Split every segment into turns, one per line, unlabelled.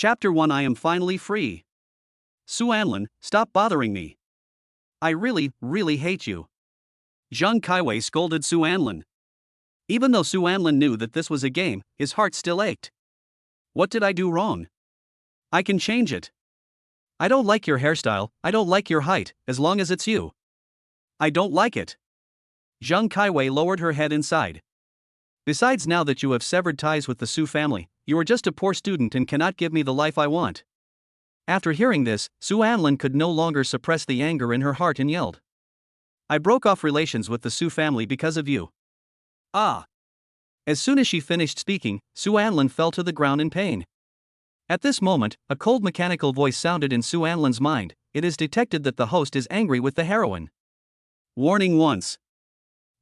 Chapter 1 I am finally free. Suanlin, stop bothering me. I really hate you. Zhang Kaiwei scolded Suanlin. Even though Suanlin knew that this was a game, his heart still ached. What did I do wrong? I can change it. I don't like your hairstyle, I don't like your height, as long as it's you. I don't like it. Zhang Kaiwei lowered her head inside. Besides, now that you have severed ties with the Su family, you are just a poor student and cannot give me the life I want. After hearing this, Suanlin could no longer suppress the anger in her heart and yelled. I broke off relations with the Su family because of you. Ah! As soon as she finished speaking, Suanlin fell to the ground in pain. At this moment, a cold mechanical voice sounded in Suanlin's mind. It is detected that the host is angry with the heroine. Warning once.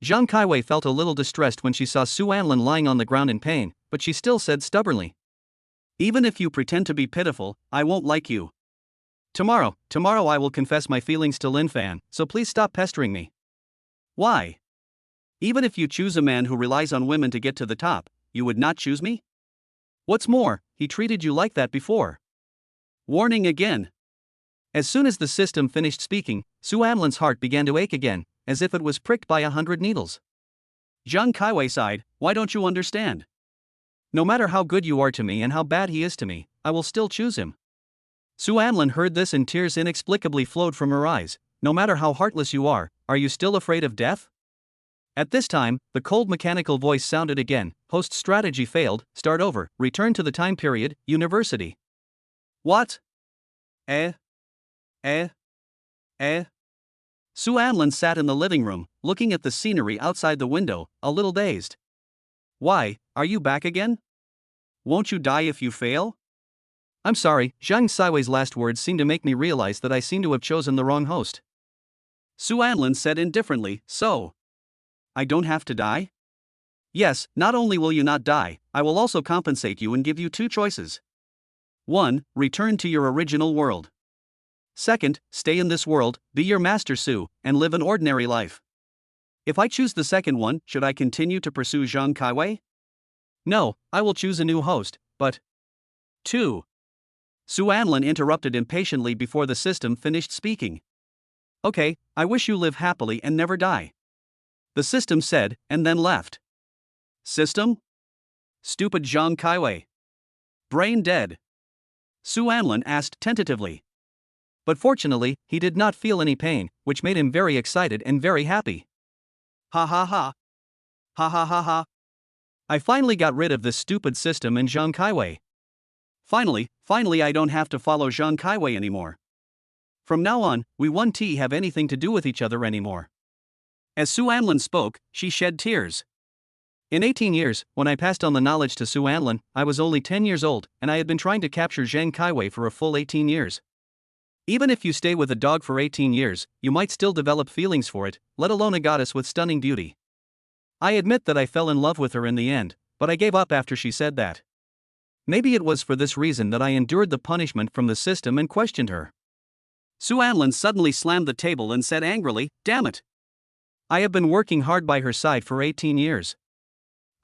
Zhang Kaiwei felt a little distressed when she saw Suanlin lying on the ground in pain, but she still said stubbornly. Even if you pretend to be pitiful, I won't like you. Tomorrow I will confess my feelings to Lin Fan, so please stop pestering me. Why? Even if you choose a man who relies on women to get to the top, you would not choose me? What's more, he treated you like that before. Warning again. As soon as the system finished speaking, Suanlin's heart began to ache again, as if it was pricked by 100 needles. Zhang Kaiwei sighed, why don't you understand? No matter how good you are to me and how bad he is to me, I will still choose him. Suanlin heard this and tears inexplicably flowed from her eyes. No matter how heartless you are you still afraid of death? At this time, the cold mechanical voice sounded again. Host strategy failed, start over, return to the time period, university. What? Suanlin sat in the living room, looking at the scenery outside the window, a little dazed. Why, are you back again? Won't you die if you fail? I'm sorry, Zhang Kaiwei's last words seemed to make me realize that I seem to have chosen the wrong host. Suanlin said indifferently, so? I don't have to die? Yes, not only will you not die, I will also compensate you and give you two choices. 1. Return to your original world. 2nd, stay in this world, be your master Su, and live an ordinary life. If I choose the second one, should I continue to pursue Zhang Kaiwei? No, I will choose a new host, but... 2. Suanlin interrupted impatiently before the system finished speaking. Okay, I wish you live happily and never die. The system said, and then left. System? Stupid Zhang Kaiwei. Brain dead? Suanlin asked tentatively. But fortunately, he did not feel any pain, which made him very excited and very happy. Ha ha ha. Ha ha ha ha. I finally got rid of this stupid system and Zhang Kaiwei. Finally I don't have to follow Zhang Kaiwei anymore. From now on, we won't have anything to do with each other anymore. As Suanlin spoke, she shed tears. In 18 years, when I passed on the knowledge to Suanlin, I was only 10 years old, and I had been trying to capture Zhang Kaiwei for a full 18 years. Even if you stay with a dog for 18 years, you might still develop feelings for it, let alone a goddess with stunning beauty. I admit that I fell in love with her in the end, but I gave up after she said that. Maybe it was for this reason that I endured the punishment from the system and questioned her. Suanlin suddenly slammed the table and said angrily, damn it! I have been working hard by her side for 18 years.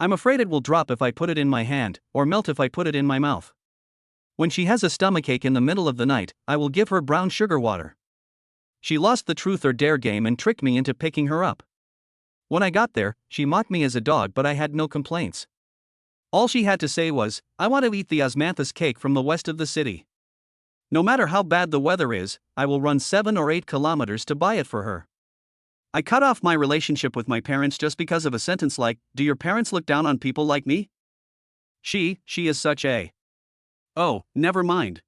I'm afraid it will drop if I put it in my hand, or melt if I put it in my mouth. When she has a stomachache in the middle of the night, I will give her brown sugar water. She lost the truth or dare game and tricked me into picking her up. When I got there, she mocked me as a dog, but I had no complaints. All she had to say was, I want to eat the osmanthus cake from the west of the city. No matter how bad the weather is, I will run 7 or 8 kilometers to buy it for her. I cut off my relationship with my parents just because of a sentence like, do your parents look down on people like me? She is such a... Oh, never mind.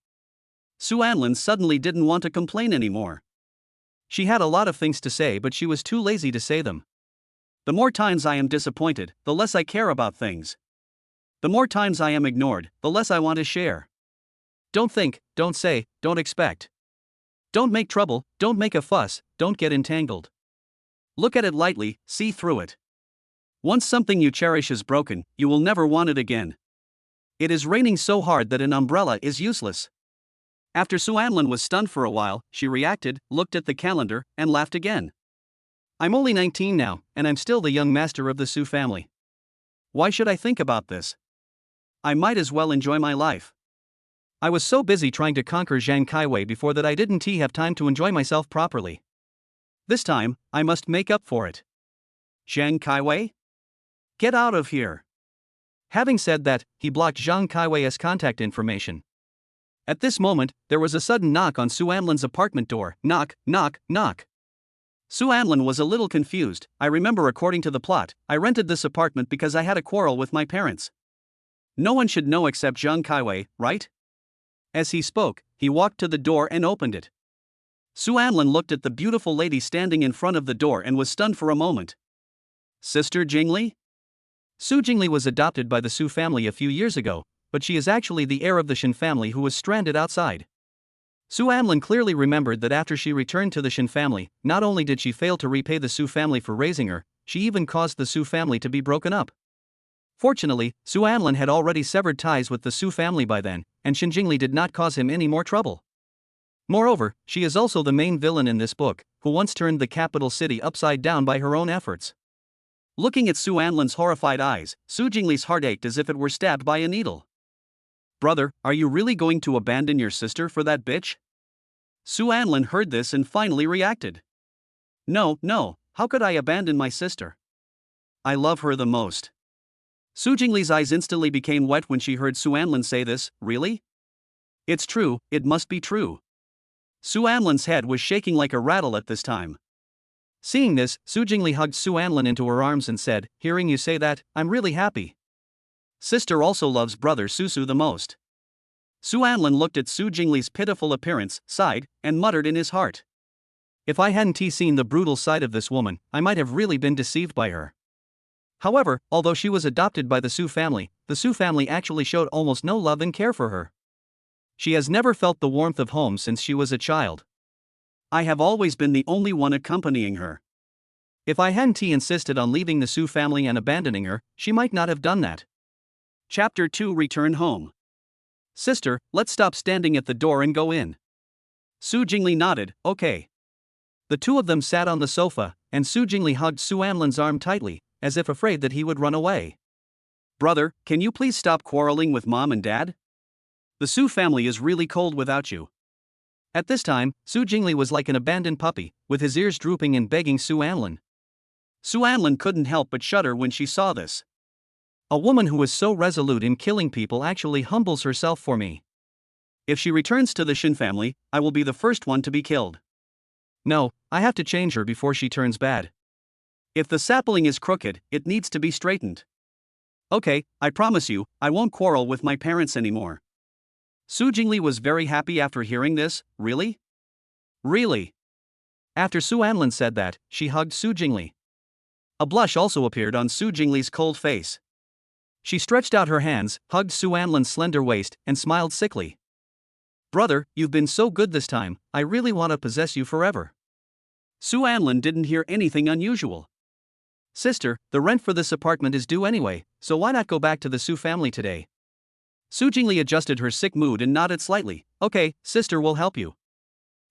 Suanlin suddenly didn't want to complain anymore. She had a lot of things to say, but she was too lazy to say them. The more times I am disappointed, the less I care about things. The more times I am ignored, the less I want to share. Don't think, don't say, don't expect. Don't make trouble, don't make a fuss, don't get entangled. Look at it lightly, see through it. Once something you cherish is broken, you will never want it again. It is raining so hard that an umbrella is useless. After Suanlin was stunned for a while, she reacted, looked at the calendar, and laughed again. I'm only 19 now, and I'm still the young master of the Su family. Why should I think about this? I might as well enjoy my life. I was so busy trying to conquer Jang Kaiwei before that I didn't have time to enjoy myself properly. This time, I must make up for it. Jang Kaiwei? Get out of here. Having said that, he blocked Jang Kaiwei's contact information. At this moment, there was a sudden knock on Su Anlin's apartment door. Knock, knock, knock. Su Anlin was a little confused. I remember, according to the plot, I rented this apartment because I had a quarrel with my parents. No one should know except Jang Kaiwei, right? As he spoke, he walked to the door and opened it. Su Anlin looked at the beautiful lady standing in front of the door and was stunned for a moment. Sister Jingly? Su Jingly was adopted by the Su family a few years ago, but she is actually the heir of the Shin family who was stranded outside. Su Anlin clearly remembered that after she returned to the Shin family, not only did she fail to repay the Su family for raising her, she even caused the Su family to be broken up. Fortunately, Su Anlin had already severed ties with the Su family by then, and Shin Jingly did not cause him any more trouble. Moreover, she is also the main villain in this book, who once turned the capital city upside down by her own efforts. Looking at Su Anlin's horrified eyes, Su Jingly's heart ached as if it were stabbed by a needle. Brother, are you really going to abandon your sister for that bitch? Su Anlin heard this and finally reacted. No, how could I abandon my sister? I love her the most. Su Jingly's eyes instantly became wet when she heard Su Anlin say this. Really? It's true, it must be true. Su Anlin's head was shaking like a rattle at this time. Seeing this, Su Jingly hugged Su Anlin into her arms and said, hearing you say that, I'm really happy. Sister also loves brother Susu the most. Su Anlin looked at Su Jingly's pitiful appearance, sighed, and muttered in his heart. If I hadn't seen the brutal side of this woman, I might have really been deceived by her. However, although she was adopted by the Su family actually showed almost no love and care for her. She has never felt the warmth of home since she was a child. I have always been the only one accompanying her. If I hadn't insisted on leaving the Su family and abandoning her, she might not have done that. Chapter 2: Return Home. Sister, let's stop standing at the door and go in. Su Jingly nodded, okay. The two of them sat on the sofa, and Su Jingly hugged Su Anlin's arm tightly, as if afraid that he would run away. Brother, can you please stop quarreling with mom and dad? The Su family is really cold without you. At this time, Su Jingly was like an abandoned puppy, with his ears drooping and begging Su Anlin. Su Anlin couldn't help but shudder when she saw this. A woman who is so resolute in killing people actually humbles herself for me. If she returns to the Shin family, I will be the first one to be killed. No, I have to change her before she turns bad. If the sapling is crooked, it needs to be straightened. Okay, I promise you, I won't quarrel with my parents anymore. Su Jingly was very happy after hearing this. Really? Really? After Su Anlin said that, she hugged Su Jingly. A blush also appeared on Su Jingly's cold face. She stretched out her hands, hugged Su Anlin's slender waist, and smiled sickly. Brother, you've been so good this time, I really want to possess you forever. Su Anlin didn't hear anything unusual. Sister, the rent for this apartment is due anyway, so why not go back to the Su family today? Su Jingly adjusted her sick mood and nodded slightly. Okay, sister will help you.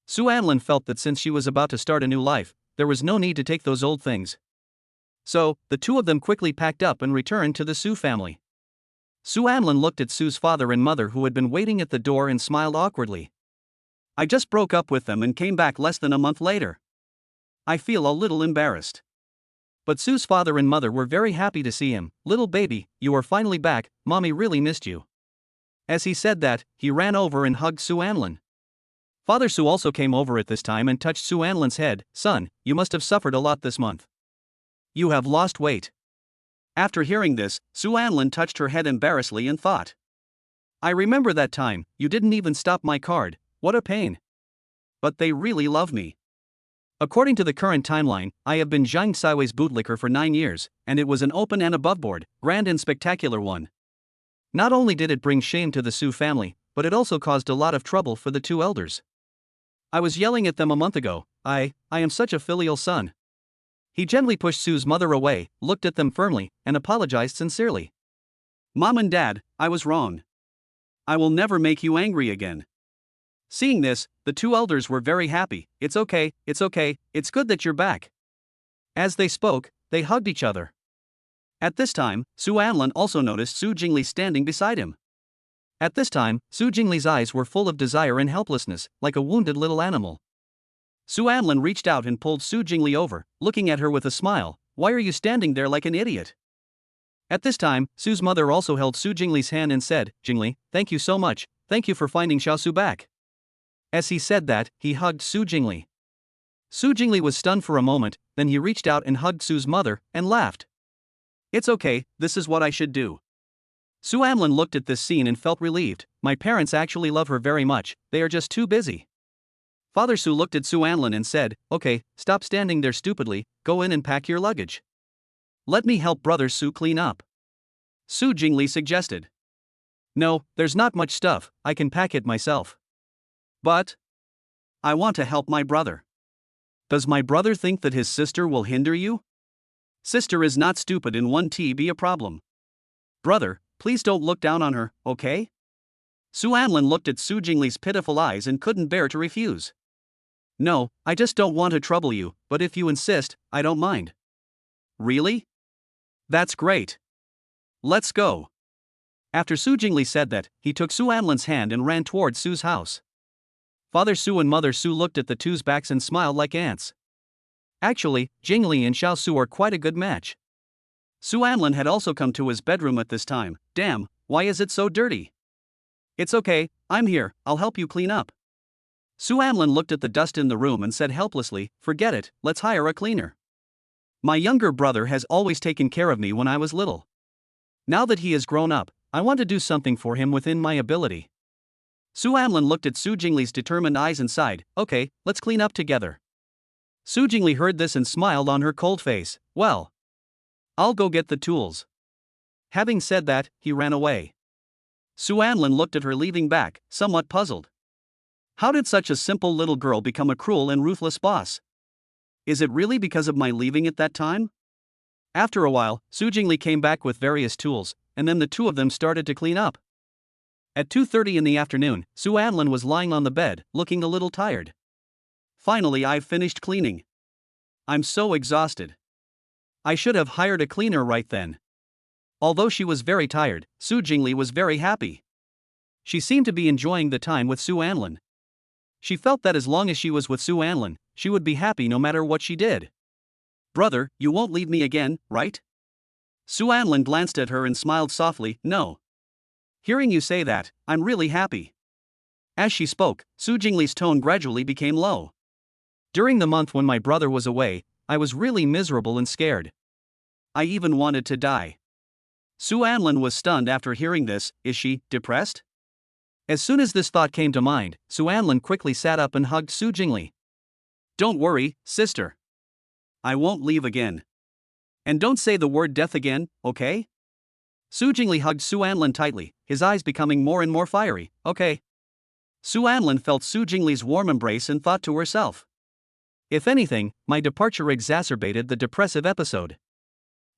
Su Anlin felt that since she was about to start a new life, there was no need to take those old things. So, the two of them quickly packed up and returned to the Su family. Su Anlin looked at Su's father and mother who had been waiting at the door and smiled awkwardly. I just broke up with them and came back less than a month later. I feel a little embarrassed. But Su's father and mother were very happy to see him. Little baby, you are finally back, mommy really missed you. As he said that, he ran over and hugged Su Anlin. Father Su also came over at this time and touched Su Anlin's head. Son, you must have suffered a lot this month. You have lost weight. After hearing this, Su Anlin touched her head embarrassedly and thought. I remember that time, you didn't even stop my card, what a pain. But they really love me. According to the current timeline, I have been Jang Kaiwei's bootlicker for 9 years, and it was an open and aboveboard, grand and spectacular one. Not only did it bring shame to the Su family, but it also caused a lot of trouble for the two elders. I was yelling at them a month ago, I am such a filial son. He gently pushed Su's mother away, looked at them firmly, and apologized sincerely. Mom and Dad, I was wrong. I will never make you angry again. Seeing this, the two elders were very happy. It's okay, it's good that you're back. As they spoke, they hugged each other. At this time, Su Anlin also noticed Su Jingly standing beside him. At this time, Su Jingli's eyes were full of desire and helplessness, like a wounded little animal. Su Anlin reached out and pulled Su Jingli over, looking at her with a smile. Why are you standing there like an idiot? At this time, Su's mother also held Su Jingli's hand and said, Jingli, thank you so much, thank you for finding Xiaosu back. As he said that, he hugged Su Jingli. Su Jingli was stunned for a moment, then he reached out and hugged Su's mother, and laughed. It's okay, this is what I should do. Su Anlin looked at this scene and felt relieved. My parents actually love her very much, they are just too busy. Father Su looked at Su Anlin and said, okay, stop standing there stupidly, go in and pack your luggage. Let me help brother Su clean up. Su Jingli suggested. No, there's not much stuff, I can pack it myself. But I want to help my brother. Does my brother think that his sister will hinder you? Sister is not stupid and won't be a problem. Brother, please don't look down on her, okay? Su Anlin looked at Su Jingli's pitiful eyes and couldn't bear to refuse. No, I just don't want to trouble you, but if you insist, I don't mind. Really? That's great. Let's go. After Su Jingli said that, he took Su Anlin's hand and ran toward Su's house. Father Su and Mother Su looked at the two's backs and smiled like ants. Actually, Jingli and Xiao Su are quite a good match. Su Anlin had also come to his bedroom at this time. Damn, why is it so dirty? It's okay, I'm here, I'll help you clean up. Su Anlin looked at the dust in the room and said helplessly, forget it, let's hire a cleaner. My younger brother has always taken care of me when I was little. Now that he has grown up, I want to do something for him within my ability. Su Anlin looked at Su Jingli's determined eyes and sighed, okay, let's clean up together. Su Jingli heard this and smiled on her cold face. Well, I'll go get the tools. Having said that, he ran away. Su Anlin looked at her leaving back, somewhat puzzled. How did such a simple little girl become a cruel and ruthless boss? Is it really because of my leaving at that time? After a while, Su Jingli came back with various tools, and then the two of them started to clean up. At 2:30 in the afternoon, Su Anlin was lying on the bed, looking a little tired. Finally, I've finished cleaning. I'm so exhausted. I should have hired a cleaner right then. Although she was very tired, Su Jingli was very happy. She seemed to be enjoying the time with Su Anlin. She felt that as long as she was with Su Anlin, she would be happy no matter what she did. Brother, you won't leave me again, right? Su Anlin glanced at her and smiled softly, no. Hearing you say that, I'm really happy. As she spoke, Su Jingli's tone gradually became low. During the month when my brother was away, I was really miserable and scared. I even wanted to die. Su Anlin was stunned after hearing this. Is she depressed? As soon as this thought came to mind, Su Anlin quickly sat up and hugged Su Jingli. Don't worry, sister. I won't leave again. And don't say the word death again, okay? Su Jingli hugged Su Anlin tightly, his eyes becoming more and more fiery. Okay. Su Anlin felt Su Jingli's warm embrace and thought to herself. If anything, my departure exacerbated the depressive episode.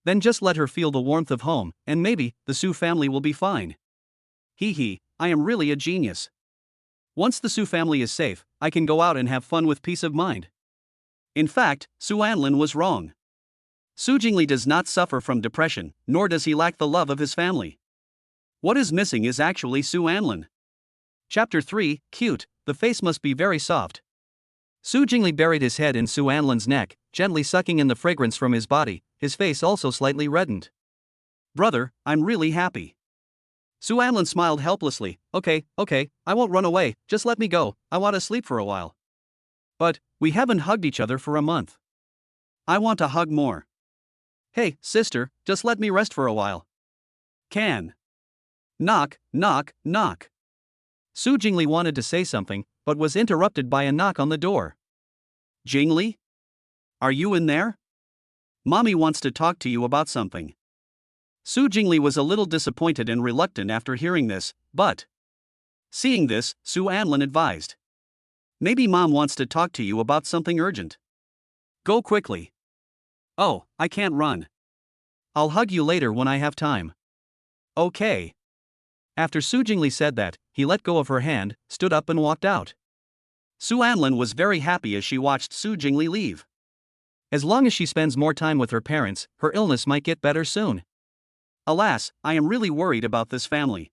Then just let her feel the warmth of home, and maybe the Su family will be fine. Hee, I am really a genius. Once the Su family is safe, I can go out and have fun with peace of mind. In fact, Su Anlin was wrong. Su Jingli does not suffer from depression, nor does he lack the love of his family. What is missing is actually Su Anlin. Chapter 3, Cute, the face must be very soft. Su Jingli buried his head in Su Anlin's neck, gently sucking in the fragrance from his body, his face also slightly reddened. Brother, I'm really happy. Su Anlin smiled helplessly. Okay, I won't run away, just let me go, I want to sleep for a while. But, we haven't hugged each other for a month. I want to hug more. Hey, sister, just let me rest for a while. Can. Knock, knock, knock. Su Jingli wanted to say something, but was interrupted by a knock on the door. Jingli? Are you in there? Mommy wants to talk to you about something. Su Jingli was a little disappointed and reluctant after hearing this, but seeing this, Su Anlin advised. Maybe Mom wants to talk to you about something urgent. Go quickly. Oh, I can't run. I'll hug you later when I have time. Okay. After Su Jingli said that, he let go of her hand, stood up and walked out. Su Anlin was very happy as she watched Su Jingli leave. As long as she spends more time with her parents, her illness might get better soon. Alas, I am really worried about this family.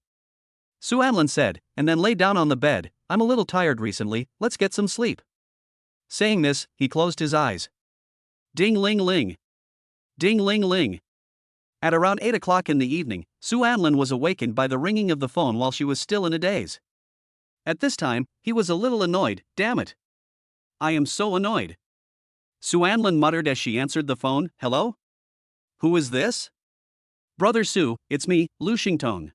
Su Anlin said, and then lay down on the bed. I'm a little tired recently, let's get some sleep. Saying this, he closed his eyes. Ding ling ling. Ding ling ling. At around 8 o'clock in the evening, Su Anlin was awakened by the ringing of the phone while she was still in a daze. At this time, he was a little annoyed. Damn it. I am so annoyed. Su Anlin muttered as she answered the phone. Hello? Who is this? Brother Su, it's me, Lu Xingtong.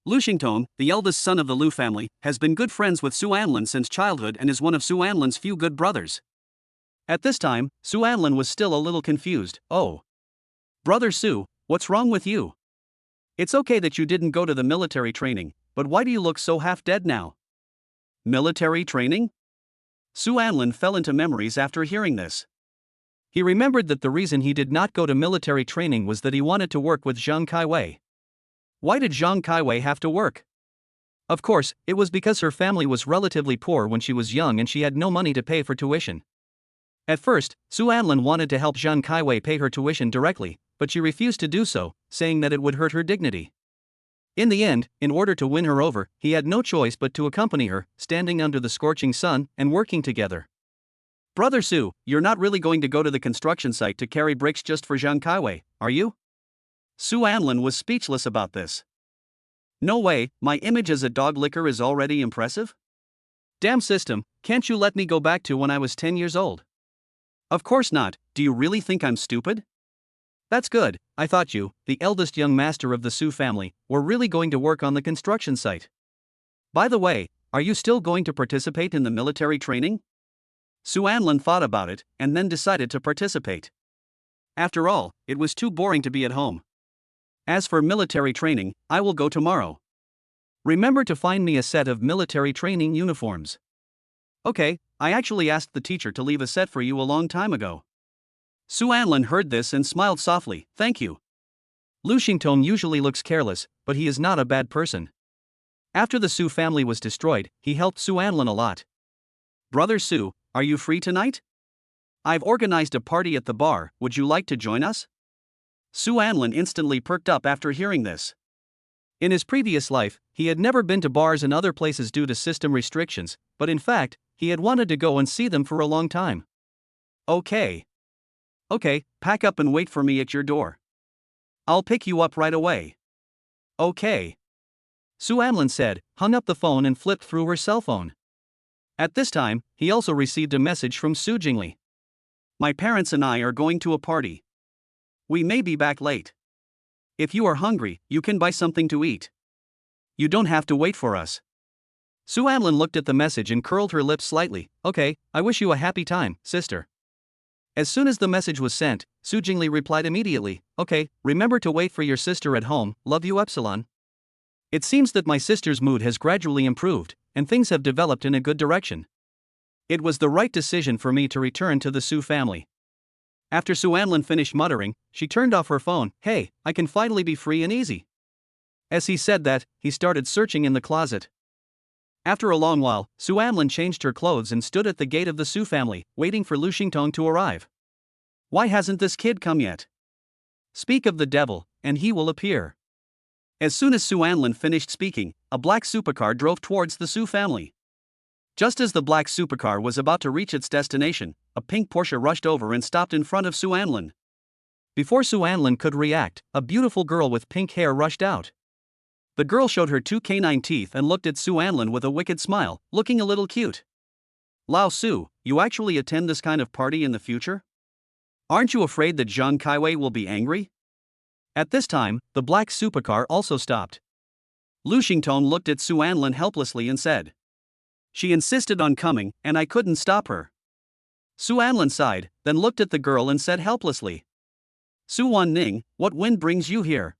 Lu Xingtong, the eldest son of the Lu family, has been good friends with Su Anlin since childhood and is one of Su Anlin's few good brothers. At this time, Su Anlin was still a little confused. Oh. Brother Su, what's wrong with you? It's okay that you didn't go to the military training, but why do you look so half dead now? Military training? Su Anlin fell into memories after hearing this. He remembered that the reason he did not go to military training was that he wanted to work with Zhang Kaiwei. Why did Zhang Kaiwei have to work? Of course, it was because her family was relatively poor when she was young and she had no money to pay for tuition. At first, Su Anlin wanted to help Zhang Kaiwei pay her tuition directly, but she refused to do so, saying that it would hurt her dignity. In the end, in order to win her over, he had no choice but to accompany her, standing under the scorching sun and working together. Brother Su, you're not really going to go to the construction site to carry bricks just for Zhang Kaiwei, are you? Su Anlin was speechless about this. No way, my image as a dog licker is already impressive? Damn system, can't you let me go back to when I was 10 years old? Of course not, do you really think I'm stupid? That's good, I thought you, the eldest young master of the Su family, were really going to work on the construction site. By the way, are you still going to participate in the military training? Su Anlin thought about it, and then decided to participate. After all, it was too boring to be at home. As for military training, I will go tomorrow. Remember to find me a set of military training uniforms. Okay, I actually asked the teacher to leave a set for you a long time ago. Su Anlin heard this and smiled softly. Thank you. Lu Xingtong usually looks careless, but he is not a bad person. After the Su family was destroyed, he helped Su Anlin a lot. Brother Su, are you free tonight? I've organized a party at the bar, would you like to join us? Su Anlin instantly perked up after hearing this. In his previous life, he had never been to bars and other places due to system restrictions, but in fact, he had wanted to go and see them for a long time. Okay. Okay, pack up and wait for me at your door. I'll pick you up right away. Okay. Su Anlin said, hung up the phone and flipped through her cell phone. At this time, he also received a message from Su Jingly. My parents and I are going to a party. We may be back late. If you are hungry, you can buy something to eat. You don't have to wait for us. Su Anlin looked at the message and curled her lips slightly. Okay, I wish you a happy time, sister. As soon as the message was sent, Su Jingly replied immediately, okay, remember to wait for your sister at home, love you Epsilon. It seems that my sister's mood has gradually improved, and things have developed in a good direction. It was the right decision for me to return to the Su family. After Su Anlin finished muttering, she turned off her phone. Hey, I can finally be free and easy. As he said that, he started searching in the closet. After a long while, Su Anlin changed her clothes and stood at the gate of the Su family, waiting for Lu Xingtong to arrive. Why hasn't this kid come yet? Speak of the devil, and he will appear. As soon as Su Anlin finished speaking, a black supercar drove towards the Su family. Just as the black supercar was about to reach its destination, a pink Porsche rushed over and stopped in front of Su Anlin. Before Su Anlin could react, a beautiful girl with pink hair rushed out. The girl showed her 2 canine teeth and looked at Su Anlin with a wicked smile, looking a little cute. Lao Su, you actually attend this kind of party in the future? Aren't you afraid that Zhang Kaiwei will be angry? At this time, the black supercar also stopped. Lu Xingtong looked at Su Anlin helplessly and said. She insisted on coming, and I couldn't stop her. Su Anlin sighed, then looked at the girl and said helplessly. Su Wanning, what wind brings you here?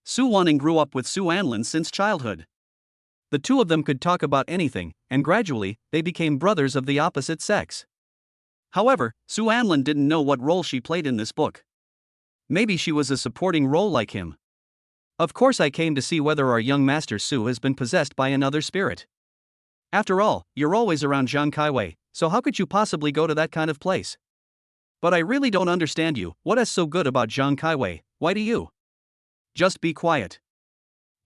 Su Wanning grew up with Su Anlin since childhood. The two of them could talk about anything, and gradually, they became brothers of the opposite sex. However, Su Anlin didn't know what role she played in this book. Maybe she was a supporting role like him. Of course I came to see whether our young master Su has been possessed by another spirit. After all, you're always around Zhang Kaiwei, so how could you possibly go to that kind of place? But I really don't understand you, what is so good about Zhang Kaiwei, why do you? Just be quiet.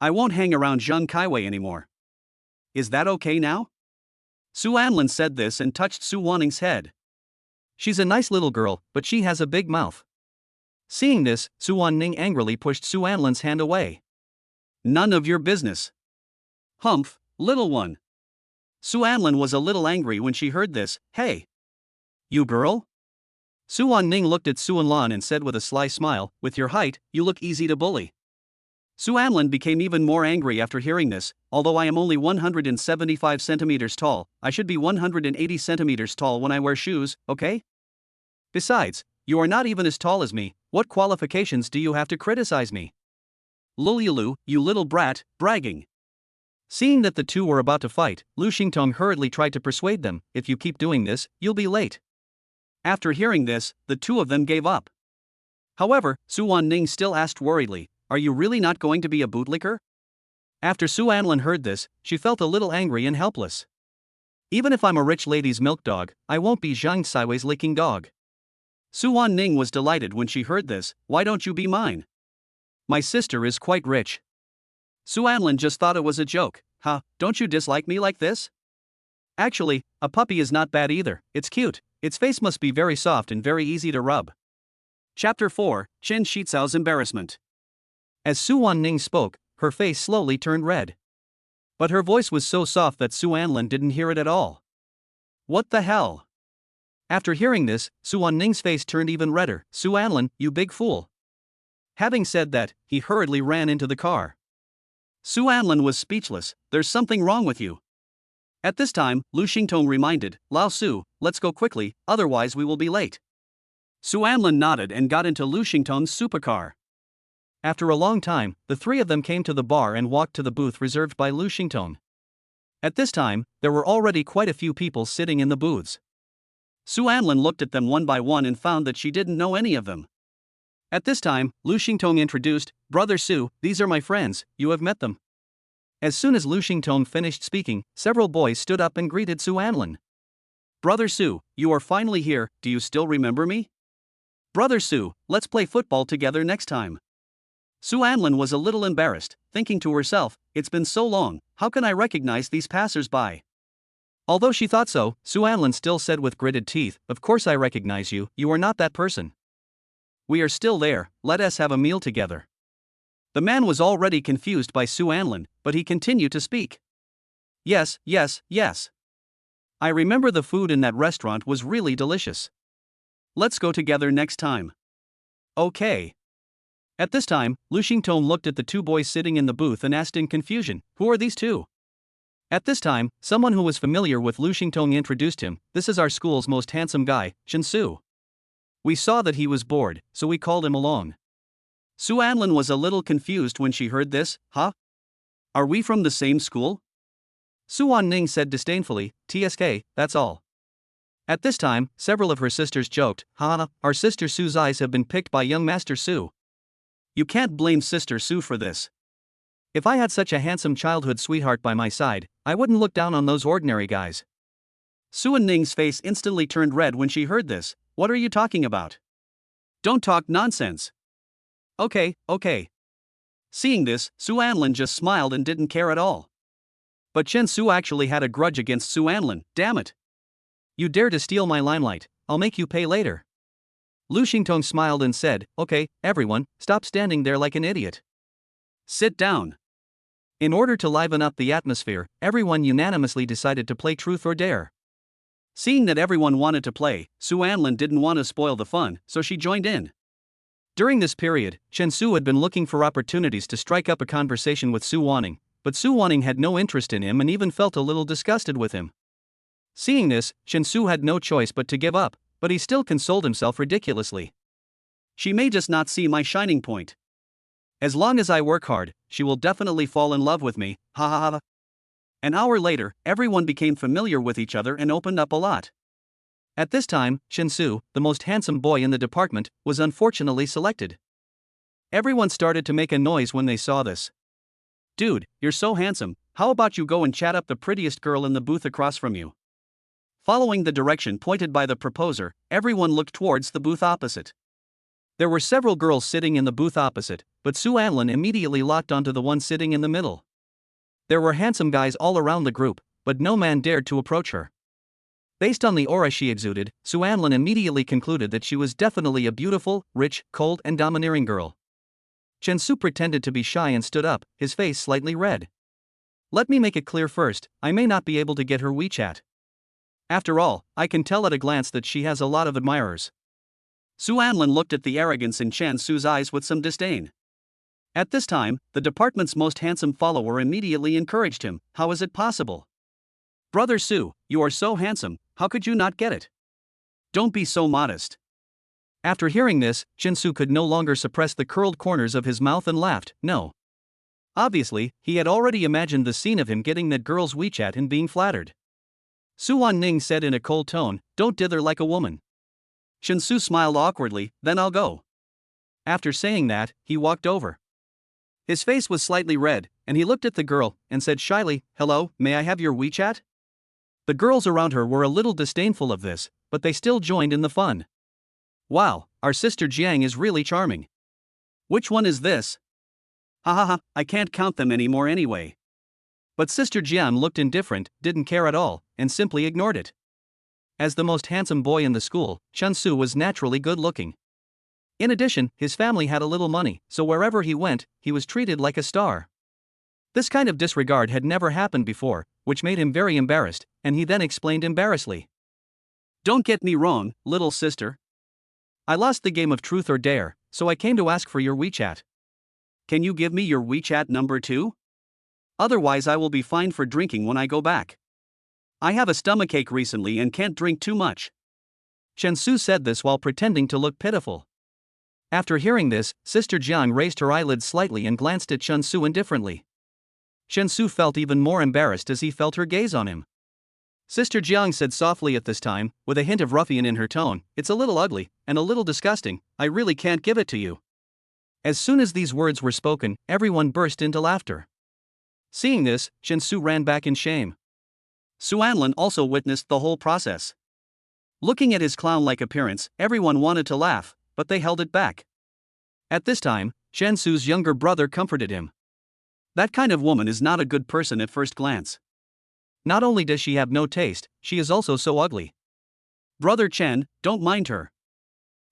I won't hang around Zheng Kaiwei anymore. Is that okay now? Su Anlin said this and touched Su Wanning's head. She's a nice little girl, but she has a big mouth. Seeing this, Su Wanning angrily pushed Su Anlin's hand away. None of your business. Humph, little one. Su Anlin was a little angry when she heard this. Hey! You girl? Su Wanning looked at Su Anlan and said with a sly smile, with your height, you look easy to bully. Su Anlin became even more angry after hearing this. Although I am only 175 centimeters tall, I should be 180 centimeters tall when I wear shoes, okay? Besides, you are not even as tall as me. What qualifications do you have to criticize me? Lululu, you little brat, bragging. Seeing that the two were about to fight, Lu Xingtong hurriedly tried to persuade them, if you keep doing this, you'll be late. After hearing this, the two of them gave up. However, Su Wanning still asked worriedly, are you really not going to be a bootlicker? After Su Anlin heard this, she felt a little angry and helpless. Even if I'm a rich lady's milk dog, I won't be Zhang Saiwei's licking dog. Su Wanning was delighted when she heard this. Why don't you be mine? My sister is quite rich. Su Anlin just thought it was a joke. Huh, don't you dislike me like this? Actually, a puppy is not bad either, it's cute. Its face must be very soft and very easy to rub. Chapter 4, Chen Shicao's Embarrassment. As Su Wanning spoke, her face slowly turned red. But her voice was so soft that Su Anlin didn't hear it at all. What the hell? After hearing this, Su Wanning's face turned even redder. Su Anlin, you big fool. Having said that, he hurriedly ran into the car. Su Anlin was speechless. There's something wrong with you. At this time, Lu Xingtong reminded, Lao Su, let's go quickly, otherwise we will be late. Su Anlin nodded and got into Lu Xingtong's supercar. After a long time, the three of them came to the bar and walked to the booth reserved by Lu Xingtong. At this time, there were already quite a few people sitting in the booths. Su Anlin looked at them one by one and found that she didn't know any of them. At this time, Lu Xingtong introduced, Brother Su, these are my friends, you have met them. As soon as Lu Xingtong finished speaking, several boys stood up and greeted Su Anlin. Brother Su, you are finally here, do you still remember me? Brother Su, let's play football together next time. Su Anlin was a little embarrassed, thinking to herself, it's been so long, how can I recognize these passers-by? Although she thought so, Su Anlin still said with gritted teeth, of course I recognize you, you are not that person. We are still there, let us have a meal together. The man was already confused by Su Anlin, but he continued to speak. Yes. I remember the food in that restaurant was really delicious. Let's go together next time. Okay. At this time, Lu Xingtong looked at the two boys sitting in the booth and asked in confusion, who are these two? At this time, someone who was familiar with Lu Xingtong introduced him, this is our school's most handsome guy, Chen Su. We saw that he was bored, so we called him along. Su Anlin was a little confused when she heard this, huh? Are we from the same school? Su Wanning said disdainfully, TSK, that's all. At this time, several of her sisters joked, our sister Su's eyes have been picked by young Master Su. You can't blame Sister Su for this. If I had such a handsome childhood sweetheart by my side, I wouldn't look down on those ordinary guys. Su Anning's face instantly turned red when she heard this. What are you talking about? Don't talk nonsense. Okay. Seeing this, Su Anlin just smiled and didn't care at all. But Chen Su actually had a grudge against Su Anlin, damn it. You dare to steal my limelight, I'll make you pay later. Lu Xingtong smiled and said, okay, everyone, stop standing there like an idiot. Sit down. In order to liven up the atmosphere, everyone unanimously decided to play Truth or Dare. Seeing that everyone wanted to play, Su Anlin didn't want to spoil the fun, so she joined in. During this period, Chen Su had been looking for opportunities to strike up a conversation with Su Wanning, but Su Wanning had no interest in him and even felt a little disgusted with him. Seeing this, Chen Su had no choice but to give up, but he still consoled himself ridiculously. She may just not see my shining point. As long as I work hard, she will definitely fall in love with me, ha ha ha. An hour later, everyone became familiar with each other and opened up a lot. At this time, Chen Su, the most handsome boy in the department, was unfortunately selected. Everyone started to make a noise when they saw this. Dude, you're so handsome, how about you go and chat up the prettiest girl in the booth across from you? Following the direction pointed by the proposer, everyone looked towards the booth opposite. There were several girls sitting in the booth opposite, but Su Anlin immediately locked onto the one sitting in the middle. There were handsome guys all around the group, but no man dared to approach her. Based on the aura she exuded, Su Anlin immediately concluded that she was definitely a beautiful, rich, cold and domineering girl. Chen Su pretended to be shy and stood up, his face slightly red. Let me make it clear first, I may not be able to get her WeChat. After all, I can tell at a glance that she has a lot of admirers. Su Anlin looked at the arrogance in Chen Su's eyes with some disdain. At this time, the department's most handsome follower immediately encouraged him. How is it possible? Brother Su, you are so handsome, how could you not get it? Don't be so modest. After hearing this, Chen Su could no longer suppress the curled corners of his mouth and laughed. No. Obviously, he had already imagined the scene of him getting that girl's WeChat and being flattered. Su Wanning said in a cold tone, don't dither like a woman. Chen Su smiled awkwardly, then I'll go. After saying that, he walked over. His face was slightly red, and he looked at the girl and said shyly, hello, may I have your WeChat? The girls around her were a little disdainful of this, but they still joined in the fun. Wow, our sister Jang is really charming. Which one is this? Ha ha ha, I can't count them anymore anyway. But Sister Jian looked indifferent, didn't care at all, and simply ignored it. As the most handsome boy in the school, Chen Su was naturally good looking. In addition, his family had a little money, so wherever he went, he was treated like a star. This kind of disregard had never happened before, which made him very embarrassed, and he then explained embarrassedly. Don't get me wrong, little sister. I lost the game of truth or dare, so I came to ask for your WeChat. Can you give me your WeChat number too? Otherwise I will be fined for drinking when I go back. I have a stomachache recently and can't drink too much. Chen Su said this while pretending to look pitiful. After hearing this, Sister Jiang raised her eyelids slightly and glanced at Chen Su indifferently. Chen Su felt even more embarrassed as he felt her gaze on him. Sister Jiang said softly at this time, with a hint of ruffian in her tone, it's a little ugly, and a little disgusting, I really can't give it to you. As soon as these words were spoken, everyone burst into laughter. Seeing this, Chen Su ran back in shame. Su Anlin also witnessed the whole process. Looking at his clown-like appearance, everyone wanted to laugh, but they held it back. At this time, Chen Su's younger brother comforted him. That kind of woman is not a good person at first glance. Not only does she have no taste, she is also so ugly. Brother Chen, don't mind her.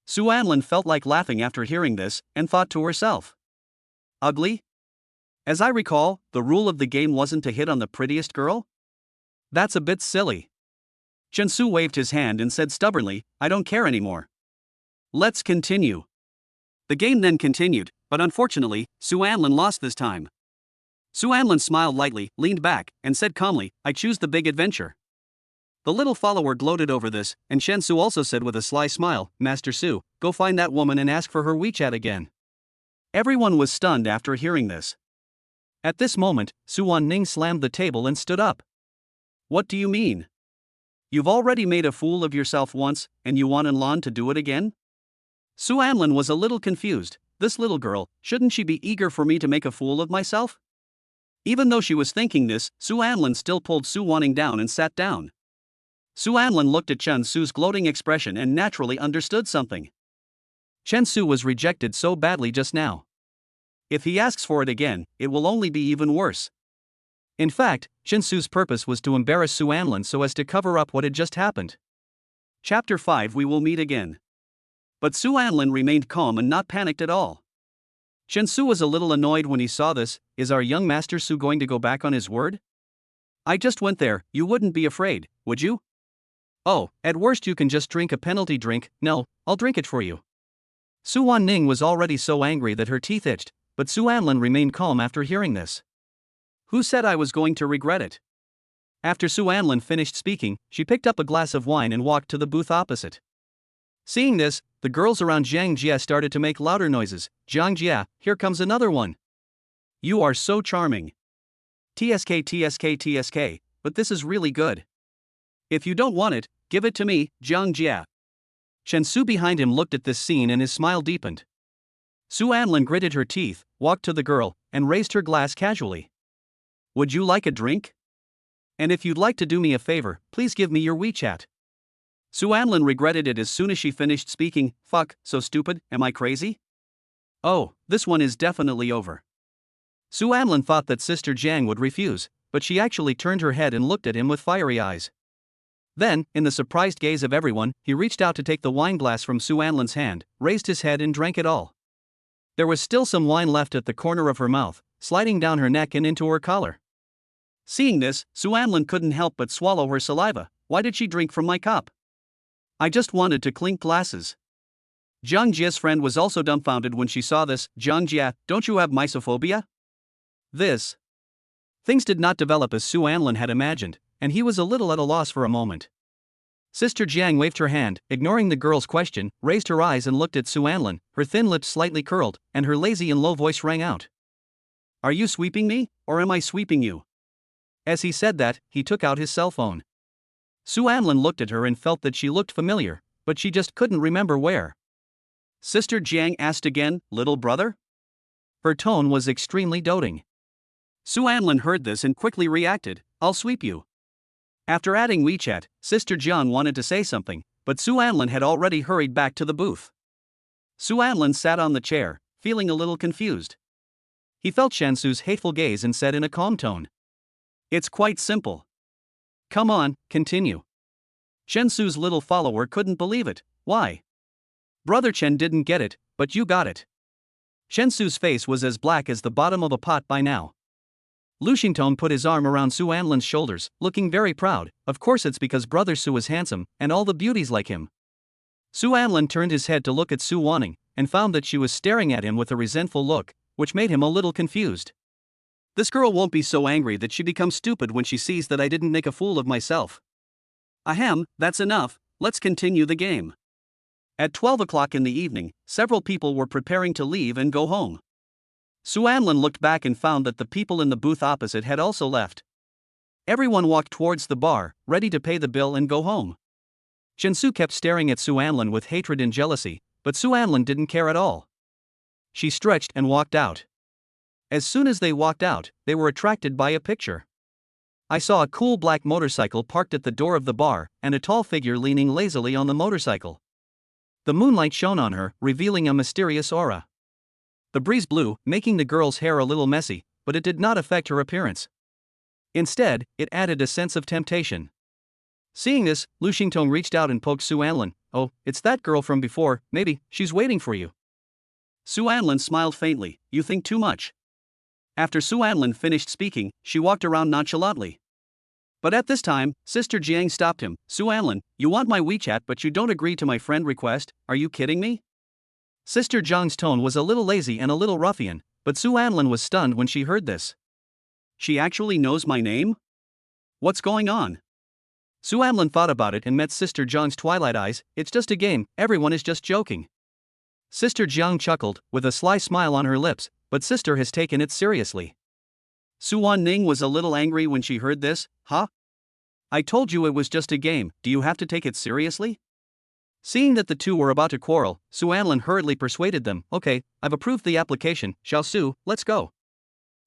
Su Anlin felt like laughing after hearing this, and thought to herself. Ugly? As I recall, the rule of the game wasn't to hit on the prettiest girl? That's a bit silly. Chen Su waved his hand and said stubbornly, I don't care anymore. Let's continue. The game then continued, but unfortunately, Su Anlin lost this time. Su Anlin smiled lightly, leaned back, and said calmly, I choose the big adventure. The little follower gloated over this, and Chen Su also said with a sly smile, Master Su, go find that woman and ask for her WeChat again. Everyone was stunned after hearing this. At this moment, Su Wanning slammed the table and stood up. What do you mean? You've already made a fool of yourself once, and you want Lan to do it again? Su Anlin was a little confused. This little girl, shouldn't she be eager for me to make a fool of myself? Even though she was thinking this, Su Anlin still pulled Su Wanning down and sat down. Su Anlin looked at Chen Su's gloating expression and naturally understood something. Chen Su was rejected so badly just now. If he asks for it again, it will only be even worse. In fact, Chen Su's purpose was to embarrass Su Anlin so as to cover up what had just happened. Chapter 5 We will meet again. But Su Anlin remained calm and not panicked at all. Chen Su was a little annoyed when he saw this. Is our young Master Su going to go back on his word? I just went there, you wouldn't be afraid, would you? Oh, at worst you can just drink a penalty drink. No, I'll drink it for you. Su Wanning was already so angry that her teeth itched, but Su Anlin remained calm after hearing this. Who said I was going to regret it? After Su Anlin finished speaking, she picked up a glass of wine and walked to the booth opposite. Seeing this, the girls around Zhang Jia started to make louder noises. Zhang Jia, here comes another one. You are so charming. TSK TSK TSK, but this is really good. If you don't want it, give it to me, Zhang Jia. Chen Su behind him looked at this scene and his smile deepened. Su Anlin gritted her teeth, walked to the girl, and raised her glass casually. Would you like a drink? And if you'd like to do me a favor, please give me your WeChat. Su Anlin regretted it as soon as she finished speaking. Fuck, so stupid, am I crazy? Oh, this one is definitely over. Su Anlin thought that Sister Jang would refuse, but she actually turned her head and looked at him with fiery eyes. Then, in the surprised gaze of everyone, he reached out to take the wine glass from Su Anlin's hand, raised his head and drank it all. There was still some wine left at the corner of her mouth, sliding down her neck and into her collar. Seeing this, Su Anlin couldn't help but swallow her saliva. Why did she drink from my cup? I just wanted to clink glasses. Zhang Jia's friend was also dumbfounded when she saw this. Zhang Jia, don't you have misophobia? Things did not develop as Su Anlin had imagined, and he was a little at a loss for a moment. Sister Jiang waved her hand, ignoring the girl's question, raised her eyes and looked at Su Anlin, her thin lips slightly curled, and her lazy and low voice rang out. Are you sweeping me, or am I sweeping you? As he said that, he took out his cell phone. Su Anlin looked at her and felt that she looked familiar, but she just couldn't remember where. Sister Jiang asked again, little brother? Her tone was extremely doting. Su Anlin heard this and quickly reacted, I'll sweep you. After adding WeChat, Sister Jiang wanted to say something, but Su Anlin had already hurried back to the booth. Su Anlin sat on the chair, feeling a little confused. He felt Shansu's hateful gaze and said in a calm tone. It's quite simple. Come on, continue. Shansu's little follower couldn't believe it. Why? Brother Chen didn't get it, but you got it. Shansu's face was as black as the bottom of a pot by now. Lu Xingtong put his arm around Su Anlin's shoulders, looking very proud. Of course it's because Brother Su was handsome, and all the beauties like him. Su Anlin turned his head to look at Su Wanning, and found that she was staring at him with a resentful look, which made him a little confused. This girl won't be so angry that she becomes stupid when she sees that I didn't make a fool of myself. Ahem, that's enough, let's continue the game. At 12 o'clock in the evening, several people were preparing to leave and go home. Su Anlin looked back and found that the people in the booth opposite had also left. Everyone walked towards the bar, ready to pay the bill and go home. Shansu kept staring at Su Anlin with hatred and jealousy, but Su Anlin didn't care at all. She stretched and walked out. As soon as they walked out, they were attracted by a picture. I saw a cool black motorcycle parked at the door of the bar, and a tall figure leaning lazily on the motorcycle. The moonlight shone on her, revealing a mysterious aura. The breeze blew, making the girl's hair a little messy, but it did not affect her appearance. Instead, it added a sense of temptation. Seeing this, Lu Xingtong reached out and poked Su Anlin. Oh, it's that girl from before, maybe, she's waiting for you. Su Anlin smiled faintly, you think too much. After Su Anlin finished speaking, she walked around nonchalantly. But at this time, Sister Jiang stopped him. Su Anlin, you want my WeChat but you don't agree to my friend request, are you kidding me? Sister Jiang's tone was a little lazy and a little ruffian, but Su Anlin was stunned when she heard this. She actually knows my name? What's going on? Su Anlin thought about it and met Sister Jiang's twilight eyes. It's just a game, everyone is just joking. Sister Jiang chuckled, with a sly smile on her lips, but Sister has taken it seriously. Su Wanning was a little angry when she heard this. Huh? I told you it was just a game, do you have to take it seriously? Seeing that the two were about to quarrel, Su Anlin hurriedly persuaded them. Okay, I've approved the application, Xiao Su, let's go.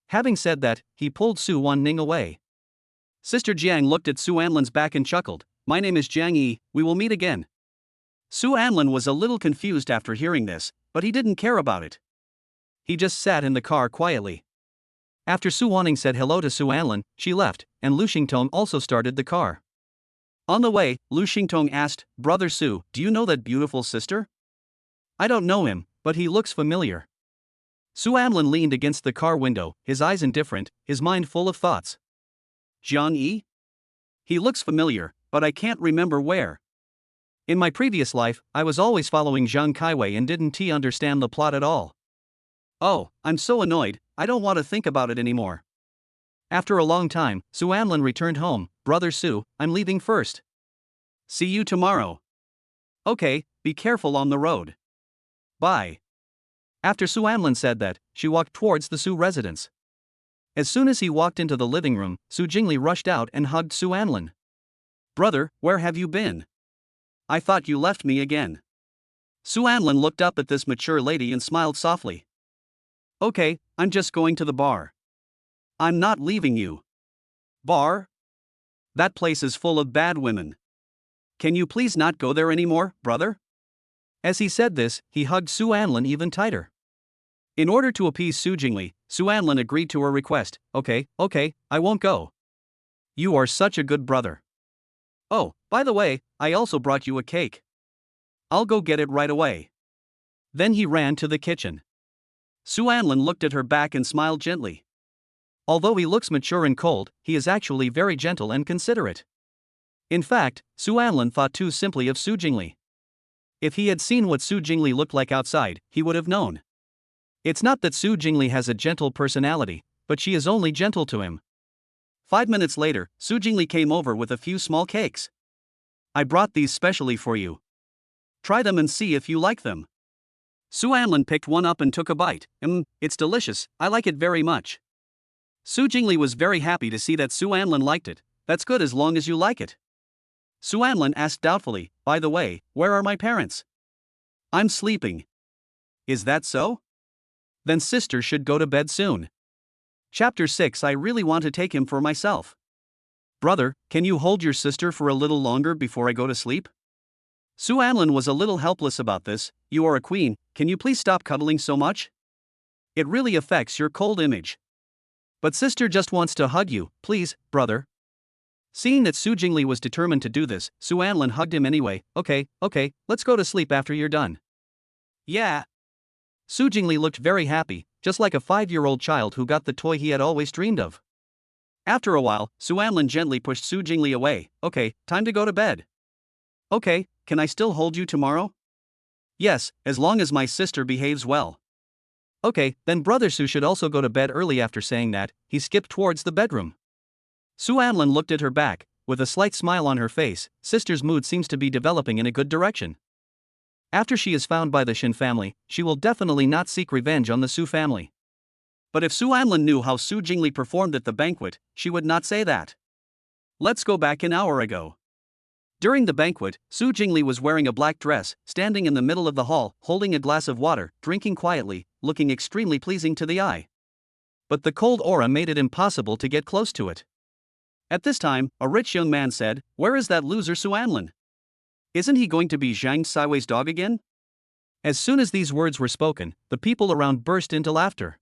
Having said that, he pulled Su Wanning away. Sister Jiang looked at Su Anlin's back and chuckled. My name is Jang Yi, we will meet again. Su Anlin was a little confused after hearing this, but he didn't care about it. He just sat in the car quietly. After Su Wanning said hello to Su Anlin, she left, and Lu Xingtong also started the car. On the way, Lu Xingtong asked, Brother Su, do you know that beautiful sister? I don't know him, but he looks familiar. Su Anlin leaned against the car window, his eyes indifferent, his mind full of thoughts. Zhang Yi? He looks familiar, but I can't remember where. In my previous life, I was always following Zhang Kaiwei and didn't understand the plot at all. Oh, I'm so annoyed, I don't want to think about it anymore. After a long time, Su Anlin returned home. Brother Su, I'm leaving first. See you tomorrow. Okay, be careful on the road. Bye. After Su Anlin said that, she walked towards the Su residence. As soon as he walked into the living room, Su Jingly rushed out and hugged Su Anlin. Brother, where have you been? I thought you left me again. Su Anlin looked up at this mature lady and smiled softly. Okay, I'm just going to the bar. I'm not leaving you. Bar? That place is full of bad women. can you please not go there anymore, brother? As he said this, he hugged Su Anlin even tighter. In order to appease Su Jingly, Su Anlin agreed to her request. Okay, I won't go. You are such a good brother. Oh, by the way, I also brought you a cake. I'll go get it right away. Then he ran to the kitchen. Su Anlin looked at her back and smiled gently. Although he looks mature and cold, he is actually very gentle and considerate. In fact, Su Anlin thought too simply of Su Jingly. If he had seen what Su Jingly looked like outside, he would have known. It's not that Su Jingly has a gentle personality, but she is only gentle to him. 5 minutes later, Su Jingly came over with a few small cakes. I brought these specially for you. Try them and see if you like them. Su Anlin picked one up and took a bite. It's delicious, I like it very much. Su Jingly was very happy to see that Su Anlin liked it. That's good as long as you like it. Su Anlin asked doubtfully, by the way, where are my parents? I'm sleeping. Is that so? Then sister should go to bed soon. Chapter 6. I really want to take him for myself. Brother, can you hold your sister for a little longer before I go to sleep? Su Anlin was a little helpless about this. You are a queen, can you please stop cuddling so much? It really affects your cold image. But sister just wants to hug you, please, brother. Seeing that Su Jingly was determined to do this, Su Anlin hugged him anyway. Okay, let's go to sleep after you're done. Yeah. Su Jingly looked very happy, just like a 5-year-old child who got the toy he had always dreamed of. After a while, Su Anlin gently pushed Su Jingly away. Okay, time to go to bed. Okay, can I still hold you tomorrow? Yes, as long as my sister behaves well. Okay, then brother Su should also go to bed early. After saying that, he skipped towards the bedroom. Su Anlin looked at her back, with a slight smile on her face. Sister's mood seems to be developing in a good direction. After she is found by the Shin family, she will definitely not seek revenge on the Su family. But if Su Anlin knew how Su Jingly performed at the banquet, she would not say that. Let's go back an hour ago. During the banquet, Su Jingly was wearing a black dress, standing in the middle of the hall, holding a glass of water, drinking quietly, looking extremely pleasing to the eye. But the cold aura made it impossible to get close to it. At this time, a rich young man said, "Where is that loser Su Anlin? Isn't he going to be Jang Siwei's dog again?" As soon as these words were spoken, the people around burst into laughter.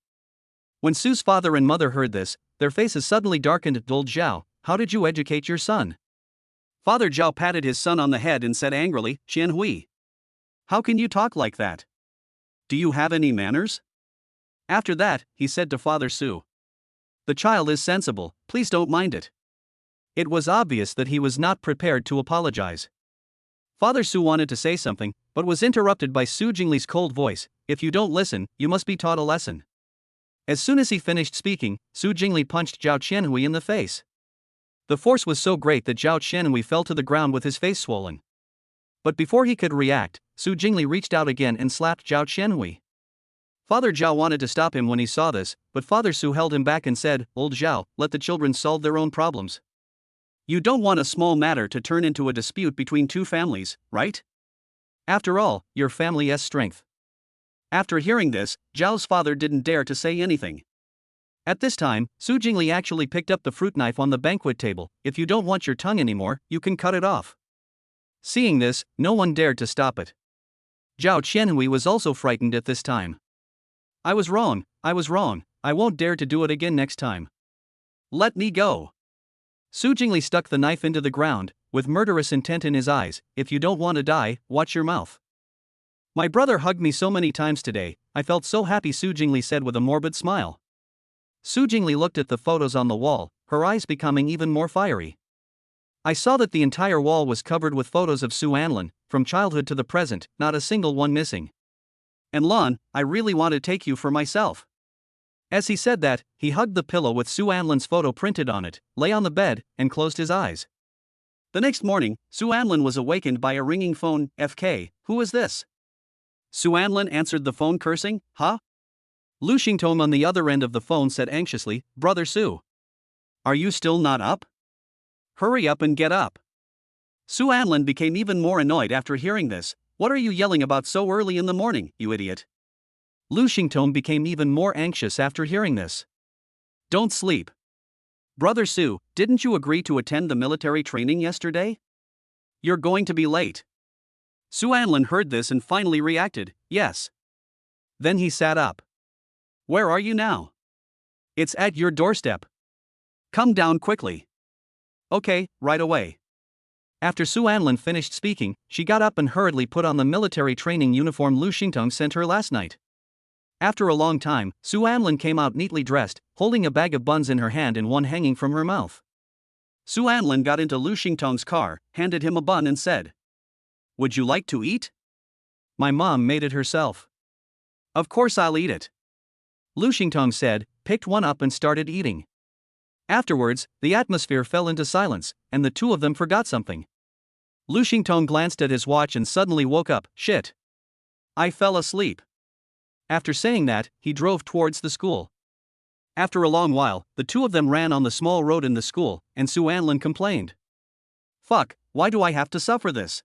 When Su's father and mother heard this, their faces suddenly darkened. Old Zhao, how did you educate your son? Father Zhao patted his son on the head and said angrily, Qian Hui. How can you talk like that? Do you have any manners? After that, he said to Father Su. The child is sensible, please don't mind it. It was obvious that he was not prepared to apologize. Father Su wanted to say something, but was interrupted by Su Jingly's cold voice. If you don't listen, you must be taught a lesson. As soon as he finished speaking, Su Jingly punched Zhao Qianhui in the face. The force was so great that Zhao Qianhui fell to the ground with his face swollen. But before he could react, Su Jingly reached out again and slapped Zhao Qianhui. Father Zhao wanted to stop him when he saw this, but Father Su held him back and said, Old Zhao, let the children solve their own problems. You don't want a small matter to turn into a dispute between two families, right? After all, your family's strength. After hearing this, Zhao's father didn't dare to say anything. At this time, Su Jingly actually picked up the fruit knife on the banquet table. If you don't want your tongue anymore, you can cut it off. Seeing this, no one dared to stop it. Zhao Qianhui was also frightened at this time. I was wrong, I won't dare to do it again next time. Let me go. Su Jingly stuck the knife into the ground, with murderous intent in his eyes. If you don't want to die, watch your mouth. My brother hugged me so many times today, I felt so happy, Su Jingly said with a morbid smile. Su Jingly looked at the photos on the wall, her eyes becoming even more fiery. I saw that the entire wall was covered with photos of Su Anlin, from childhood to the present, not a single one missing. And Lan, I really want to take you for myself. As he said that, he hugged the pillow with Su Anlin's photo printed on it, lay on the bed, and closed his eyes. The next morning, Su Anlin was awakened by a ringing phone. FK, who is this? Su Anlin answered the phone cursing, huh? Lu Xingtong on the other end of the phone said anxiously, Brother Su. Are you still not up? Hurry up and get up. Su Anlin became even more annoyed after hearing this. What are you yelling about so early in the morning, you idiot? Lu Xingtong became even more anxious after hearing this. Don't sleep. Brother Su, didn't you agree to attend the military training yesterday? You're going to be late. Su Anlin heard this and finally reacted, yes. Then he sat up. Where are you now? It's at your doorstep. Come down quickly. Okay, right away. After Su Anlin finished speaking, she got up and hurriedly put on the military training uniform Lu Xingtong sent her last night. After a long time, Su Anlin came out neatly dressed, holding a bag of buns in her hand and one hanging from her mouth. Su Anlin got into Lu Xingtong's car, handed him a bun and said, "Would you like to eat?" "My mom made it herself." "Of course I'll eat it." Lu Xingtong said, picked one up and started eating. Afterwards, the atmosphere fell into silence, and the two of them forgot something. Lu Xingtong glanced at his watch and suddenly woke up. Shit. I fell asleep. After saying that, he drove towards the school. After a long while, the two of them ran on the small road in the school, and Su Anlin complained. Fuck, why do I have to suffer this?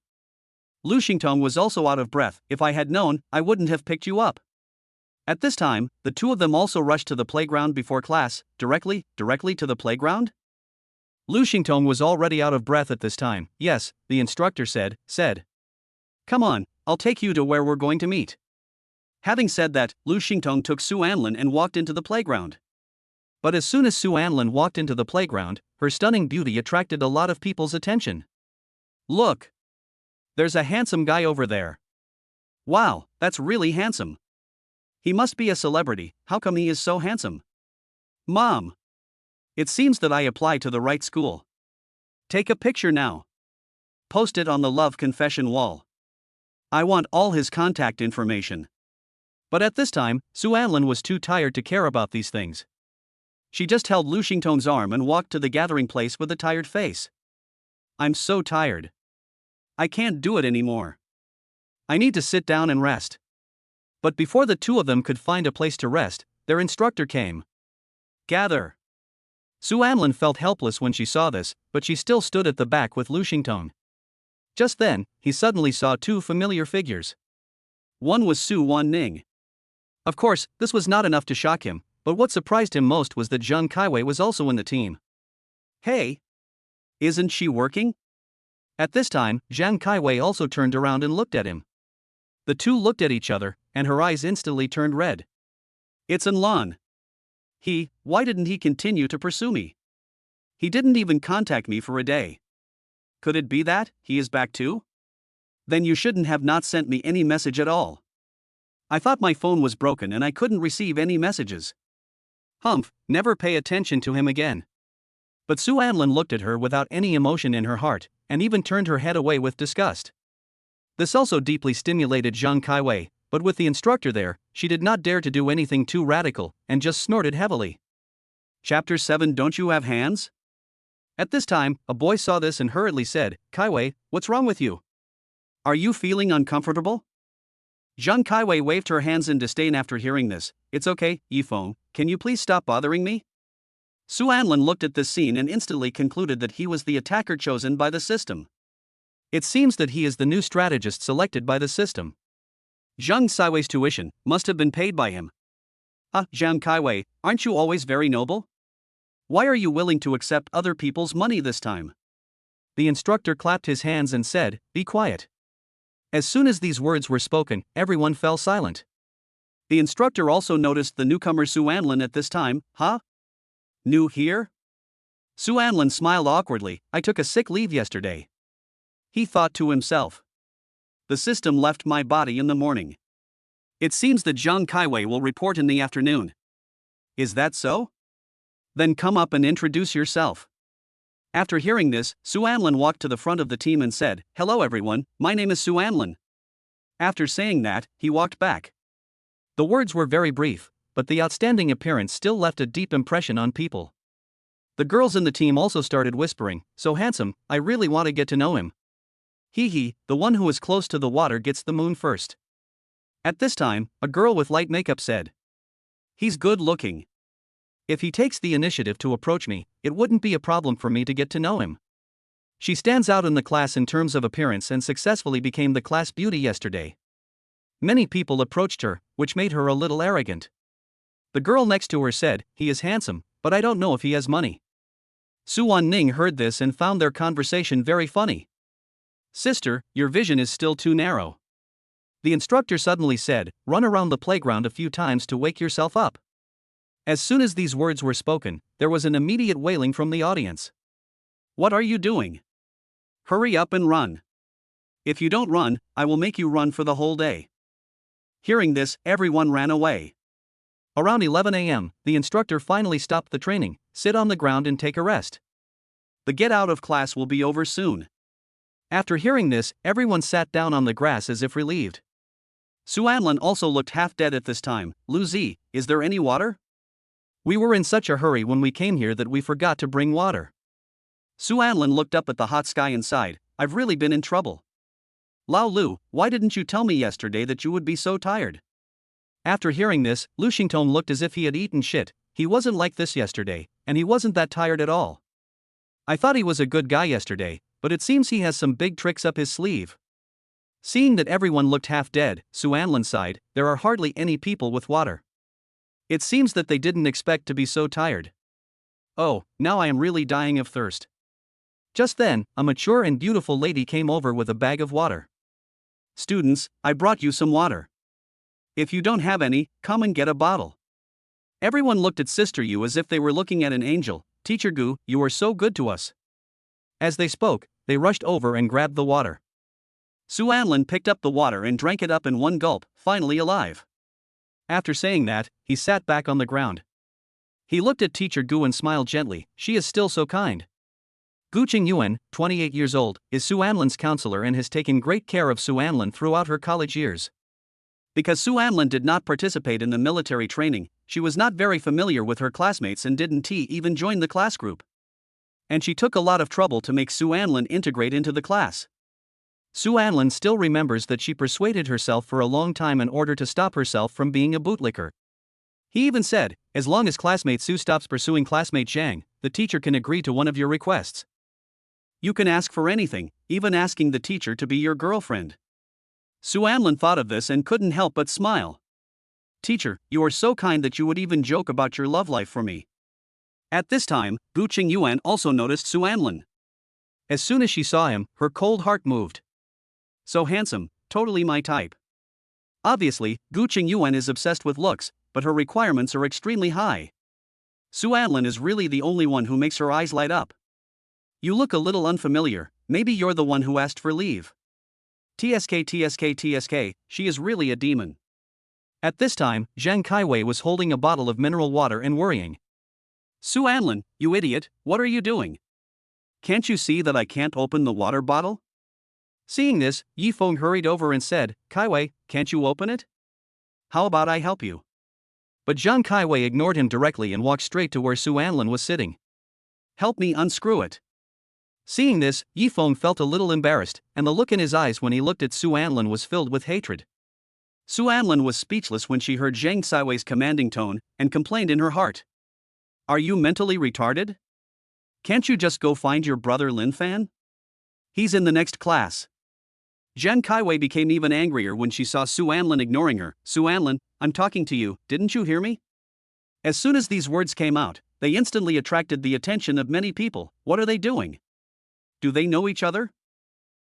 Lu Xingtong was also out of breath. If I had known, I wouldn't have picked you up. At this time, the two of them also rushed to the playground before class. Directly to the playground? Lu Xingtong was already out of breath at this time. Yes, the instructor said. Come on, I'll take you to where we're going to meet. Having said that, Lu Xingtong took Su Anlin and walked into the playground. But as soon as Su Anlin walked into the playground, her stunning beauty attracted a lot of people's attention. Look! There's a handsome guy over there. Wow, that's really handsome. He must be a celebrity. How come he is so handsome? Mom! It seems that I apply to the right school. Take a picture now. Post it on the love confession wall. I want all his contact information. But at this time, Su Anlin was too tired to care about these things. She just held Lu Xingtong's arm and walked to the gathering place with a tired face. I'm so tired. I can't do it anymore. I need to sit down and rest. But before the two of them could find a place to rest, their instructor came. Gather. Su Anlin felt helpless when she saw this, but she still stood at the back with Lu Xingtong. Just then, he suddenly saw two familiar figures. One was Su Wanning. Of course, this was not enough to shock him, but what surprised him most was that Zhang Kaiwei was also in the team. Hey! Isn't she working? At this time, Zhang Kaiwei also turned around and looked at him. The two looked at each other, and her eyes instantly turned red. It's Lan. Why didn't he continue to pursue me? He didn't even contact me for a day. Could it be that he is back too? Then you shouldn't have not sent me any message at all. I thought my phone was broken and I couldn't receive any messages. Humph, never pay attention to him again. But Su Anlin looked at her without any emotion in her heart, and even turned her head away with disgust. This also deeply stimulated Zhang Kaiwei, but with the instructor there, she did not dare to do anything too radical, and just snorted heavily. Chapter 7 Don't you have hands? At this time, a boy saw this and hurriedly said, Kaiwei, what's wrong with you? Are you feeling uncomfortable? Zhang Kaiwei waved her hands in disdain after hearing this. It's okay, Yifeng, can you please stop bothering me? Su Anlin looked at this scene and instantly concluded that he was the attacker chosen by the system. It seems that he is the new strategist selected by the system. Zhang Kaiwei's tuition must have been paid by him. Zhang Kaiwei, aren't you always very noble? Why are you willing to accept other people's money this time? The instructor clapped his hands and said, Be quiet. As soon as these words were spoken, everyone fell silent. The instructor also noticed the newcomer Su Anlin at this time. New here? Su Anlin smiled awkwardly. I took a sick leave yesterday. He thought to himself. The system left my body in the morning. It seems that Zhang Kaiwei will report in the afternoon. Is that so? Then come up and introduce yourself. After hearing this, Su Anlin walked to the front of the team and said, Hello everyone, my name is Su Anlin. After saying that, he walked back. The words were very brief, but the outstanding appearance still left a deep impression on people. The girls in the team also started whispering, So handsome, I really want to get to know him. The one who is close to the water gets the moon first. At this time, a girl with light makeup said. He's good looking. If he takes the initiative to approach me, it wouldn't be a problem for me to get to know him. She stands out in the class in terms of appearance and successfully became the class beauty yesterday. Many people approached her, which made her a little arrogant. The girl next to her said, He is handsome, but I don't know if he has money. Su Wanning heard this and found their conversation very funny. Sister, your vision is still too narrow. The instructor suddenly said, run around the playground a few times to wake yourself up. As soon as these words were spoken, there was an immediate wailing from the audience. What are you doing? Hurry up and run. If you don't run, I will make you run for the whole day. Hearing this, everyone ran away. Around 11 a.m., the instructor finally stopped the training. Sit on the ground and take a rest. The get out of class will be over soon. After hearing this, everyone sat down on the grass as if relieved. Suanlin also looked half dead at this time. Lu Zi, is there any water? We were in such a hurry when we came here that we forgot to bring water. Suanlin looked up at the hot sky and sighed. I've really been in trouble. Lao Lu, why didn't you tell me yesterday that you would be so tired? After hearing this, Lu Xingtong looked as if he had eaten shit. He wasn't like this yesterday, and he wasn't that tired at all. I thought he was a good guy yesterday, but it seems he has some big tricks up his sleeve. Seeing that everyone looked half dead, Suanlin sighed, there are hardly any people with water. It seems that they didn't expect to be so tired. Oh, now I am really dying of thirst. Just then, a mature and beautiful lady came over with a bag of water. Students, I brought you some water. If you don't have any, come and get a bottle. Everyone looked at Sister Yu as if they were looking at an angel. Teacher Gu, you are so good to us. As they spoke, they rushed over and grabbed the water. Suanlin picked up the water and drank it up in one gulp, finally alive. After saying that, he sat back on the ground. He looked at Teacher Gu and smiled gently. She is still so kind. Gu Qingyuan, 28 years old, is Suanlin's counselor and has taken great care of Suanlin throughout her college years. Because Suanlin did not participate in the military training, she was not very familiar with her classmates and didn't even join the class group. And she took a lot of trouble to make Suanlin integrate into the class. Suanlin still remembers that she persuaded herself for a long time in order to stop herself from being a bootlicker. He even said, as long as classmate Su stops pursuing classmate Jang, the teacher can agree to one of your requests. You can ask for anything, even asking the teacher to be your girlfriend. Suanlin thought of this and couldn't help but smile. Teacher, you are so kind that you would even joke about your love life for me. At this time, Gu Qingyuan also noticed Suanlin. As soon as she saw him, her cold heart moved. So handsome, totally my type. Obviously, Gu Qingyuan is obsessed with looks, but her requirements are extremely high. Suanlin is really the only one who makes her eyes light up. You look a little unfamiliar, maybe you're the one who asked for leave. TSK, she is really a demon. At this time, Zhang Kaiwei was holding a bottle of mineral water and worrying. Suanlin, you idiot, what are you doing? Can't you see that I can't open the water bottle? Seeing this, Yifeng hurried over and said, Kaiwei, can't you open it? How about I help you? But Zhang Kaiwei ignored him directly and walked straight to where Suanlin was sitting. Help me unscrew it. Seeing this, Yifeng felt a little embarrassed, and the look in his eyes when he looked at Suanlin was filled with hatred. Suanlin was speechless when she heard Zhang Kaiwei's commanding tone, and complained in her heart. Are you mentally retarded? Can't you just go find your brother Lin Fan? He's in the next class. Zhang Kaiwei became even angrier when she saw Suanlin ignoring her. Suanlin, I'm talking to you, didn't you hear me? As soon as these words came out, they instantly attracted the attention of many people. What are they doing? Do they know each other?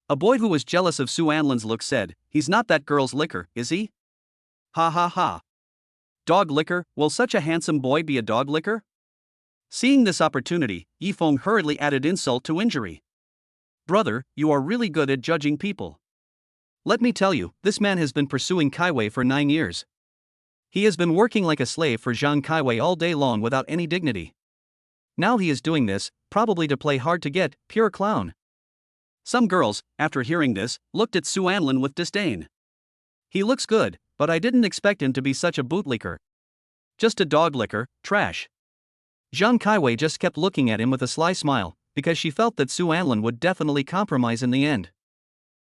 A boy who was jealous of Suanlin's look said, he's not that girl's licker, is he? Ha ha ha. Dog licker, will such a handsome boy be a dog licker? Seeing this opportunity, Yifeng hurriedly added insult to injury. Brother, you are really good at judging people. Let me tell you, this man has been pursuing Kaiwei for 9 years. He has been working like a slave for Zhang Kaiwei all day long without any dignity. Now he is doing this, probably to play hard to get, pure clown. Some girls, after hearing this, looked at Suanlin with disdain. He looks good, but I didn't expect him to be such a bootlicker. Just a dog licker, trash. Zhang Kaiwei just kept looking at him with a sly smile, because she felt that Suanlin would definitely compromise in the end.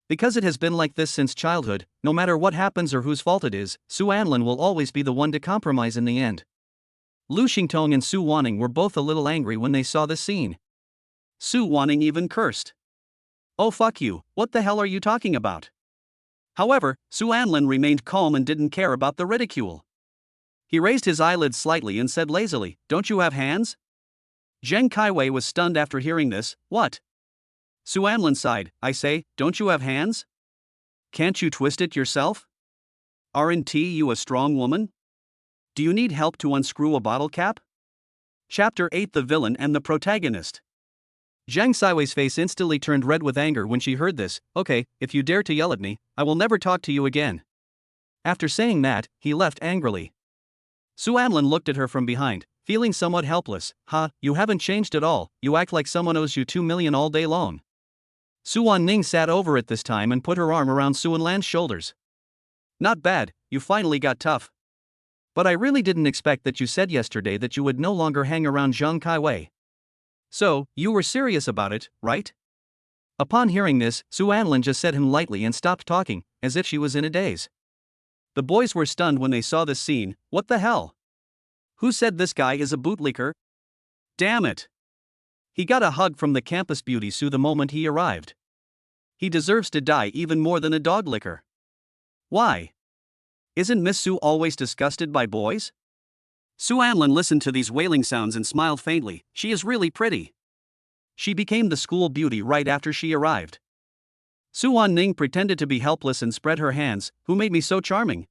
Because it has been like this since childhood, no matter what happens or whose fault it is, Suanlin will always be the one to compromise in the end. Lu Xingtong and Su Wanning were both a little angry when they saw this scene. Su Wanning even cursed. Oh fuck you, what the hell are you talking about? However, Suanlin remained calm and didn't care about the ridicule. He raised his eyelids slightly and said lazily, don't you have hands? Zhang Kaiwei was stunned after hearing this. What? Su Anlin sighed. I say, don't you have hands? Can't you twist it yourself? Aren't you a strong woman? Do you need help to unscrew a bottle cap? Chapter 8: The Villain and the Protagonist. Jang Saiwei's face instantly turned red with anger when she heard this. Okay, if you dare to yell at me, I will never talk to you again. After saying that, he left angrily. Su Anlin looked at her from behind, feeling somewhat helpless. You haven't changed at all, you act like someone owes you 2 million all day long. Su Ning sat over at this time and put her arm around Su Anlan's shoulders. Not bad, you finally got tough. But I really didn't expect that you said yesterday that you would no longer hang around Zhang Kaiwei. So, you were serious about it, right? Upon hearing this, Su Anlin just said him lightly and stopped talking, as if she was in a daze. The boys were stunned when they saw this scene. What the hell? Who said this guy is a bootlicker? Damn it! He got a hug from the campus beauty Su the moment he arrived. He deserves to die even more than a dog licker. Why? Isn't Miss Su always disgusted by boys? Su Anlin listened to these wailing sounds and smiled faintly. She is really pretty. She became the school beauty right after she arrived. Su Ning pretended to be helpless and spread her hands. Who made me so charming?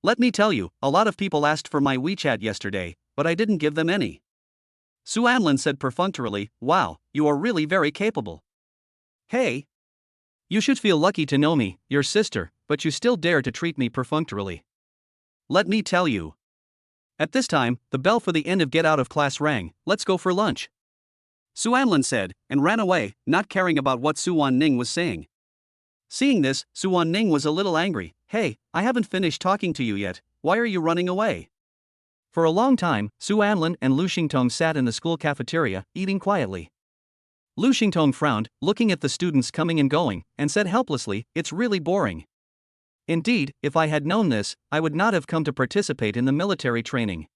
Let me tell you, a lot of people asked for my WeChat yesterday, but I didn't give them any. Su Anlin said perfunctorily. Wow, you are really very capable. Hey! You should feel lucky to know me, your sister, but you still dare to treat me perfunctorily. Let me tell you. At this time, the bell for the end of get out of class rang. Let's go for lunch. Su Anlin said, and ran away, not caring about what Su Ning was saying. Seeing this, Su Ning was a little angry. Hey, I haven't finished talking to you yet, why are you running away? For a long time, Su Anlin and Lu Xingtong sat in the school cafeteria, eating quietly. Lu Xingtong frowned, looking at the students coming and going, and said helplessly, it's really boring. Indeed, if I had known this, I would not have come to participate in the military training.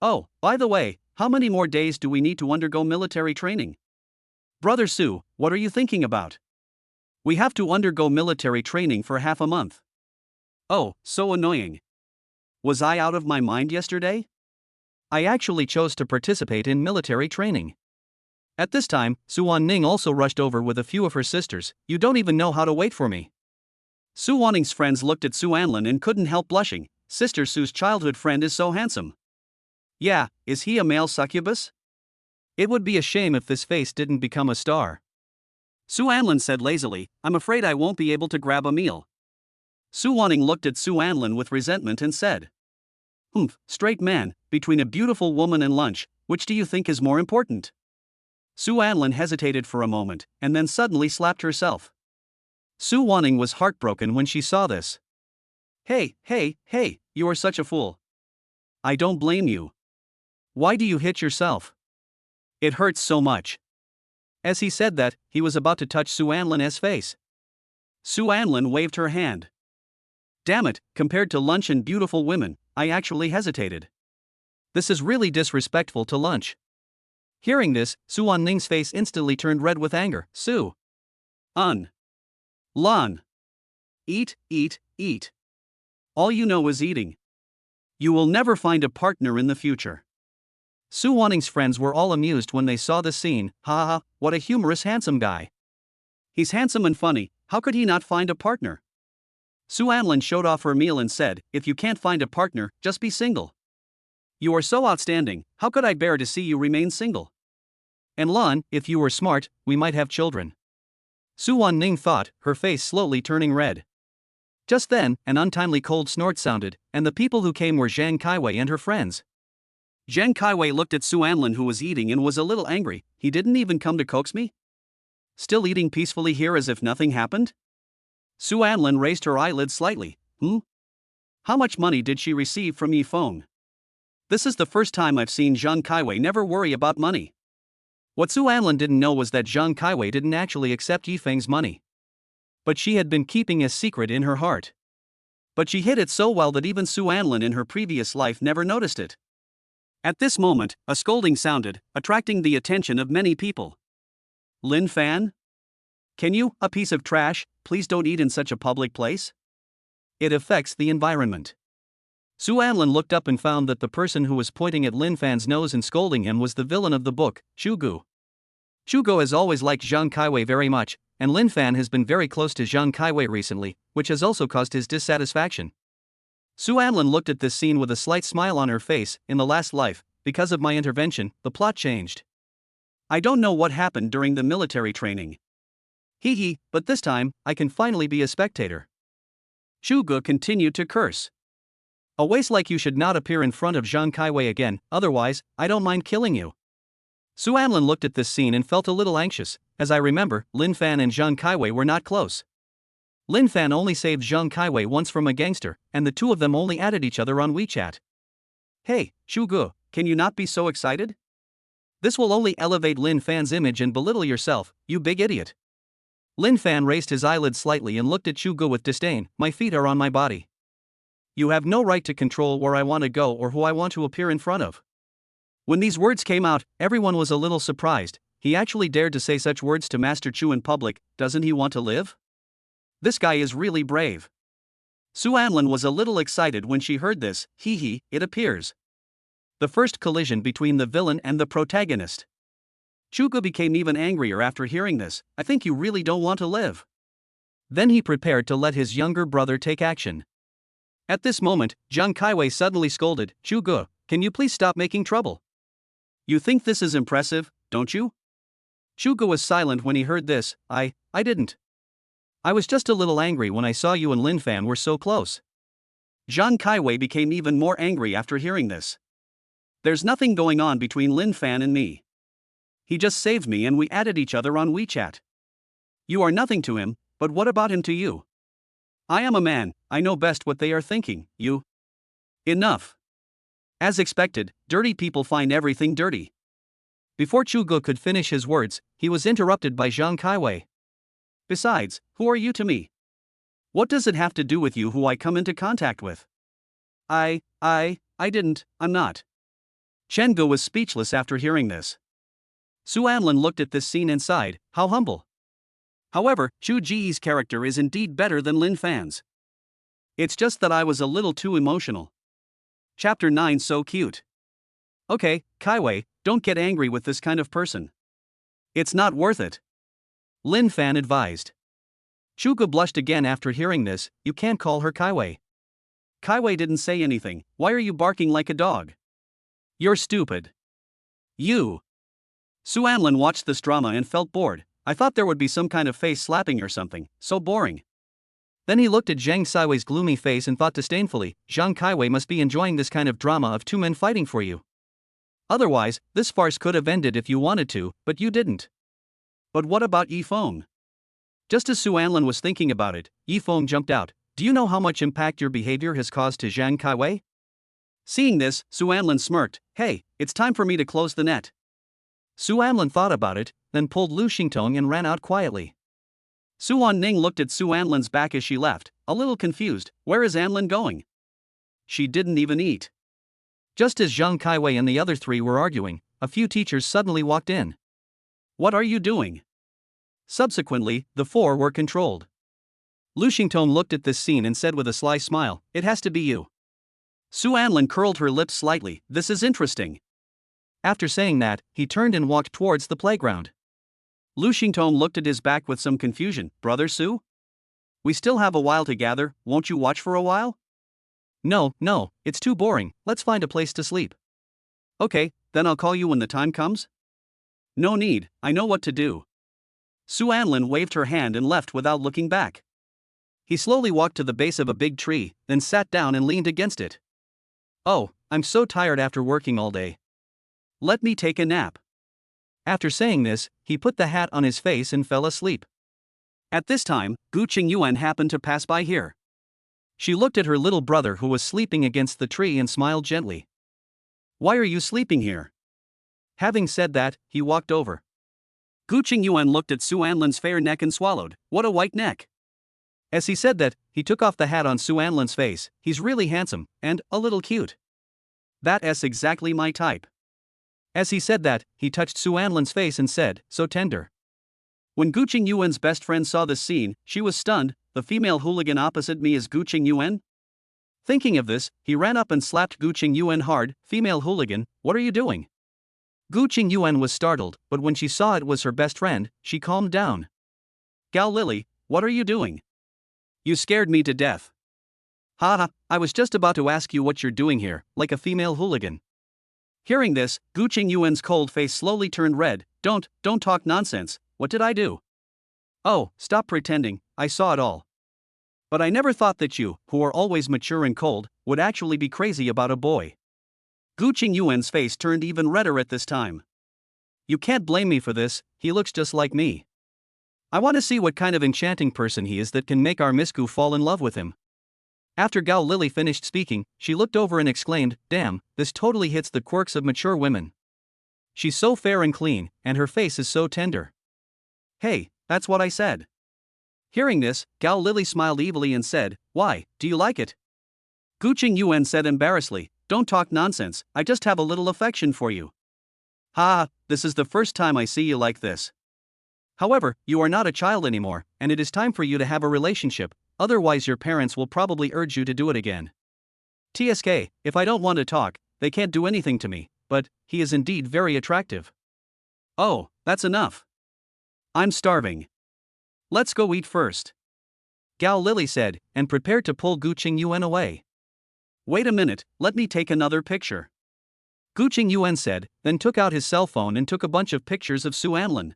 Oh, by the way, how many more days do we need to undergo military training? Brother Su, what are you thinking about? We have to undergo military training for half a month. Oh, so annoying. Was I out of my mind yesterday? I actually chose to participate in military training. At this time, Su Ning also rushed over with a few of her sisters. You don't even know how to wait for me. Su Ning's friends looked at Su Anlin and couldn't help blushing. Sister Su's childhood friend is so handsome. Yeah, is he a male succubus? It would be a shame if this face didn't become a star. Su Anlin said lazily, I'm afraid I won't be able to grab a meal. Su Ning looked at Su Anlin with resentment and said, straight man, between a beautiful woman and lunch, which do you think is more important? Su Anlin hesitated for a moment, and then suddenly slapped herself. Su Ning was heartbroken when she saw this. Hey, you are such a fool. I don't blame you. Why do you hit yourself? It hurts so much. As he said that, he was about to touch Su Anlin's face. Su Anlin waved her hand. Damn it, compared to lunch and beautiful women, I actually hesitated. This is really disrespectful to lunch. Hearing this, Su Ning's face instantly turned red with anger. Su Lan. Eat. All you know is eating. You will never find a partner in the future. Su Ning's friends were all amused when they saw the scene. What a humorous handsome guy. He's handsome and funny, how could he not find a partner? Su Anlin showed off her meal and said, if you can't find a partner, just be single. You are so outstanding, how could I bear to see you remain single? And Lan, if you were smart, we might have children. Su Ning thought, her face slowly turning red. Just then, an untimely cold snort sounded, and the people who came were Zhang Kaiwei and her friends. Zhang Kaiwei looked at Su Anlin who was eating and was a little angry. He didn't even come to coax me? Still eating peacefully here as if nothing happened? Su Anlin raised her eyelids slightly. How much money did she receive from Yi Feng? This is the first time I've seen Zhang Kaiwei never worry about money. What Su Anlin didn't know was that Zhang Kaiwei didn't actually accept Yi Feng's money. But she had been keeping a secret in her heart. But she hid it so well that even Su Anlin in her previous life never noticed it. At this moment, a scolding sounded, attracting the attention of many people. Lin Fan? Can you, a piece of trash, please don't eat in such a public place? It affects the environment. Su Anlin looked up and found that the person who was pointing at Lin Fan's nose and scolding him was the villain of the book, Shugu. Shugo has always liked Zhang Kaiwei very much, and Lin Fan has been very close to Zhang Kaiwei recently, which has also caused his dissatisfaction. Su Anlin looked at this scene with a slight smile on her face. In the last life, because of my intervention, the plot changed. I don't know what happened during the military training. Hee hee, but this time, I can finally be a spectator. Shugo continued to curse. A waste like you should not appear in front of Zhang Kaiwei again, otherwise, I don't mind killing you. Su Anlin looked at this scene and felt a little anxious. As I remember, Lin Fan and Zhang Kaiwei were not close. Lin Fan only saved Zhang Kaiwei once from a gangster, and the two of them only added each other on WeChat. Hey, Shugo, can you not be so excited? This will only elevate Lin Fan's image and belittle yourself, you big idiot. Lin Fan raised his eyelids slightly and looked at Shugo with disdain. My feet are on my body. You have no right to control where I want to go or who I want to appear in front of. When these words came out, everyone was a little surprised. He actually dared to say such words to Master Chu in public. Doesn't he want to live? This guy is really brave. Su Anlin was a little excited when she heard this. Hee hee, it appears. The first collision between the villain and the protagonist. Shugo became even angrier after hearing this. I think you really don't want to live. Then he prepared to let his younger brother take action. At this moment, Zhang Kaiwei suddenly scolded, Shugo, can you please stop making trouble? You think this is impressive, don't you? Shugo was silent when he heard this. I didn't. I was just a little angry when I saw you and Lin Fan were so close. Zhang Kaiwei became even more angry after hearing this. There's nothing going on between Lin Fan and me. He just saved me and we added each other on WeChat. You are nothing to him, but what about him to you? I am a man, I know best what they are thinking, you. Enough. As expected, dirty people find everything dirty. Before Shugo could finish his words, he was interrupted by Zhang Kaiwei. Besides, who are you to me? What does it have to do with you who I come into contact with? I didn't, I'm not. Chengo was speechless after hearing this. Su Anlin looked at this scene and sighed, how humble. However, Chu Ji's character is indeed better than Lin Fan's. It's just that I was a little too emotional. Chapter 9 so cute. Okay, Kaiwei, don't get angry with this kind of person. It's not worth it. Lin Fan advised. Shugo blushed again after hearing this. You can't call her Kaiwei. Kaiwei didn't say anything. Why are you barking like a dog? You're stupid. You. Su Anlin watched this drama and felt bored. I thought there would be some kind of face slapping or something. So boring. Then he looked at Zhang Kaiwei's gloomy face and thought disdainfully, Zhang Kaiwei must be enjoying this kind of drama of two men fighting for you. Otherwise, this farce could have ended if you wanted to, but you didn't. But what about Yifeng? Just as Su Anlin was thinking about it, Yifeng jumped out. Do you know how much impact your behavior has caused to Zhang Kaiwei? Seeing this, Su Anlin smirked. Hey, it's time for me to close the net. Su Anlin thought about it, then pulled Lu Xingtong and ran out quietly. Su Anning looked at Su Anlin's back as she left, a little confused. Where is Anlin going? She didn't even eat. Just as Zhang Kaiwei and the other three were arguing, a few teachers suddenly walked in. What are you doing? Subsequently, the four were controlled. Lu Xingtong looked at this scene and said with a sly smile, it has to be you. Su Anlin curled her lips slightly. This is interesting. After saying that, he turned and walked towards the playground. Lu Xingtong looked at his back with some confusion. Brother Su? We still have a while to gather, won't you watch for a while? No, it's too boring, let's find a place to sleep. Okay, then I'll call you when the time comes? No need, I know what to do. Su Anlin waved her hand and left without looking back. He slowly walked to the base of a big tree, then sat down and leaned against it. Oh, I'm so tired after working all day. Let me take a nap. After saying this, he put the hat on his face and fell asleep. At this time, Gu Qingyuan happened to pass by here. She looked at her little brother who was sleeping against the tree and smiled gently. Why are you sleeping here? Having said that, he walked over. Gu Qingyuan looked at Su Anlin's fair neck and swallowed. What a white neck. As he said that, he took off the hat on Su Anlin's face. He's really handsome, and a little cute. That's exactly my type. As he said that, he touched Su Anlin's face and said, so tender. When Gu Qingyuan's best friend saw this scene, she was stunned. The female hooligan opposite me is Gu Qingyuan? Thinking of this, he ran up and slapped Gu Qingyuan hard. Female hooligan, what are you doing? Gu Qingyuan was startled, but when she saw it was her best friend, she calmed down. Gal Lily, what are you doing? You scared me to death. Haha, I was just about to ask you what you're doing here, like a female hooligan. Hearing this, Gu Qingyuan's cold face slowly turned red. Don't talk nonsense, what did I do? Oh, stop pretending, I saw it all. But I never thought that you, who are always mature and cold, would actually be crazy about a boy. Gu Qingyuan's face turned even redder at this time. You can't blame me for this, he looks just like me. I want to see what kind of enchanting person he is that can make our Miss Gu fall in love with him. After Gao Lily finished speaking, she looked over and exclaimed, damn, this totally hits the quirks of mature women. She's so fair and clean, and her face is so tender. Hey, that's what I said. Hearing this, Gao Lily smiled evilly and said, why, do you like it? Gu Qingyuan said embarrassedly, don't talk nonsense, I just have a little affection for you. Ha, this is the first time I see you like this. However, you are not a child anymore, and it is time for you to have a relationship, otherwise your parents will probably urge you to do it again. TSK, if I don't want to talk, they can't do anything to me, but he is indeed very attractive. Oh, that's enough. I'm starving. Let's go eat first. Gao Lily said, and prepared to pull Gu Qingyuan away. Wait a minute, let me take another picture. Gu Qingyuan said, then took out his cell phone and took a bunch of pictures of Su Anlin.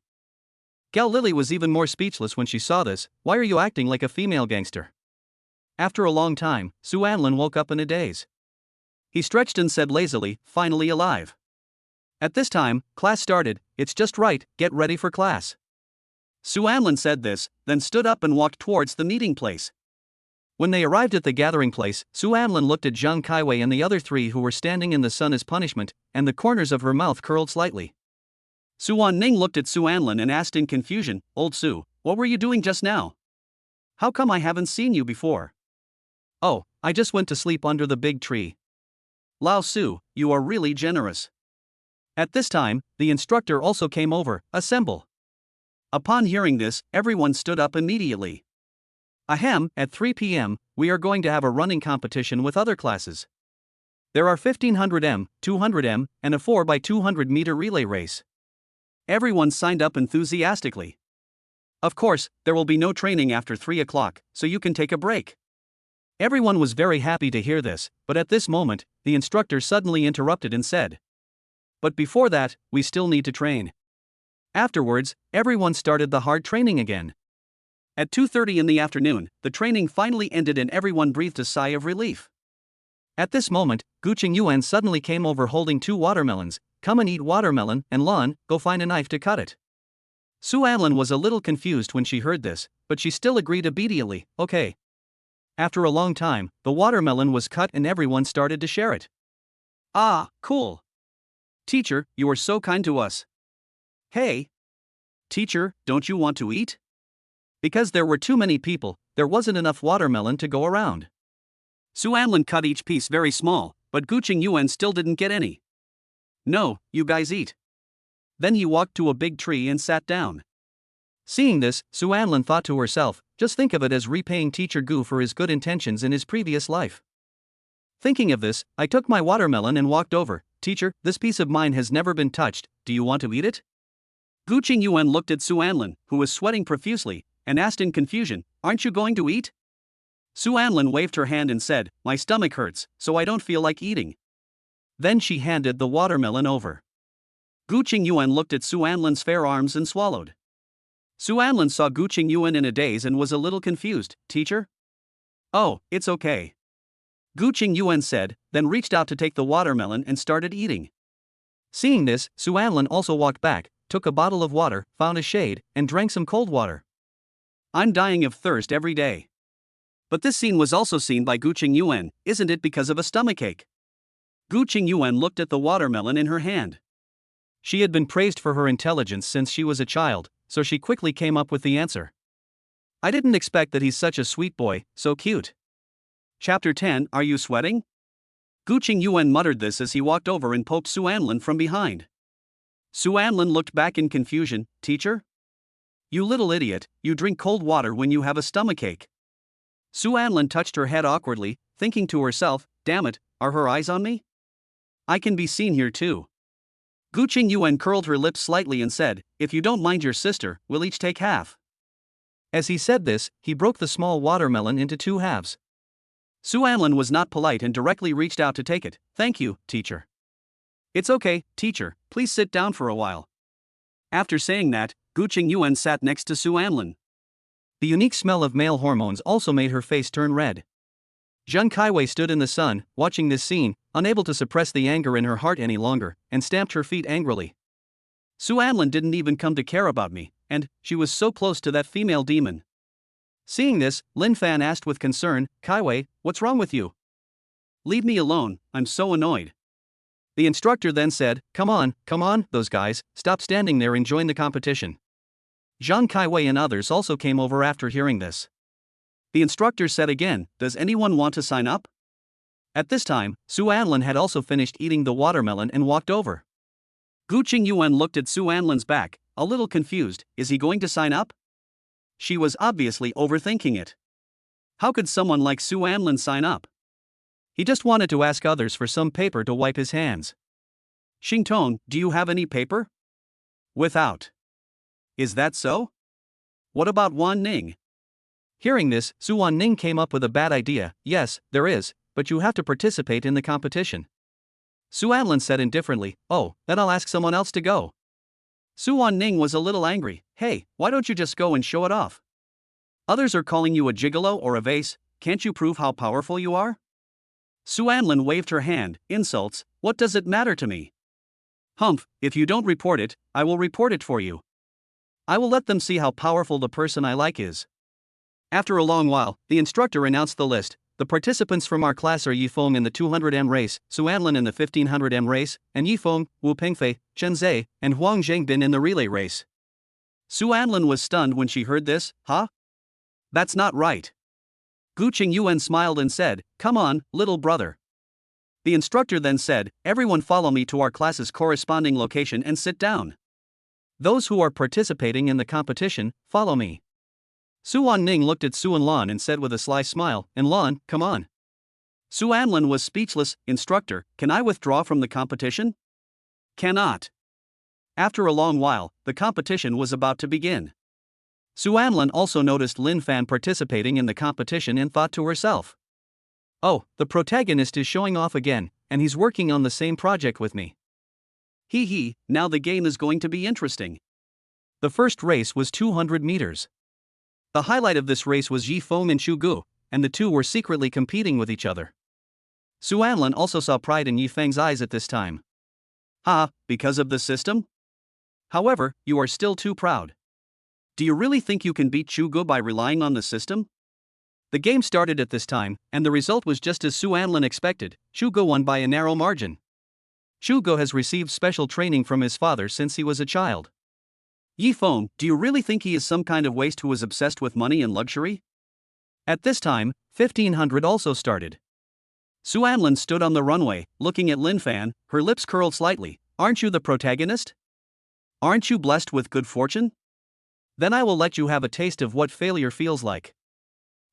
Gao Lily was even more speechless when she saw this. Why are you acting like a female gangster? After a long time, Su Anlin woke up in a daze. He stretched and said lazily, finally alive. At this time, class started, it's just right, get ready for class. Su Anlin said this, then stood up and walked towards the meeting place. When they arrived at the gathering place, Su Anlin looked at Zhang Kaiwei and the other three who were standing in the sun as punishment, and the corners of her mouth curled slightly. Su Wanning looked at Su Anlin and asked in confusion, Old Su, what were you doing just now? How come I haven't seen you before? Oh, I just went to sleep under the big tree. Lao Su, you are really generous. At this time, the instructor also came over, assemble. Upon hearing this, everyone stood up immediately. Ahem, at 3 p.m., we are going to have a running competition with other classes. There are 1500 m, 200 m, and a 4x200 meter relay race. Everyone signed up enthusiastically. Of course, there will be no training after 3 o'clock, so you can take a break. Everyone was very happy to hear this, but at this moment, the instructor suddenly interrupted and said, but before that, we still need to train. Afterwards, everyone started the hard training again. At 2:30 in the afternoon, the training finally ended and everyone breathed a sigh of relief. At this moment, Gu Qingyuan suddenly came over holding 2 watermelons. Come and eat watermelon, and Lon, go find a knife to cut it. Su Anlin was a little confused when she heard this, but she still agreed obediently, okay. After a long time, the watermelon was cut and everyone started to share it. Ah, cool. Teacher, you are so kind to us. Hey. Teacher, don't you want to eat? Because there were too many people, there wasn't enough watermelon to go around. Su Anlin cut each piece very small, but Gu Qingyuan still didn't get any. No, you guys eat. Then he walked to a big tree and sat down. Seeing this, Su Anlin thought to herself, just think of it as repaying Teacher Gu for his good intentions in his previous life. Thinking of this, I took my watermelon and walked over. Teacher, this piece of mine has never been touched, do you want to eat it? Gu Qingyuan looked at Su Anlin, who was sweating profusely, and asked in confusion, aren't you going to eat? Su Anlin waved her hand and said, my stomach hurts, so I don't feel like eating. Then she handed the watermelon over. Gu Qingyuan looked at Su Anlin's fair arms and swallowed. Su Anlin saw Gu Qingyuan in a daze and was a little confused. Teacher? Oh, it's okay. Gu Qingyuan said, then reached out to take the watermelon and started eating. Seeing this, Su Anlin also walked back, took a bottle of water, found a shade, and drank some cold water. I'm dying of thirst every day. But this scene was also seen by Gu Qingyuan, isn't it because of a stomachache? Gu Qingyuan looked at the watermelon in her hand. She had been praised for her intelligence since she was a child, so she quickly came up with the answer. I didn't expect that he's such a sweet boy, so cute. Chapter 10, Are you sweating? Gu Qingyuan muttered this as he walked over and poked Su Anlin from behind. Su Anlin looked back in confusion. Teacher? You little idiot, you drink cold water when you have a stomachache. Su Anlin touched her head awkwardly, thinking to herself, damn it, are her eyes on me? I can be seen here too. Gu Qingyuan curled her lips slightly and said, "If you don't mind your sister, we'll each take half." As he said this, he broke the small watermelon into two halves. Su Anlin was not polite and directly reached out to take it. "Thank you, teacher." "It's okay, teacher, please sit down for a while." After saying that, Gu Qingyuan sat next to Su Anlin. The unique smell of male hormones also made her face turn red. Zheng Kaiwei stood in the sun, watching this scene, unable to suppress the anger in her heart any longer, and stamped her feet angrily. Su Anlin didn't even come to care about me, and she was so close to that female demon. Seeing this, Lin Fan asked with concern, "Kaiwei, what's wrong with you?" "Leave me alone, I'm so annoyed." The instructor then said, come on, those guys, stop standing there and join the competition." Zhang Kaiwei and others also came over after hearing this. The instructor said again, "Does anyone want to sign up?" At this time, Su Anlin had also finished eating the watermelon and walked over. Gu Qingyuan looked at Su Anlin's back, a little confused. Is he going to sign up? She was obviously overthinking it. How could someone like Su Anlin sign up? He just wanted to ask others for some paper to wipe his hands. "Xingtong, do you have any paper?" "Without." "Is that so? What about Wan Ning?" Hearing this, Su Wan Ning came up with a bad idea. "Yes, there is, but you have to participate in the competition." Su Anlin said indifferently, "Oh, then I'll ask someone else to go." Su Wan Ning was a little angry. "Hey, why don't you just go and show it off? Others are calling you a gigolo or a vase, can't you prove how powerful you are?" Su Anlin waved her hand. "Insults, what does it matter to me? Humph, if you don't report it, I will report it for you. I will let them see how powerful the person I like is." After a long while, the instructor announced the list. The participants from our class are Yifeng in the 200m race, Su Anlin in the 1500m race, and Yifeng, Wu Pingfei, Chen Zhe, and Huang Zhengbin in the relay race. Su Anlin was stunned when she heard this. "Huh? That's not right." Gu Qingyuan smiled and said, "Come on, little brother." The instructor then said, "Everyone follow me to our class's corresponding location and sit down. Those who are participating in the competition, follow me." Su Wan Ning looked at Su Anlan and said with a sly smile, "Anlan, come on." Su Anlin was speechless. "Instructor, can I withdraw from the competition?" "Cannot." After a long while, the competition was about to begin. Su Anlin also noticed Lin Fan participating in the competition and thought to herself, "Oh, the protagonist is showing off again, and he's working on the same project with me. Hee, now the game is going to be interesting." The first race was 200 meters. The highlight of this race was Yi Feng and Shu Gu, and the two were secretly competing with each other. Su Anlin also saw pride in Yi Feng's eyes at this time. Because of the system? However, you are still too proud. Do you really think you can beat Shu Gu by relying on the system? The game started at this time, and the result was just as Su Anlin expected. Shu Gu won by a narrow margin. Shu Gu has received special training from his father since he was a child. Yi Feng, do you really think he is some kind of waste who is obsessed with money and luxury? At this time, 1500 also started. Su Anlin stood on the runway, looking at Lin Fan, her lips curled slightly. "Aren't you the protagonist? Aren't you blessed with good fortune? Then I will let you have a taste of what failure feels like."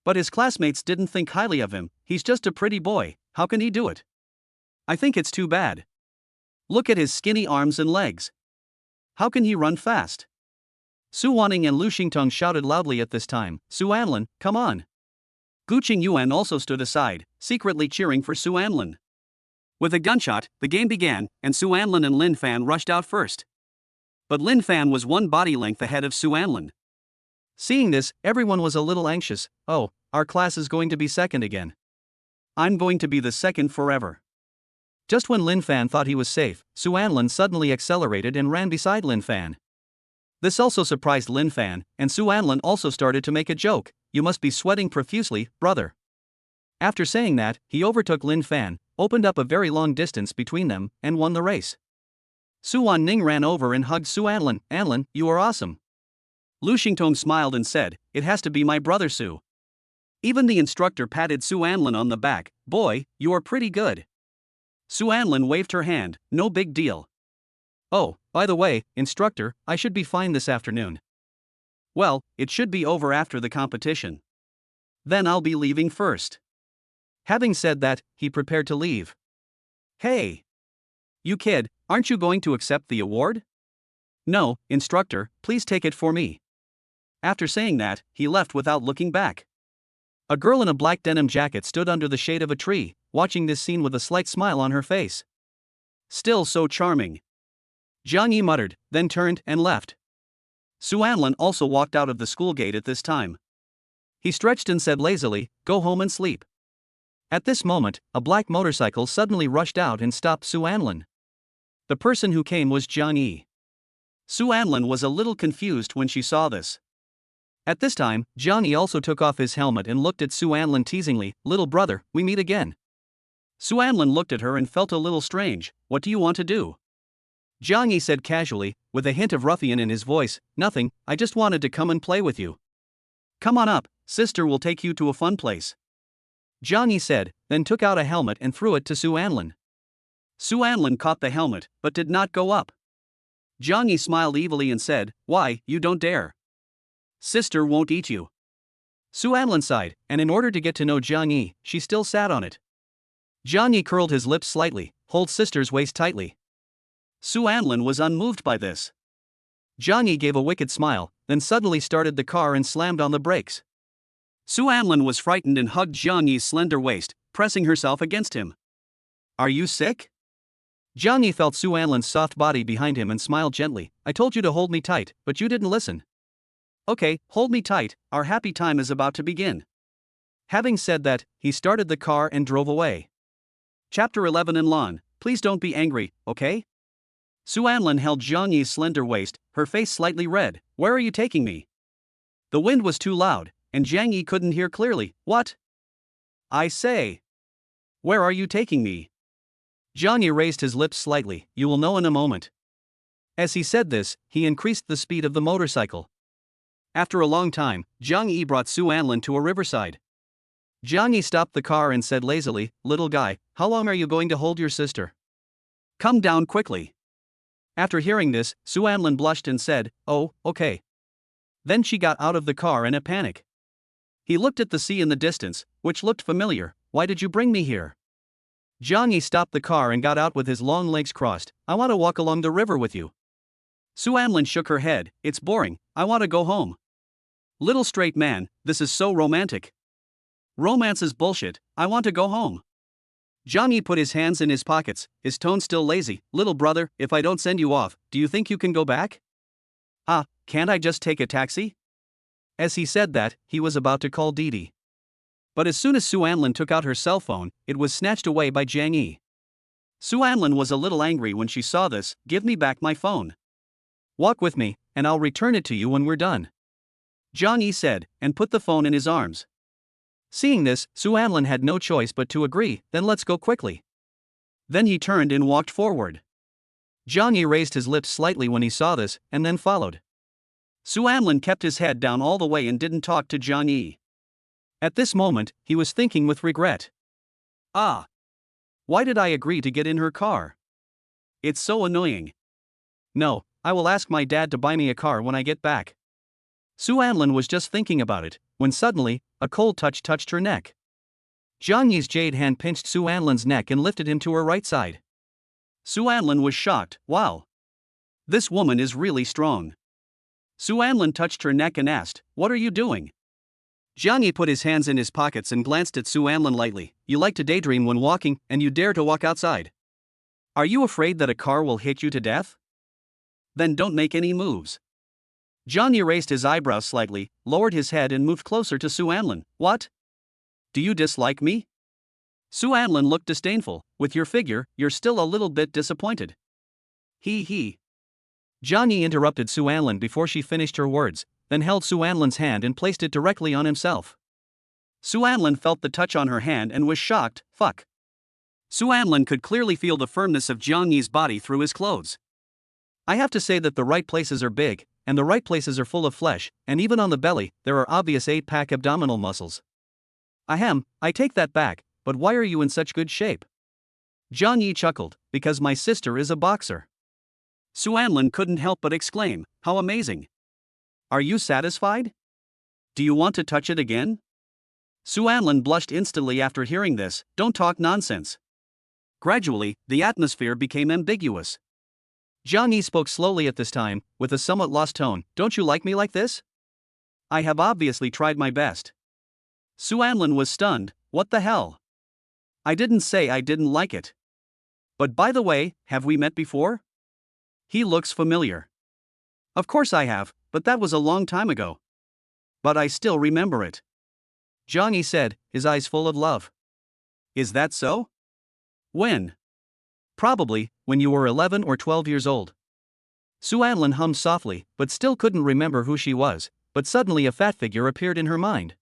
But his classmates didn't think highly of him. "He's just a pretty boy, how can he do it? I think it's too bad. Look at his skinny arms and legs. How can he run fast?" Su Wanning and Lu Xingtong shouted loudly at this time, "Su Anlin, come on." Gu Qingyuan also stood aside, secretly cheering for Su Anlin. With a gunshot, the game began, and Su Anlin and Lin Fan rushed out first. But Lin Fan was one body length ahead of Su Anlin. Seeing this, everyone was a little anxious. "Oh, our class is going to be second again. I'm going to be the second forever." Just when Lin Fan thought he was safe, Su Anlin suddenly accelerated and ran beside Lin Fan. This also surprised Lin Fan, and Su Anlin also started to make a joke. "You must be sweating profusely, brother." After saying that, he overtook Lin Fan, opened up a very long distance between them, and won the race. Su Wan Ning ran over and hugged Su Anlin. "Anlin, you are awesome." Lu Xingtong smiled and said, "It has to be my brother Su." Even the instructor patted Su Anlin on the back. "Boy, you are pretty good." Su Anlin waved her hand. "No big deal." "Oh, by the way, instructor, I should be fine this afternoon." "Well, it should be over after the competition. Then I'll be leaving first." Having said that, he prepared to leave. "Hey! You kid, aren't you going to accept the award? No, instructor, please take it for me. After saying that, he left without looking back. A girl in a black denim jacket stood under the shade of a tree, watching this scene with a slight smile on her face. Still so charming. Jang muttered, then turned and left. Suanlin also walked out of the school gate at this time. He stretched and said lazily, "Go home and sleep." At this moment, a black motorcycle suddenly rushed out and stopped Suanlin. The person who came was Jang. Suanlin was a little confused when she saw this. At this time, Jang also took off his helmet and looked at Suanlin teasingly, "Little brother, we meet again." Suanlin looked at her and felt a little strange. "What do you want to do?" Jang said casually, with a hint of ruffian in his voice, "Nothing, I just wanted to come and play with you." "Come on up, sister will take you to a fun place," Jang said, then took out a helmet and threw it to Suanlin. Suanlin caught the helmet, but did not go up. Jang smiled evilly and said, "Why, you don't dare. Sister won't eat you." Suanlin sighed, and in order to get to know Jang, she still sat on it. Jang curled his lips slightly, hold sister's waist tightly. Suanlin was unmoved by this. Jang gave a wicked smile, then suddenly started the car and slammed on the brakes. Suanlin was frightened and hugged Jang's slender waist, pressing herself against him. "Are you sick?" Jang felt Suanlin's soft body behind him and smiled gently. "I told you to hold me tight, but you didn't listen." "Okay, hold me tight, our happy time is about to begin." Having said that, he started the car and drove away. Chapter 11 in Lan, please don't be angry, okay? Suanlin held Jang's slender waist, her face slightly red. "Where are you taking me?" The wind was too loud, and Jang couldn't hear clearly. "What? I say. Where are you taking me?" Jang raised his lips slightly. "You will know in a moment." As he said this, he increased the speed of the motorcycle. After a long time, Jang brought Suanlin to a riverside. Jang stopped the car and said lazily, "Little guy, how long are you going to hold your sister? Come down quickly." After hearing this, Suanlin blushed and said, "Oh, okay." Then she got out of the car in a panic. He looked at the sea in the distance, which looked familiar. "Why did you bring me here?" Jang stopped the car and got out with his long legs crossed. "I want to walk along the river with you." Suanlin shook her head. "It's boring, I want to go home." "Little straight man, this is so romantic." "Romance is bullshit, I want to go home." Jang put his hands in his pockets, his tone still lazy. "Little brother, if I don't send you off, do you think you can go back?" "Ah, can't I just take a taxi?" As he said that, he was about to call Didi. But as soon as Suanlin took out her cell phone, it was snatched away by Jang. Suanlin was a little angry when she saw this. "Give me back my phone. Walk with me, and I'll return it to you when we're done," Jang said, and put the phone in his arms. Seeing this, Suanlin had no choice but to agree. "Then let's go quickly." Then he turned and walked forward. Jang raised his lips slightly when he saw this, and then followed. Suanlin kept his head down all the way and didn't talk to Jang. At this moment, he was thinking with regret. "Ah! Why did I agree to get in her car? It's so annoying. No, I will ask my dad to buy me a car when I get back." Suanlin was just thinking about it, when suddenly, a cold touch touched her neck. Jang's jade hand pinched Suanlin's neck and lifted him to her right side. Suanlin was shocked. "Wow! This woman is really strong." Suanlin touched her neck and asked, "What are you doing?" Jang put his hands in his pockets and glanced at Suanlin lightly. "You like to daydream when walking, and you dare to walk outside. Are you afraid that a car will hit you to death? Then don't make any moves." Jang raised his eyebrows slightly, lowered his head and moved closer to Suanlin. "What? Do you dislike me?" Suanlin looked disdainful. "With your figure, you're still a little bit disappointed." He. Jang interrupted Suanlin before she finished her words, then held Suanlin's hand and placed it directly on himself. Suanlin felt the touch on her hand and was shocked. "Fuck." Suanlin could clearly feel the firmness of Jang's body through his clothes. I have to say that the right places are big, and the right places are full of flesh, and even on the belly, there are obvious 8-pack abdominal muscles. Ahem, I take that back, but why are you in such good shape?" Jang chuckled, "Because my sister is a boxer." Suanlin couldn't help but exclaim, "How amazing! Are you satisfied? Do you want to touch it again?" Suanlin blushed instantly after hearing this. "Don't talk nonsense. Gradually, the atmosphere became ambiguous. Jang spoke slowly at this time, with a somewhat lost tone. Don't you like me like this? I have obviously tried my best. Su Anlin was stunned. What the hell? I didn't say I didn't like it. But by the way, have we met before? He looks familiar. Of course I have, but that was a long time ago. But I still remember it. Jang said, his eyes full of love. Is that so? When? Probably, when you were 11 or 12 years old. Su Anlin hummed softly, but still couldn't remember who she was, but suddenly a fat figure appeared in her mind.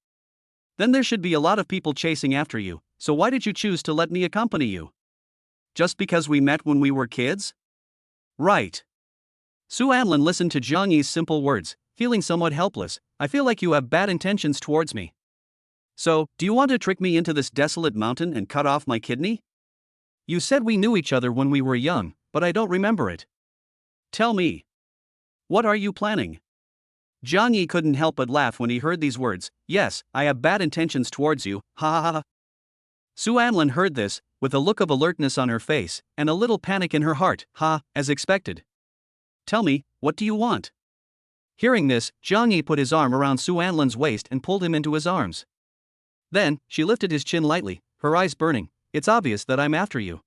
Then there should be a lot of people chasing after you, so why did you choose to let me accompany you? Just because we met when we were kids? Right. Su Anlin listened to Jang simple words, feeling somewhat helpless. I feel like you have bad intentions towards me. So, do you want to trick me into this desolate mountain and cut off my kidney? You said we knew each other when we were young, but I don't remember it. Tell me. What are you planning? Jang couldn't help but laugh when he heard these words. Yes, I have bad intentions towards you, ha ha ha. Su Anlin heard this, with a look of alertness on her face, and a little panic in her heart, as expected. Tell me, what do you want? Hearing this, Jang put his arm around Su Anlin's waist and pulled him into his arms. Then, she lifted his chin lightly, her eyes burning. It's obvious that I'm after you.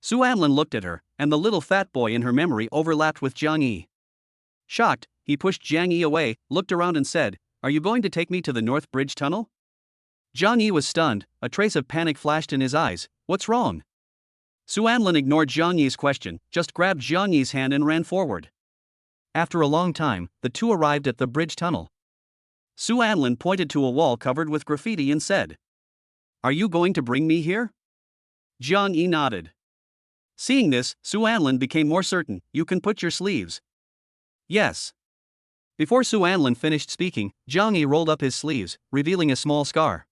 Su Anlin looked at her, and the little fat boy in her memory overlapped with Jang. Shocked, he pushed Jang away, looked around and said, Are you going to take me to the North Bridge Tunnel? Jang was stunned, a trace of panic flashed in his eyes. What's wrong? Su Anlin ignored Jang's question, just grabbed Jang's hand and ran forward. After a long time, the two arrived at the bridge tunnel. Su Anlin pointed to a wall covered with graffiti and said, Are you going to bring me here? Jang nodded. Seeing this, Su Anlin became more certain. You can put your sleeves. Yes. Before Su Anlin finished speaking, Jang rolled up his sleeves, revealing a small scar.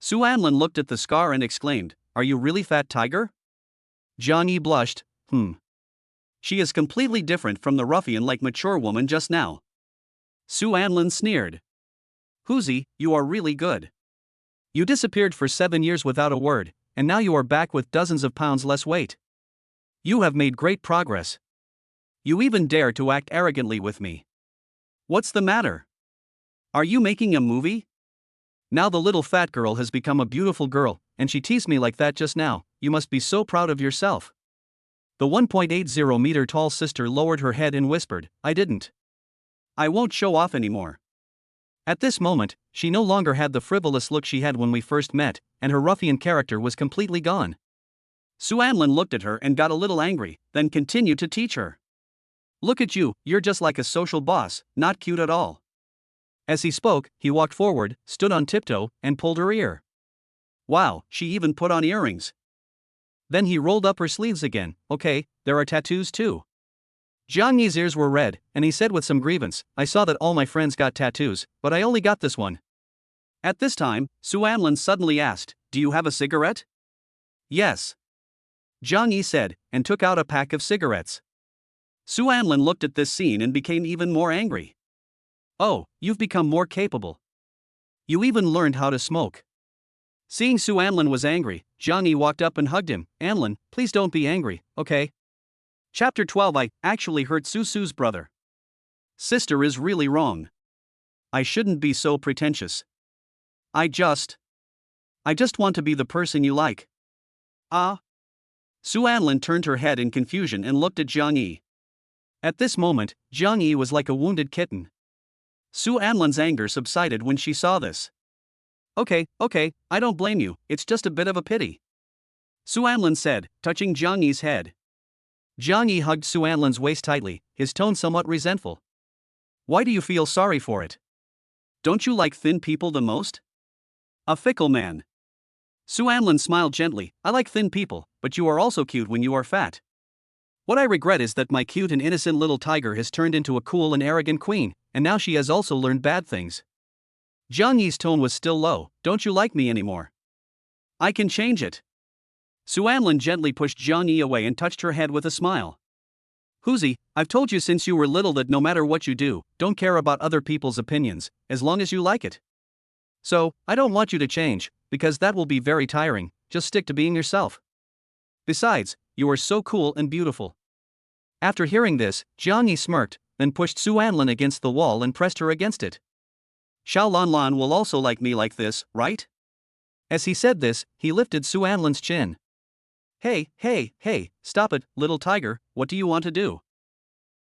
Su Anlin looked at the scar and exclaimed, Are you really Fat Tiger? Jang blushed. She is completely different from the ruffian-like mature woman just now. Su Anlin sneered. Huzi, you are really good. You disappeared for 7 years without a word, and now you are back with dozens of pounds less weight. You have made great progress. You even dare to act arrogantly with me. What's the matter? Are you making a movie? Now the little fat girl has become a beautiful girl, and she teased me like that just now. You must be so proud of yourself. The 1.80 meter tall sister lowered her head and whispered, I didn't. I won't show off anymore. At this moment, she no longer had the frivolous look she had when we first met, and her ruffian character was completely gone. Su Anlin looked at her and got a little angry, then continued to teach her. Look at you, you're just like a social boss, not cute at all. As he spoke, he walked forward, stood on tiptoe, and pulled her ear. Wow, she even put on earrings. Then he rolled up her sleeves again. Okay, there are tattoos too. Jang's ears were red, and he said with some grievance, I saw that all my friends got tattoos, but I only got this one. At this time, Su Anlin suddenly asked, Do you have a cigarette? Yes. Jang said, and took out a pack of cigarettes. Su Anlin looked at this scene and became even more angry. Oh, you've become more capable. You even learned how to smoke. Seeing Su Anlin was angry, Jang walked up and hugged him. Anlin, please don't be angry, okay? Chapter 12 I actually hurt Susu's brother. Sister is really wrong. I shouldn't be so pretentious. I just want to be the person you like. Su Anlin turned her head in confusion and looked at Jang. At this moment, Jang was like a wounded kitten. Su Anlin's anger subsided when she saw this. Okay, I don't blame you, it's just a bit of a pity. Su Anlin said, touching Jang's head. Jang hugged Su Anlin's waist tightly, his tone somewhat resentful. Why do you feel sorry for it? Don't you like thin people the most? A fickle man. Su Anlin smiled gently, I like thin people, but you are also cute when you are fat. What I regret is that my cute and innocent little tiger has turned into a cool and arrogant queen, and now she has also learned bad things. Jang's tone was still low, don't you like me anymore? I can change it. Su Anlin gently pushed Jang away and touched her head with a smile. Huzi, I've told you since you were little that no matter what you do, don't care about other people's opinions, as long as you like it. So, I don't want you to change, because that will be very tiring, just stick to being yourself. Besides, you are so cool and beautiful. After hearing this, Jang smirked, then pushed Su Anlin against the wall and pressed her against it. Xiao Lan Lan will also like me like this, right? As he said this, he lifted Su Anlin's chin. Hey, stop it, little tiger, what do you want to do?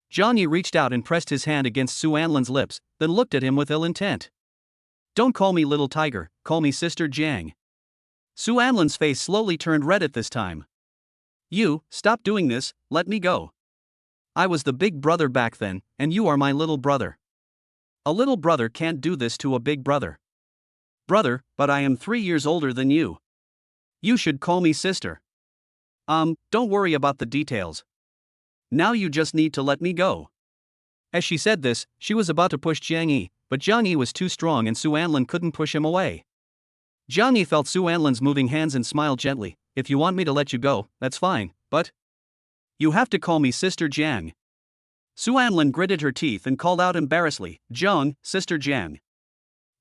Jang reached out and pressed his hand against Su Anlin's lips, then looked at him with ill intent. Don't call me little tiger, call me Sister Jang. Su Anlin's face slowly turned red at this time. You, stop doing this, let me go. I was the big brother back then, and you are my little brother. A little brother can't do this to a big brother. Brother, but I am 3 years older than you. You should call me sister. Don't worry about the details. Now you just need to let me go. As she said this, she was about to push Jang Yi, but Jang Yi was too strong and Su Anlin couldn't push him away. Jang Yi felt Su Anlin's moving hands and smiled gently. If you want me to let you go, that's fine, but you have to call me Sister Jang. Su Anlin gritted her teeth and called out embarrassedly, Jang, Sister Jang.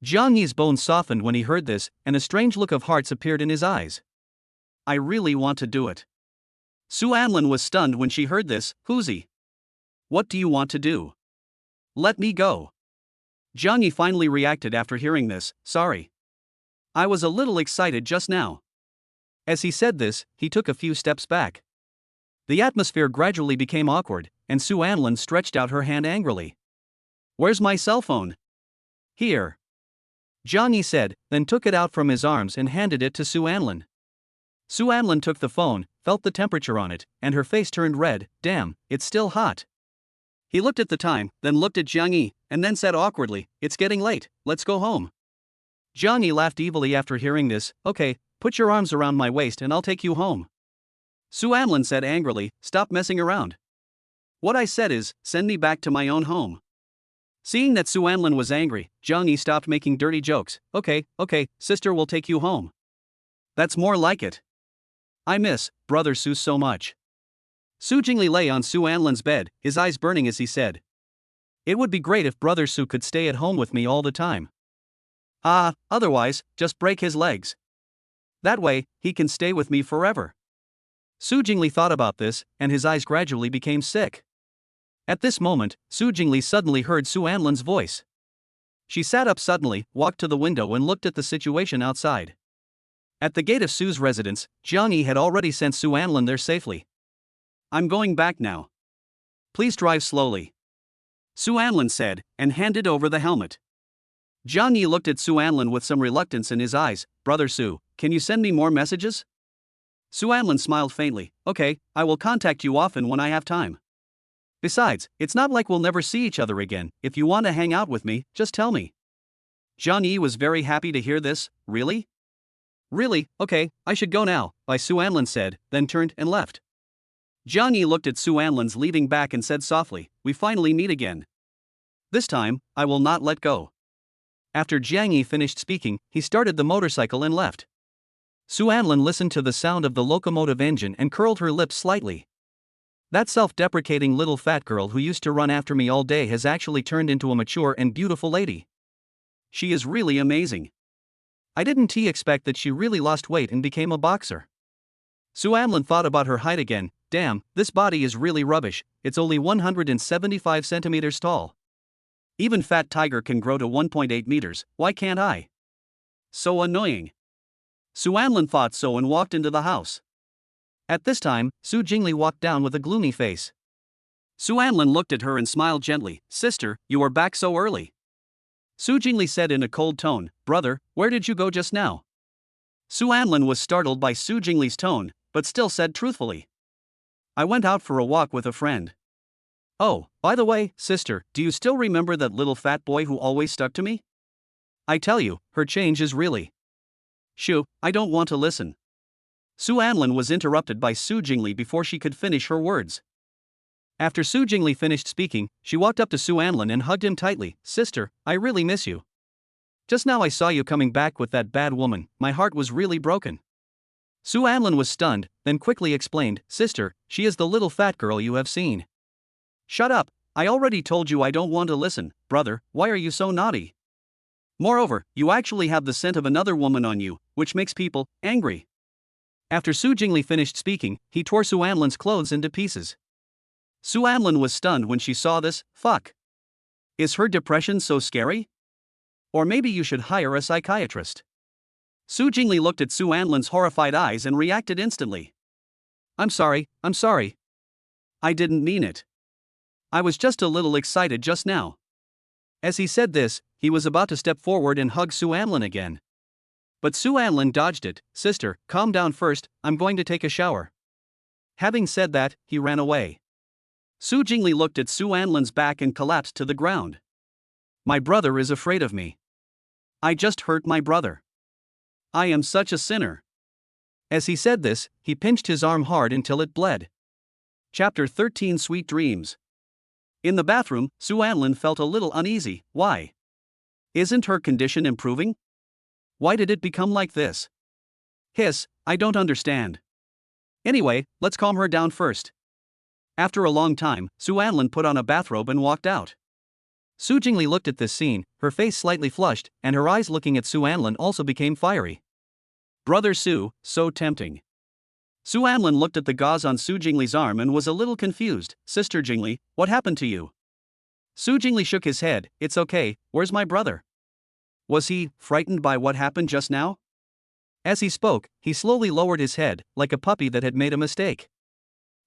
Jang Yi's bones softened when he heard this, and a strange look of hearts appeared in his eyes. I really want to do it. Su Anlin was stunned when she heard this. Who'sy? What do you want to do? Let me go. Jang Yi finally reacted after hearing this. Sorry. I was a little excited just now. As he said this, he took a few steps back. The atmosphere gradually became awkward, and Su Anlin stretched out her hand angrily. Where's my cell phone? Here. Jang Yi said, then took it out from his arms and handed it to Su Anlin. Su Anlin took the phone, felt the temperature on it, and her face turned red. Damn, it's still hot. He looked at the time, then looked at Jang Yi, and then said awkwardly, it's getting late, let's go home. Jang Yi laughed evilly after hearing this. Okay, put your arms around my waist and I'll take you home. Su Anlin said angrily, stop messing around. What I said is, send me back to my own home. Seeing that Su Anlin was angry, Jang Yi stopped making dirty jokes. Okay, sister will take you home. That's more like it. I miss brother Su so much. Su Jingly lay on Su Anlin's bed, his eyes burning as he said. It would be great if brother Su could stay at home with me all the time. Otherwise, just break his legs. That way, he can stay with me forever. Su Jingly thought about this, and his eyes gradually became sick. At this moment, Su Jingly suddenly heard Su Anlin's voice. She sat up suddenly, walked to the window and looked at the situation outside. At the gate of Su's residence, Jang Yi had already sent Su Anlin there safely. I'm going back now. Please drive slowly. Su Anlin said, and handed over the helmet. Jang Yi looked at Su Anlin with some reluctance in his eyes. Brother Su, can you send me more messages? Su Anlin smiled faintly. Okay, I will contact you often when I have time. Besides, it's not like we'll never see each other again. If you want to hang out with me, just tell me. Jang Yi was very happy to hear this. Really? Really, okay, I should go now, Su Anlin said, then turned and left. Jang Yi looked at Su Anlin's leaving back and said softly, we finally meet again. This time, I will not let go. After Jang Yi finished speaking, he started the motorcycle and left. Su Anlin listened to the sound of the locomotive engine and curled her lips slightly. That self-deprecating little fat girl who used to run after me all day has actually turned into a mature and beautiful lady. She is really amazing. I didn't expect that she really lost weight and became a boxer. Su Anlin thought about her height again. Damn, this body is really rubbish, it's only 175 centimeters tall. Even Fat Tiger can grow to 1.8 meters, why can't I? So annoying. Su Anlin thought so and walked into the house. At this time, Su Jingly walked down with a gloomy face. Su Anlin looked at her and smiled gently. Sister, you are back so early. Su Jingly said in a cold tone, brother, where did you go just now? Su Anlin was startled by Su Jingly's tone, but still said truthfully. I went out for a walk with a friend. Oh, by the way, sister, do you still remember that little fat boy who always stuck to me? I tell you, her change is really. Shoo, I don't want to listen. Su Anlin was interrupted by Su Jingly before she could finish her words. After Su Jingly finished speaking, she walked up to Su Anlin and hugged him tightly. Sister, I really miss you. Just now I saw you coming back with that bad woman, my heart was really broken. Su Anlin was stunned, then quickly explained, Sister, she is the little fat girl you have seen. Shut up, I already told you I don't want to listen, brother, why are you so naughty? Moreover, you actually have the scent of another woman on you, which makes people angry. After Su Jingli finished speaking, he tore Su Anlin's clothes into pieces. Su Anlin was stunned when she saw this. Fuck. Is her depression so scary? Or maybe you should hire a psychiatrist. Su Jingli looked at Su Anlin's horrified eyes and reacted instantly. I'm sorry. I didn't mean it. I was just a little excited just now. As he said this, he was about to step forward and hug Su Anlin again. But Su Anlin dodged it. Sister, calm down first, I'm going to take a shower. Having said that, he ran away. Su Jingli looked at Su Anlin's back and collapsed to the ground. My brother is afraid of me. I just hurt my brother. I am such a sinner. As he said this, he pinched his arm hard until it bled. Chapter 13 Sweet Dreams. In the bathroom, Su Anlin felt a little uneasy. Why? Isn't her condition improving? Why did it become like this? Hiss, I don't understand. Anyway, let's calm her down first. After a long time, Su Anlin put on a bathrobe and walked out. Su Jingli looked at this scene, her face slightly flushed, and her eyes looking at Su Anlin also became fiery. Brother Su, so tempting. Su Anlin looked at the gauze on Su Jingli's arm and was a little confused. Sister Jingli, what happened to you? Su Jingli shook his head. It's okay, where's my brother? Was he frightened by what happened just now? As he spoke, he slowly lowered his head, like a puppy that had made a mistake.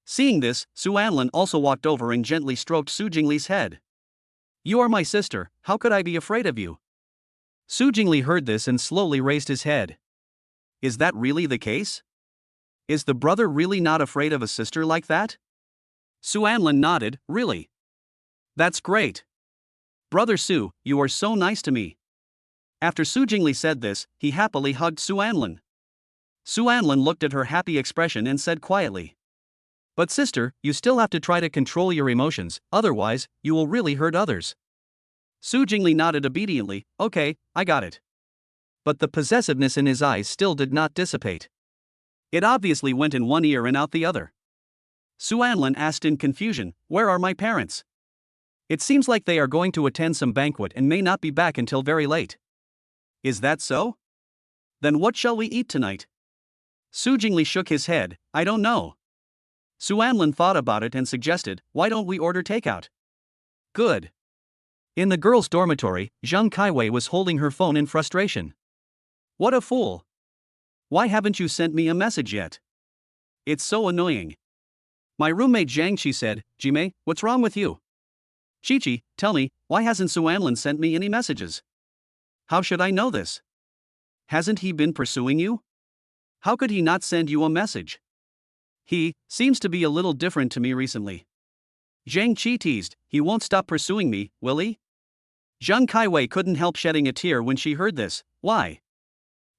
Seeing this, Su Anlin also walked over and gently stroked Su Jingli's head. You are my sister, how could I be afraid of you? Su Jingli heard this and slowly raised his head. Is that really the case? Is the brother really not afraid of a sister like that? Su Anlin nodded. Really? That's great. Brother Su, you are so nice to me. After Su Jingli said this, he happily hugged Su Anlin. Su Anlin looked at her happy expression and said quietly. But sister, you still have to try to control your emotions, otherwise, you will really hurt others. Su Jingli nodded obediently. Okay, I got it. But the possessiveness in his eyes still did not dissipate. It obviously went in one ear and out the other. Su Anlin asked in confusion, where are my parents? It seems like they are going to attend some banquet and may not be back until very late. Is that so? Then what shall we eat tonight? Su Jingli shook his head. I don't know. Su Anlin thought about it and suggested, why don't we order takeout? Good. In the girls' dormitory, Zhang Kaiwei was holding her phone in frustration. What a fool. Why haven't you sent me a message yet? It's so annoying. My roommate Jang, she said, Jime, what's wrong with you? Chi-Chi, tell me, why hasn't Su Anlin sent me any messages? How should I know this? Hasn't he been pursuing you? How could he not send you a message? He seems to be a little different to me recently. Zhang Qi teased, he won't stop pursuing me, will he? Zhang Kaiwei couldn't help shedding a tear when she heard this. Why?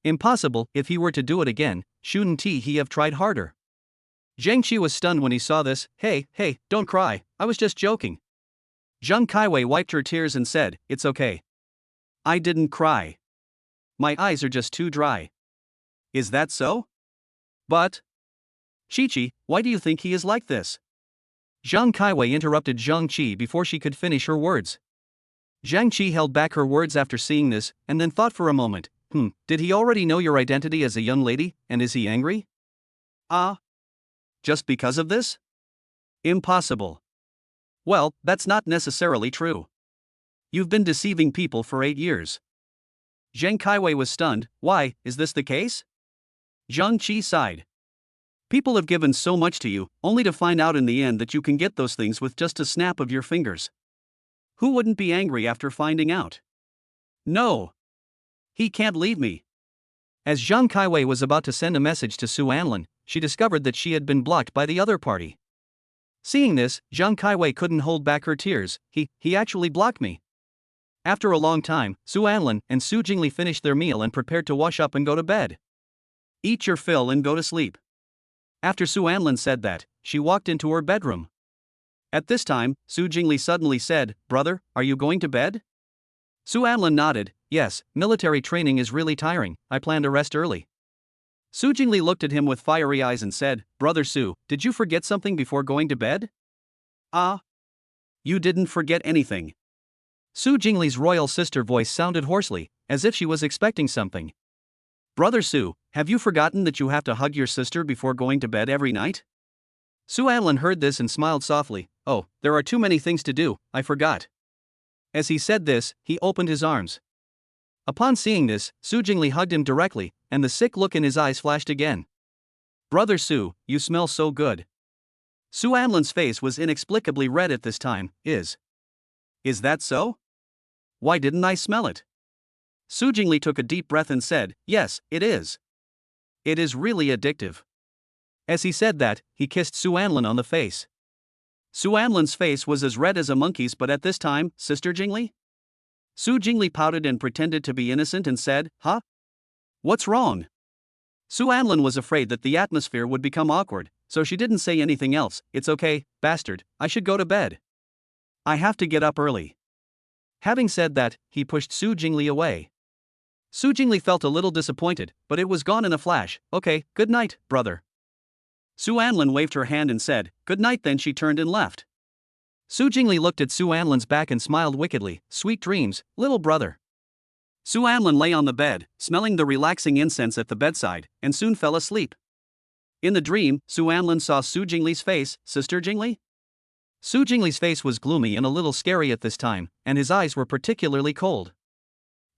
Impossible, if he were to do it again, shouldn't he have tried harder? Zhang Qi was stunned when he saw this. Hey, don't cry, I was just joking. Zhang Kaiwei wiped her tears and said, it's okay. I didn't cry. My eyes are just too dry. Is that so? But... Chi-Chi, why do you think he is like this? Zhang Kaiwei interrupted Zhang Qi before she could finish her words. Zhang Qi held back her words after seeing this, and then thought for a moment. Did he already know your identity as a young lady, and is he angry? Just because of this? Impossible. Well, that's not necessarily true. You've been deceiving people for 8 years. Zhang Kaiwei was stunned. Why, is this the case? Zhang Qi sighed. People have given so much to you, only to find out in the end that you can get those things with just a snap of your fingers. Who wouldn't be angry after finding out? No. He can't leave me. As Zhang Kaiwei was about to send a message to Su Anlin, she discovered that she had been blocked by the other party. Seeing this, Zhang Kaiwei couldn't hold back her tears. He actually blocked me. After a long time, Su Anlin and Su Jingli finished their meal and prepared to wash up and go to bed. Eat your fill and go to sleep. After Su Anlin said that, she walked into her bedroom. At this time, Su Jingli suddenly said, Brother, are you going to bed? Su Anlin nodded. Yes, military training is really tiring, I plan to rest early. Su Jingli looked at him with fiery eyes and said, Brother Su, did you forget something before going to bed? You didn't forget anything. Su Jingli's royal sister voice sounded hoarsely, as if she was expecting something. Brother Su, Have you forgotten that you have to hug your sister before going to bed every night? Su Anlin heard this and smiled softly. Oh, there are too many things to do, I forgot. As he said this, he opened his arms. Upon seeing this, Su Jingli hugged him directly, and the sick look in his eyes flashed again. Brother Su, you smell so good. Su Anlin's face was inexplicably red at this time. Is that so? Why didn't I smell it? Su Jingli took a deep breath and said, yes, it is. It is really addictive. As he said that, he kissed Su Anlin on the face. Su Anlin's face was as red as a monkey's, but at this time, Sister Jingli? Su Jingli pouted and pretended to be innocent and said, huh? What's wrong? Su Anlin was afraid that the atmosphere would become awkward, so she didn't say anything else. It's okay, bastard, I should go to bed. I have to get up early. Having said that, he pushed Su Jingli away. Su Jingli felt a little disappointed, but it was gone in a flash. Okay, good night, brother. Su Anlin waved her hand and said, good night, then she turned and left. Su Jingli looked at Su Anlin's back and smiled wickedly. Sweet dreams, little brother. Su Anlin lay on the bed, smelling the relaxing incense at the bedside, and soon fell asleep. In the dream, Su Anlin saw Su Jingli's face. Sister Jingli? Su Jingli's face was gloomy and a little scary at this time, and his eyes were particularly cold.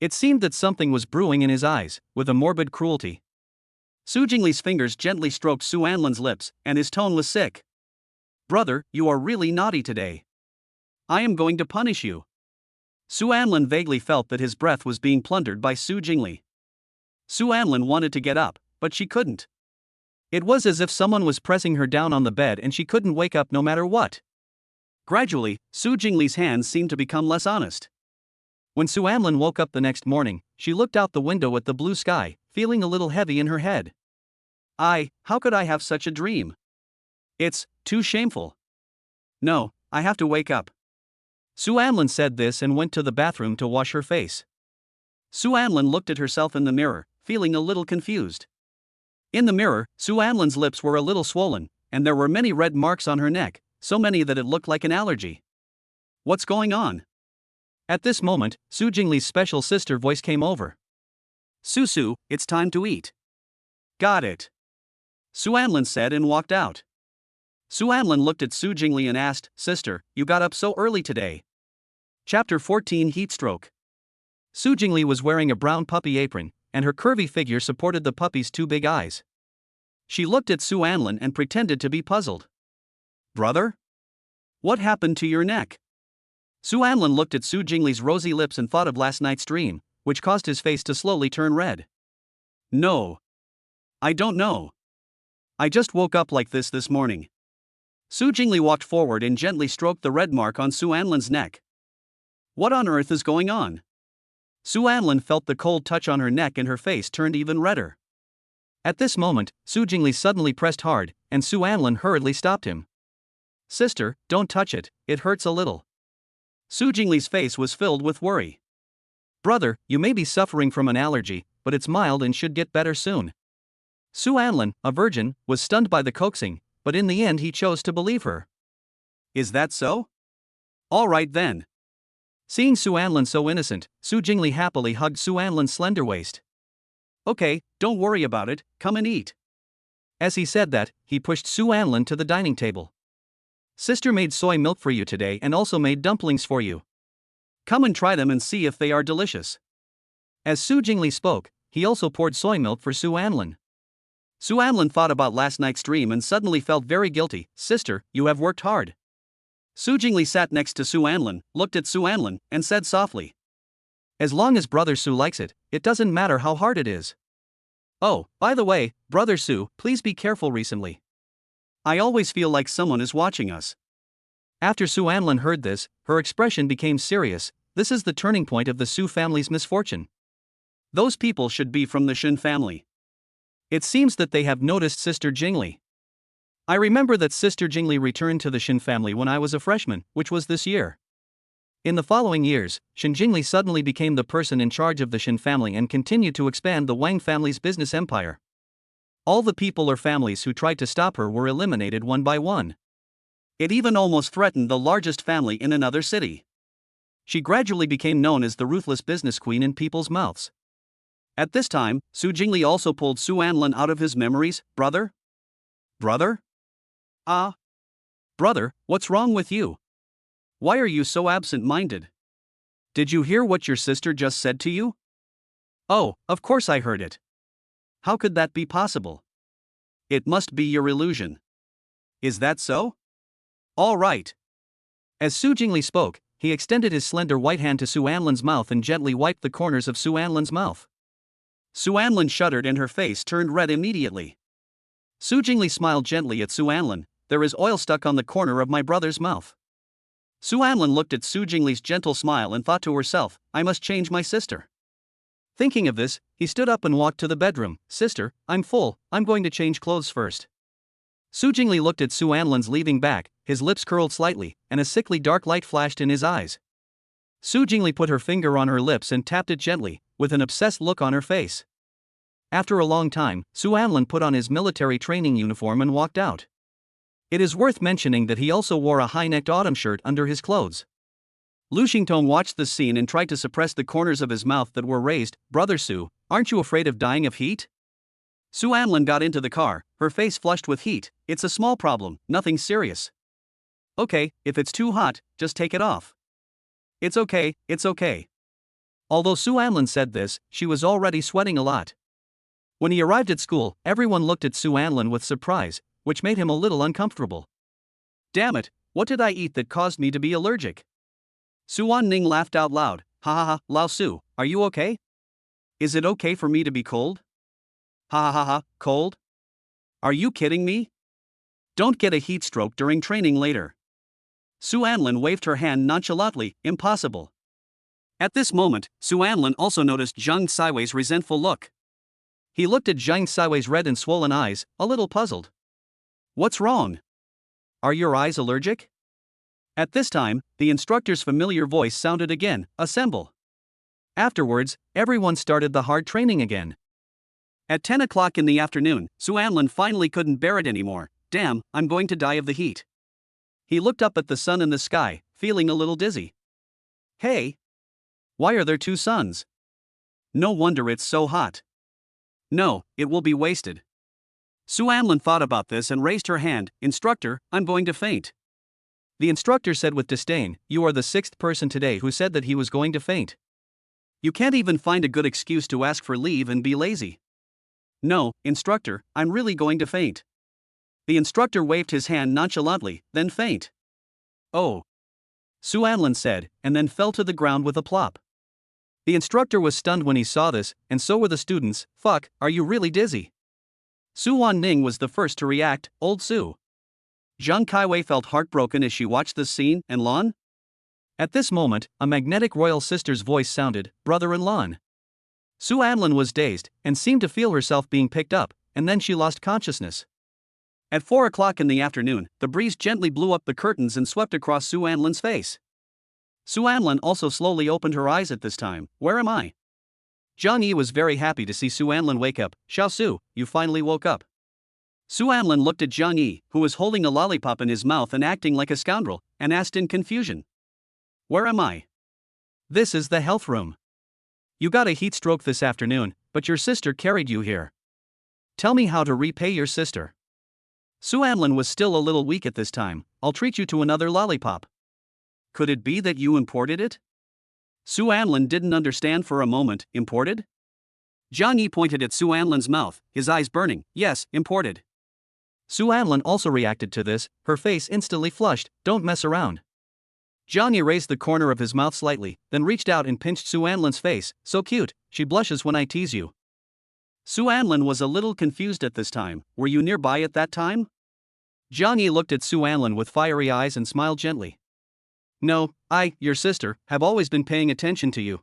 It seemed that something was brewing in his eyes, with a morbid cruelty. Su Jingli's fingers gently stroked Su Anlin's lips, and his tone was sick. Brother, you are really naughty today. I am going to punish you. Su Anlin vaguely felt that his breath was being plundered by Su Jingli. Su Anlin wanted to get up, but she couldn't. It was as if someone was pressing her down on the bed and she couldn't wake up no matter what. Gradually, Su Jingli's hands seemed to become less honest. When Su Anlin woke up the next morning, she looked out the window at the blue sky, feeling a little heavy in her head. How could I have such a dream? It's too shameful. No, I have to wake up. Su Anlin said this and went to the bathroom to wash her face. Su Anlin looked at herself in the mirror, feeling a little confused. In the mirror, Su Anlin's lips were a little swollen, and there were many red marks on her neck, so many that it looked like an allergy. What's going on? At this moment, Su Jingli's special sister voice came over. Su, it's time to eat. Got it. Su Anlin said and walked out. Su Anlin looked at Su Jingli and asked, Sister, you got up so early today. Chapter 14 Heatstroke. Su Jingli was wearing a brown puppy apron, and her curvy figure supported the puppy's two big eyes. She looked at Su Anlin and pretended to be puzzled. Brother? What happened to your neck? Su Anlin looked at Su Jingli's rosy lips and thought of last night's dream, which caused his face to slowly turn red. No. I don't know. I just woke up like this morning. Su Jingli walked forward and gently stroked the red mark on Su Anlin's neck. What on earth is going on? Su Anlin felt the cold touch on her neck and her face turned even redder. At this moment, Su Jingli suddenly pressed hard, and Su Anlin hurriedly stopped him. Sister, don't touch it, it hurts a little. Su Jingli's face was filled with worry. Brother, you may be suffering from an allergy, but it's mild and should get better soon. Su Anlin, a virgin, was stunned by the coaxing, but in the end he chose to believe her. Is that so? All right then. Seeing Su Anlin so innocent, Su Jingli happily hugged Su Anlin's slender waist. Okay, don't worry about it, come and eat. As he said that, he pushed Su Anlin to the dining table. Sister made soy milk for you today and also made dumplings for you. Come and try them and see if they are delicious. As Su Jingli spoke, he also poured soy milk for Su Anlin. Su Anlin thought about last night's dream and suddenly felt very guilty. Sister, you have worked hard. Su Jingli sat next to Su Anlin, looked at Su Anlin, and said softly. As long as Brother Su likes it, it doesn't matter how hard it is. Oh, by the way, Brother Su, please be careful recently. I always feel like someone is watching us. After Su Anlin heard this, her expression became serious. This is the turning point of the Su family's misfortune. Those people should be from the Shin family. It seems that they have noticed Sister Jingli. I remember that Sister Jingli returned to the Shin family when I was a freshman, which was this year. In the following years, Shin Jingli suddenly became the person in charge of the Shin family and continued to expand the Wang family's business empire. All the people or families who tried to stop her were eliminated one by one. It even almost threatened the largest family in another city. She gradually became known as the ruthless business queen in people's mouths. At this time, Su Jingly also pulled Su Anlin out of his memories. Brother? Brother? Ah. Brother, what's wrong with you? Why are you so absent-minded? Did you hear what your sister just said to you? Oh, of course I heard it. How could that be possible? It must be your illusion. Is that so? All right. As Su Jingly spoke, he extended his slender white hand to Su Anlin's mouth and gently wiped the corners of Su Anlin's mouth. Su Anlin shuddered and her face turned red immediately. Su Jingly smiled gently at Su Anlin. There is oil stuck on the corner of my brother's mouth. Su Anlin looked at Su Jingly's gentle smile and thought to herself, I must change my sister. Thinking of this, he stood up and walked to the bedroom. Sister, I'm full, I'm going to change clothes first. Su Jingly looked at Su Anlin's leaving back, his lips curled slightly, and a sickly dark light flashed in his eyes. Su Jingly put her finger on her lips and tapped it gently, with an obsessed look on her face. After a long time, Su Anlin put on his military training uniform and walked out. It is worth mentioning that he also wore a high-necked autumn shirt under his clothes. Lu Xingtong watched the scene and tried to suppress the corners of his mouth that were raised. Brother Su, aren't you afraid of dying of heat? Su Anlin got into the car, her face flushed with heat. It's a small problem, nothing serious. Okay, if it's too hot, just take it off. It's okay, it's okay. Although Su Anlin said this, she was already sweating a lot. When he arrived at school, everyone looked at Su Anlin with surprise, which made him a little uncomfortable. Damn it, what did I eat that caused me to be allergic? Su Anning laughed out loud. Ha ha ha, Lao Su, are you okay? Is it okay for me to be cold? Ha ha ha ha, cold? Are you kidding me? Don't get a heat stroke during training later. Su Anlin waved her hand nonchalantly. Impossible. At this moment, Su Anlin also noticed Zhang Siwei's resentful look. He looked at Zhang Siwei's red and swollen eyes, a little puzzled. What's wrong? Are your eyes allergic? At this time, the instructor's familiar voice sounded again, assemble. Afterwards, everyone started the hard training again. At 10 o'clock in the afternoon, Su Anlin finally couldn't bear it anymore. Damn, I'm going to die of the heat. He looked up at the sun in the sky, feeling a little dizzy. Hey! Why are there two suns? No wonder it's so hot. No, it will be wasted. Su Anlin thought about this and raised her hand. Instructor, I'm going to faint. The instructor said with disdain, you are the sixth person today who said that he was going to faint. You can't even find a good excuse to ask for leave and be lazy. No, instructor, I'm really going to faint. The instructor waved his hand nonchalantly, then faint. Oh. Su Anlin said, and then fell to the ground with a plop. The instructor was stunned when he saw this, and so were the students. Fuck, are you really dizzy? Su Wanning was the first to react. Old Su. Zhang Kaiwei felt heartbroken as she watched this scene. And Lan? At this moment, a magnetic royal sister's voice sounded, brother and Lan. Su Anlin was dazed, and seemed to feel herself being picked up, and then she lost consciousness. At 4 o'clock in the afternoon, the breeze gently blew up the curtains and swept across Su Anlin's face. Su Anlin also slowly opened her eyes at this time. Where am I? Zhang Yi was very happy to see Su Anlin wake up. Xiao Su, you finally woke up. Su Anlin looked at Zhang Yi, who was holding a lollipop in his mouth and acting like a scoundrel, and asked in confusion. Where am I? This is the health room. You got a heat stroke this afternoon, but your sister carried you here. Tell me how to repay your sister. Su Anlin was still a little weak at this time. I'll treat you to another lollipop. Could it be that you imported it? Su Anlin didn't understand for a moment. Imported? Zhang Yi pointed at Su Anlin's mouth, his eyes burning. Yes, imported. Su Anlin also reacted to this, her face instantly flushed. Don't mess around. Zhang Yi raised the corner of his mouth slightly, then reached out and pinched Su Anlin's face. So cute, she blushes when I tease you. Su Anlin was a little confused at this time. Were you nearby at that time? Zhang Yi looked at Su Anlin with fiery eyes and smiled gently. No, your sister, have always been paying attention to you.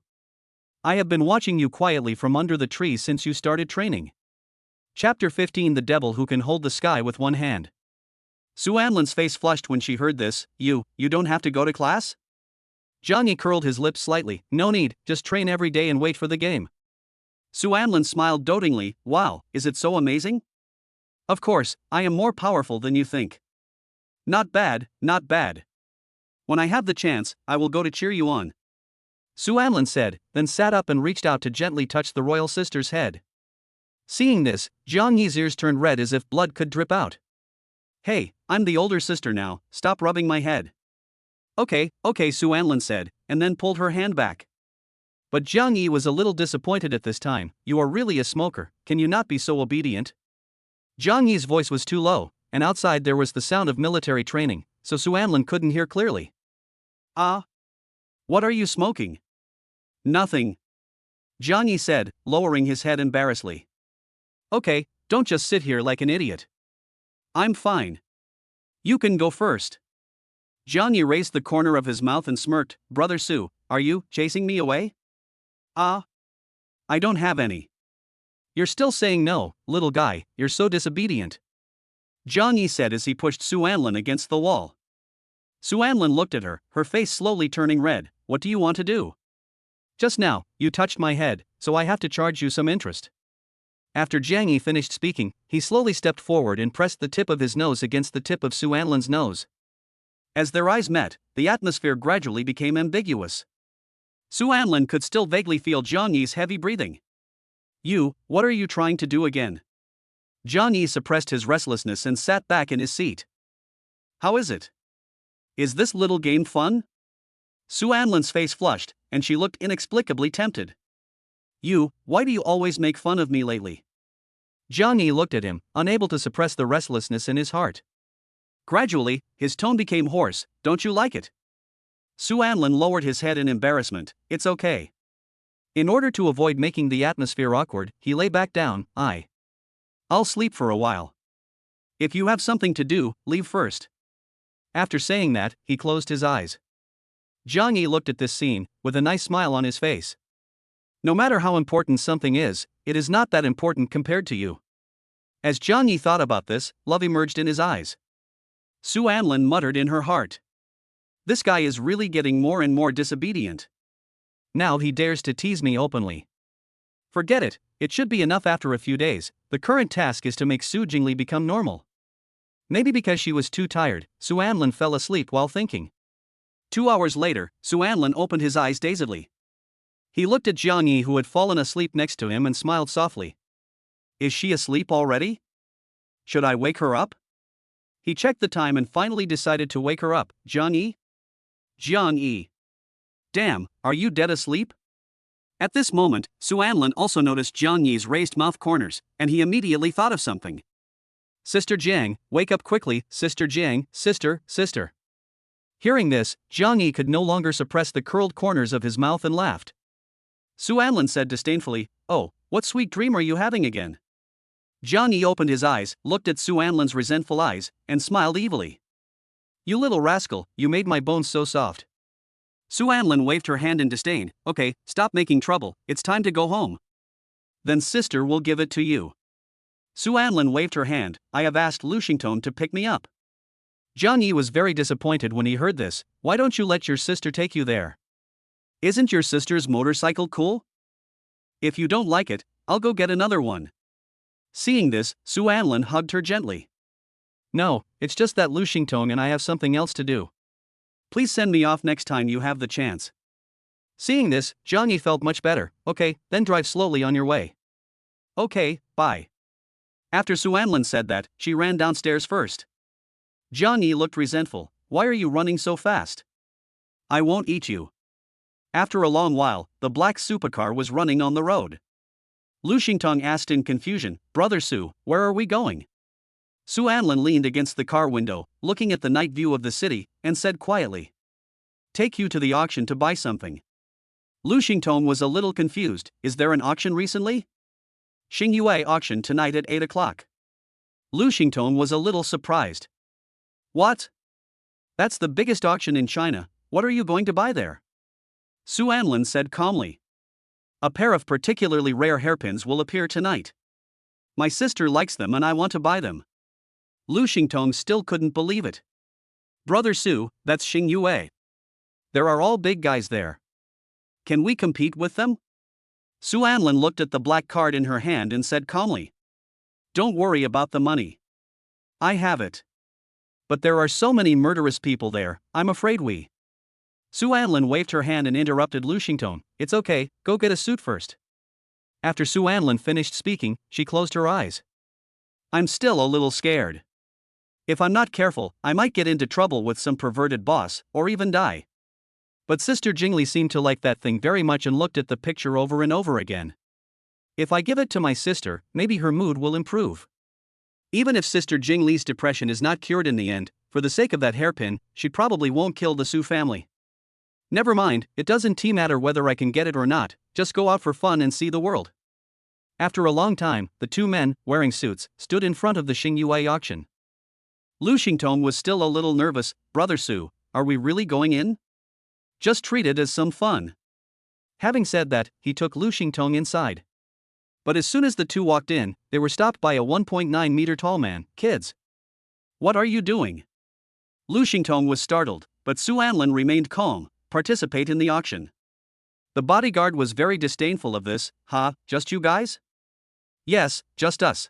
I have been watching you quietly from under the trees since you started training. Chapter 15 The Devil Who Can Hold the Sky with One Hand. Su Anlin's face flushed when she heard this. You don't have to go to class? Zhang Yi curled his lips slightly. No need, just train every day and wait for the game. Su Anlin smiled dotingly. Wow, is it so amazing? Of course, I am more powerful than you think. Not bad, not bad. When I have the chance, I will go to cheer you on. Su Anlin said, then sat up and reached out to gently touch the royal sister's head. Seeing this, Zhang Yi's ears turned red as if blood could drip out. Hey, I'm the older sister now, stop rubbing my head. Okay, Su Anlin said, and then pulled her hand back. But Zhang Yi was a little disappointed at this time. You are really a smoker, can you not be so obedient? Zhang Yi's voice was too low, and outside there was the sound of military training, so Su Anlin couldn't hear clearly. Ah? What are you smoking? Nothing. Zhang Yi said, lowering his head embarrassedly. Okay, don't just sit here like an idiot. I'm fine. You can go first. Zhang Yi raised the corner of his mouth and smirked. Brother Su, are you chasing me away? Ah? I don't have any. You're still saying no, little guy, you're so disobedient. Zhang Yi said as he pushed Su Anlin against the wall. Su Anlin looked at her, her face slowly turning red. What do you want to do? Just now, you touched my head, so I have to charge you some interest. After Jang Yi finished speaking, he slowly stepped forward and pressed the tip of his nose against the tip of Su Anlin's nose. As their eyes met, the atmosphere gradually became ambiguous. Su Anlin could still vaguely feel Zhang Yi's heavy breathing. What are you trying to do again? Zhang Yi suppressed his restlessness and sat back in his seat. How is it? Is this little game fun? Su Anlin's face flushed, and she looked inexplicably tempted. Why do you always make fun of me lately? Zhang Yi looked at him, unable to suppress the restlessness in his heart. Gradually, his tone became hoarse. Don't you like it? Su Anlin lowered his head in embarrassment. It's okay. In order to avoid making the atmosphere awkward, he lay back down. I'll sleep for a while. If you have something to do, leave first. After saying that, he closed his eyes. Zhang Yi looked at this scene, with a nice smile on his face. No matter how important something is, it is not that important compared to you. As Zhang Yi thought about this, love emerged in his eyes. Su Anlin muttered in her heart. This guy is really getting more and more disobedient. Now he dares to tease me openly. Forget it, it should be enough after a few days. The current task is to make Su Jingly become normal. Maybe because she was too tired, Su Anlin fell asleep while thinking. 2 hours later, Su Anlin opened his eyes dazedly. He looked at Zhang Yi, who had fallen asleep next to him, and smiled softly. Is she asleep already? Should I wake her up? He checked the time and finally decided to wake her up. Zhang Yi? Zhang Yi. Damn, are you dead asleep? At this moment, Su Anlin also noticed Zhang Yi's raised mouth corners, and he immediately thought of something. Sister Jang, wake up quickly, Sister Jang, sister. Hearing this, Zhang Yi could no longer suppress the curled corners of his mouth and laughed. Su Anlin said disdainfully, Oh, what sweet dream are you having again? Zhang Yi opened his eyes, looked at Su Anlin's resentful eyes, and smiled evilly. You little rascal, you made my bones so soft. Su Anlin waved her hand in disdain. Okay, stop making trouble, it's time to go home. Then sister will give it to you. Su Anlin waved her hand. I have asked Lu Xingtong to pick me up. Zhang Yi was very disappointed when he heard this. Why don't you let your sister take you there? Isn't your sister's motorcycle cool? If you don't like it, I'll go get another one. Seeing this, Su Anlin hugged her gently. No, it's just that Lu Xingtong and I have something else to do. Please send me off next time you have the chance. Seeing this, Zhang Yi felt much better. Okay, then drive slowly on your way. Okay, bye. After Su Anlin said that, she ran downstairs first. Zhang Yi looked resentful. Why are you running so fast? I won't eat you. After a long while, the black supercar was running on the road. Lu Xingtong asked in confusion, Brother Su, where are we going? Su Anlin leaned against the car window, looking at the night view of the city, and said quietly. Take you to the auction to buy something. Lu Xingtong was a little confused. Is there an auction recently? Xingyue auction tonight at 8 o'clock. Lu Xingtong was a little surprised. What? That's the biggest auction in China. What are you going to buy there? Su Anlin said calmly. A pair of particularly rare hairpins will appear tonight. My sister likes them and I want to buy them. Lu Xingtong still couldn't believe it. Brother Su, that's Xingyue. There are all big guys there. Can we compete with them? Su Anlin looked at the black card in her hand and said calmly. Don't worry about the money. I have it. But there are so many murderous people there, I'm afraid we Su Anlin waved her hand and interrupted Lu Xingtong. It's okay, go get a suit first. After Su Anlin finished speaking, she closed her eyes. I'm still a little scared. If I'm not careful, I might get into trouble with some perverted boss, or even die. But Sister Jingly seemed to like that thing very much and looked at the picture over and over again. If I give it to my sister, maybe her mood will improve. Even if Sister Jingly's depression is not cured in the end, for the sake of that hairpin, she probably won't kill the Su family. Never mind, it doesn't matter whether I can get it or not, just go out for fun and see the world. After a long time, the two men, wearing suits, stood in front of the Xingyue auction. Lu Xingtong was still a little nervous. Brother Su, are we really going in? Just treat it as some fun. Having said that, he took Lu Xingtong inside. But as soon as the two walked in, they were stopped by a 1.9 meter tall man. Kids. What are you doing? Lu Xingtong was startled, but Su Anlin remained calm. Participate in the auction. The bodyguard was very disdainful of this. Just you guys? Yes, just us.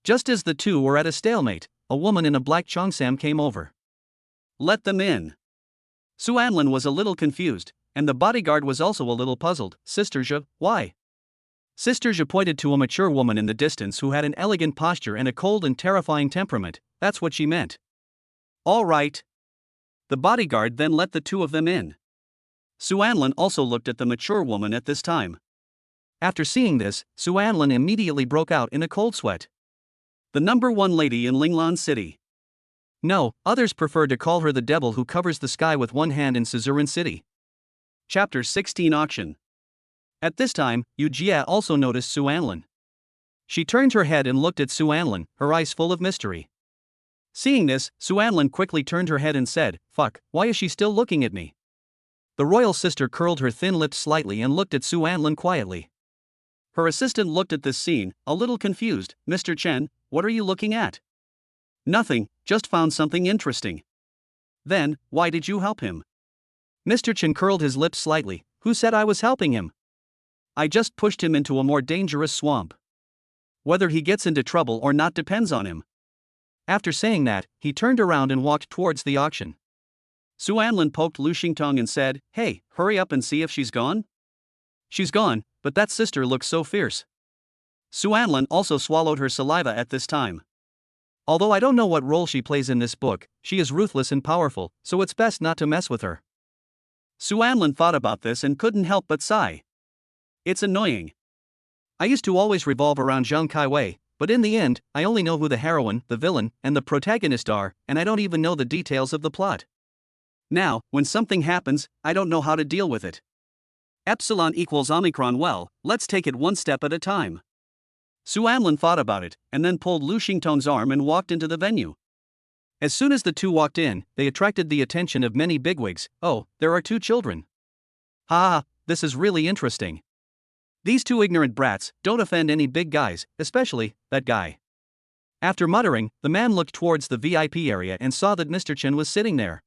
Just as the two were at a stalemate, a woman in a black cheongsam came over. Let them in. Su Anlin was a little confused, and the bodyguard was also a little puzzled. Sister Zhe, why? Sister Zhe pointed to a mature woman in the distance who had an elegant posture and a cold and terrifying temperament. That's what she meant. All right. The bodyguard then let the two of them in. Su Anlin also looked at the mature woman at this time. After seeing this, Su Anlin immediately broke out in a cold sweat. The number one lady in Linglan City. No, others prefer to call her the devil who covers the sky with one hand in Suzerain City. Chapter 16 Auction. At this time, Yu Jia also noticed Su Anlin. She turned her head and looked at Su Anlin, her eyes full of mystery. Seeing this, Su Anlin quickly turned her head and said, "Fuck, why is she still looking at me?" The royal sister curled her thin lips slightly and looked at Su Anlin quietly. Her assistant looked at this scene, a little confused. Mr. Chen, what are you looking at? Nothing, just found something interesting. Then, why did you help him? Mr. Chen curled his lips slightly. Who said I was helping him? I just pushed him into a more dangerous swamp. Whether he gets into trouble or not depends on him. After saying that, he turned around and walked towards the auction. Su Anlin poked Lu Xingtong and said, "Hey, hurry up and see if she's gone." She's gone, but that sister looks so fierce. Su Anlin also swallowed her saliva at this time. Although I don't know what role she plays in this book, she is ruthless and powerful, so it's best not to mess with her. Su Anlin thought about this and couldn't help but sigh. It's annoying. I used to always revolve around Zhang Kaiwei, but in the end, I only know who the heroine, the villain, and the protagonist are, and I don't even know the details of the plot. Now, when something happens, I don't know how to deal with it. Epsilon equals Omicron. Well, let's take it one step at a time. Su Anlin thought about it, and then pulled Lu Xingtong's arm and walked into the venue. As soon as the two walked in, they attracted the attention of many bigwigs. Oh, there are two children. This is really interesting. These two ignorant brats don't offend any big guys, especially that guy. After muttering, the man looked towards the VIP area and saw that Mr. Chen was sitting there.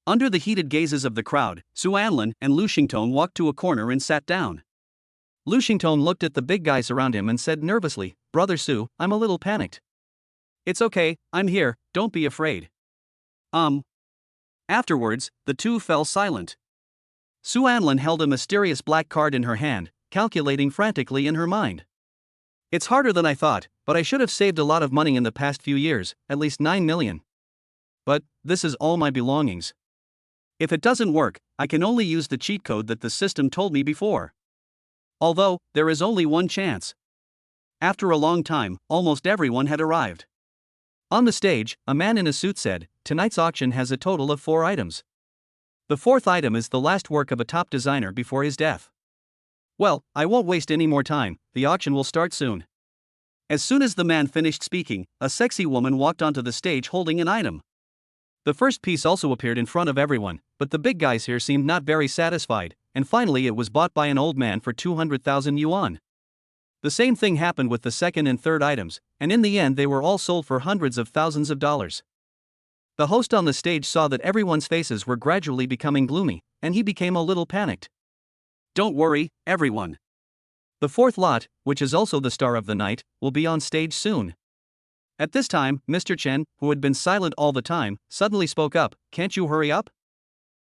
Under the heated gazes of the crowd, Su Anlin and Lu Xingtong walked to a corner and sat down. Lu Xingtong looked at the big guys around him and said nervously, "Brother Su, I'm a little panicked." "It's okay, I'm here, don't be afraid." Afterwards, the two fell silent. Su Anlin held a mysterious black card in her hand, calculating frantically in her mind. It's harder than I thought, but I should have saved a lot of money in the past few years, at least 9 million. But this is all my belongings. If it doesn't work, I can only use the cheat code that the system told me before. Although, there is only one chance. After a long time, almost everyone had arrived. On the stage, a man in a suit said, "Tonight's auction has a total of 4 items. The 4th item is the last work of a top designer before his death." Well, I won't waste any more time, the auction will start soon. As soon as the man finished speaking, a sexy woman walked onto the stage holding an item. The first piece also appeared in front of everyone, but the big guys here seemed not very satisfied, and finally it was bought by an old man for 200,000 yuan. The same thing happened with the second and third items, and in the end they were all sold for hundreds of thousands of dollars. The host on the stage saw that everyone's faces were gradually becoming gloomy, and he became a little panicked. Don't worry, everyone. The 4th lot, which is also the star of the night, will be on stage soon. At this time, Mr. Chen, who had been silent all the time, suddenly spoke up. Can't you hurry up?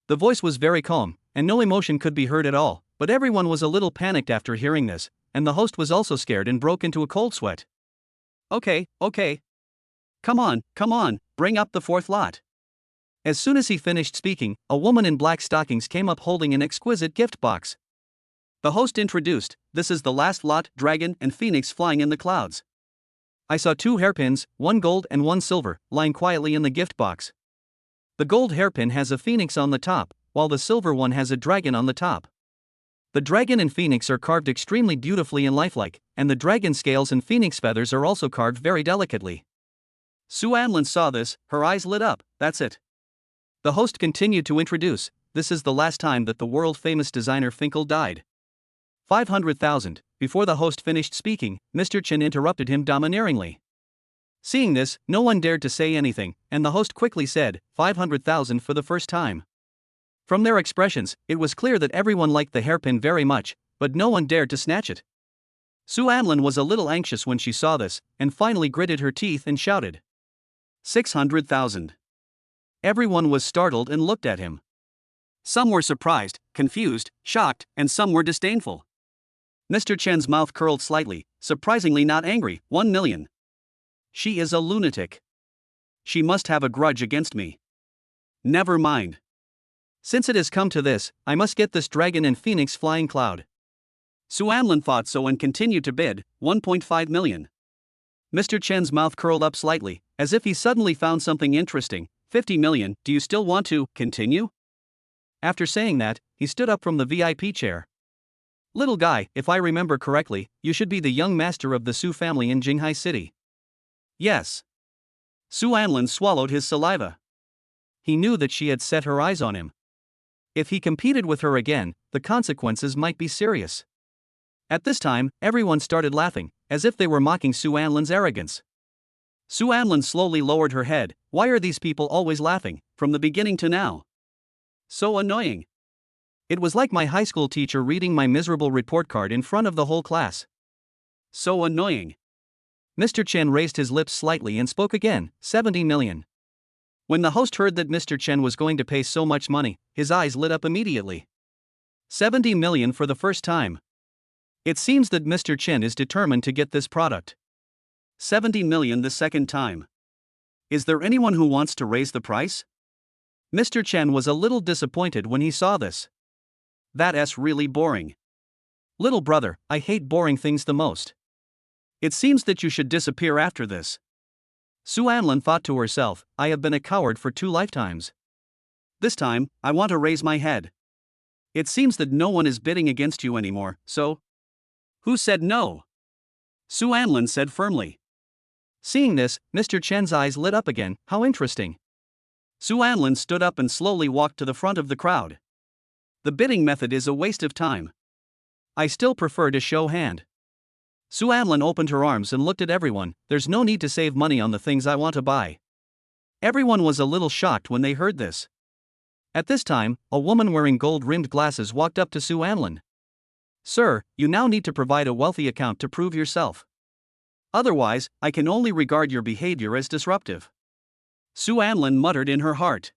The voice was very calm, and no emotion could be heard at all, but everyone was a little panicked after hearing this, and the host was also scared and broke into a cold sweat. Okay. Come on, bring up the fourth lot. As soon as he finished speaking, a woman in black stockings came up holding an exquisite gift box. The host introduced, "This is the last lot, dragon and phoenix flying in the clouds." I saw 2 hairpins, one gold and one silver, lying quietly in the gift box. The gold hairpin has a phoenix on the top, while the silver one has a dragon on the top. The dragon and phoenix are carved extremely beautifully and lifelike, and the dragon scales and phoenix feathers are also carved very delicately. Sue Anlin saw this, her eyes lit up. "That's it." The host continued to introduce, "This is the last time that the world-famous designer Finkel died. 500,000. Before the host finished speaking, Mr. Chen interrupted him domineeringly. Seeing this, no one dared to say anything, and the host quickly said, 500,000 for the first time. From their expressions, it was clear that everyone liked the hairpin very much, but no one dared to snatch it. Sue Anlin was a little anxious when she saw this, and finally gritted her teeth and shouted, 600,000. Everyone was startled and looked at him. Some were surprised, confused, shocked, and some were disdainful. Mr. Chen's mouth curled slightly, surprisingly not angry. 1 million. She is a lunatic. She must have a grudge against me. Never mind. Since it has come to this, I must get this dragon and phoenix flying cloud. Sue Anlin thought so and continued to bid, 1.5 million. Mr. Chen's mouth curled up slightly, as if he suddenly found something interesting. 50 million, do you still want to continue? After saying that, he stood up from the VIP chair. Little guy, if I remember correctly, you should be the young master of the Sue family in Jinghai City. Yes. Sue Anlin swallowed his saliva. He knew that she had set her eyes on him. If he competed with her again, the consequences might be serious. At this time, everyone started laughing, as if they were mocking Sue Anlin's arrogance. Sue Anlin slowly lowered her head. Why are these people always laughing, from the beginning to now? So annoying. It was like my high school teacher reading my miserable report card in front of the whole class. So annoying. Mr. Chen raised his lips slightly and spoke again, 70 million. When the host heard that Mr. Chen was going to pay so much money, his eyes lit up immediately. 70 million for the first time. It seems that Mr. Chen is determined to get this product. 70 million the second time. Is there anyone who wants to raise the price? Mr. Chen was a little disappointed when he saw this. That's really boring. Little brother, I hate boring things the most. It seems that you should disappear after this. Sue Anlin thought to herself, I have been a coward for 2 lifetimes. This time, I want to raise my head. It seems that no one is bidding against you anymore, so? Who said no? Sue Anlin said firmly. Seeing this, Mr. Chen's eyes lit up again. How interesting. Sue Anlin stood up and slowly walked to the front of the crowd. The bidding method is a waste of time. I still prefer to show hand. Sue Anlin opened her arms and looked at everyone. There's no need to save money on the things I want to buy. Everyone was a little shocked when they heard this. At this time, a woman wearing gold-rimmed glasses walked up to Sue Anlin. Sir, you now need to provide a wealthy account to prove yourself. Otherwise, I can only regard your behavior as disruptive. Sue Anlin muttered in her heart.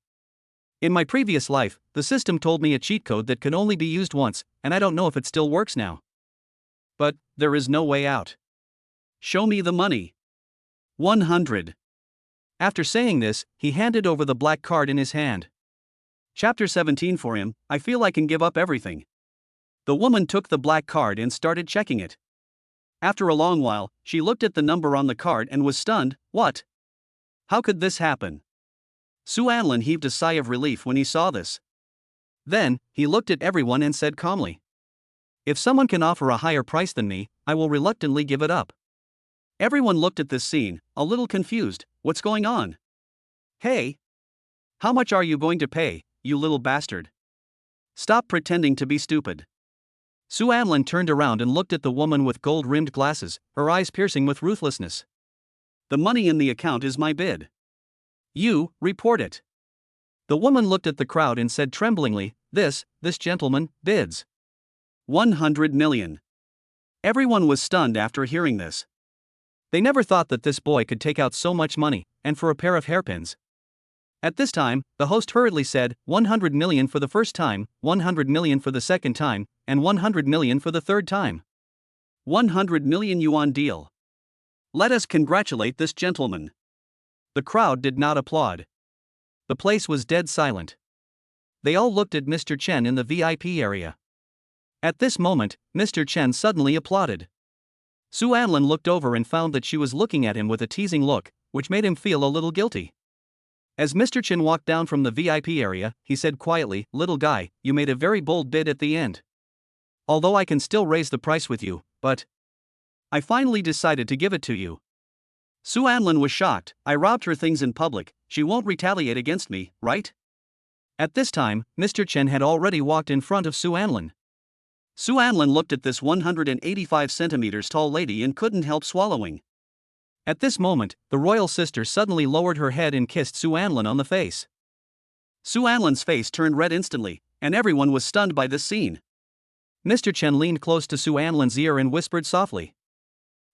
In my previous life, the system told me a cheat code that could only be used once, and I don't know if it still works now. But there is no way out. Show me the money. 100. After saying this, he handed over the black card in his hand. Chapter 17 for him, I feel I can give up everything. The woman took the black card and started checking it. After a long while, she looked at the number on the card and was stunned. What? How could this happen? Sue Anlin heaved a sigh of relief when he saw this. Then, he looked at everyone and said calmly, if someone can offer a higher price than me, I will reluctantly give it up. Everyone looked at this scene, a little confused. What's going on? Hey! How much are you going to pay, you little bastard? Stop pretending to be stupid. Sue Anlin turned around and looked at the woman with gold-rimmed glasses, her eyes piercing with ruthlessness. The money in the account is my bid. You, report it. The woman looked at the crowd and said tremblingly, this gentleman, bids 100 million. Everyone was stunned after hearing this. They never thought that this boy could take out so much money, and for a pair of hairpins. At this time, the host hurriedly said, 100 million for the first time, 100 million for the second time, and 100 million for the third time. 100 million yuan deal. Let us congratulate this gentleman. The crowd did not applaud. The place was dead silent. They all looked at Mr. Chen in the VIP area. At this moment, Mr. Chen suddenly applauded. Su Anlin looked over and found that she was looking at him with a teasing look, which made him feel a little guilty. As Mr. Chen walked down from the VIP area, he said quietly, "Little guy, you made a very bold bid at the end. Although I can still raise the price with you, but I finally decided to give it to you." Su Anlin was shocked. I robbed her things in public, she won't retaliate against me, right? At this time, Mr. Chen had already walked in front of Su Anlin. Su Anlin looked at this 185 centimeters tall lady and couldn't help swallowing. At this moment, the royal sister suddenly lowered her head and kissed Su Anlin on the face. Su Anlin's face turned red instantly, and everyone was stunned by this scene. Mr. Chen leaned close to Su Anlin's ear and whispered softly,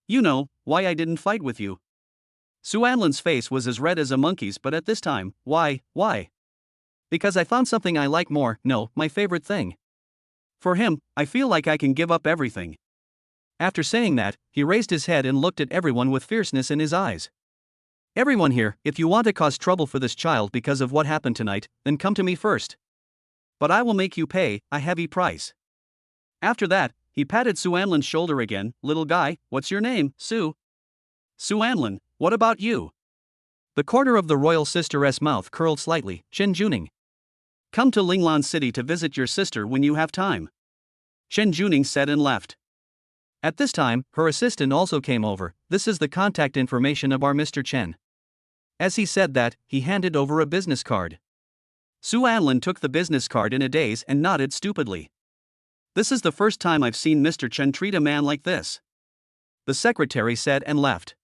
"You know why I didn't fight with you." Su Anlin's face was as red as a monkey's, but at this time, why? Because I found something I like more, no, my favorite thing. For him, I feel like I can give up everything. After saying that, he raised his head and looked at everyone with fierceness in his eyes. "Everyone here, if you want to cause trouble for this child because of what happened tonight, then come to me first. But I will make you pay a heavy price." After that, he patted Su Anlin's shoulder again. "Little guy, what's your name, Su?" "Su Anlin, what about you?" The corner of the royal sister's mouth curled slightly. "Shen Juning. Come to Linglan City to visit your sister when you have time." Shen Juning said and left. At this time, her assistant also came over. "This is the contact information of our Mr. Chen." As he said that, he handed over a business card. Su Anlin took the business card in a daze and nodded stupidly. "This is the first time I've seen Mr. Chen treat a man like this," the secretary said and left.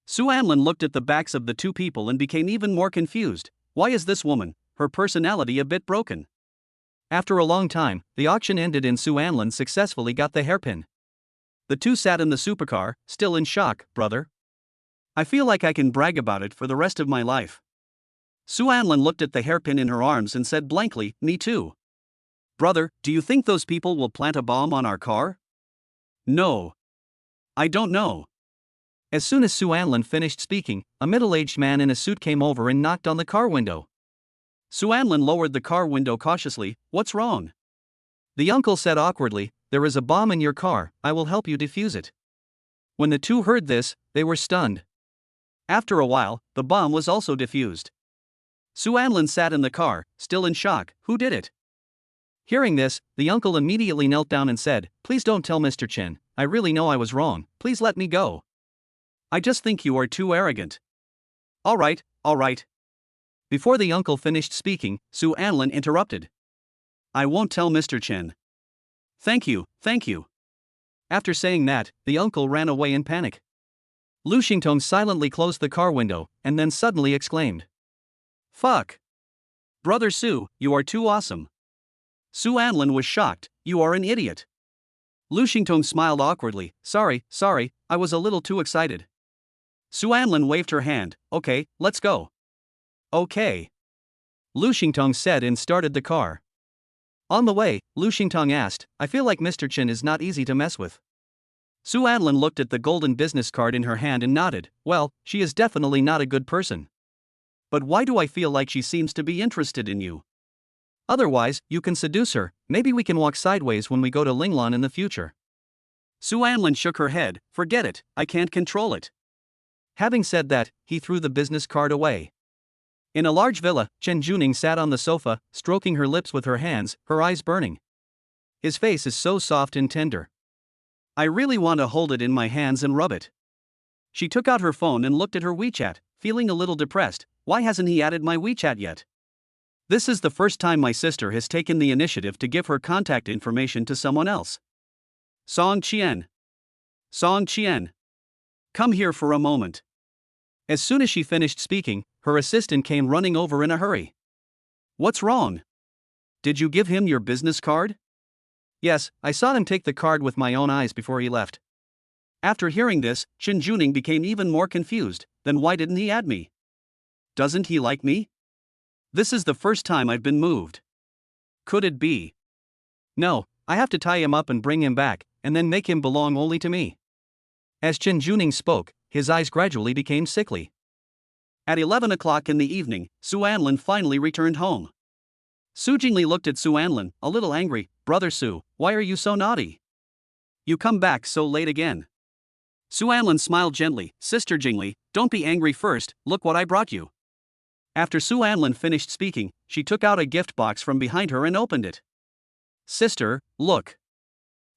Su Anlin looked at the backs of the two people and became even more confused. Why is this woman, her personality a bit broken? After a long time, the auction ended and Su Anlin successfully got the hairpin. The two sat in the supercar, still in shock. "Brother, I feel like I can brag about it for the rest of my life." Su Anlin looked at the hairpin in her arms and said blankly, "Me too." "Brother, do you think those people will plant a bomb on our car?" "No. I don't know." As soon as Su Anlin finished speaking, a middle-aged man in a suit came over and knocked on the car window. Su Anlin lowered the car window cautiously. "What's wrong?" The uncle said awkwardly, "There is a bomb in your car, I will help you defuse it." When the two heard this, they were stunned. After a while, the bomb was also defused. Su Anlin sat in the car, still in shock. "Who did it?" Hearing this, the uncle immediately knelt down and said, "Please don't tell Mr. Chen, I really know I was wrong, please let me go. I just think you are too arrogant." All right. Before the uncle finished speaking, Su Anlin interrupted. "I won't tell Mr. Chen." Thank you. After saying that, the uncle ran away in panic. Lu Xingtong silently closed the car window, and then suddenly exclaimed, "Fuck! Brother Su, you are too awesome." Su Anlin was shocked. "You are an idiot." Lu Xingtong smiled awkwardly. Sorry, I was a little too excited." Su Anlin waved her hand. "Okay, let's go." "Okay," Lu Xingtong said and started the car. On the way, Lu Xingtong asked, "I feel like Mr. Chen is not easy to mess with." Su Anlin looked at the golden business card in her hand and nodded. "Well, she is definitely not a good person. But why do I feel like she seems to be interested in you? Otherwise, you can seduce her, maybe we can walk sideways when we go to Linglan in the future." Su Anlin shook her head. "Forget it, I can't control it." Having said that, he threw the business card away. In a large villa, Chen Juning sat on the sofa, stroking her lips with her hands, her eyes burning. His face is so soft and tender. I really want to hold it in my hands and rub it. She took out her phone and looked at her WeChat, feeling a little depressed. Why hasn't he added my WeChat yet? This is the first time my sister has taken the initiative to give her contact information to someone else. Song Qian. Come here for a moment. As soon as she finished speaking, her assistant came running over in a hurry. What's wrong? Did you give him your business card? Yes, I saw him take the card with my own eyes before he left. After hearing this, Chen Juning became even more confused. Then why didn't he add me? Doesn't he like me? This is the first time I've been moved. Could it be? No, I have to tie him up and bring him back, and then make him belong only to me. As Chen Juning spoke, his eyes gradually became sickly. At 11 o'clock in the evening, Su Anlin finally returned home. Su Jingli looked at Su Anlin, a little angry. Brother Su, why are you so naughty? You come back so late again. Su Anlin smiled gently. Sister Jingli, don't be angry first, look what I brought you. After Su Anlin finished speaking, she took out a gift box from behind her and opened it. Sister, look.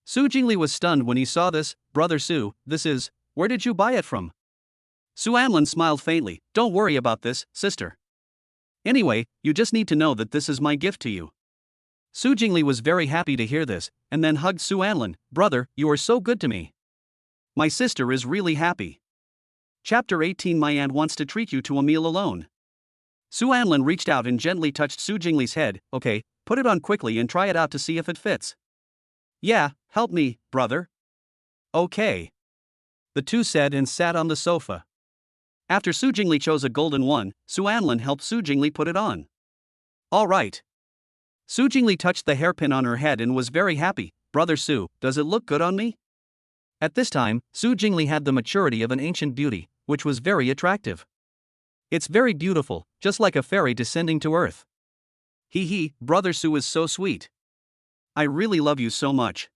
Su Jingli was stunned when he saw this. Brother Su, this is, where did you buy it from? Su Anlin smiled faintly. Don't worry about this, sister. Anyway, you just need to know that this is my gift to you. Su Jingli was very happy to hear this, and then hugged Su Anlin. Brother, you are so good to me. My sister is really happy. Chapter 18. My aunt wants to treat you to a meal alone. Su Anlin reached out and gently touched Su Jingli's head. Okay, put it on quickly and try it out to see if it fits. Yeah, help me, brother. Okay. The two said and sat on the sofa. After Su Jingli chose a golden one, Su Anlin helped Su Jingli put it on. All right. Su Jingli touched the hairpin on her head and was very happy. Brother Su, does it look good on me? At this time, Su Jingli had the maturity of an ancient beauty, which was very attractive. It's very beautiful, just like a fairy descending to earth. Brother Su is so sweet. I really love you so much.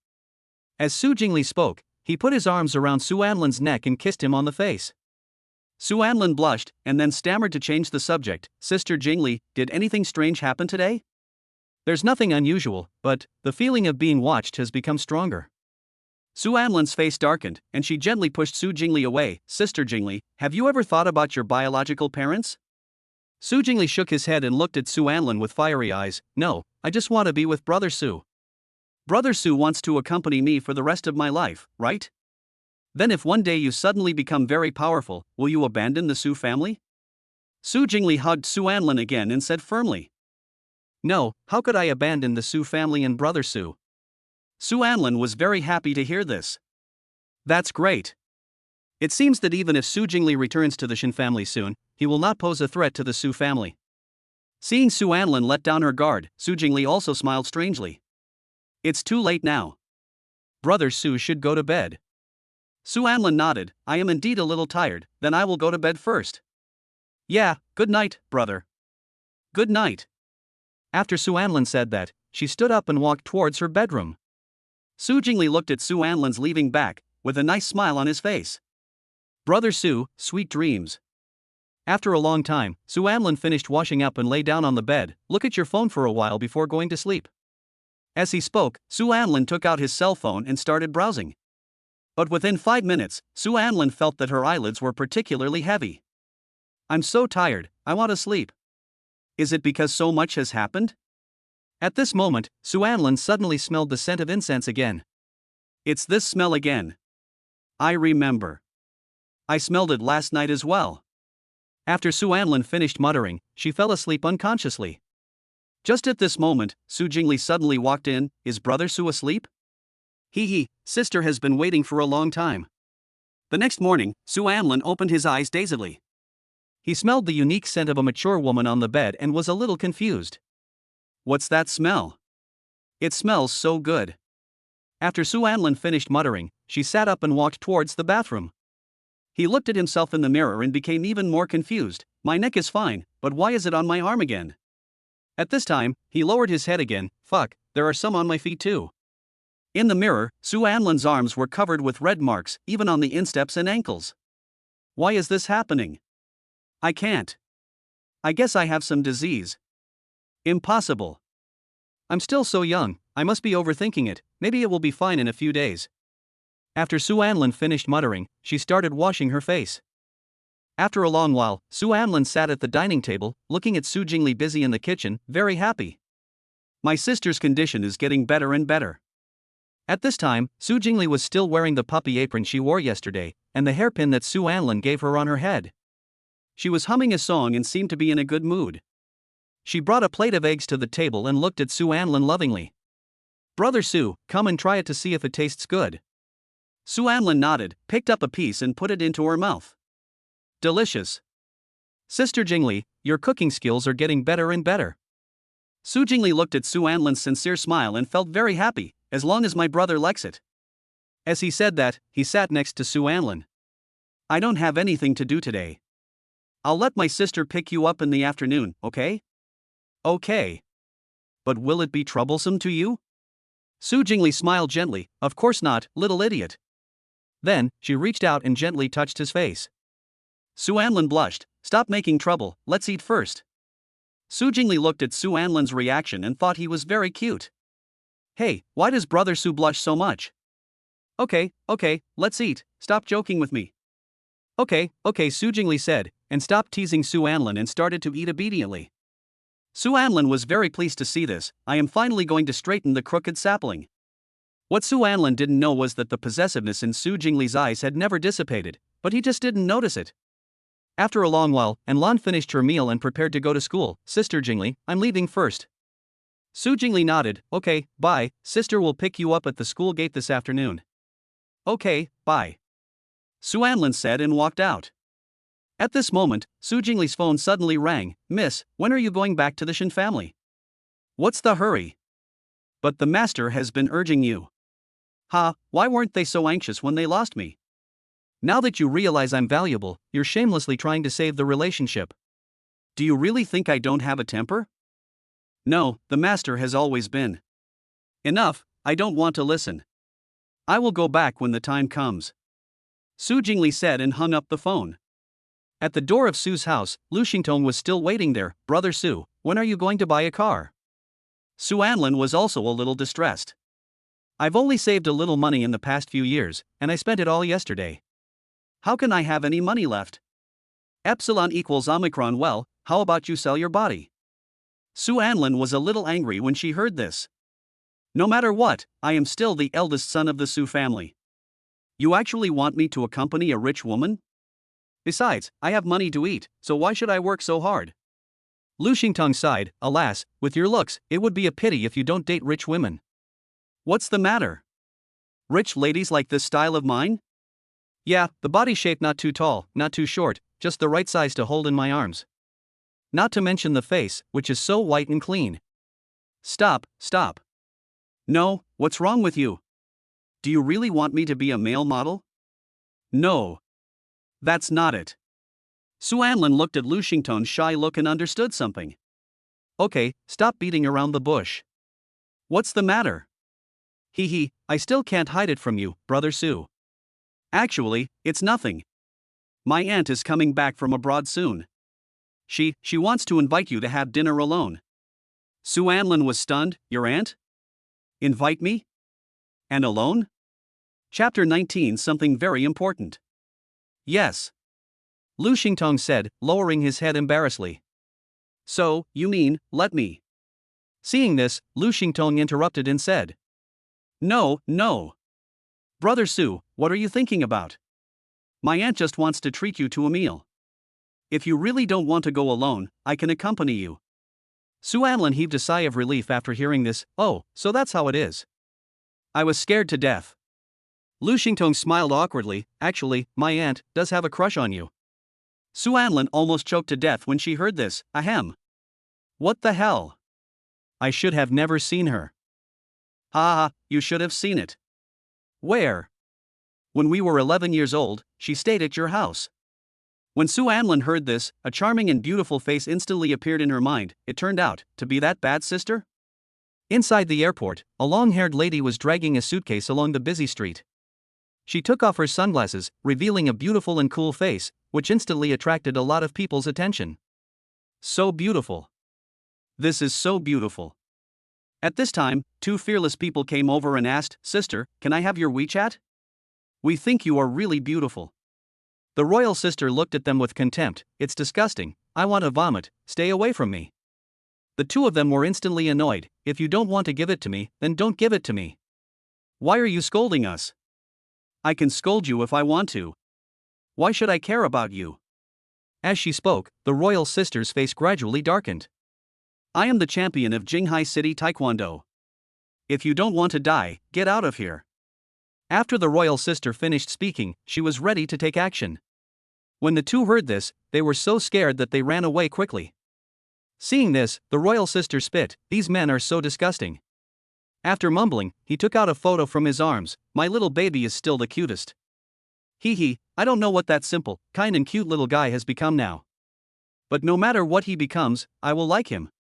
As Su Jingli spoke, he put his arms around Su Anlin's neck and kissed him on the face. Su Anlin blushed, and then stammered to change the subject. Sister Jingli, did anything strange happen today? There's nothing unusual, but the feeling of being watched has become stronger. Su Anlin's face darkened, and she gently pushed Su Jingli away. Sister Jingli, have you ever thought about your biological parents? Su Jingli shook his head and looked at Su Anlin with fiery eyes. No, I just want to be with Brother Su. Brother Su wants to accompany me for the rest of my life, right? Then if one day you suddenly become very powerful, will you abandon the Su family? Su Jingli hugged Su Anlin again and said firmly. No, how could I abandon the Su family and Brother Su? Su Anlin was very happy to hear this. That's great. It seems that even if Su Jingli returns to the Shin family soon, he will not pose a threat to the Su family. Seeing Su Anlin let down her guard, Su Jingli also smiled strangely. It's too late now. Brother Su should go to bed. Su Anlin nodded. I am indeed a little tired, then I will go to bed first. Yeah, good night, brother. Good night. After Su Anlin said that, she stood up and walked towards her bedroom. Su Jingli looked at Su Anlin's leaving back, with a nice smile on his face. Brother Su, sweet dreams. After a long time, Su Anlin finished washing up and lay down on the bed. Look at your phone for a while before going to sleep. As he spoke, Su Anlin took out his cell phone and started browsing. But within 5 minutes, Su Anlin felt that her eyelids were particularly heavy. I'm so tired, I want to sleep. Is it because so much has happened? At this moment, Su Anlin suddenly smelled the scent of incense again. It's this smell again. I remember. I smelled it last night as well. After Su Anlin finished muttering, she fell asleep unconsciously. Just at this moment, Su Jingli suddenly walked in. Is Brother Su asleep? Sister has been waiting for a long time. The next morning, Su Anlin opened his eyes dazedly. He smelled the unique scent of a mature woman on the bed and was a little confused. What's that smell? It smells so good. After Su Anlin finished muttering, she sat up and walked towards the bathroom. He looked at himself in the mirror and became even more confused. My neck is fine, but why is it on my arm again? At this time, he lowered his head again. Fuck, there are some on my feet too. In the mirror, Su Anlin's arms were covered with red marks, even on the insteps and ankles. Why is this happening? I can't. I guess I have some disease. Impossible. I'm still so young, I must be overthinking it, maybe it will be fine in a few days. After Su Anlin finished muttering, she started washing her face. After a long while, Su Anlin sat at the dining table, looking at Su Jingli busy in the kitchen, very happy. My sister's condition is getting better and better. At this time, Su Jingli was still wearing the puppy apron she wore yesterday, and the hairpin that Su Anlin gave her on her head. She was humming a song and seemed to be in a good mood. She brought a plate of eggs to the table and looked at Su Anlin lovingly. Brother Su, come and try it to see if it tastes good. Su Anlin nodded, picked up a piece and put it into her mouth. Delicious. Sister Jingli, your cooking skills are getting better and better. Su Jingli looked at Su Anlin's sincere smile and felt very happy, as long as my brother likes it. As he said that, he sat next to Su Anlin. I don't have anything to do today. I'll let my sister pick you up in the afternoon, okay? Okay. But will it be troublesome to you? Su Jingli smiled gently. Of course not, little idiot. Then, she reached out and gently touched his face. Su Anlin blushed. Stop making trouble, let's eat first. Su Jingli looked at Su Anlin's reaction and thought he was very cute. Hey, why does brother Su blush so much? Okay, let's eat, stop joking with me. Okay, Su Jingli said, and stopped teasing Su Anlin and started to eat obediently. Su Anlin was very pleased to see this. I am finally going to straighten the crooked sapling. What Su Anlin didn't know was that the possessiveness in Su Jingli's eyes had never dissipated, but he just didn't notice it. After a long while, Anlan finished her meal and prepared to go to school. Sister Jingli, I'm leaving first. Su Jingli nodded. Okay, bye, sister will pick you up at the school gate this afternoon. Okay, bye. Su Anlin said and walked out. At this moment, Su Jingli's phone suddenly rang. Miss, when are you going back to the Shin family? What's the hurry? But the master has been urging you. Ha, why weren't they so anxious when they lost me? Now that you realize I'm valuable, you're shamelessly trying to save the relationship. Do you really think I don't have a temper? No, the master has always been. Enough, I don't want to listen. I will go back when the time comes. Su Jingli said and hung up the phone. At the door of Su's house, Lu Xingtong was still waiting there. Brother Su, when are you going to buy a car? Su Anlin was also a little distressed. I've only saved a little money in the past few years, and I spent it all yesterday. How can I have any money left? Epsilon equals Omicron. Well, how about you sell your body? Su Anlin was a little angry when she heard this. No matter what, I am still the eldest son of the Su family. You actually want me to accompany a rich woman? Besides, I have money to eat, so why should I work so hard? Lu Xingtong sighed. Alas, with your looks, it would be a pity if you don't date rich women. What's the matter? Rich ladies like this style of mine? Yeah, the body shape not too tall, not too short, just the right size to hold in my arms. Not to mention the face, which is so white and clean. Stop. No, what's wrong with you? Do you really want me to be a male model? No. That's not it. Su Anlin looked at Lu Xingtong's shy look and understood something. Okay, stop beating around the bush. What's the matter? I still can't hide it from you, brother Su. Actually, it's nothing. My aunt is coming back from abroad soon. She wants to invite you to have dinner alone. Su Anlin was stunned. Your aunt? Invite me? And alone? Chapter 19. Something very important. Yes. Lu Xingtong said, lowering his head embarrassedly. So, you mean, let me? Seeing this, Lu Xingtong interrupted and said. No. Brother Su, what are you thinking about? My aunt just wants to treat you to a meal. If you really don't want to go alone, I can accompany you. Su Anlin heaved a sigh of relief after hearing this. Oh, so that's how it is. I was scared to death. Lu Xingtong smiled awkwardly. Actually, my aunt does have a crush on you. Su Anlin almost choked to death when she heard this. Ahem. What the hell? I should have never seen her. Ha, you should have seen it. Where? When we were 11 years old, she stayed at your house. When Su Anlin heard this, a charming and beautiful face instantly appeared in her mind. It turned out to be that bad sister? Inside the airport, a long-haired lady was dragging a suitcase along the busy street. She took off her sunglasses, revealing a beautiful and cool face, which instantly attracted a lot of people's attention. So beautiful. This is so beautiful. At this time, two fearless people came over and asked, Sister, can I have your WeChat? We think you are really beautiful. The royal sister looked at them with contempt. It's disgusting, I want to vomit, stay away from me. The two of them were instantly annoyed. If you don't want to give it to me, then don't give it to me. Why are you scolding us? I can scold you if I want to. Why should I care about you? As she spoke, the royal sister's face gradually darkened. I am the champion of Jinghai City Taekwondo. If you don't want to die, get out of here. After the royal sister finished speaking, she was ready to take action. When the two heard this, they were so scared that they ran away quickly. Seeing this, the royal sister spit, "These men are so disgusting." After mumbling, he took out a photo from his arms. "My little baby is still the cutest. Hee hee, I don't know what that simple, kind and cute little guy has become now. But no matter what he becomes, I will like him.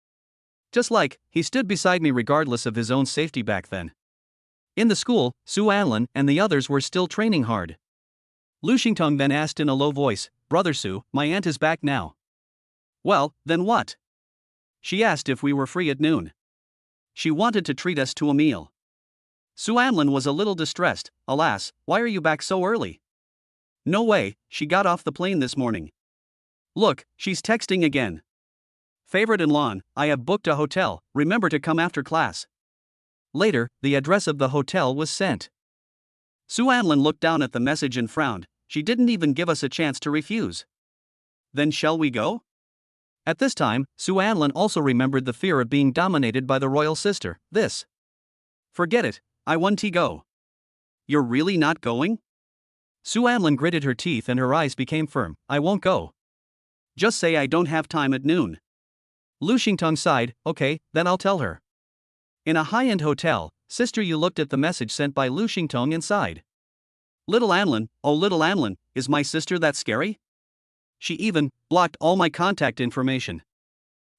Just like, he stood beside me regardless of his own safety back then." In the school, Su Anlin and the others were still training hard. Lu Xingtong then asked in a low voice, "Brother Su, my aunt is back now." "Well, then what?" "She asked if we were free at noon. She wanted to treat us to a meal." Su Anlin was a little distressed. "Alas, why are you back so early?" "No way, she got off the plane this morning. Look, she's texting again. Favorite-in-law, I have booked a hotel, remember to come after class." Later, the address of the hotel was sent. Su Anlin looked down at the message and frowned. She didn't even give us a chance to refuse. "Then shall we go?" At this time, Su Anlin also remembered the fear of being dominated by the royal sister. "This. Forget it, I want to go." "You're really not going?" Su Anlin gritted her teeth and her eyes became firm. "I won't go. Just say I don't have time at noon." Lu Xingtong sighed. "Okay, then I'll tell her." In a high-end hotel, sister Yu looked at the message sent by Lu Xingtong and sighed. "Little Anlin, oh little Anlin, is my sister that scary? She even blocked all my contact information.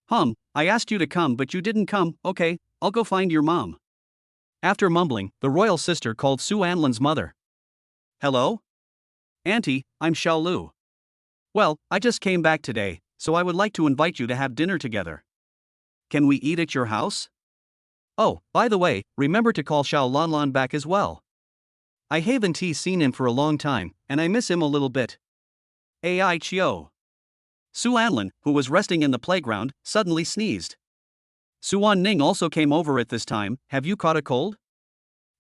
I asked you to come but you didn't come. Okay, I'll go find your mom." After mumbling, the royal sister called Su Anlin's mother. "Hello? Auntie, I'm Xiao Lu. Well, I just came back today, so I would like to invite you to have dinner together. Can we eat at your house? Oh, by the way, remember to call Xiao Lanlan back as well. I haven't seen him for a long time, and I miss him a little bit. Ai Chio." Su Anlin, who was resting in the playground, suddenly sneezed. Suan Ning also came over at this time. "Have you caught a cold?"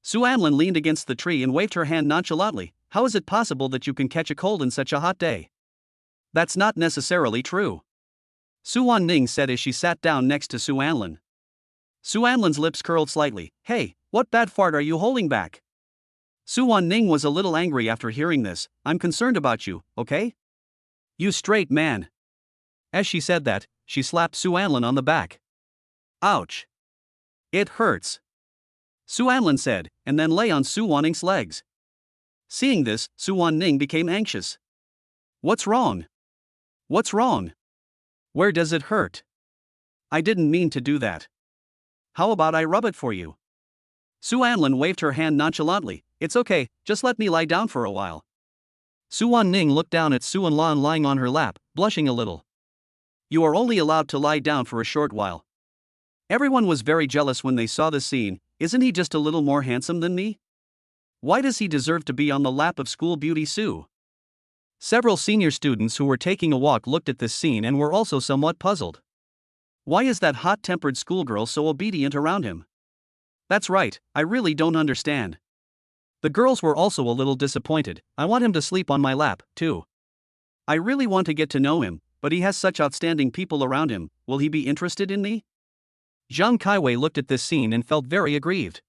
Su Anlin leaned against the tree and waved her hand nonchalantly. "How is it possible that you can catch a cold in such a hot day?" "That's not necessarily true," Suan Ning said as she sat down next to Su Anlin. Su Anlin's lips curled slightly. "Hey, what bad fart are you holding back?" Suan Ning was a little angry after hearing this. "I'm concerned about you, okay? You straight man." As she said that, she slapped Su Anlin on the back. "Ouch. It hurts," Su Anlin said, and then lay on Su Wanning's legs. Seeing this, Su Wanning became anxious. "What's wrong? What's wrong? Where does it hurt? I didn't mean to do that. How about I rub it for you?" Su Anlin waved her hand nonchalantly. "It's okay, just let me lie down for a while." Su Wanning looked down at Su Anlan lying on her lap, blushing a little. "You are only allowed to lie down for a short while." Everyone was very jealous when they saw this scene. "Isn't he just a little more handsome than me? Why does he deserve to be on the lap of school beauty Su?" Several senior students who were taking a walk looked at this scene and were also somewhat puzzled. Why is that hot-tempered schoolgirl so obedient around him? That's right, I really don't understand. The girls were also a little disappointed. "I want him to sleep on my lap, too. I really want to get to know him, but he has such outstanding people around him. Will he be interested in me?" Zhang Kaiwei looked at this scene and felt very aggrieved.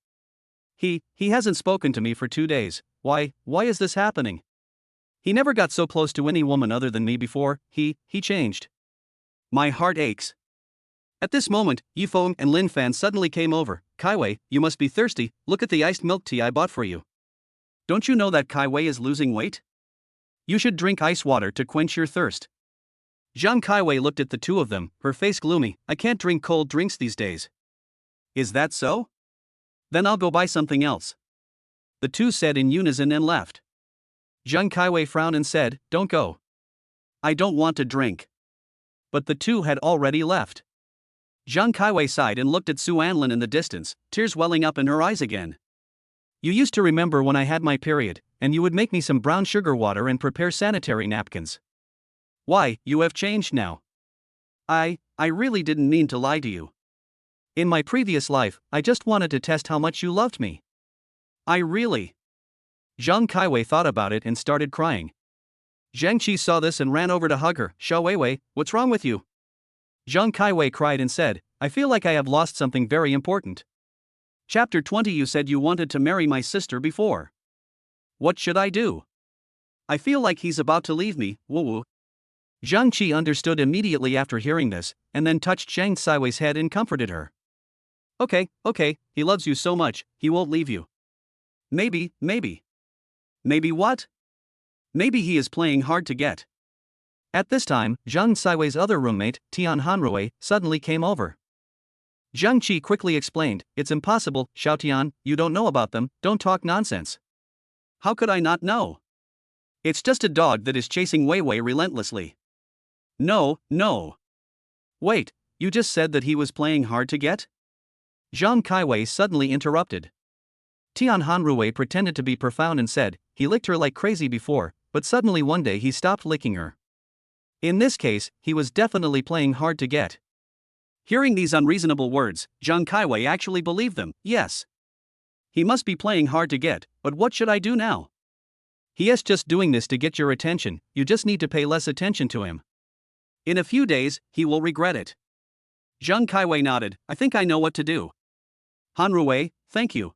He hasn't spoken to me for 2 days. Why is this happening? He never got so close to any woman other than me before. He changed. My heart aches." At this moment, Yifeng and Lin Fan suddenly came over. "Kaiwei, you must be thirsty. Look at the iced milk tea I bought for you. Don't you know that Kaiwei is losing weight? You should drink ice water to quench your thirst." Zhang Kaiwei looked at the two of them, her face gloomy. "I can't drink cold drinks these days." "Is that so? Then I'll go buy something else," the two said in unison and left. Zhang Kaiwei frowned and said, "Don't go. I don't want to drink." But the two had already left. Zhang Kaiwei sighed and looked at Su Anlin in the distance, tears welling up in her eyes again. "You used to remember when I had my period, and you would make me some brown sugar water and prepare sanitary napkins. Why, you have changed now. I really didn't mean to lie to you. In my previous life, I just wanted to test how much you loved me. I really." Zhang Kaiwei thought about it and started crying. Zhang Qi saw this and ran over to hug her. "Xiao Weiwei, what's wrong with you?" Zhang Kaiwei cried and said, "I feel like I have lost something very important." Chapter 20. You said you wanted to marry my sister before. What should I do? I feel like he's about to leave me, woo woo. Zhang Qi understood immediately after hearing this, and then touched Zhang Siwei's head and comforted her. Okay, he loves you so much, he won't leave you. Maybe. Maybe what? Maybe he is playing hard to get. At this time, Zhang Siwei's other roommate, Tian Hanrui, suddenly came over. Zhang Qi quickly explained, it's impossible, Xiaotian, you don't know about them, don't talk nonsense. How could I not know? It's just a dog that is chasing Wei Wei relentlessly. No. Wait, you just said that he was playing hard to get? Zhang Kaiwei suddenly interrupted. Tian Hanrui pretended to be profound and said, he licked her like crazy before, but suddenly one day he stopped licking her. In this case, he was definitely playing hard to get. Hearing these unreasonable words, Zhang Kaiwei actually believed them, yes. He must be playing hard to get, but what should I do now? He is just doing this to get your attention, you just need to pay less attention to him. In a few days, he will regret it. Zhang Kaiwei nodded, I think I know what to do. Hanrui, thank you.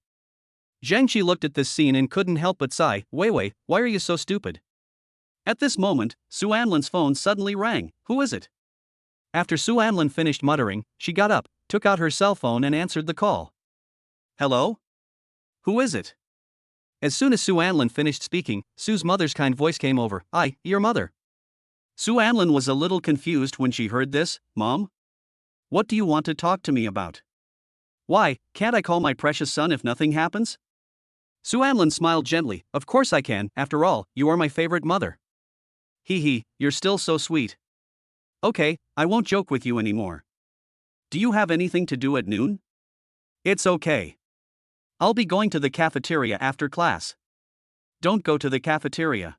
Zhang Qi looked at this scene and couldn't help but sigh, Wei Wei, why are you so stupid? At this moment, Su Anlin's phone suddenly rang, who is it? After Su Anlin finished muttering, she got up, took out her cell phone and answered the call. Hello? Who is it? As soon as Su Anlin finished speaking, Su's mother's kind voice came over, your mother. Su Anlin was a little confused when she heard this, Mom? What do you want to talk to me about? Why, can't I call my precious son if nothing happens? Su Anlin smiled gently, of course I can, after all, you are my favorite mother. You're still so sweet. Okay, I won't joke with you anymore. Do you have anything to do at noon? It's okay. I'll be going to the cafeteria after class. Don't go to the cafeteria.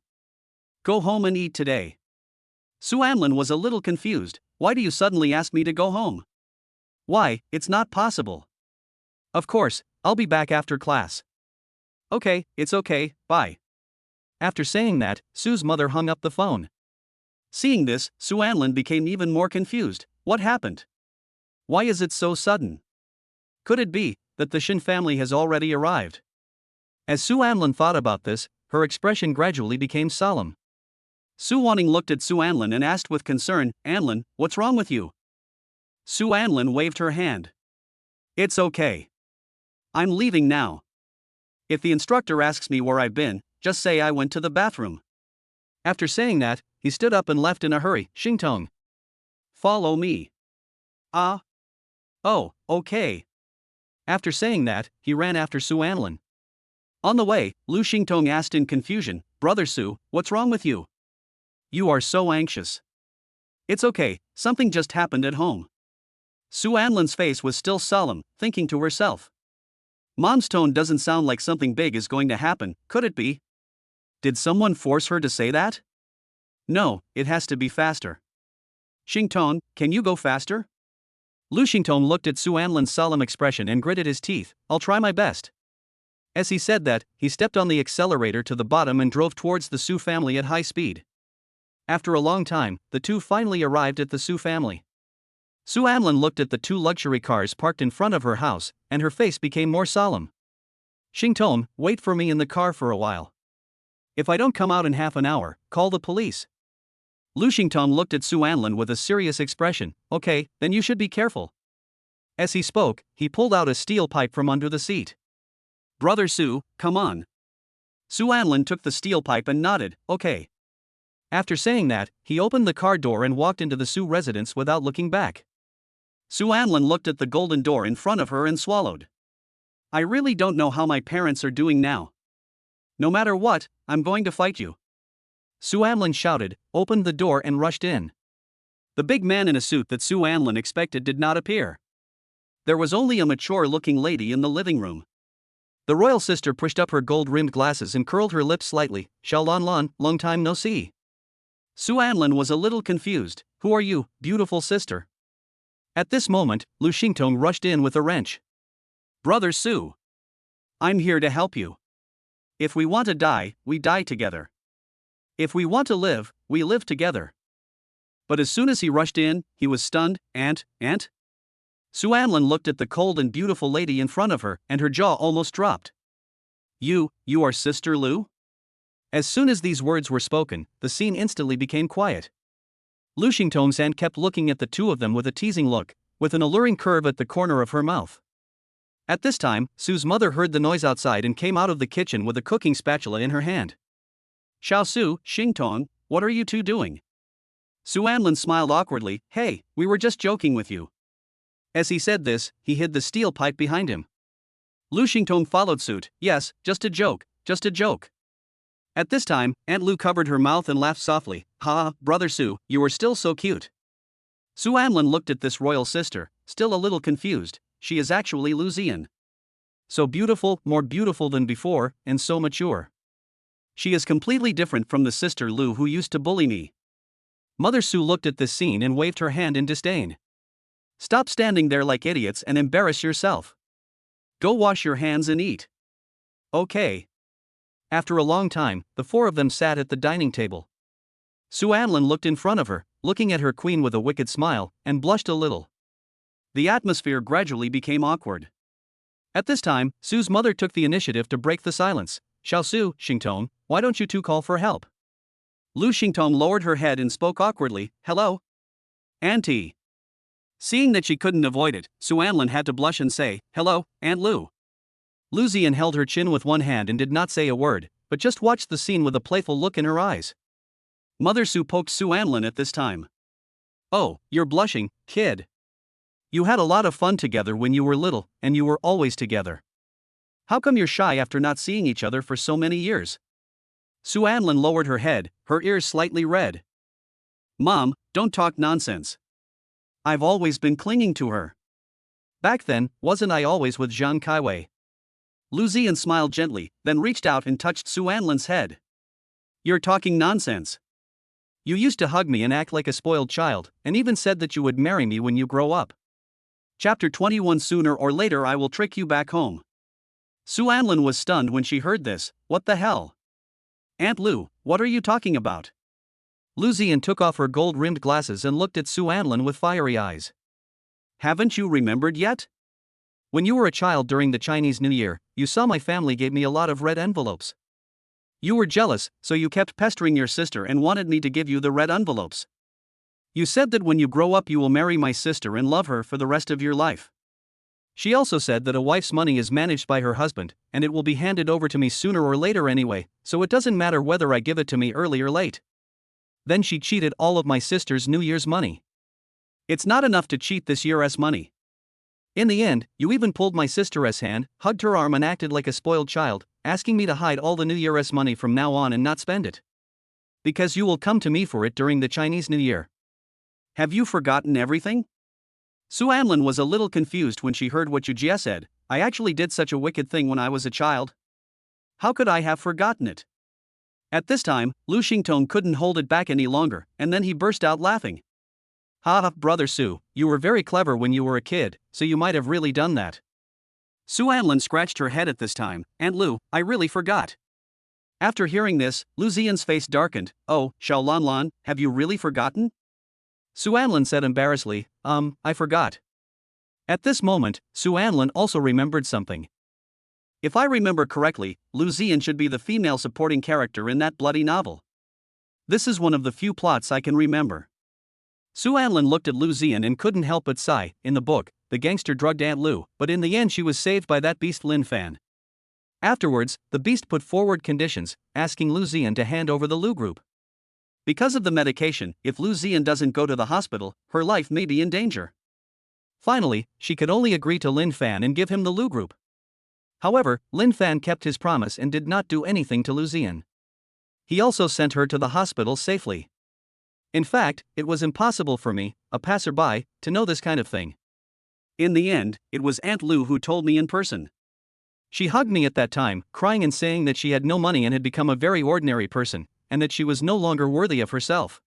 Go home and eat today. Su Anlin was a little confused, why do you suddenly ask me to go home? Why, it's not possible. Of course, I'll be back after class. Okay, it's okay, bye. After saying that, Su's mother hung up the phone. Seeing this, Su Anlin became even more confused, what happened? Why is it so sudden? Could it be that the Shin family has already arrived? As Su Anlin thought about this, her expression gradually became solemn. Su Wanning looked at Su Anlin and asked with concern, Anlin, what's wrong with you? Su Anlin waved her hand. It's okay. I'm leaving now. If the instructor asks me where I've been, just say I went to the bathroom. After saying that, he stood up and left in a hurry, Xingtong. Follow me. Oh, okay. After saying that, he ran after Su Anlin. On the way, Lu Xingtong asked in confusion, Brother Su, what's wrong with you? You are so anxious. It's okay, something just happened at home. Su Anlin's face was still solemn, thinking to herself. Mom's tone doesn't sound like something big is going to happen, could it be? Did someone force her to say that? No, it has to be faster. Xingtong, can you go faster? Lu Xingtong looked at Su Anlin's solemn expression and gritted his teeth, I'll try my best. As he said that, he stepped on the accelerator to the bottom and drove towards the Su family at high speed. After a long time, the two finally arrived at the Su family. Su Anlin looked at the two luxury cars parked in front of her house, and her face became more solemn. Xingtong, wait for me in the car for a while. If I don't come out in half an hour, call the police. Lu Xingtong looked at Su Anlin with a serious expression, okay, then you should be careful. As he spoke, he pulled out a steel pipe from under the seat. Brother Su, come on. Su Anlin took the steel pipe and nodded, okay. After saying that, he opened the car door and walked into the Su residence without looking back. Su Anlin looked at the golden door in front of her and swallowed. I really don't know how my parents are doing now. No matter what, I'm going to fight you. Su Anlin shouted, opened the door and rushed in. The big man in a suit that Su Anlin expected did not appear. There was only a mature-looking lady in the living room. The royal sister pushed up her gold-rimmed glasses and curled her lips slightly, Xiaolanlan, long time no see. Su Anlin was a little confused, who are you, beautiful sister? At this moment, Lu Xingtong rushed in with a wrench. Brother Su. I'm here to help you. If we want to die, we die together. If we want to live, we live together. But as soon as he rushed in, he was stunned, Aunt? Su Anlin looked at the cold and beautiful lady in front of her, and her jaw almost dropped. You are Sister Lu? As soon as these words were spoken, the scene instantly became quiet. Lu Xingtong's kept looking at the two of them with a teasing look, with an alluring curve at the corner of her mouth. At this time, Su's mother heard the noise outside and came out of the kitchen with a cooking spatula in her hand. Xiao Su, Xingtong, what are you two doing? Su Anlin smiled awkwardly. Hey, we were just joking with you. As he said this, he hid the steel pipe behind him. Lu Xingtong followed suit. Yes, just a joke, just a joke. At this time, Aunt Lu covered her mouth and laughed softly. Ha, brother Su, you are still so cute. Su Anlin looked at this royal sister, still a little confused. She is actually Lu Ziyan. So beautiful, more beautiful than before, and so mature. She is completely different from the sister Lu who used to bully me. Mother Su looked at this scene and waved her hand in disdain. Stop standing there like idiots and embarrass yourself. Go wash your hands and eat. Okay. After a long time, the four of them sat at the dining table. Su Anlin looked in front of her, looking at her queen with a wicked smile, and blushed a little. The atmosphere gradually became awkward. At this time, Su's mother took the initiative to break the silence. Xiao Su, Xingtong, why don't you two call for help? Lu Xingtong lowered her head and spoke awkwardly. Hello? Auntie. Seeing that she couldn't avoid it, Su Anlin had to blush and say, Hello, Aunt Lu. Lu Ziyan held her chin with one hand and did not say a word, but just watched the scene with a playful look in her eyes. Mother Su poked Su Anlin at this time. Oh, you're blushing, kid. You had a lot of fun together when you were little, and you were always together. How come you're shy after not seeing each other for so many years? Su Anlin lowered her head, her ears slightly red. Mom, don't talk nonsense. I've always been clinging to her. Back then, wasn't I always with Zhang Kaiwei? Lu Ziyan smiled gently, then reached out and touched Su Anlin's head. You're talking nonsense. You used to hug me and act like a spoiled child, and even said that you would marry me when you grow up. Chapter 21. Sooner or later I will trick you back home. Su Anlin was stunned when she heard this. What the hell? Aunt Lu, what are you talking about? Lu Ziyan took off her gold-rimmed glasses and looked at Su Anlin with fiery eyes. Haven't you remembered yet? When you were a child during the Chinese New Year, you saw my family gave me a lot of red envelopes. You were jealous, so you kept pestering your sister and wanted me to give you the red envelopes. You said that when you grow up you will marry my sister and love her for the rest of your life. She also said that a wife's money is managed by her husband, and it will be handed over to me sooner or later anyway, so it doesn't matter whether I give it to me early or late. Then she cheated all of my sister's New Year's money. It's not enough to cheat this year's money. In the end, you even pulled my sister's hand, hugged her arm and acted like a spoiled child, asking me to hide all the New Year's money from now on and not spend it. Because you will come to me for it during the Chinese New Year. Have you forgotten everything? Su Anlin was a little confused when she heard what Yujie said. I actually did such a wicked thing when I was a child. How could I have forgotten it? At this time, Lu Xingtong couldn't hold it back any longer, and then he burst out laughing. Ha, brother Su, you were very clever when you were a kid, so you might have really done that. Su Anlin scratched her head at this time. Aunt Lu, I really forgot. After hearing this, Lu Ziyan's face darkened. Oh, Xiao Lanlan, have you really forgotten? Su Anlin said embarrassedly, I forgot. At this moment, Su Anlin also remembered something. If I remember correctly, Lu Ziyan should be the female supporting character in that bloody novel. This is one of the few plots I can remember. Su Anlin looked at Lu Ziyan and couldn't help but sigh. In the book, the gangster drugged Aunt Lu, but in the end she was saved by that beast Lin Fan. Afterwards, the beast put forward conditions, asking Lu Ziyan to hand over the Lu group. Because of the medication, if Lu Ziyan doesn't go to the hospital, her life may be in danger. Finally, she could only agree to Lin Fan and give him the Lu group. However, Lin Fan kept his promise and did not do anything to Lu Ziyan. He also sent her to the hospital safely. In fact, it was impossible for me, a passerby, to know this kind of thing. In the end, it was Aunt Lu who told me in person. She hugged me at that time, crying and saying that she had no money and had become a very ordinary person, and that she was no longer worthy of herself.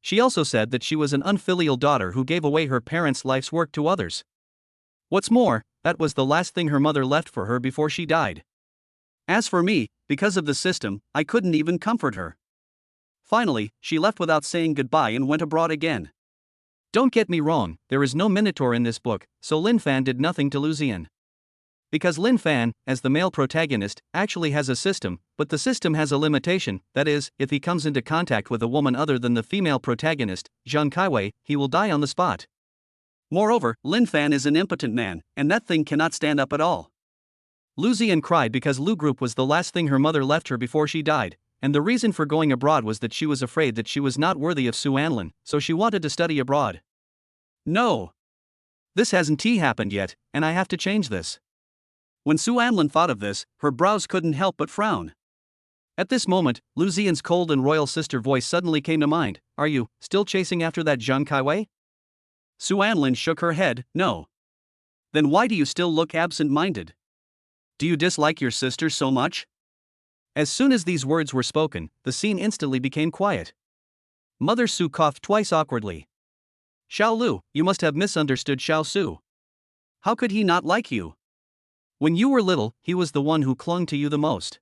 She also said that she was an unfilial daughter who gave away her parents' life's work to others. What's more, that was the last thing her mother left for her before she died. As for me, because of the system, I couldn't even comfort her. Finally, she left without saying goodbye and went abroad again. Don't get me wrong, there is no Minotaur in this book, so Lin Fan did nothing to Lu Ziyan. Because Lin Fan, as the male protagonist, actually has a system, but the system has a limitation, that is, if he comes into contact with a woman other than the female protagonist, Zhang Kaiwei, he will die on the spot. Moreover, Lin Fan is an impotent man, and that thing cannot stand up at all. Lu Ziyan cried because Lu Group was the last thing her mother left her before she died, and the reason for going abroad was that she was afraid that she was not worthy of Su Anlin, so she wanted to study abroad. No. This hasn't happened yet, and I have to change this. When Su Anlin thought of this, her brows couldn't help but frown. At this moment, Lu Ziyan's cold and royal sister voice suddenly came to mind. Are you still chasing after that Zhang Kaiwei? Su Anlin shook her head. No. Then why do you still look absent-minded? Do you dislike your sister so much? As soon as these words were spoken, the scene instantly became quiet. Mother Su coughed twice awkwardly. Xiao Lu, you must have misunderstood Xiao Su. How could he not like you? When you were little, he was the one who clung to you the most.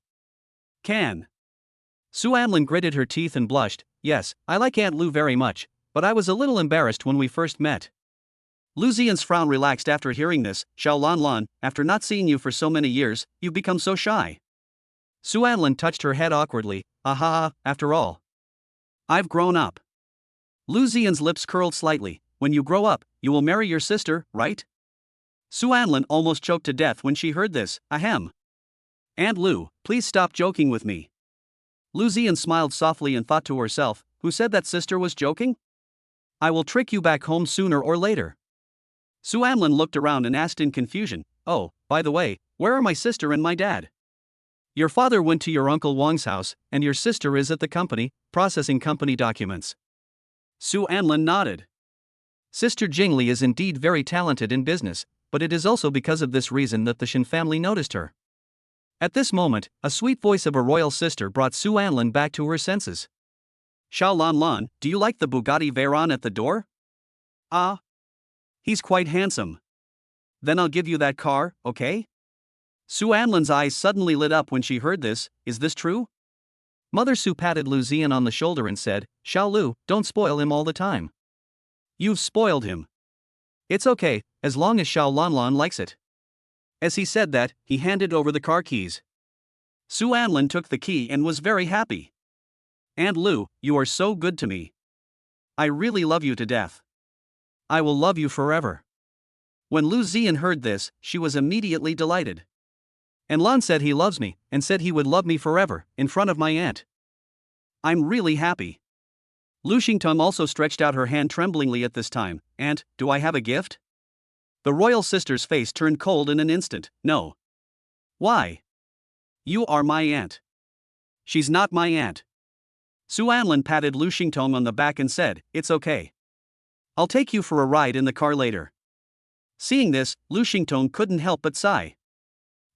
Su Anlin gritted her teeth and blushed. Yes, I like Aunt Lu very much, but I was a little embarrassed when we first met. Lu Ziyan's frown relaxed after hearing this. Xiao Lan Lan, after not seeing you for so many years, you've become so shy. Su Anlin touched her head awkwardly. After all, I've grown up. Lu Ziyan's lips curled slightly. When you grow up, you will marry your sister, right? Su Anlin almost choked to death when she heard this. Ahem. Aunt Lu, please stop joking with me. Lu Ziyan smiled softly and thought to herself, who said that sister was joking? I will trick you back home sooner or later. Su Anlin looked around and asked in confusion, oh, by the way, where are my sister and my dad? Your father went to your uncle Wang's house, and your sister is at the company, processing company documents. Su Anlin nodded. Sister Jingly is indeed very talented in business, but it is also because of this reason that the Shen family noticed her. At this moment, a sweet voice of a royal sister brought Su Anlin back to her senses. Xiao Lan Lan, do you like the Bugatti Veyron at the door? Ah. He's quite handsome. Then I'll give you that car, okay? Su Anlin's eyes suddenly lit up when she heard this. Is this true? Mother Su patted Lu Ziyan on the shoulder and said, Xiao Lu, don't spoil him all the time. You've spoiled him. It's okay, as long as Xiao Lan Lan likes it. As he said that, he handed over the car keys. Su Anlin took the key and was very happy. Aunt Lu, you are so good to me. I really love you to death. I will love you forever. When Lu Ziyan heard this, she was immediately delighted. And Lan said he loves me, and said he would love me forever, in front of my aunt. I'm really happy. Lu Xingtong also stretched out her hand tremblingly at this time. Aunt, do I have a gift? The royal sister's face turned cold in an instant. No. Why? You are my aunt. She's not my aunt. Su Anlin patted Lu Xingtong on the back and said, it's okay. I'll take you for a ride in the car later. Seeing this, Lu Xingtong couldn't help but sigh.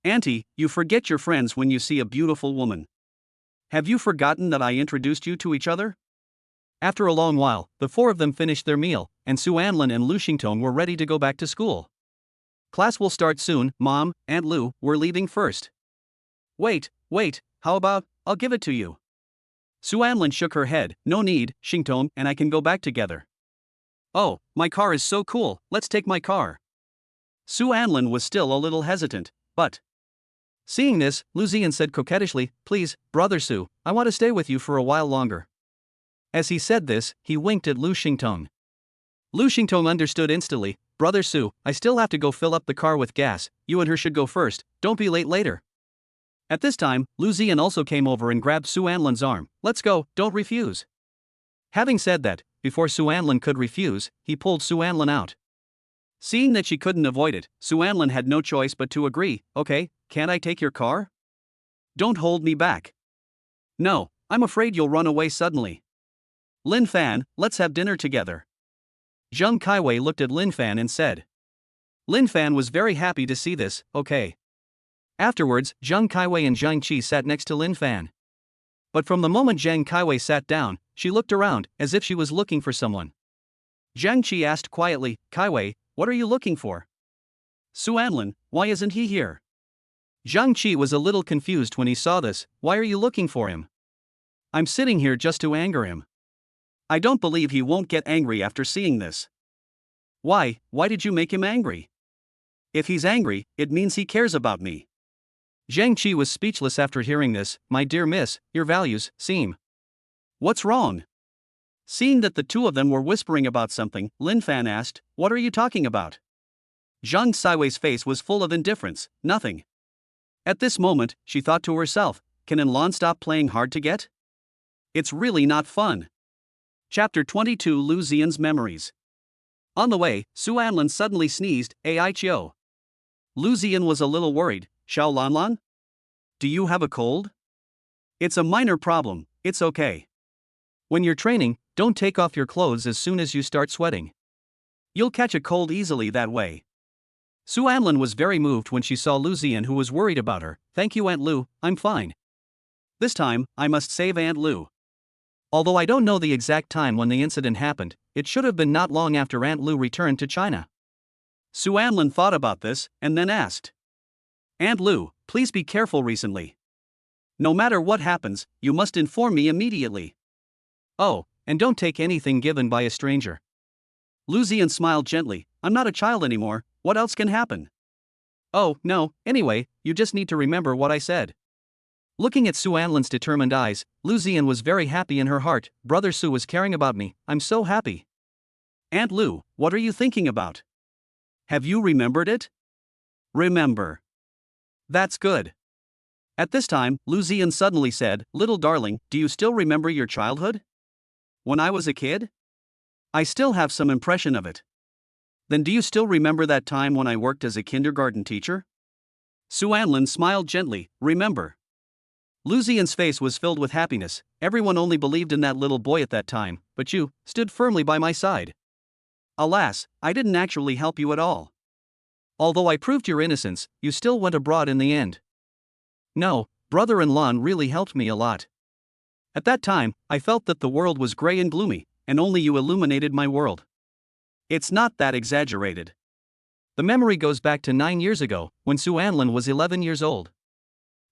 Auntie, you forget your friends when you see a beautiful woman. Have you forgotten that I introduced you to each other? After a long while, the four of them finished their meal, and Su Anlin and Lu Xingtong were ready to go back to school. Class will start soon, Mom, Aunt Lu, we're leaving first. Wait, how about, I'll give it to you. Su Anlin shook her head. No need, Xingtong and I can go back together. Oh, my car is so cool, let's take my car. Su Anlin was still a little hesitant, but... Seeing this, Lu Ziyan said coquettishly, please, Brother Su, I want to stay with you for a while longer. As he said this, he winked at Lu Xingtong. Lu Xingtong understood instantly. Brother Su, I still have to go fill up the car with gas, you and her should go first, don't be late later. At this time, Lu Ziyan also came over and grabbed Su Anlin's arm. Let's go, don't refuse. Having said that, before Su Anlin could refuse, he pulled Su Anlin out. Seeing that she couldn't avoid it, Su Anlin had no choice but to agree. Okay, can't I take your car? Don't hold me back. No, I'm afraid you'll run away suddenly. Lin Fan, let's have dinner together. Zhang Kaiwei looked at Lin Fan and said. Lin Fan was very happy to see this. Okay. Afterwards, Zhang Kaiwei and Zhang Qi sat next to Lin Fan. But from the moment Zhang Kaiwei sat down, she looked around, as if she was looking for someone. Zhang Qi asked quietly, Kaiwei, what are you looking for? Su Anlin, why isn't he here? Zhang Qi was a little confused when he saw this. Why are you looking for him? I'm sitting here just to anger him. I don't believe he won't get angry after seeing this. Why did you make him angry? If he's angry, it means he cares about me. Zhang Qi was speechless after hearing this. My dear miss, your values seem. What's wrong? Seeing that the two of them were whispering about something, Lin Fan asked, what are you talking about? Zhang Siwei's face was full of indifference, nothing. At this moment, she thought to herself, can Enlon stop playing hard to get? It's really not fun. Chapter 22 Lu Xian's Memories. On the way, Su Anlan suddenly sneezed, Ai Chio. Lu Xian was a little worried, Xiao Lanlan? Do you have a cold? It's a minor problem, it's okay. When you're training, don't take off your clothes as soon as you start sweating. You'll catch a cold easily that way. Su Anlan was very moved when she saw Lu Xian, who was worried about her. Thank you, Aunt Lu, I'm fine. This time, I must save Aunt Lu. Although I don't know the exact time when the incident happened, it should have been not long after Aunt Lu returned to China. Su Anlan thought about this, and then asked. Aunt Lu, please be careful recently. No matter what happens, you must inform me immediately. Oh, and don't take anything given by a stranger. Lu Xian smiled gently, I'm not a child anymore, what else can happen? Oh, no, anyway, you just need to remember what I said. Looking at Su Anlan's determined eyes, Lu Xian was very happy in her heart. Brother Su was caring about me, I'm so happy. Aunt Lu, what are you thinking about? Have you remembered it? Remember. That's good. At this time, Lu Xian suddenly said, little darling, do you still remember your childhood? When I was a kid? I still have some impression of it. Then do you still remember that time when I worked as a kindergarten teacher? Su Anlan smiled gently, remember. Lu Xian's face was filled with happiness. Everyone only believed in that little boy at that time, but you stood firmly by my side. Alas, I didn't actually help you at all. Although I proved your innocence, you still went abroad in the end. No, brother-in-law really helped me a lot. At that time, I felt that the world was gray and gloomy, and only you illuminated my world. It's not that exaggerated. The memory goes back to 9 years ago, when Su Anlan was 11 years old.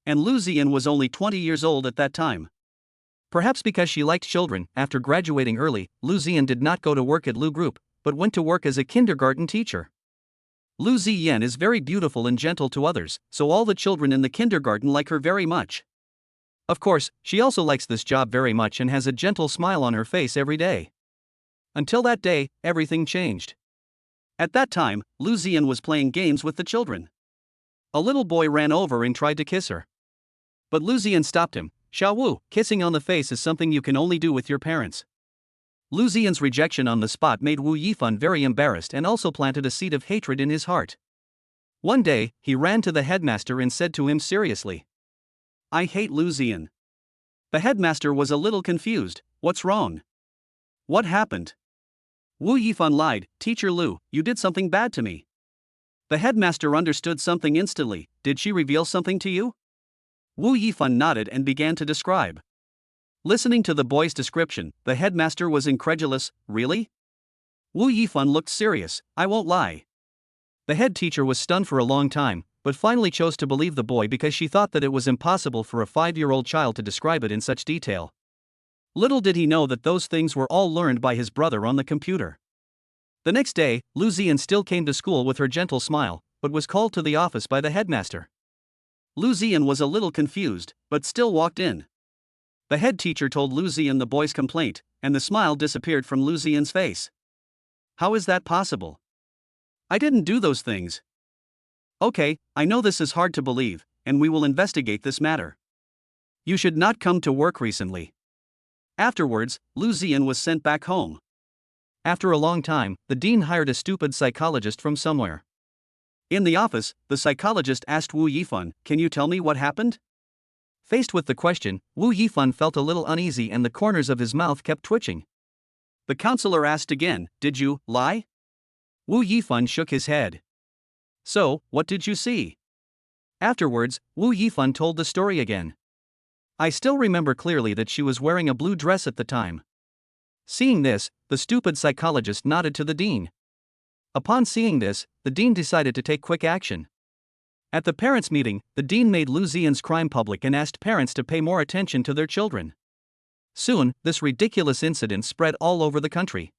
And Lu Xian was only 20 years old at that time. Perhaps because she liked children, after graduating early, Lu Xian did not go to work at Lu Group, but went to work as a kindergarten teacher. Lu Ziyan is very beautiful and gentle to others, so all the children in the kindergarten like her very much. Of course, she also likes this job very much and has a gentle smile on her face every day. Until that day, everything changed. At that time, Lu Xian was playing games with the children. A little boy ran over and tried to kiss her. But Lu Xian stopped him. Xiao Wu, kissing on the face is something you can only do with your parents. Lu Xian's rejection on the spot made Wu Yifan very embarrassed and also planted a seed of hatred in his heart. One day, he ran to the headmaster and said to him seriously, I hate Lu Xian. The headmaster was a little confused. What's wrong? What happened? Wu Yifan lied, Teacher Lu, you did something bad to me. The headmaster understood something instantly. Did she reveal something to you? Wu Yifan nodded and began to describe. Listening to the boy's description, the headmaster was incredulous. Really? Wu Yifan looked serious. I won't lie. The head teacher was stunned for a long time, but finally chose to believe the boy because she thought that it was impossible for a 5-year-old child to describe it in such detail. Little did he know that those things were all learned by his brother on the computer. The next day, Lu Xian still came to school with her gentle smile, but was called to the office by the headmaster. Lu Xian was a little confused, but still walked in. The head teacher told Lu Xian the boy's complaint, and the smile disappeared from Lu Xian's face. How is that possible? I didn't do those things. Okay, I know this is hard to believe, and we will investigate this matter. You should not come to work recently. Afterwards, Lu Xian was sent back home. After a long time, the dean hired a stupid psychologist from somewhere. In the office, the psychologist asked Wu Yifan, can you tell me what happened? Faced with the question, Wu Yifan felt a little uneasy and the corners of his mouth kept twitching. The counselor asked again, did you lie? Wu Yifan shook his head. So, what did you see? Afterwards, Wu Yifan told the story again. I still remember clearly that she was wearing a blue dress at the time. Seeing this, the stupid psychologist nodded to the dean. Upon seeing this, the dean decided to take quick action. At the parents' meeting, the dean made Lu Xian's crime public and asked parents to pay more attention to their children. Soon, this ridiculous incident spread all over the country.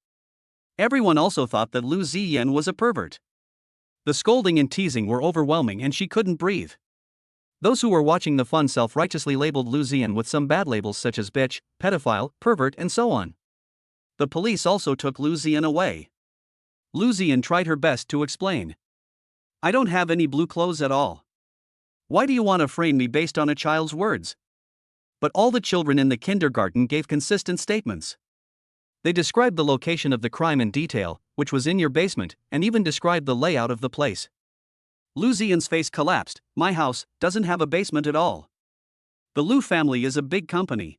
Everyone also thought that Lu Xian was a pervert. The scolding and teasing were overwhelming and she couldn't breathe. Those who were watching the fun self-righteously labeled Lu Ziyan with some bad labels such as bitch, pedophile, pervert and so on. The police also took Lu Ziyan away. Lu Ziyan tried her best to explain. I don't have any blue clothes at all. Why do you want to frame me based on a child's words? But all the children in the kindergarten gave consistent statements. They described the location of the crime in detail, which was in your basement, and even described the layout of the place. Lu Ziyan's face collapsed. My house doesn't have a basement at all. The Lu family is a big company.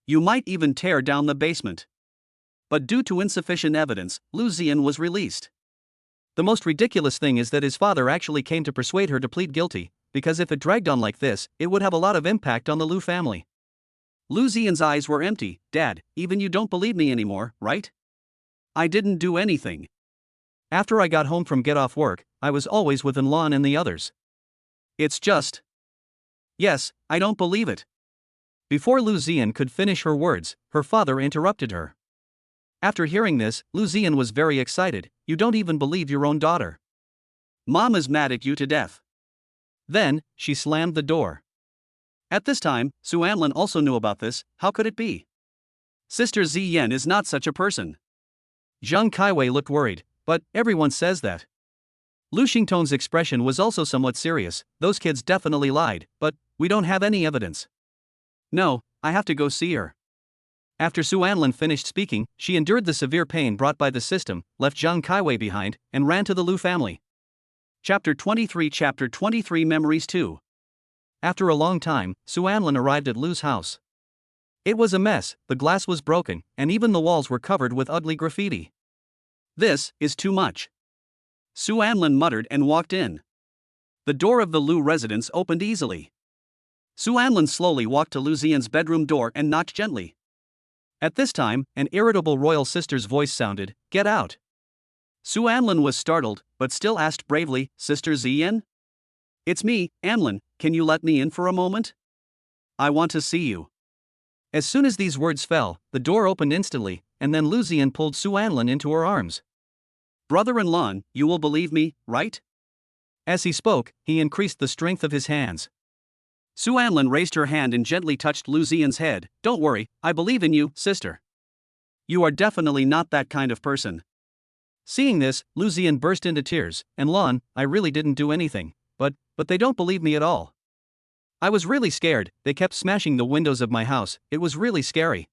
You might even tear down the basement. But due to insufficient evidence, Lu Ziyan was released. The most ridiculous thing is that his father actually came to persuade her to plead guilty, because if it dragged on like this, it would have a lot of impact on the Lu family. Lu Ziyan's eyes were empty. Dad, even you don't believe me anymore, right? I didn't do anything. After I got home from get off work, I was always with Lan and the others. It's just. Yes, I don't believe it. Before Lu Ziyan could finish her words, her father interrupted her. After hearing this, Lu Ziyan was very excited. You don't even believe your own daughter. Mom is mad at you to death. Then, she slammed the door. At this time, Su Anlin also knew about this. How could it be? Sister Ziyan is not such a person. Zhang Kaiwei looked worried, but everyone says that. Lu Xingtong's expression was also somewhat serious. Those kids definitely lied, but we don't have any evidence. No, I have to go see her. After Su Anlin finished speaking, she endured the severe pain brought by the system, left Zhang Kaiwei behind, and ran to the Lu family. Chapter 23 Memories 2. After a long time, Su Anlin arrived at Lu's house. It was a mess, the glass was broken, and even the walls were covered with ugly graffiti. This is too much. Su Anlin muttered and walked in. The door of the Lu residence opened easily. Su Anlin slowly walked to Lu Ziyan's bedroom door and knocked gently. At this time, an irritable royal sister's voice sounded, "Get out." Su Anlin was startled, but still asked bravely, "Sister Ziyan? It's me, Anlin, can you let me in for a moment? I want to see you." As soon as these words fell, the door opened instantly, and then Lu Ziyan pulled Su Anlin into her arms. "Brother-in-law, you will believe me, right?" As he spoke, he increased the strength of his hands. Su Anlin raised her hand and gently touched Lu Ziyan's head. "Don't worry, I believe in you, sister. You are definitely not that kind of person." Seeing this, Lu Ziyan burst into tears. "And Lan, I really didn't do anything, but they don't believe me at all. I was really scared, they kept smashing the windows of my house, it was really scary."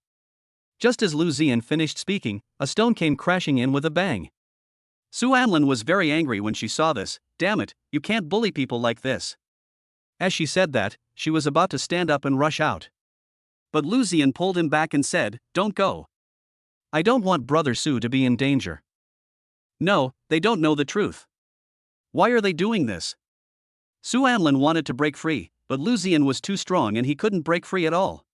Just as Lu Ziyan finished speaking, a stone came crashing in with a bang. Su Anlin was very angry when she saw this. "Damn it, you can't bully people like this." As she said that, she was about to stand up and rush out. But Lu Ziyan pulled him back and said, "Don't go. I don't want Brother Su to be in danger." "No, they don't know the truth. Why are they doing this?" Su Anlin wanted to break free, but Lu Ziyan was too strong and he couldn't break free at all.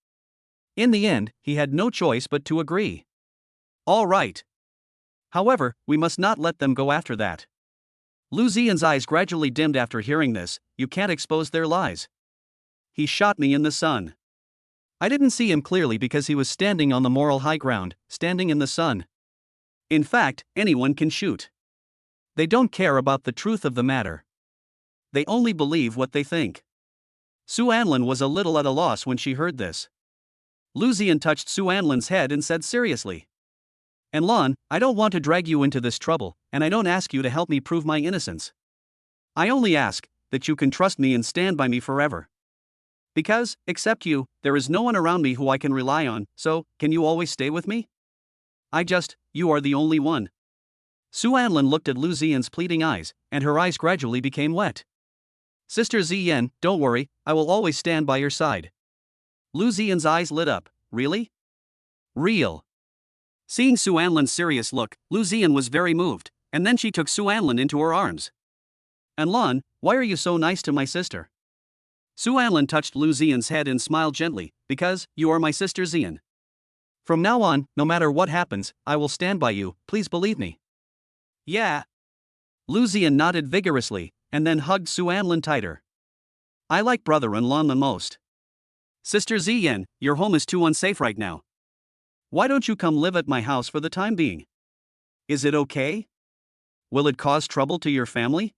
In the end, he had no choice but to agree. "All right. However, we must not let them go after that." Lu Ziyan's eyes gradually dimmed after hearing this. "You can't expose their lies. He shot me in the sun. I didn't see him clearly because he was standing on the moral high ground, standing in the sun. In fact, anyone can shoot. They don't care about the truth of the matter. They only believe what they think." Su Anlin was a little at a loss when she heard this. Lu Ziyan touched Su Anlin's head and said seriously, "And Lan, I don't want to drag you into this trouble, and I don't ask you to help me prove my innocence. I only ask that you can trust me and stand by me forever. Because, except you, there is no one around me who I can rely on, so, can you always stay with me? You are the only one." Su Anlin looked at Lu Ziyan's pleading eyes, and her eyes gradually became wet. "Sister Ziyan, don't worry, I will always stand by your side." Lu Ziyan's eyes lit up. "Really? Real?" Seeing Su Anlin's serious look, Lu Ziyan was very moved, and then she took Su Anlin into her arms. "And Lan, why are you so nice to my sister?" Su Anlin touched Lu Ziyan's head and smiled gently, "Because you are my sister Ziyan. From now on, no matter what happens, I will stand by you, please believe me." "Yeah." Lu Ziyan nodded vigorously, and then hugged Su Anlin tighter. "I like brother-in-law the most. Sister Ziyan, your home is too unsafe right now. Why don't you come live at my house for the time being? Is it okay?" Will it cause trouble to your family?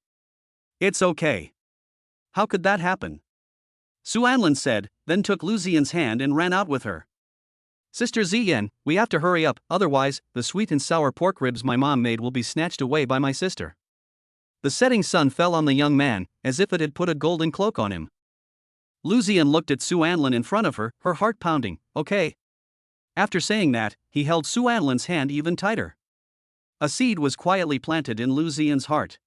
It's okay. How could that happen? Su Anlin said, then took Lu Ziyan's hand and ran out with her. Sister Ziyan, we have to hurry up, otherwise, the sweet and sour pork ribs my mom made will be snatched away by my sister. The setting sun fell on the young man, as if it had put a golden cloak on him. Lu Ziyan looked at Su Anlin in front of her, her heart pounding. Okay. After saying that, he held Su Anlin's hand even tighter. A seed was quietly planted in Lu Ziyan's heart.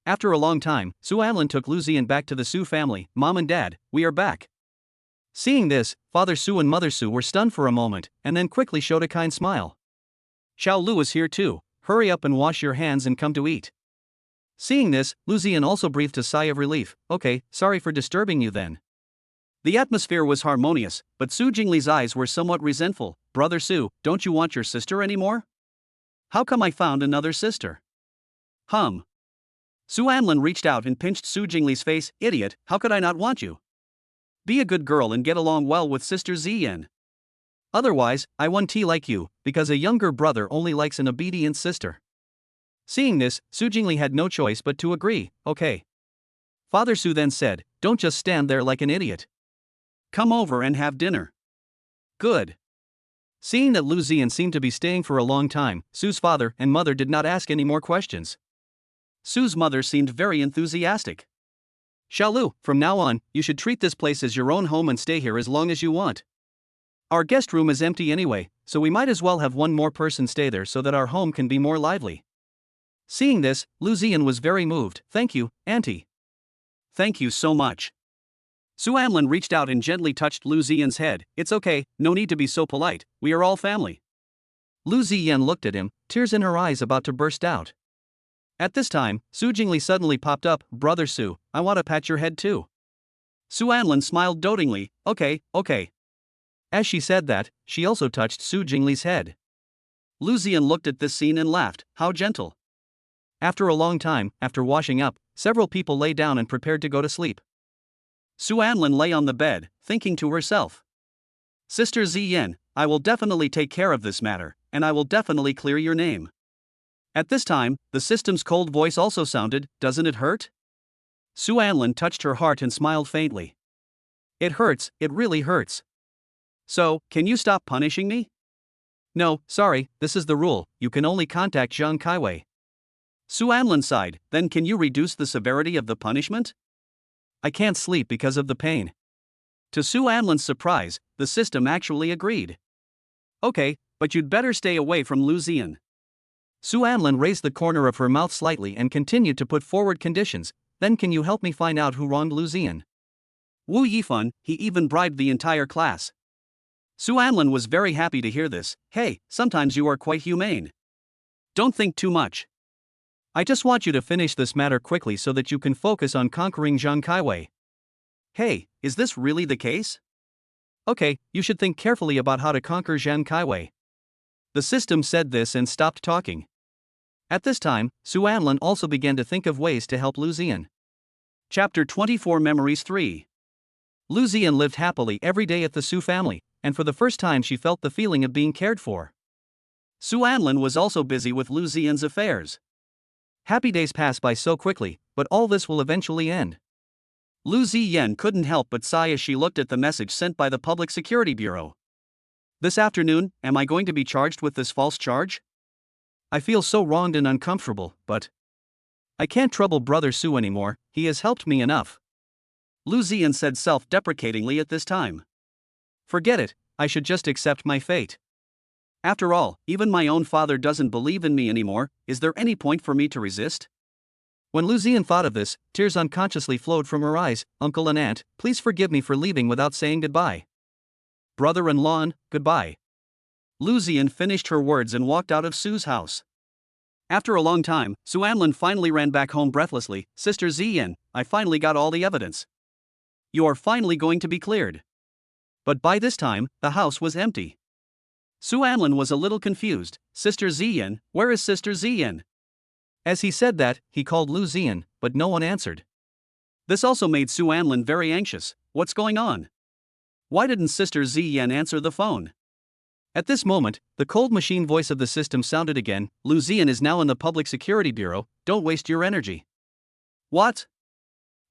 After a long time, Su Anlin took Lu Ziyan back to the Su family. Mom and Dad, we are back. Seeing this, Father Su and Mother Su were stunned for a moment, and then quickly showed a kind smile. Xiao Lu is here too. Hurry up and wash your hands and come to eat. Seeing this, Lu Ziyan also breathed a sigh of relief. Okay, sorry for disturbing you then. The atmosphere was harmonious, but Su Jingly's eyes were somewhat resentful. Brother Su, don't you want your sister anymore? How come I found another sister? Su Anlin reached out and pinched Su Jingly's face. Idiot, how could I not want you? Be a good girl and get along well with Sister Ziyan. Otherwise, I won't like you, because a younger brother only likes an obedient sister. Seeing this, Su Jingly had no choice but to agree. Okay. Father Su then said, don't just stand there like an idiot. Come over and have dinner. Good. Seeing that Lu Ziyan seemed to be staying for a long time, Su's father and mother did not ask any more questions. Su's mother seemed very enthusiastic. Xiao Lu, from now on, you should treat this place as your own home and stay here as long as you want. Our guest room is empty anyway, so we might as well have one more person stay there so that our home can be more lively. Seeing this, Lu Ziyan was very moved. Thank you, Auntie. Thank you so much. Su Anlin reached out and gently touched Lu Ziyan's head. It's okay, no need to be so polite, we are all family. Lu Ziyan looked at him, tears in her eyes about to burst out. At this time, Su Jingly suddenly popped up. Brother Su, I want to pat your head too. Su Anlin smiled dotingly. Okay. As she said that, she also touched Su Jingly's head. Lu Ziyan looked at this scene and laughed. How gentle. After a long time, after washing up, several people lay down and prepared to go to sleep. Su Anlin lay on the bed, thinking to herself. Sister Ziyan, I will definitely take care of this matter, and I will definitely clear your name. At this time, the system's cold voice also sounded. Doesn't it hurt? Su Anlin touched her heart and smiled faintly. It hurts, it really hurts. So, can you stop punishing me? No, sorry, this is the rule, you can only contact Zhang Kaiwei. Su Anlin sighed. Then can you reduce the severity of the punishment? I can't sleep because of the pain. To Su Anlin's surprise, the system actually agreed. Okay, but you'd better stay away from Lu Ziyan. Su Anlin raised the corner of her mouth slightly and continued to put forward conditions. Then can you help me find out who wronged Lu Ziyan? Wu Yifan, he even bribed the entire class. Su Anlin was very happy to hear this. Hey, sometimes you are quite humane. Don't think too much. I just want you to finish this matter quickly so that you can focus on conquering Zhang Kaiwei. Hey, is this really the case? Okay, you should think carefully about how to conquer Zhang Kaiwei. The system said this and stopped talking. At this time, Su Anlin also began to think of ways to help Lu Ziyan. Chapter 24 Memories 3. Lu Ziyan lived happily every day at the Su family, and for the first time she felt the feeling of being cared for. Su Anlin was also busy with Lu Ziyan's affairs. Happy days pass by so quickly, but all this will eventually end. Lu Ziyan couldn't help but sigh as she looked at the message sent by the Public Security Bureau. This afternoon, am I going to be charged with this false charge? I feel so wronged and uncomfortable, but I can't trouble Brother Su anymore, he has helped me enough. Lu Ziyan said self-deprecatingly at this time. Forget it, I should just accept my fate. After all, even my own father doesn't believe in me anymore, is there any point for me to resist? When Lu Ziyan thought of this, tears unconsciously flowed from her eyes. Uncle and aunt, please forgive me for leaving without saying goodbye. Brother-in-law, goodbye. Lu Ziyan finished her words and walked out of Su's house. After a long time, Su Anlin finally ran back home breathlessly. Sister Ziyan, I finally got all the evidence. You are finally going to be cleared. But by this time, the house was empty. Su Anlin was a little confused. Sister Ziyan, where is Sister Ziyan? As he said that, he called Lu Ziyan, but no one answered. This also made Su Anlin very anxious. What's going on? Why didn't Sister Ziyan answer the phone? At this moment, the cold machine voice of the system sounded again. Lu Ziyan is now in the Public Security Bureau, don't waste your energy. What?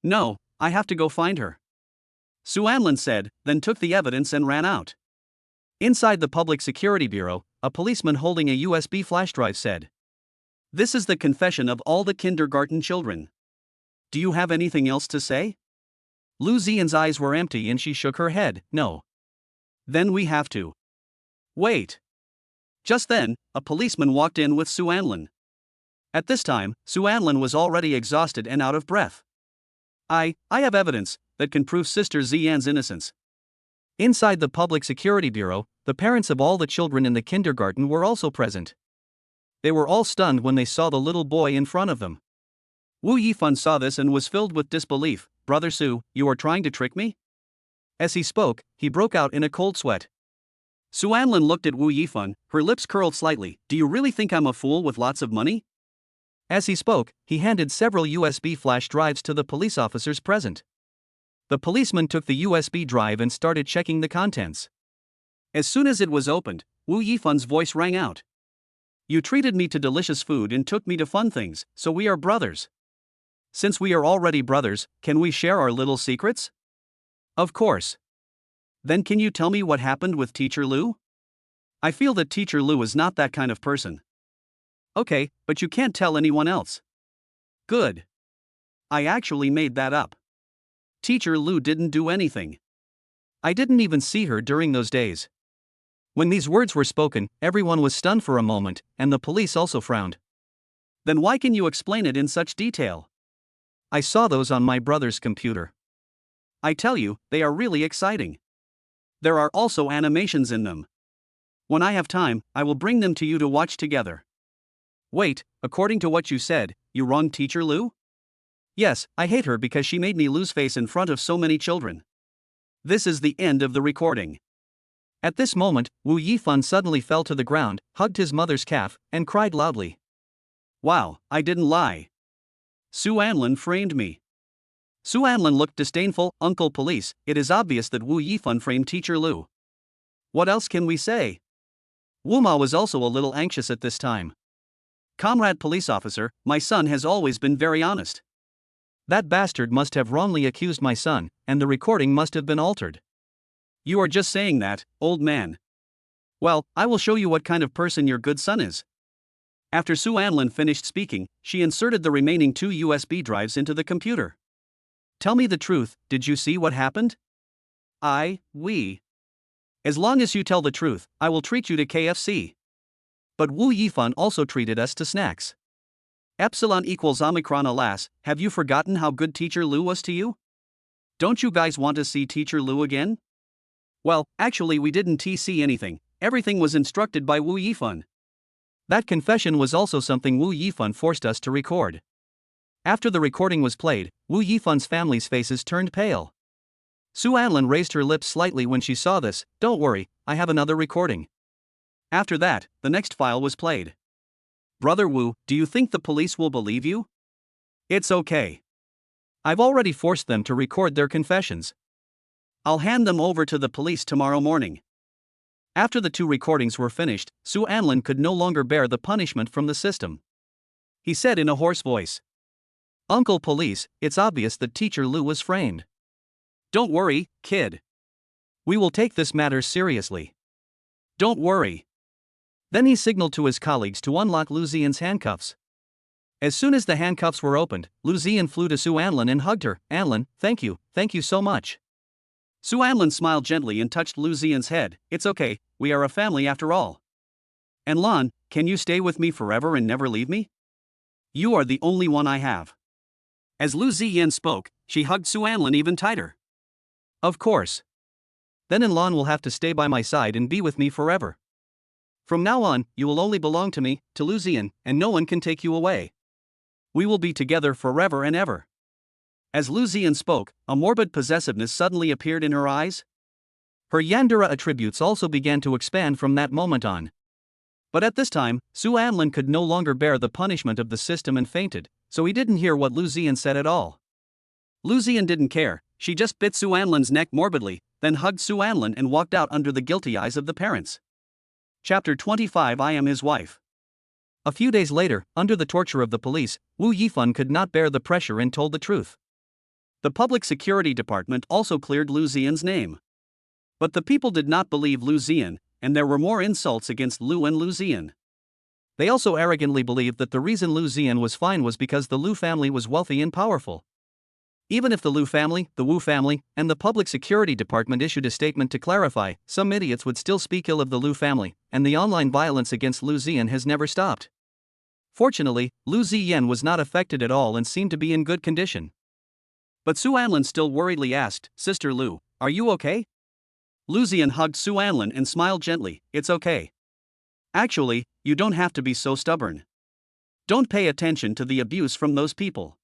No, I have to go find her. Su Anlin said, then took the evidence and ran out. Inside the Public Security Bureau, a policeman holding a USB flash drive said, "This is the confession of all the kindergarten children. Do you have anything else to say?" Lu Ziyan's eyes were empty and she shook her head, "No." "Then we have to." "Wait." Just then, a policeman walked in with Su Anlin. At this time, Su Anlin was already exhausted and out of breath. I have evidence that can prove Sister Ziyan's innocence." Inside the Public Security Bureau, the parents of all the children in the kindergarten were also present. They were all stunned when they saw the little boy in front of them. Wu Yifan saw this and was filled with disbelief. "Brother Su, you are trying to trick me?" As he spoke, he broke out in a cold sweat. Su Anlin looked at Wu Yifan, her lips curled slightly. "Do you really think I'm a fool with lots of money?" As he spoke, he handed several USB flash drives to the police officers present. The policeman took the USB drive and started checking the contents. As soon as it was opened, Wu Yifan's voice rang out. "You treated me to delicious food and took me to fun things, so we are brothers. Since we are already brothers, can we share our little secrets?" "Of course." "Then can you tell me what happened with Teacher Lu?" "I feel that Teacher Lu is not that kind of person." "Okay, but you can't tell anyone else." "Good. I actually made that up. Teacher Lu didn't do anything. I didn't even see her during those days." When these words were spoken, everyone was stunned for a moment, and the police also frowned. "Then why can you explain it in such detail?" "I saw those on my brother's computer. I tell you, they are really exciting. There are also animations in them. When I have time, I will bring them to you to watch together." "Wait, according to what you said, you wronged Teacher Lu?" "Yes, I hate her because she made me lose face in front of so many children." This is the end of the recording. At this moment, Wu Yifan suddenly fell to the ground, hugged his mother's calf, and cried loudly. "Wow, I didn't lie. Su Anlin framed me." Su Anlin looked disdainful. "Uncle Police, it is obvious that Wu Yifan framed Teacher Lu. What else can we say?" Wu Ma was also a little anxious at this time. "Comrade police officer, my son has always been very honest. That bastard must have wrongly accused my son, and the recording must have been altered." "You are just saying that, old man. Well, I will show you what kind of person your good son is." After Su Anlin finished speaking, she inserted the remaining 2 USB drives into the computer. "Tell me the truth, did you see what happened?" We. "As long as you tell the truth, I will treat you to KFC. But Wu Yifan also treated us to snacks. Epsilon equals Omicron. Alas, have you forgotten how good Teacher Lu was to you? Don't you guys want to see Teacher Lu again?" "Well, actually we didn't see anything, everything was instructed by Wu Yifan." That confession was also something Wu Yifan forced us to record. After the recording was played, Wu Yifan's family's faces turned pale. Su Anlin raised her lips slightly when she saw this. "Don't worry, I have another recording." After that, the next file was played. "Brother Wu, do you think the police will believe you?" "It's okay. I've already forced them to record their confessions. I'll hand them over to the police tomorrow morning." After the 2 recordings were finished, Su Anlin could no longer bear the punishment from the system. He said in a hoarse voice, "Uncle Police, it's obvious that Teacher Lu was framed. Don't worry, kid. We will take this matter seriously. Don't worry." Then he signaled to his colleagues to unlock Lu Ziyan's handcuffs. As soon as the handcuffs were opened, Lu Ziyan flew to Su Anlin and hugged her. "Anlin, thank you so much." Su Anlin smiled gently and touched Lu Ziyan's head. "It's okay, we are a family after all. Anlin, can you stay with me forever and never leave me? You are the only one I have." As Lu Ziyan spoke, she hugged Su Anlin even tighter. "Of course. Then Anlin will have to stay by my side and be with me forever. From now on, you will only belong to me, to Lu Ziyan, and no one can take you away. We will be together forever and ever." As Lu Ziyan spoke, a morbid possessiveness suddenly appeared in her eyes. Her Yandere attributes also began to expand from that moment on. But at this time, Su Anlin could no longer bear the punishment of the system and fainted, so he didn't hear what Lu Ziyan said at all. Lu Ziyan didn't care, she just bit Su Anlin's neck morbidly, then hugged Su Anlin and walked out under the guilty eyes of the parents. Chapter 25 I Am His Wife. A few days later, under the torture of the police, Wu Yifan could not bear the pressure and told the truth. The public security department also cleared Lu Xian's name. But the people did not believe Lu Xian, and there were more insults against Lu and Lu Xian. They also arrogantly believed that the reason Lu Xian was fine was because the Lu family was wealthy and powerful. Even if the Lu family, the Wu family, and the public security department issued a statement to clarify, some idiots would still speak ill of the Lu family, and the online violence against Lu Xian has never stopped. Fortunately, Lu Xian was not affected at all and seemed to be in good condition. But Su Anlin still worriedly asked, "Sister Lu, are you okay?" Lu Xian hugged Su Anlin and smiled gently, "It's okay. Actually, you don't have to be so stubborn. Don't pay attention to the abuse from those people.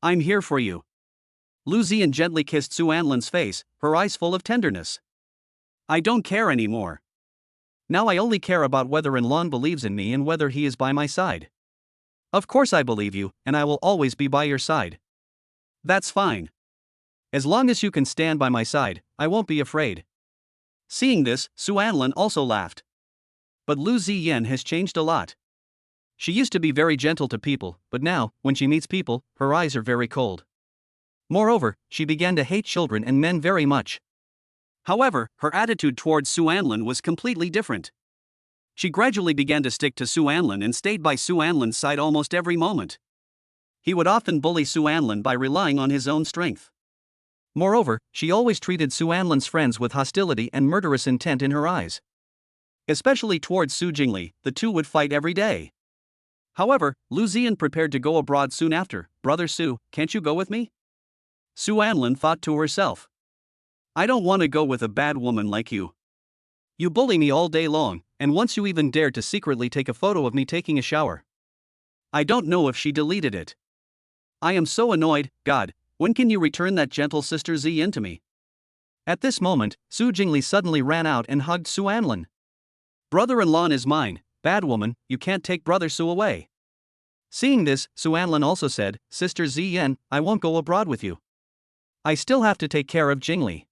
I'm here for you." Lu Xian gently kissed Su Anlin's face, her eyes full of tenderness. "I don't care anymore. Now I only care about whether Lon believes in me and whether he is by my side." "Of course I believe you, and I will always be by your side." "That's fine. As long as you can stand by my side, I won't be afraid." Seeing this, Su Anlin also laughed. But Lu Xian has changed a lot. She used to be very gentle to people, but now, when she meets people, her eyes are very cold. Moreover, she began to hate children and men very much. However, her attitude towards Su Anlin was completely different. She gradually began to stick to Su Anlin and stayed by Su Anlin's side almost every moment. He would often bully Su Anlin by relying on his own strength. Moreover, she always treated Su Anlin's friends with hostility and murderous intent in her eyes. Especially towards Su Jingly, the two would fight every day. However, Lu Xian prepared to go abroad soon after. "Brother Su, can't you go with me?" Su Anlin thought to herself. "I don't want to go with a bad woman like you. You bully me all day long, and once you even dared to secretly take a photo of me taking a shower. I don't know if she deleted it. I am so annoyed. God, when can you return that gentle Sister Xian to me?" At this moment, Su Jingli suddenly ran out and hugged Su Anlin. "Brother-in-law is mine, bad woman, you can't take Brother Su away." Seeing this, Su Anlin also said, "Sister Xian, I won't go abroad with you. I still have to take care of Jingly."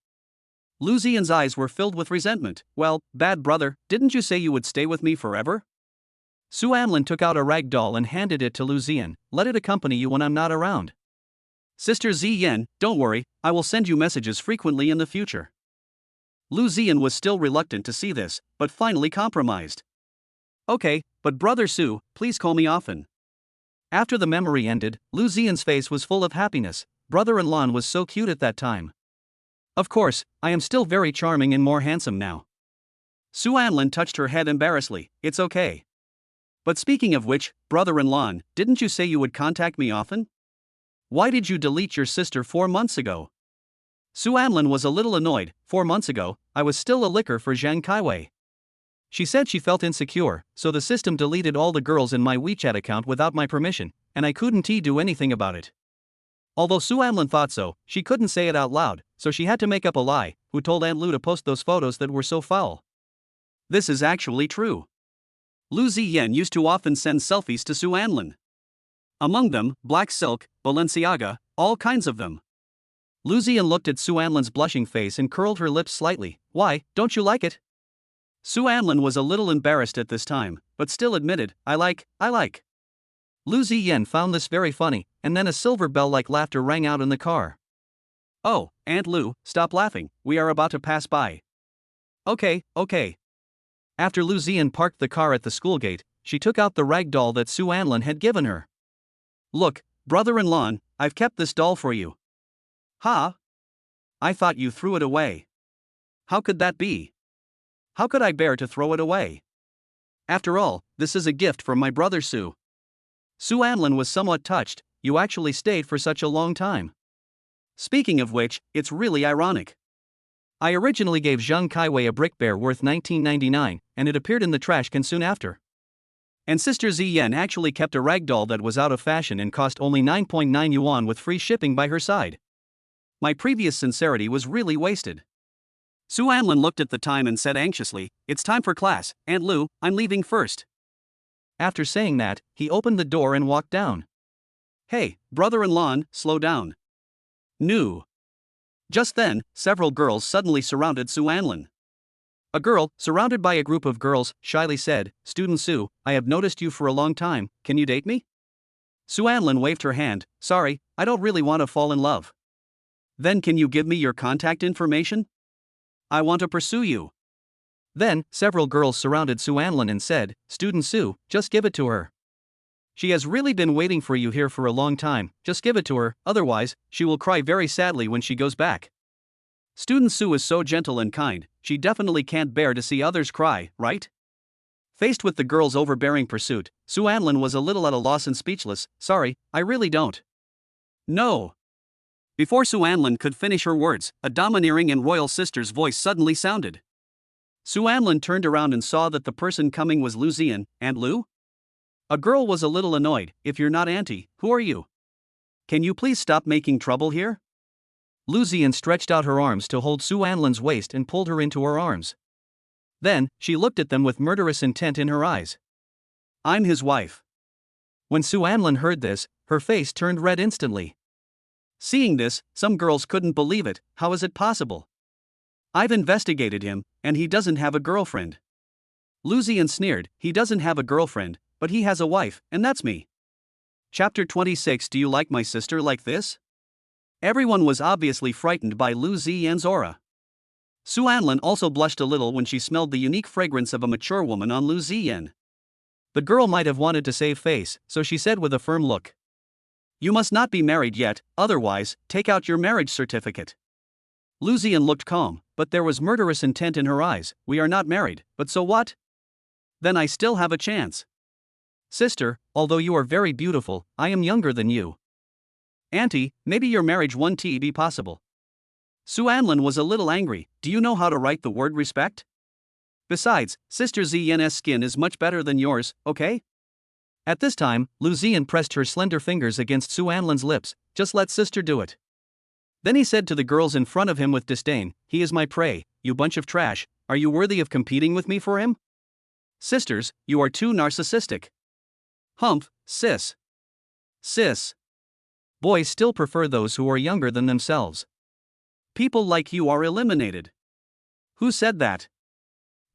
Lu Xian's eyes were filled with resentment. "Well, bad brother, didn't you say you would stay with me forever?" Su Anlin took out a rag doll and handed it to Lu Xian. "Let it accompany you when I'm not around. Sister Xian, don't worry, I will send you messages frequently in the future." Lu Xian was still reluctant to see this, but finally compromised. "Okay, but Brother Su, please call me often." After the memory ended, Lu Xian's face was full of happiness. Brother-in-law was so cute at that time. "Of course, I am still very charming and more handsome now." Su Anlin touched her head embarrassedly. "It's okay. But speaking of which, brother-in-law, didn't you say you would contact me often? Why did you delete your sister 4 months ago?" Su Anlin was a little annoyed. 4 months ago, I was still a licker for Zhang Kaiwei. She said she felt insecure, so the system deleted all the girls in my WeChat account without my permission, and I couldn't do anything about it. Although Su Anlin thought so, she couldn't say it out loud, so she had to make up a lie, who told Aunt Lu to post those photos that were so foul. This is actually true. Lu Xian used to often send selfies to Su Anlin. Among them, black silk, Balenciaga, all kinds of them. Lu Xian looked at Su Anlin's blushing face and curled her lips slightly. "Why, don't you like it?" Su Anlin was a little embarrassed at this time, but still admitted, I like. Lu Xian found this very funny, and then a silver bell-like laughter rang out in the car. "Oh, Aunt Lu, stop laughing, we are about to pass by." Okay. After Lu Xian parked the car at the school gate, she took out the rag doll that Su Anlin had given her. "Look, brother-in-law, I've kept this doll for you." "Huh? I thought you threw it away." "How could that be? How could I bear to throw it away? After all, this is a gift from my brother Su." Su Anlin was somewhat touched. "You actually stayed for such a long time. Speaking of which, it's really ironic. I originally gave Zhang Kaiwei a brick bear worth 19.99, and it appeared in the trash can soon after. And Sister Xian actually kept a ragdoll that was out of fashion and cost only 9.9 yuan with free shipping by her side. My previous sincerity was really wasted." Su Anlin looked at the time and said anxiously, "It's time for class, Aunt Lu, I'm leaving first." After saying that, he opened the door and walked down. "Hey, brother-in-law, slow down." "No." Just then, several girls suddenly surrounded Su Anlin. A girl, surrounded by a group of girls, shyly said, "Student Sue, I have noticed you for a long time, can you date me?" Sue Anlin waved her hand, "Sorry, I don't really want to fall in love." "Then can you give me your contact information? I want to pursue you." Then, several girls surrounded Sue Anlin and said, "Student Sue, just give it to her. She has really been waiting for you here for a long time, just give it to her, otherwise, she will cry very sadly when she goes back. Student Sue is so gentle and kind, she definitely can't bear to see others cry, right?" Faced with the girl's overbearing pursuit, Sue Anlin was a little at a loss and speechless. "Sorry, I really don't." "No." Before Sue Anlin could finish her words, a domineering and royal sister's voice suddenly sounded. Sue Anlin turned around and saw that the person coming was Lu Zian. "Aunt Lu?" A girl was a little annoyed. "If you're not Auntie, who are you? Can you please stop making trouble here?" Lu Zian stretched out her arms to hold Sue Anlin's waist and pulled her into her arms. Then, she looked at them with murderous intent in her eyes. "I'm his wife." When Sue Anlin heard this, her face turned red instantly. Seeing this, some girls couldn't believe it. "How is it possible? I've investigated him, and he doesn't have a girlfriend." Lu Zian sneered, "He doesn't have a girlfriend, but he has a wife, and that's me." Chapter 26. Do you like my sister like this? Everyone was obviously frightened by Lu Zian's aura. Sue Anlin also blushed a little when she smelled the unique fragrance of a mature woman on Lu Zian. The girl might have wanted to save face, so she said with a firm look, "You must not be married yet, otherwise, take out your marriage certificate." Lu Zian looked calm, but there was murderous intent in her eyes. "We are not married, but so what? Then I still have a chance. Sister, although you are very beautiful, I am younger than you. Auntie, maybe your marriage won't be possible." Sue Anlin was a little angry. "Do you know how to write the word respect? Besides, Sister Zian's skin is much better than yours, okay?" At this time, Lu Zian pressed her slender fingers against Sue Anlin's lips. "Just let Sister do it." Then he said to the girls in front of him with disdain, "He is my prey, you bunch of trash. Are you worthy of competing with me for him? Sisters, you are too narcissistic. Humph, sis. Sis. Boys still prefer those who are younger than themselves. People like you are eliminated." "Who said that?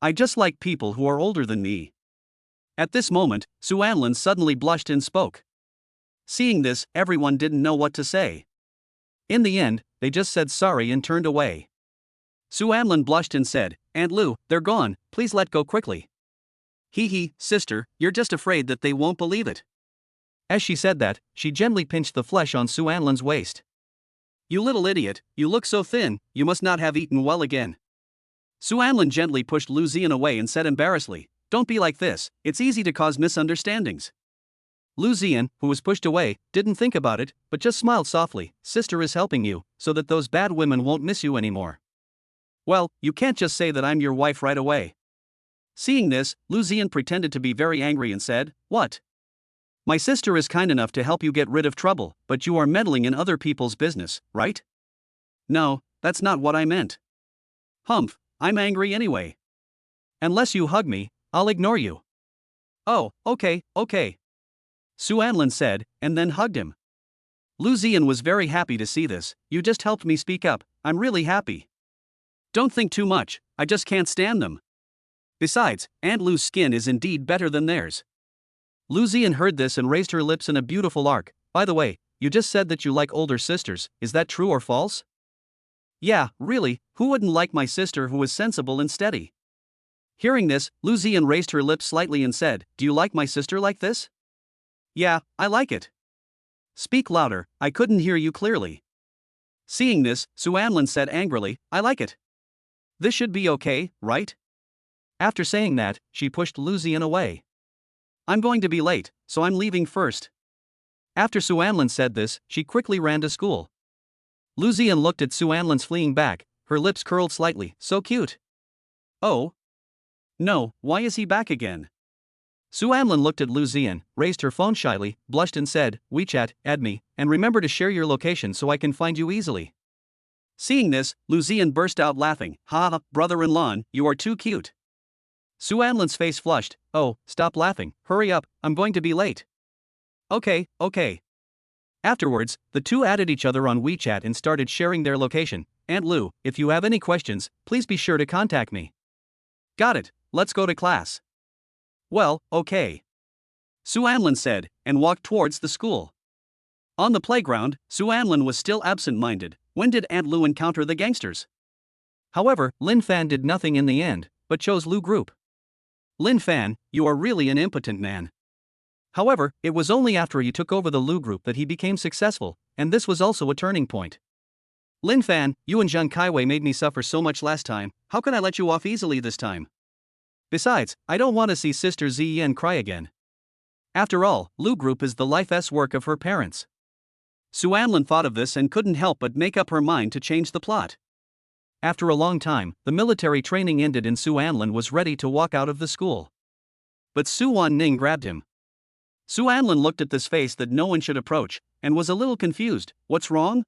I just like people who are older than me." At this moment, Sue Anlin suddenly blushed and spoke. Seeing this, everyone didn't know what to say. In the end, they just said sorry and turned away. Sue Anlin blushed and said, "Aunt Lu, they're gone, please let go quickly." "Hee, sister, you're just afraid that they won't believe it." As she said that, she gently pinched the flesh on Sue Anlin's waist. "You little idiot, you look so thin, you must not have eaten well again." Sue Anlin gently pushed Lu Zian away and said embarrassedly, "Don't be like this, it's easy to cause misunderstandings." Lu Zian, who was pushed away, didn't think about it, but just smiled softly. "Sister is helping you, so that those bad women won't miss you anymore." "Well, you can't just say that I'm your wife right away." Seeing this, Lu Zian pretended to be very angry and said, "What? My sister is kind enough to help you get rid of trouble, but you are meddling in other people's business, right?" "No, that's not what I meant." "Humph, I'm angry anyway. Unless you hug me, I'll ignore you." "Oh, okay. Sue Anlin said, and then hugged him. Lu Zian was very happy to see this. "You just helped me speak up, I'm really happy. Don't think too much, I just can't stand them. Besides, Aunt Lu's skin is indeed better than theirs." Lu Zian heard this and raised her lips in a beautiful arc. "By the way, you just said that you like older sisters, is that true or false?" "Yeah, really, who wouldn't like my sister who is sensible and steady?" Hearing this, Lu Zian raised her lips slightly and said, "Do you like my sister like this?" "Yeah, I like it." "Speak louder, I couldn't hear you clearly." Seeing this, Sue Anlin said angrily, "I like it. This should be okay, right?" After saying that, she pushed Lu Zian away. "I'm going to be late, so I'm leaving first." After Sue Anlin said this, she quickly ran to school. Lu Zian looked at Sue Anlin's fleeing back, her lips curled slightly. "So cute." "Oh? No, why is he back again?" Sue Anlin looked at Lu Zian, raised her phone shyly, blushed and said, "WeChat, add me, and remember to share your location so I can find you easily." Seeing this, Lu Zian burst out laughing. "Ha, brother-in-law, you are too cute." Sue Anlin's face flushed. "Oh, stop laughing, hurry up, I'm going to be late." Okay. Afterwards, the two added each other on WeChat and started sharing their location. "Aunt Lu, if you have any questions, please be sure to contact me." Got it, let's go to class. Well, okay. Su Anlin said, and walked towards the school. On the playground, Su Anlin was still absent-minded. When did Aunt Lu encounter the gangsters? However, Lin Fan did nothing in the end, but chose Lu Group. Lin Fan, you are really an impotent man. However, it was only after he took over the Lu Group that he became successful, and this was also a turning point. Lin Fan, you and Zhang Kaiwei made me suffer so much last time, how can I let you off easily this time? Besides, I don't want to see Sister Ziyan cry again. After all, Lu Group is the life's work of her parents. Su Anlin thought of this and couldn't help but make up her mind to change the plot. After a long time, the military training ended and Su Anlin was ready to walk out of the school. But Su Wanning grabbed him. Su Anlin looked at this face that no one should approach, and was a little confused. What's wrong?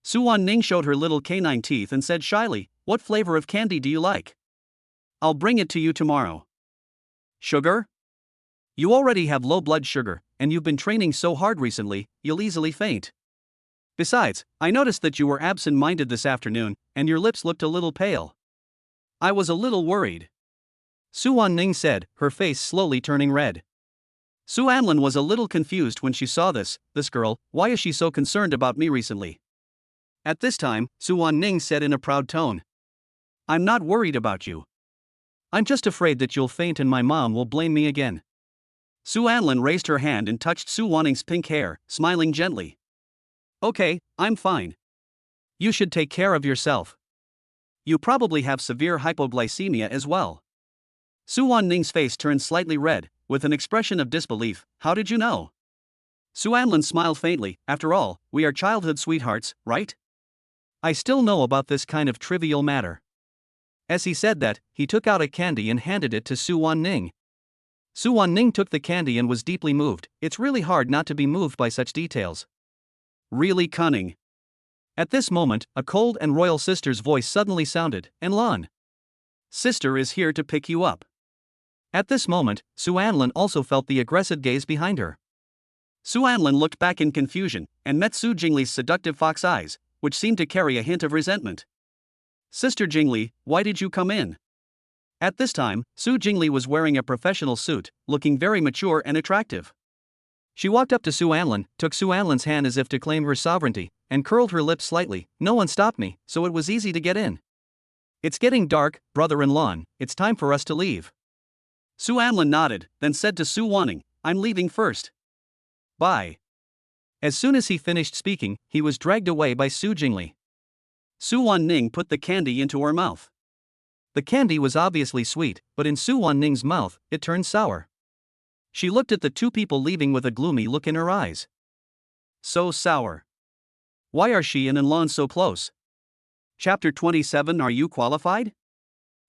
Su Wanning showed her little canine teeth and said shyly, what flavor of candy do you like? I'll bring it to you tomorrow. Sugar? You already have low blood sugar, and you've been training so hard recently, you'll easily faint. Besides, I noticed that you were absent-minded this afternoon, and your lips looked a little pale. I was a little worried. Su Wanning said, her face slowly turning red. Su Anlin was a little confused when she saw this girl, why is she so concerned about me recently? At this time, Su Wanning said in a proud tone. I'm not worried about you. I'm just afraid that you'll faint and my mom will blame me again. Su Anlin raised her hand and touched Su Wanning's pink hair, smiling gently. Okay, I'm fine. You should take care of yourself. You probably have severe hypoglycemia as well. Su Wanning's face turned slightly red, with an expression of disbelief. How did you know? Su Anlin smiled faintly. After all, we are childhood sweethearts, right? I still know about this kind of trivial matter. As he said that, he took out a candy and handed it to Su Wanning. Su Wanning took the candy and was deeply moved. It's really hard not to be moved by such details. Really cunning. At this moment, a cold and royal sister's voice suddenly sounded, and Lan. Sister is here to pick you up. At this moment, Su Anlin also felt the aggressive gaze behind her. Su Anlin looked back in confusion, and met Su Jingli's seductive fox eyes, which seemed to carry a hint of resentment. Sister Jingly, why did you come in? At this time, Su Jingly was wearing a professional suit, looking very mature and attractive. She walked up to Su Anlin, took Su Anlin's hand as if to claim her sovereignty, and curled her lips slightly. No one stopped me, so it was easy to get in. It's getting dark, brother-in-law, it's time for us to leave. Su Anlin nodded, then said to Su Wanning, I'm leaving first. Bye. As soon as he finished speaking, he was dragged away by Su Jingly. Su Wanning put the candy into her mouth. The candy was obviously sweet, but in Su Wanning's mouth, it turned sour. She looked at the two people leaving with a gloomy look in her eyes. So sour. Why are she and Lan so close? Chapter 27. Are you qualified?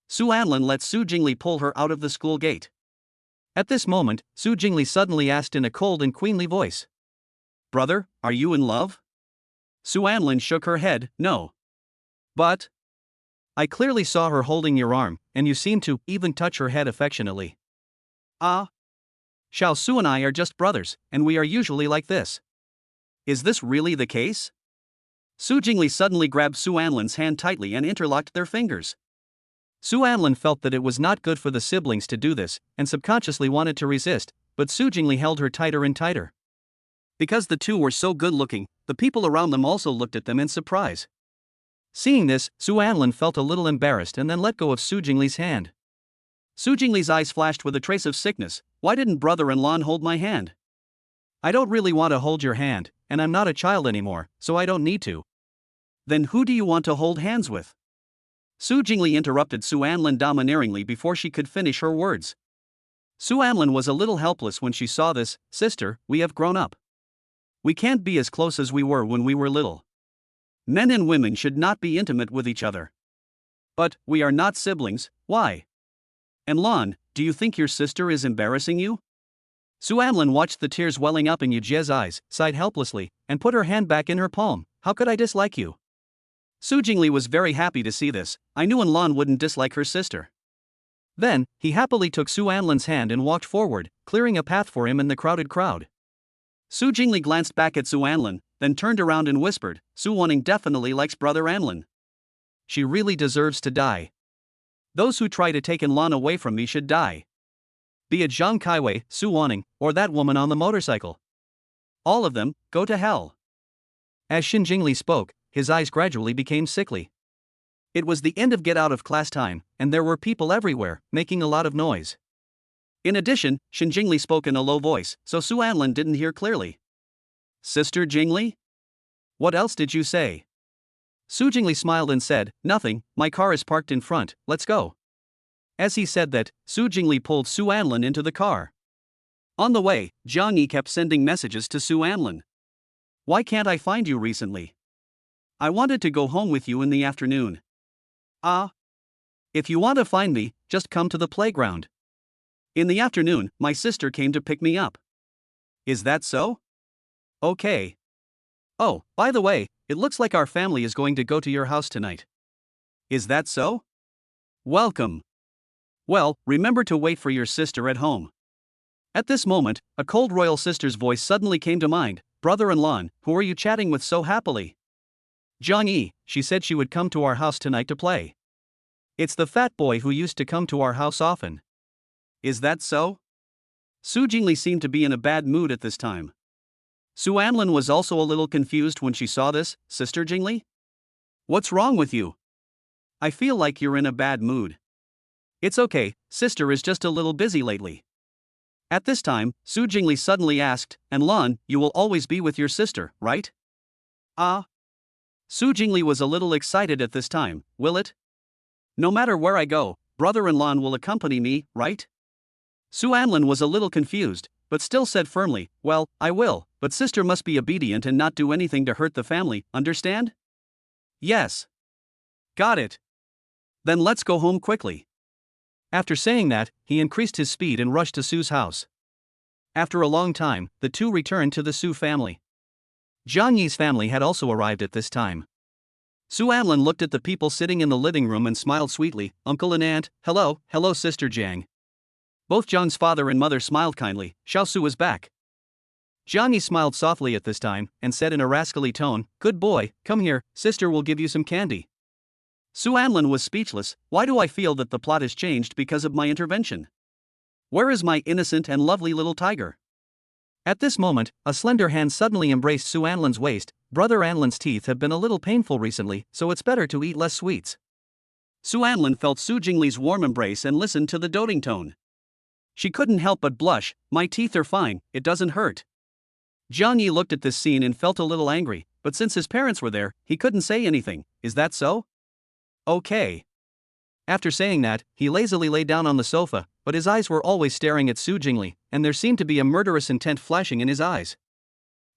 Su Anlin let Su Jingly pull her out of the school gate. At this moment, Su Jingly suddenly asked in a cold and queenly voice. Brother, are you in love? Su Anlin shook her head, no. But I clearly saw her holding your arm, and you seemed to even touch her head affectionately. Ah. Xiao Su and I are just brothers, and we are usually like this. Is this really the case? Su Jingly suddenly grabbed Su Anlin's hand tightly and interlocked their fingers. Su Anlin felt that it was not good for the siblings to do this, and subconsciously wanted to resist, but Su Jingly held her tighter and tighter. Because the two were so good-looking, the people around them also looked at them in surprise. Seeing this, Su Anlin felt a little embarrassed and then let go of Su Jingly's hand. Su Jingli's eyes flashed with a trace of sickness. Why didn't brother-in-law hold my hand? I don't really want to hold your hand, and I'm not a child anymore, so I don't need to. Then who do you want to hold hands with? Su Jingly interrupted Su Anlin domineeringly before she could finish her words. Su Anlin was a little helpless when she saw this. Sister, we have grown up. We can't be as close as we were when we were little. Men and women should not be intimate with each other. But we are not siblings, why? And Lan, do you think your sister is embarrassing you? Su Anlin watched the tears welling up in Yujie's eyes, sighed helplessly, and put her hand back in her palm. How could I dislike you? Su Jingly was very happy to see this. I knew Lan wouldn't dislike her sister. Then, he happily took Su Anlin's hand and walked forward, clearing a path for him in the crowded crowd. Su Jingly glanced back at Su Anlin, then turned around and whispered, Su Wanning definitely likes brother Anlin. She really deserves to die. Those who try to take Lan away from me should die. Be it Zhang Kaiwei, Su Wanning, or that woman on the motorcycle. All of them, go to hell. As Jingly spoke, his eyes gradually became sickly. It was the end of get out of class time, and there were people everywhere, making a lot of noise. In addition, Jingly spoke in a low voice, so Su Anlin didn't hear clearly. Sister Jingly? What else did you say? Su Jingly smiled and said, nothing, my car is parked in front, let's go. As he said that, Su Jingly pulled Su Anlin into the car. On the way, Jang Yi kept sending messages to Su Anlin. Why can't I find you recently? I wanted to go home with you in the afternoon. If you want to find me, just come to the playground. In the afternoon, my sister came to pick me up. Is that so? Okay. Oh, by the way, it looks like our family is going to go to your house tonight. Is that so? Welcome. Well, remember to wait for your sister at home. At this moment, a cold royal sister's voice suddenly came to mind. Brother-in-law, who are you chatting with so happily? Zhang Yi, she said she would come to our house tonight to play. It's the fat boy who used to come to our house often. Is that so? Su Jingli seemed to be in a bad mood at this time. Su Anlin was also a little confused when she saw this. Sister Jingli? What's wrong with you? I feel like you're in a bad mood. It's okay, sister is just a little busy lately. At this time, Su Jingli suddenly asked, and Lan, you will always be with your sister, right? Su Jingli was a little excited at this time. Will it? No matter where I go, brother-in-law will accompany me, right? Su Anlin was a little confused, but still said firmly, well, I will, but sister must be obedient and not do anything to hurt the family, understand? Yes. Got it. Then let's go home quickly. After saying that, he increased his speed and rushed to Su's house. After a long time, the two returned to the Su family. Zhang Yi's family had also arrived at this time. Su Anlin looked at the people sitting in the living room and smiled sweetly. Uncle and aunt, hello sister Jang. Both Zhang's father and mother smiled kindly. Xiao Su is back. Zhang Yi smiled softly at this time, and said in a rascally tone, good boy, come here, sister will give you some candy. Su Anlin was speechless. Why do I feel that the plot has changed because of my intervention? Where is my innocent and lovely little tiger? At this moment, a slender hand suddenly embraced Su Anlin's waist. Brother Anlin's teeth have been a little painful recently, so it's better to eat less sweets. Su Anlin felt Su Jingli's warm embrace and listened to the doting tone. She couldn't help but blush. My teeth are fine, it doesn't hurt. Zhang Yi looked at this scene and felt a little angry, but since his parents were there, he couldn't say anything. Is that so? Okay. After saying that, he lazily lay down on the sofa, but his eyes were always staring at Su Jingli, and there seemed to be a murderous intent flashing in his eyes.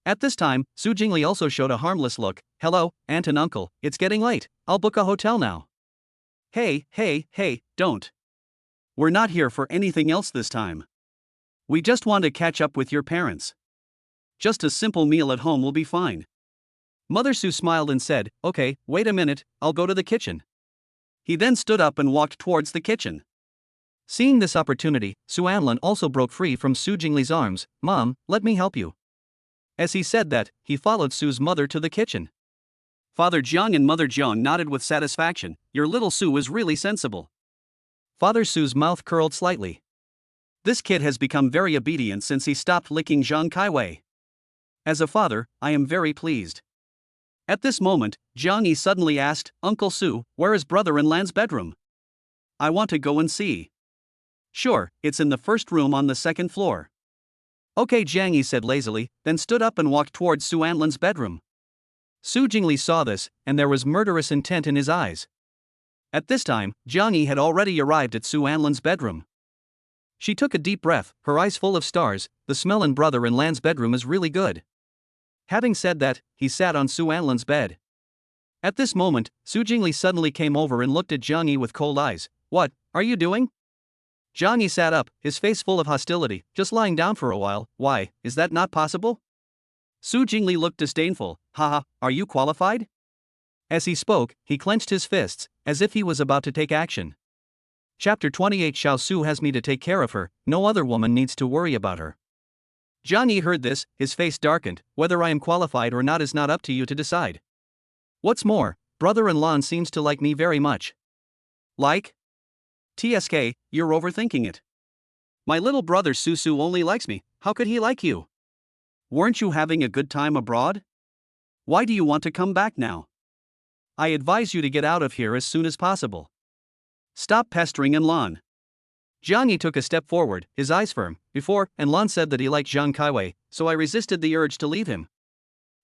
At this time, Su Jingli also showed a harmless look. Hello, aunt and uncle, it's getting late, I'll book a hotel now. Hey, don't. We're not here for anything else this time. We just want to catch up with your parents. Just a simple meal at home will be fine. Mother Su smiled and said, okay, wait a minute, I'll go to the kitchen. He then stood up and walked towards the kitchen. Seeing this opportunity, Su Anlin also broke free from Su Jingli's arms. Mom, let me help you. As he said that, he followed Su's mother to the kitchen. Father Jiang and Mother Jiang nodded with satisfaction. Your little Su is really sensible. Father Su's mouth curled slightly. This kid has become very obedient since he stopped licking Zhang Kaiwei. As a father, I am very pleased. At this moment, Zhang Yi suddenly asked, Uncle Su, where is brother-in-law's bedroom? I want to go and see. Sure, it's in the first room on the second floor. Okay, Zhang Yi said lazily, then stood up and walked towards Su Anlin's bedroom. Su Jingli saw this, and there was murderous intent in his eyes. At this time, Zhang Yi had already arrived at Su Anlin's bedroom. She took a deep breath, her eyes full of stars. The smell in brother-in-law's bedroom is really good. Having said that, he sat on Su Anlin's bed. At this moment, Su Jingli suddenly came over and looked at Zhang Yi with cold eyes. What are you doing? Zhang Yi sat up, his face full of hostility, just lying down for a while. Why, is that not possible? Su Jingli looked disdainful. Haha, are you qualified? As he spoke, he clenched his fists, as if he was about to take action. Chapter 28 Xiao Su has me to take care of her, no other woman needs to worry about her. Zhang Yi heard this, his face darkened. Whether I am qualified or not is not up to you to decide. What's more, brother-in-law seems to like me very much. Like? TSK, you're overthinking it. My little brother Susu only likes me, how could he like you? Weren't you having a good time abroad? Why do you want to come back now? I advise you to get out of here as soon as possible. Stop pestering Enlon. Jiang took a step forward, his eyes firm. Before, Enlon said that he liked Zhang Kaiwei, so I resisted the urge to leave him.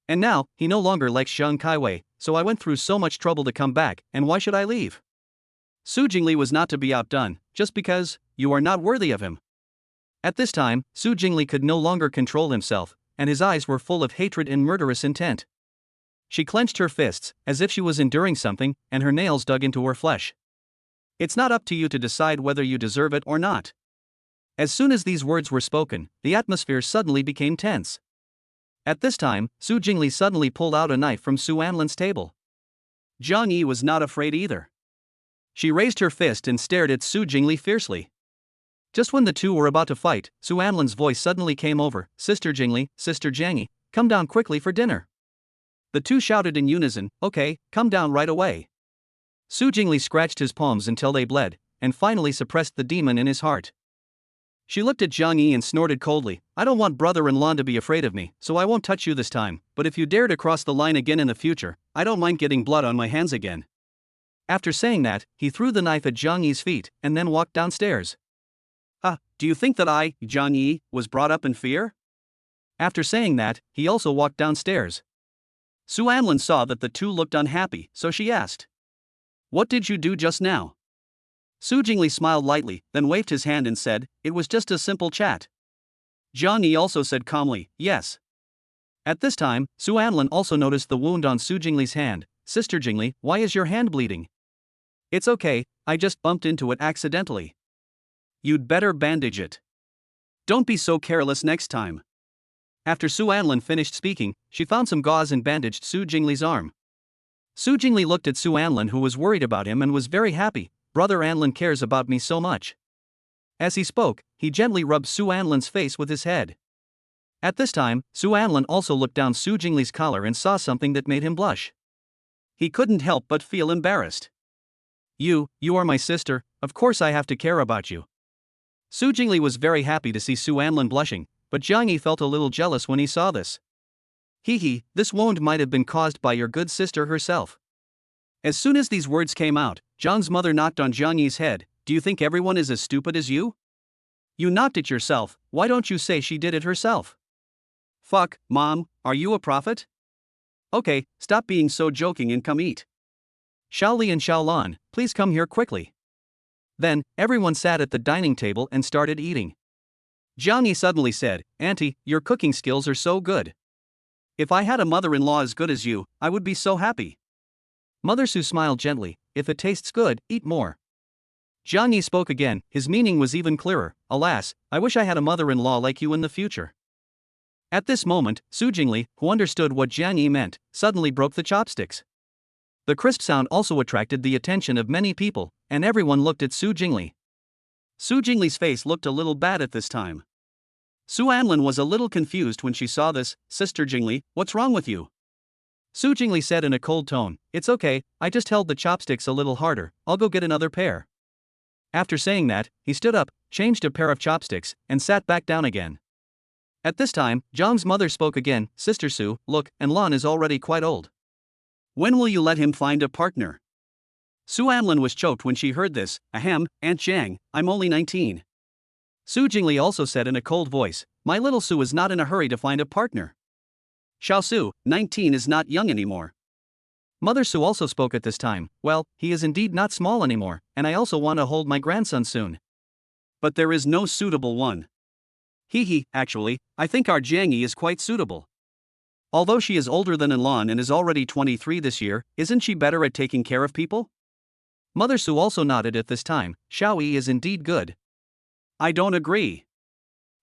And now, he no longer likes Zhang Kaiwei, so I went through so much trouble to come back, and why should I leave? Su Jingli was not to be outdone, just because you are not worthy of him. At this time, Su Jingli could no longer control himself, and his eyes were full of hatred and murderous intent. She clenched her fists, as if she was enduring something, and her nails dug into her flesh. It's not up to you to decide whether you deserve it or not. As soon as these words were spoken, the atmosphere suddenly became tense. At this time, Su Jingli suddenly pulled out a knife from Su Anlin's table. Zhang Yi was not afraid either. She raised her fist and stared at Su Jingli fiercely. Just when the two were about to fight, Su Anlin's voice suddenly came over, Sister Jingli, Sister Jang, come down quickly for dinner. The two shouted in unison, okay, come down right away. Su Jingli scratched his palms until they bled, and finally suppressed the demon in his heart. She looked at Zhang Yi and snorted coldly, I don't want brother-in-law to be afraid of me, so I won't touch you this time, but if you dare to cross the line again in the future, I don't mind getting blood on my hands again. After saying that, he threw the knife at Zhang Yi's feet, and then walked downstairs. Do you think that I, Zhang Yi, was brought up in fear? After saying that, he also walked downstairs. Su Anlin saw that the two looked unhappy, so she asked, what did you do just now? Su Jingli smiled lightly, then waved his hand and said, it was just a simple chat. Zhang Yi also said calmly, yes. At this time, Su Anlin also noticed the wound on Su Jingli's hand. Sister Jingli, why is your hand bleeding? It's okay, I just bumped into it accidentally. You'd better bandage it. Don't be so careless next time. After Su Anlin finished speaking, she found some gauze and bandaged Su Jingli's arm. Su Jingli looked at Su Anlin, who was worried about him, and was very happy. Brother Anlin cares about me so much. As he spoke, he gently rubbed Su Anlin's face with his head. At this time, Su Anlin also looked down Su Jingli's collar and saw something that made him blush. He couldn't help but feel embarrassed. You are my sister, of course I have to care about you. Su Jingli was very happy to see Su Anlin blushing, but Zhang Yi felt a little jealous when he saw this. This wound might have been caused by your good sister herself. As soon as these words came out, Zhang's mother knocked on Zhang Yi's head. Do you think everyone is as stupid as you? You knocked it yourself, why don't you say she did it herself? Fuck, Mom, are you a prophet? Okay, stop being so joking and come eat. Shaoli and Shaolan, please come here quickly. Then, everyone sat at the dining table and started eating. Zhang Yi suddenly said, Auntie, your cooking skills are so good. If I had a mother-in-law as good as you, I would be so happy. Mother Su smiled gently, if it tastes good, eat more. Zhang Yi spoke again, his meaning was even clearer, alas, I wish I had a mother-in-law like you in the future. At this moment, Su Jingli, who understood what Zhang Yi meant, suddenly broke the chopsticks. The crisp sound also attracted the attention of many people, and everyone looked at Su Jingli. Su Jingli's face looked a little bad at this time. Su Anlin was a little confused when she saw this. Sister Jingli, what's wrong with you? Su Jingli said in a cold tone, it's okay, I just held the chopsticks a little harder, I'll go get another pair. After saying that, he stood up, changed a pair of chopsticks, and sat back down again. At this time, Zhang's mother spoke again, Sister Su, look, Enlon is already quite old. When will you let him find a partner? Su Anlin was choked when she heard this. Ahem, Aunt Jang, I'm only 19. Su Jingli also said in a cold voice, my little Su is not in a hurry to find a partner. Xiao Su, 19 is not young anymore. Mother Su also spoke at this time, well, he is indeed not small anymore, and I also want to hold my grandson soon. But there is no suitable one. Actually, I think our Jangyi is quite suitable. Although she is older than Enlon and is already 23 this year, isn't she better at taking care of people? Mother Su also nodded at this time, Xiaoyi is indeed good. I don't agree.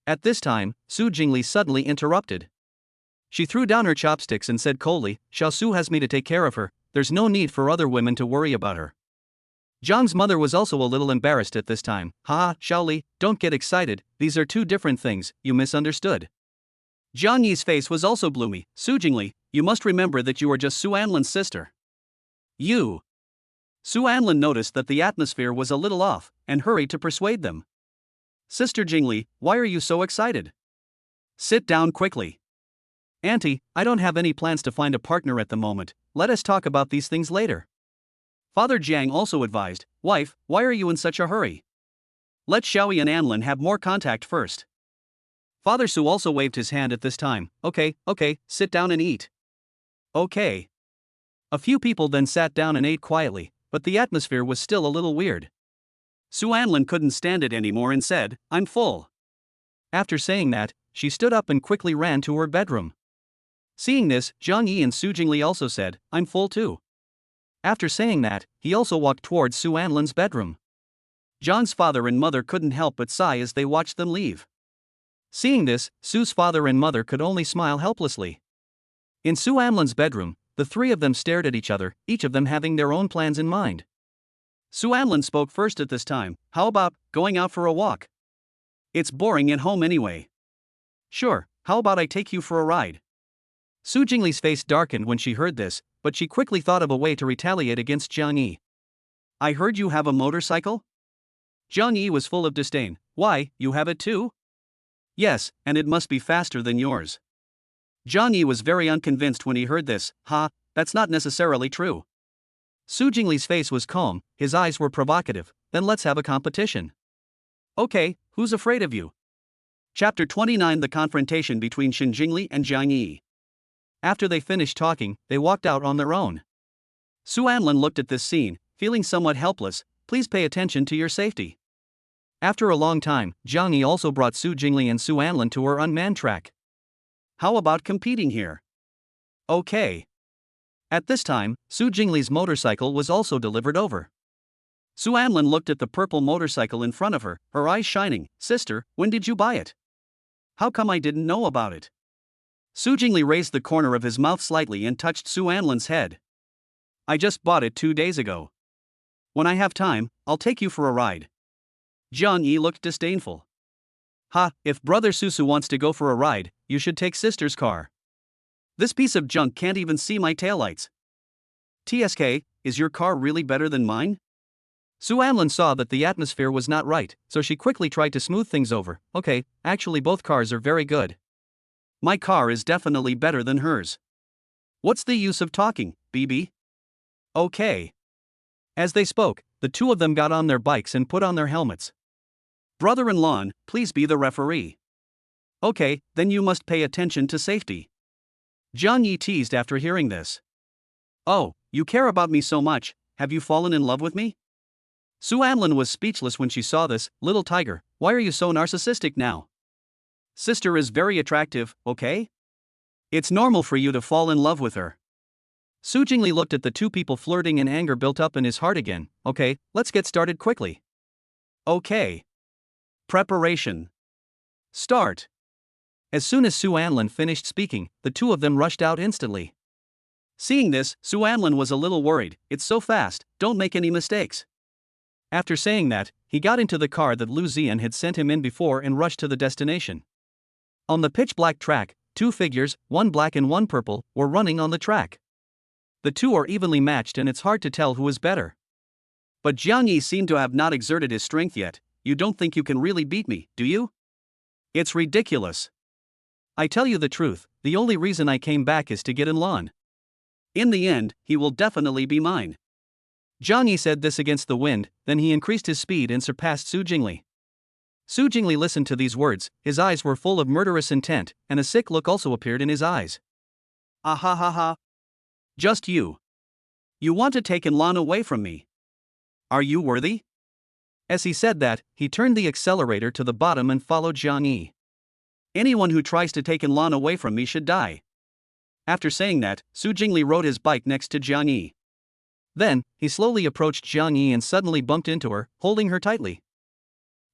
At this time, Su Jingli suddenly interrupted. She threw down her chopsticks and said coldly, Xiao Su has me to take care of her, there's no need for other women to worry about her. Zhang's mother was also a little embarrassed at this time. Xiaoli, don't get excited, these are two different things, you misunderstood. Zhang Yi's face was also gloomy. Su Jingli, you must remember that you are just Su Anlin's sister. You. Su Anlin noticed that the atmosphere was a little off, and hurried to persuade them. Sister Jingly, why are you so excited? Sit down quickly. Auntie, I don't have any plans to find a partner at the moment, let us talk about these things later. Father Jang also advised, wife, why are you in such a hurry? Let Xiaoyi and Anlin have more contact first. Father Su also waved his hand at this time, okay, sit down and eat. Okay. A few people then sat down and ate quietly, but the atmosphere was still a little weird. Su Anlin couldn't stand it anymore and said, I'm full. After saying that, she stood up and quickly ran to her bedroom. Seeing this, Zhang Yi and Su Jingli also said, I'm full too. After saying that, he also walked towards Su Anlin's bedroom. Zhang's father and mother couldn't help but sigh as they watched them leave. Seeing this, Su's father and mother could only smile helplessly. In Su Anlin's bedroom, the three of them stared at each other, each of them having their own plans in mind. Su Anlin spoke first at this time, how about going out for a walk? It's boring at home anyway. Sure, how about I take you for a ride? Su Jingli's face darkened when she heard this, but she quickly thought of a way to retaliate against Zhang Yi. I heard you have a motorcycle? Zhang Yi was full of disdain. Why, you have it too? Yes, and it must be faster than yours. Zhang Yi was very unconvinced when he heard this. That's not necessarily true. Su Jingli's face was calm, his eyes were provocative. Then let's have a competition. Okay, who's afraid of you? Chapter 29 The Confrontation between Jingly and Zhang Yi. After they finished talking, they walked out on their own. Su Anlin looked at this scene, feeling somewhat helpless. Please pay attention to your safety. After a long time, Zhang Yi also brought Su Jingli and Su Anlin to her unmanned track. How about competing here? Okay. At this time, Su Jingli's motorcycle was also delivered over. Su Anlin looked at the purple motorcycle in front of her, her eyes shining. Sister, when did you buy it? How come I didn't know about it? Su Jingli raised the corner of his mouth slightly and touched Su Anlin's head. I just bought it 2 days ago. When I have time, I'll take you for a ride. Zhang Yi looked disdainful. If brother Susu wants to go for a ride, you should take sister's car. This piece of junk can't even see my taillights. TSK, is your car really better than mine? Su Anlin saw that the atmosphere was not right, so she quickly tried to smooth things over. Okay, actually both cars are very good. My car is definitely better than hers. What's the use of talking, BB? Okay. As they spoke, the two of them got on their bikes and put on their helmets. Brother-in-law, please be the referee. Okay, then you must pay attention to safety. Zhang Yi teased after hearing this. Oh, you care about me so much, have you fallen in love with me? Su Anlin was speechless when she saw this. Little tiger, why are you so narcissistic now? Sister is very attractive, okay? It's normal for you to fall in love with her. Su Jingli looked at the two people flirting and anger built up in his heart again. Okay, let's get started quickly. Okay. Preparation. Start. As soon as Su Anlin finished speaking, the two of them rushed out instantly. Seeing this, Su Anlin was a little worried. It's so fast, don't make any mistakes. After saying that, he got into the car that Lu Zian had sent him in before and rushed to the destination. On the pitch-black track, two figures, one black and one purple, were running on the track. The two are evenly matched and it's hard to tell who is better. But Zhang Yi seemed to have not exerted his strength yet. You don't think you can really beat me, do you? It's ridiculous. I tell you the truth, the only reason I came back is to get in lawn. In the end, he will definitely be mine. Zhang Yi said this against the wind, then he increased his speed and surpassed Su Jingli. Su Jingli listened to these words, his eyes were full of murderous intent, and a sick look also appeared in his eyes. Ah. Just you. You want to take Lan away from me. Are you worthy? As he said that, he turned the accelerator to the bottom and followed Zhang Yi. Anyone who tries to take Lan away from me should die. After saying that, Su Jingli rode his bike next to Zhang Yi. Then, he slowly approached Zhang Yi and suddenly bumped into her, holding her tightly.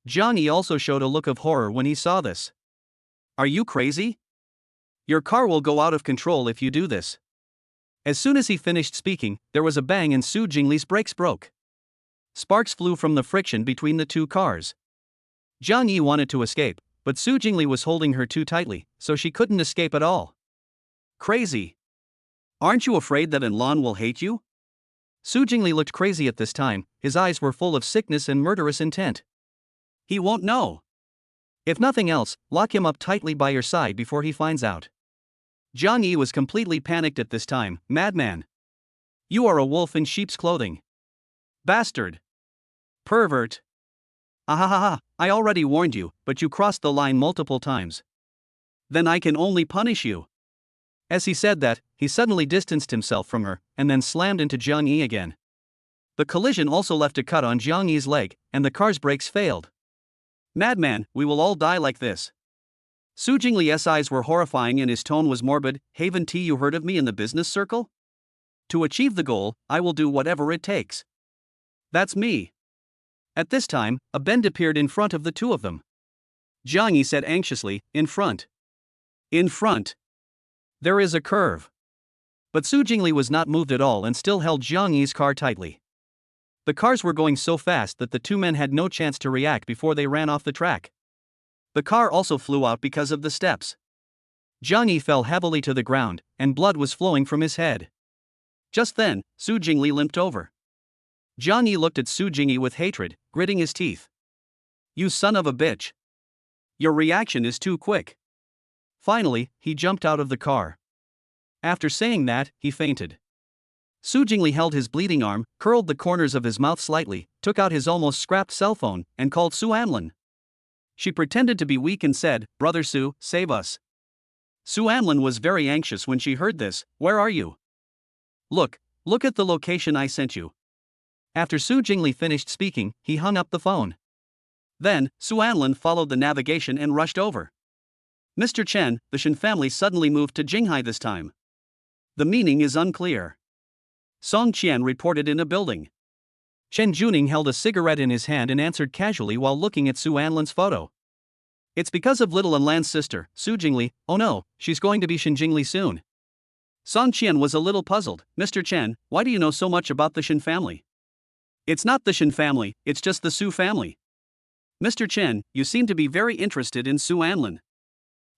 Zhang Yi also showed a look of horror when he saw this. Are you crazy? Your car will go out of control if you do this. As soon as he finished speaking, there was a bang and Su Jingli's brakes broke. Sparks flew from the friction between the two cars. Zhang Yi wanted to escape, but Su Jingli was holding her too tightly, so she couldn't escape at all. Crazy. Aren't you afraid that Lan will hate you? Su Jingli looked crazy at this time, his eyes were full of sickness and murderous intent. He won't know. If nothing else, lock him up tightly by your side before he finds out. Zhang Yi was completely panicked at this time. Madman. You are a wolf in sheep's clothing. Bastard. Pervert. Ahahaha, I already warned you, but you crossed the line multiple times. Then I can only punish you. As he said that, he suddenly distanced himself from her, and then slammed into Zhang Yi again. The collision also left a cut on Zhang Yi's leg, and the car's brakes failed. Madman, we will all die like this. Su Jingli's eyes were horrifying and his tone was morbid. Haven't you heard of me in the business circle? To achieve the goal, I will do whatever it takes. That's me. At this time, a bend appeared in front of the two of them. Zhang Yi said anxiously, in front. In front. There is a curve. But Su Jingli was not moved at all and still held Zhang Yi's car tightly. The cars were going so fast that the two men had no chance to react before they ran off the track. The car also flew out because of the steps. Zhang Yi fell heavily to the ground, and blood was flowing from his head. Just then, Su Jingli limped over. Zhang Yi looked at Su Jingli with hatred, gritting his teeth. You son of a bitch. Your reaction is too quick. Finally, he jumped out of the car. After saying that, he fainted. Su Jingli held his bleeding arm, curled the corners of his mouth slightly, took out his almost scrapped cell phone, and called Su Anlin. She pretended to be weak and said, Brother Su, save us. Su Anlin was very anxious when she heard this. Where are you? Look at the location I sent you. After Su Jingli finished speaking, he hung up the phone. Then, Su Anlin followed the navigation and rushed over. Mr. Chen, the Shen family suddenly moved to Jinghai this time. The meaning is unclear. Song Qian reported in a building. Chen Juning held a cigarette in his hand and answered casually while looking at Su Anlin's photo. It's because of little Anlan's sister, Su Jingli. Oh no, she's going to be Shen Jingli soon. Song Qian was a little puzzled. Mr. Chen, why do you know so much about the Shen family? It's not the Shen family, it's just the Su family. Mr. Chen, you seem to be very interested in Su Anlin.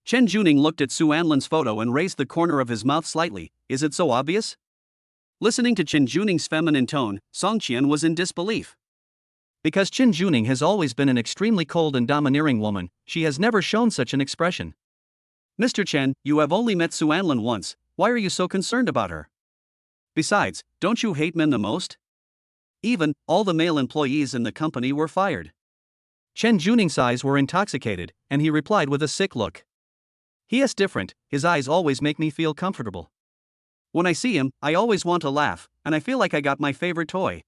Chen Juning looked at Su Anlin's photo and raised the corner of his mouth slightly. Is it so obvious? Listening to Chen Juning's feminine tone, Song Qian was in disbelief. Because Chen Juning has always been an extremely cold and domineering woman, she has never shown such an expression. Mr. Chen, you have only met Su Anlin once, why are you so concerned about her? Besides, don't you hate men the most? Even, all the male employees in the company were fired. Chen Juning's eyes were intoxicated, and he replied with a sick look. He is different, his eyes always make me feel comfortable. When I see him, I always want to laugh, and I feel like I got my favorite toy.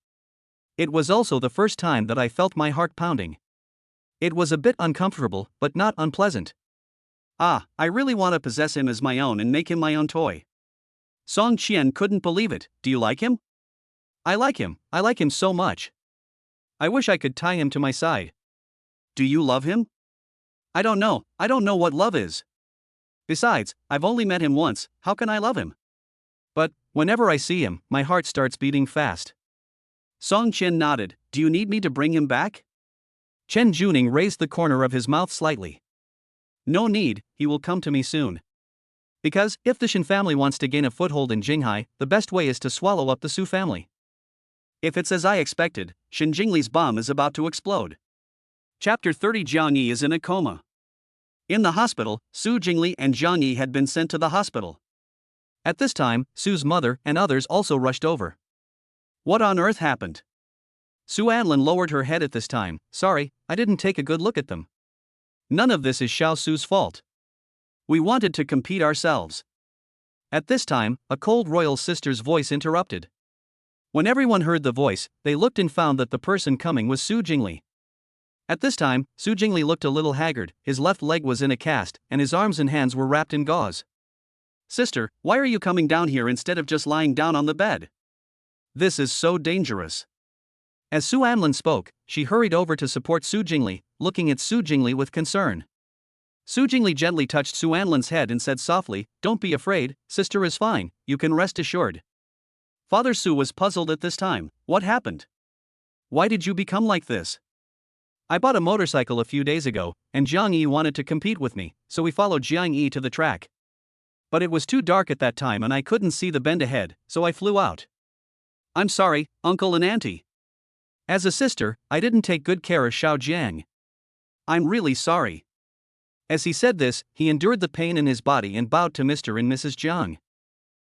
It was also the first time that I felt my heart pounding. It was a bit uncomfortable, but not unpleasant. I really want to possess him as my own and make him my own toy. Song Qian couldn't believe it. Do you like him? I like him so much. I wish I could tie him to my side. Do you love him? I don't know what love is. Besides, I've only met him once, how can I love him? But, whenever I see him, my heart starts beating fast. Song Qian nodded. Do you need me to bring him back? Chen Juning raised the corner of his mouth slightly. No need, he will come to me soon. Because, if the Shen family wants to gain a foothold in Jinghai, the best way is to swallow up the Su family. If it's as I expected, Shen Jingli's bomb is about to explode. Chapter 30. Zhang Yi is in a coma. In the hospital, Su Jingli and Zhang Yi had been sent to the hospital. At this time, Su's mother and others also rushed over. What on earth happened? Su Anlin lowered her head at this time. Sorry, I didn't take a good look at them. None of this is Xiao Su's fault. We wanted to compete ourselves. At this time, a cold royal sister's voice interrupted. When everyone heard the voice, they looked and found that the person coming was Su Jingli. At this time, Su Jingli looked a little haggard, his left leg was in a cast, and his arms and hands were wrapped in gauze. Sister, why are you coming down here instead of just lying down on the bed? This is so dangerous. As Su Anlin spoke, she hurried over to support Su Jingli, looking at Su Jingli with concern. Su Jingli gently touched Su Anlin's head and said softly, Don't be afraid, sister is fine, you can rest assured. Father Su was puzzled at this time. What happened? Why did you become like this? I bought a motorcycle a few days ago, and Zhang Yi wanted to compete with me, so we followed Zhang Yi to the track. But it was too dark at that time and I couldn't see the bend ahead, so I flew out. I'm sorry, uncle and auntie. As a sister, I didn't take good care of Xiao Jiang. I'm really sorry. As he said this, he endured the pain in his body and bowed to Mr. and Mrs. Jang.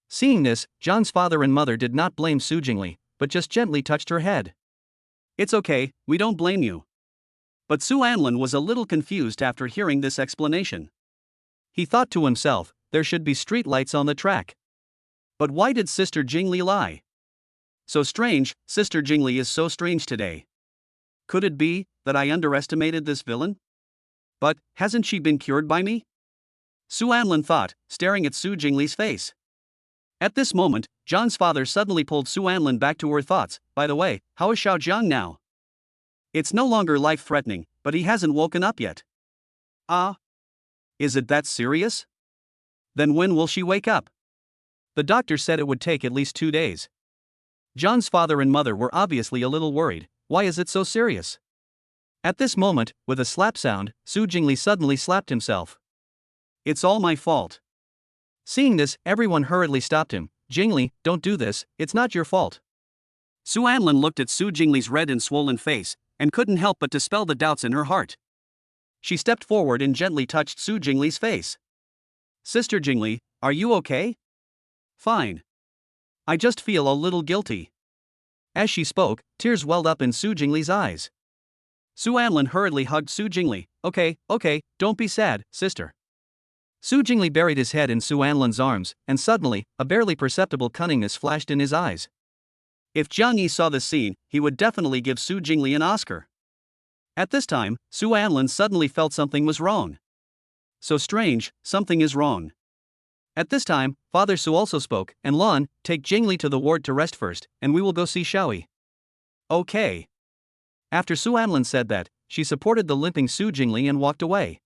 Seeing this, Zhang's father and mother did not blame Su Jingli, but just gently touched her head. It's okay, we don't blame you. But Su Anlin was a little confused after hearing this explanation. He thought to himself, there should be street lights on the track. But why did Sister Jingli lie? So strange, Sister Jingli is so strange today. Could it be that I underestimated this villain? But hasn't she been cured by me? Su Anlin thought, staring at Su Jingli's face. At this moment, Zhang's father suddenly pulled Su Anlin back to her thoughts. By the way, how is Xiao Jiang now? It's no longer life-threatening, but he hasn't woken up yet. Ah? Is it that serious? Then when will she wake up? The doctor said it would take at least 2 days. Zhang's father and mother were obviously a little worried. Why is it so serious? At this moment, with a slap sound, Su Jingli suddenly slapped himself. It's all my fault. Seeing this, everyone hurriedly stopped him. Jingli, don't do this, it's not your fault. Su Anlin looked at Su Jingli's red and swollen face, and couldn't help but dispel the doubts in her heart. She stepped forward and gently touched Su Jingli's face. Sister Jingli, are you okay? Fine. I just feel a little guilty. As she spoke, tears welled up in Su Jingli's eyes. Su Anlin hurriedly hugged Su Jingli. Okay, don't be sad, sister. Su Jingli buried his head in Su Anlin's arms, and suddenly, a barely perceptible cunningness flashed in his eyes. If Jiang Yi saw this scene, he would definitely give Su Jingli an Oscar. At this time, Su Anlin suddenly felt something was wrong. So strange, something is wrong. At this time, Father Su also spoke, and Lan, take Jingli to the ward to rest first, and we will go see Xiaoyi. Okay. After Su Anlin said that, she supported the limping Su Jingli and walked away.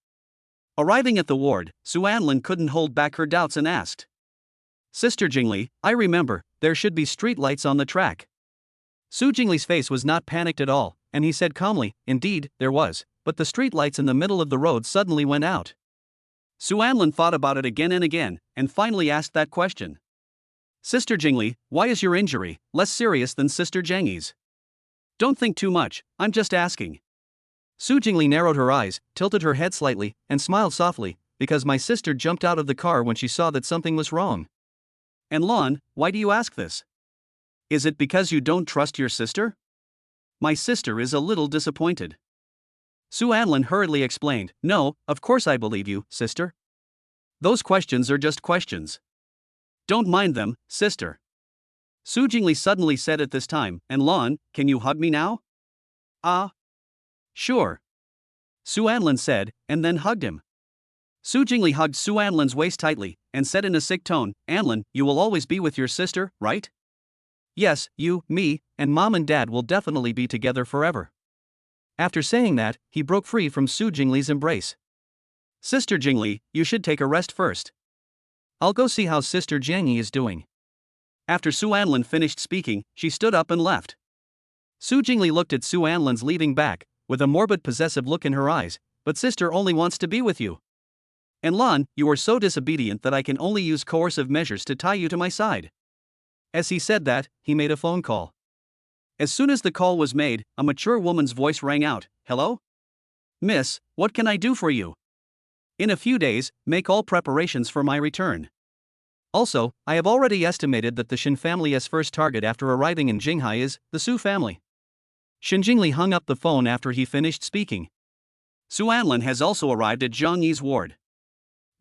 Arriving at the ward, Su Anlin couldn't hold back her doubts and asked. Sister Jingli, I remember, there should be street lights on the track. Su Jingli's face was not panicked at all, and he said calmly, indeed, there was, but the street lights in the middle of the road suddenly went out. Su Anlin thought about it again and again, and finally asked that question. Sister Jingli, why is your injury less serious than Sister Jiangyi's? Don't think too much, I'm just asking. Su Jingli narrowed her eyes, tilted her head slightly, and smiled softly, because my sister jumped out of the car when she saw that something was wrong. And Lan, why do you ask this? Is it because you don't trust your sister? My sister is a little disappointed. Su Anlin hurriedly explained, no, of course I believe you, sister. Those questions are just questions. Don't mind them, sister. Su Jingli suddenly said at this time, and Lan, can you hug me now? Ah. Sure. Su Anlin said, and then hugged him. Su Jingli hugged Su Anlin's waist tightly, and said in a sick tone, Anlin, you will always be with your sister, right? Yes, you, me, and mom and dad will definitely be together forever. After saying that, he broke free from Su Jingli's embrace. Sister Jingli, you should take a rest first. I'll go see how Sister Jiangyi is doing. After Su Anlin finished speaking, she stood up and left. Su Jingli looked at Su Anlin's leaving back, with a morbid possessive look in her eyes, but sister only wants to be with you. And Lan, you are so disobedient that I can only use coercive measures to tie you to my side. As he said that, he made a phone call. As soon as the call was made, a mature woman's voice rang out, hello? Miss, what can I do for you? In a few days, make all preparations for my return. Also, I have already estimated that the Shin family's first target after arriving in Jinghai is the Su family. Shin Jingli hung up the phone after he finished speaking. Su Anlin has also arrived at Jiang Yi's ward.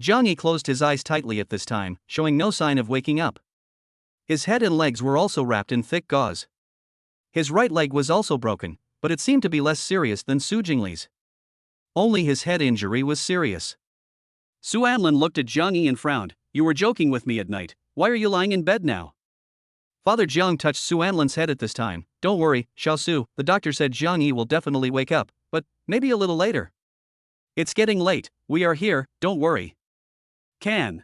Jiang Yi closed his eyes tightly at this time, showing no sign of waking up. His head and legs were also wrapped in thick gauze. His right leg was also broken, but it seemed to be less serious than Su Jingli's. Only his head injury was serious. Su Anlin looked at Jiang Yi and frowned. You were joking with me at night, why are you lying in bed now? Father Jiang touched Su Anlin's head at this time. Don't worry, Xiao Su, the doctor said Jiang Yi will definitely wake up, but maybe a little later. It's getting late, we are here, don't worry. Can.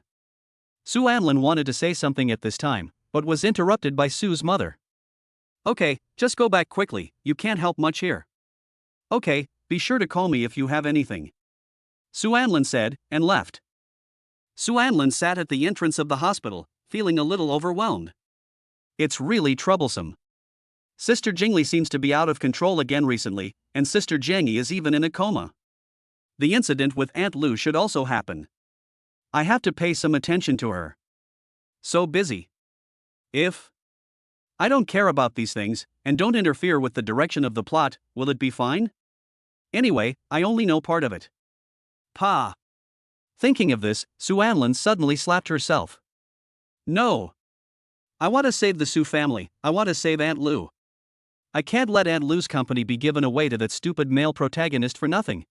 Su Anlin wanted to say something at this time, but was interrupted by Su's mother. Okay, just go back quickly, you can't help much here. Okay, be sure to call me if you have anything. Su Anlin said, and left. Su Anlin sat at the entrance of the hospital, feeling a little overwhelmed. It's really troublesome. Sister Jingly seems to be out of control again recently, and Sister Jangy is even in a coma. The incident with Aunt Lou should also happen. I have to pay some attention to her. So busy. If I don't care about these things, and don't interfere with the direction of the plot, will it be fine? Anyway, I only know part of it. Pa. Thinking of this, Sue Anlin suddenly slapped herself. No. I want to save the Sue family, I want to save Aunt Lou. I can't let Aunt Lou's company be given away to that stupid male protagonist for nothing.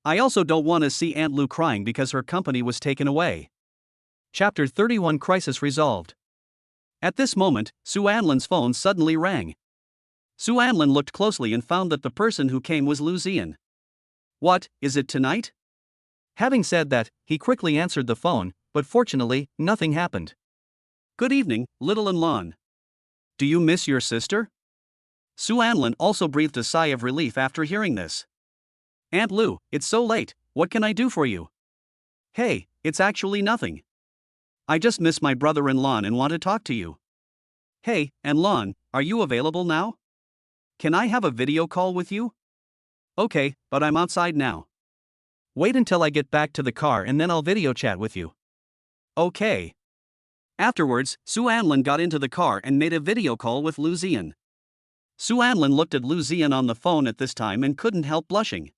I also don't want to see Aunt Lou crying because her company was taken away. Chapter 31 Crisis Resolved. At this moment, Sue Anlin's phone suddenly rang. Sue Anlin looked closely and found that the person who came was Lou Zian. What, is it tonight? Having said that, he quickly answered the phone, but fortunately, nothing happened. Good evening, Little and Lon. Do you miss your sister? Sue Anlin also breathed a sigh of relief after hearing this. Aunt Lou, it's so late, what can I do for you? Hey, it's actually nothing. I just miss my brother-in-law and want to talk to you. Hey, and Lon, are you available now? Can I have a video call with you? Okay, but I'm outside now. Wait until I get back to the car and then I'll video chat with you. Okay. Afterwards, Sue Anlin got into the car and made a video call with Lou Zian. Sue Anlin looked at Lou Zian on the phone at this time and couldn't help blushing.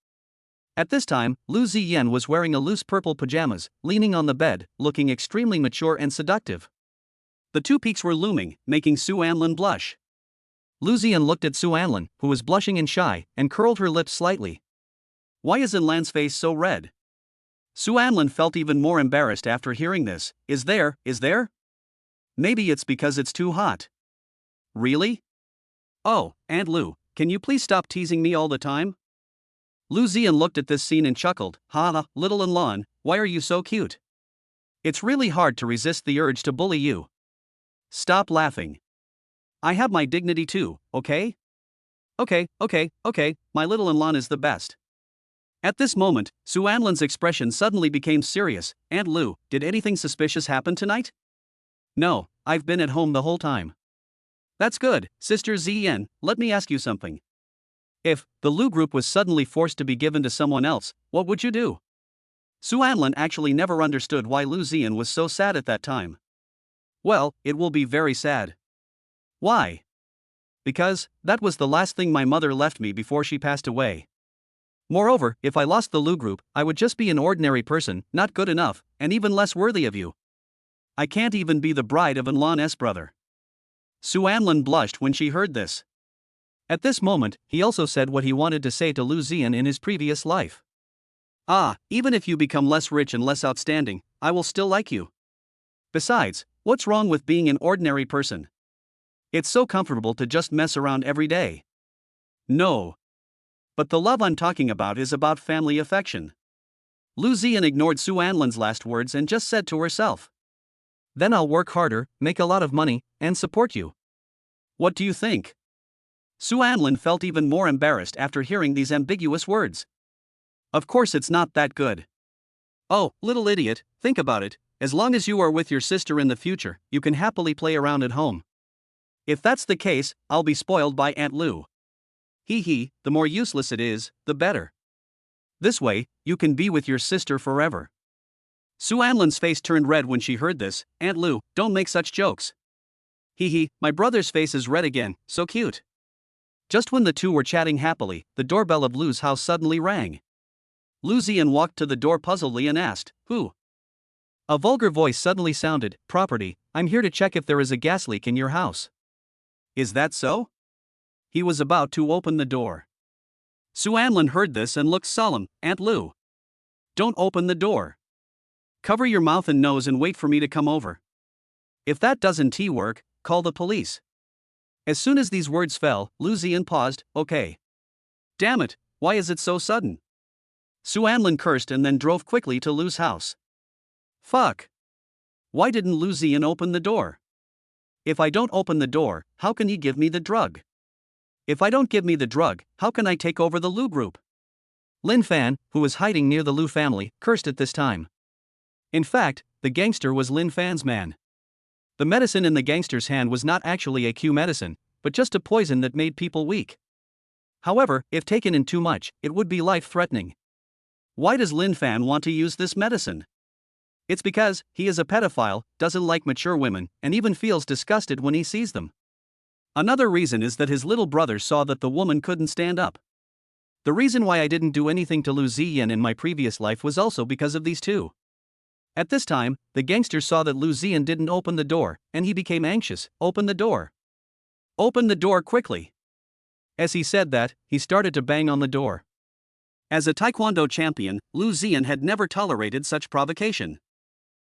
At this time, Lou Zian was wearing a loose purple pajamas, leaning on the bed, looking extremely mature and seductive. The two peaks were looming, making Sue Anlin blush. Lou Zian looked at Sue Anlin, who was blushing and shy, and curled her lips slightly. Why is Lan's face so red? Sue Anlin felt even more embarrassed after hearing this. Is there? Maybe it's because it's too hot. Really? Oh, Aunt Lou, can you please stop teasing me all the time? Lou Zian looked at this scene and chuckled. Ha, Little and Lon, why are you so cute? It's really hard to resist the urge to bully you. Stop laughing. I have my dignity too, okay? Okay, my little and Lon is the best. At this moment, Sue Anlin's expression suddenly became serious. Aunt Lou, did anything suspicious happen tonight? No, I've been at home the whole time. That's good, Sister Zien, let me ask you something. If the Lou group was suddenly forced to be given to someone else, what would you do? Sue Anlin actually never understood why Lou Zien was so sad at that time. Well, it will be very sad. Why? Because that was the last thing my mother left me before she passed away. Moreover, if I lost the Lou group, I would just be an ordinary person, not good enough, and even less worthy of you. I can't even be the bride of Lan's brother. Sue Anlin blushed when she heard this. At this moment, he also said what he wanted to say to Lou Zian in his previous life. Even if you become less rich and less outstanding, I will still like you. Besides, what's wrong with being an ordinary person? It's so comfortable to just mess around every day. No. But the love I'm talking about is about family affection. Lou Zian ignored Sue Anlin's last words and just said to herself. Then I'll work harder, make a lot of money, and support you. What do you think? Sue Anlin felt even more embarrassed after hearing these ambiguous words. Of course it's not that good. Oh, little idiot, think about it, as long as you are with your sister in the future, you can happily play around at home. If that's the case, I'll be spoiled by Aunt Lou. The more useless it is, the better. This way, you can be with your sister forever. Sue Anlin's face turned red when she heard this. Aunt Lou, don't make such jokes. My brother's face is red again, so cute. Just when the two were chatting happily, the doorbell of Lou's house suddenly rang. Lou Zian walked to the door puzzledly and asked, Who? A vulgar voice suddenly sounded, Property, I'm here to check if there is a gas leak in your house. Is that so? He was about to open the door. Sue Anlin heard this and looked solemn. Aunt Lou. Don't open the door. Cover your mouth and nose and wait for me to come over. If that doesn't work, call the police. As soon as these words fell, Lou Zian paused. Okay. Damn it, why is it so sudden? Sue Anlin cursed and then drove quickly to Lou's house. Fuck. Why didn't Lou Zian open the door? If I don't open the door, how can he give me the drug? If I don't give me the drug, how can I take over the Lou group? Lin Fan, who was hiding near the Lou family, cursed at this time. In fact, the gangster was Lin Fan's man. The medicine in the gangster's hand was not actually a Q medicine, but just a poison that made people weak. However, if taken in too much, it would be life-threatening. Why does Lin Fan want to use this medicine? It's because he is a pedophile, doesn't like mature women, and even feels disgusted when he sees them. Another reason is that his little brother saw that the woman couldn't stand up. The reason why I didn't do anything to Lu Ziyan in my previous life was also because of these two. At this time, the gangster saw that Lu Ziyan didn't open the door, and he became anxious. Open the door. Open the door quickly. As he said that, he started to bang on the door. As a taekwondo champion, Lu Ziyan had never tolerated such provocation.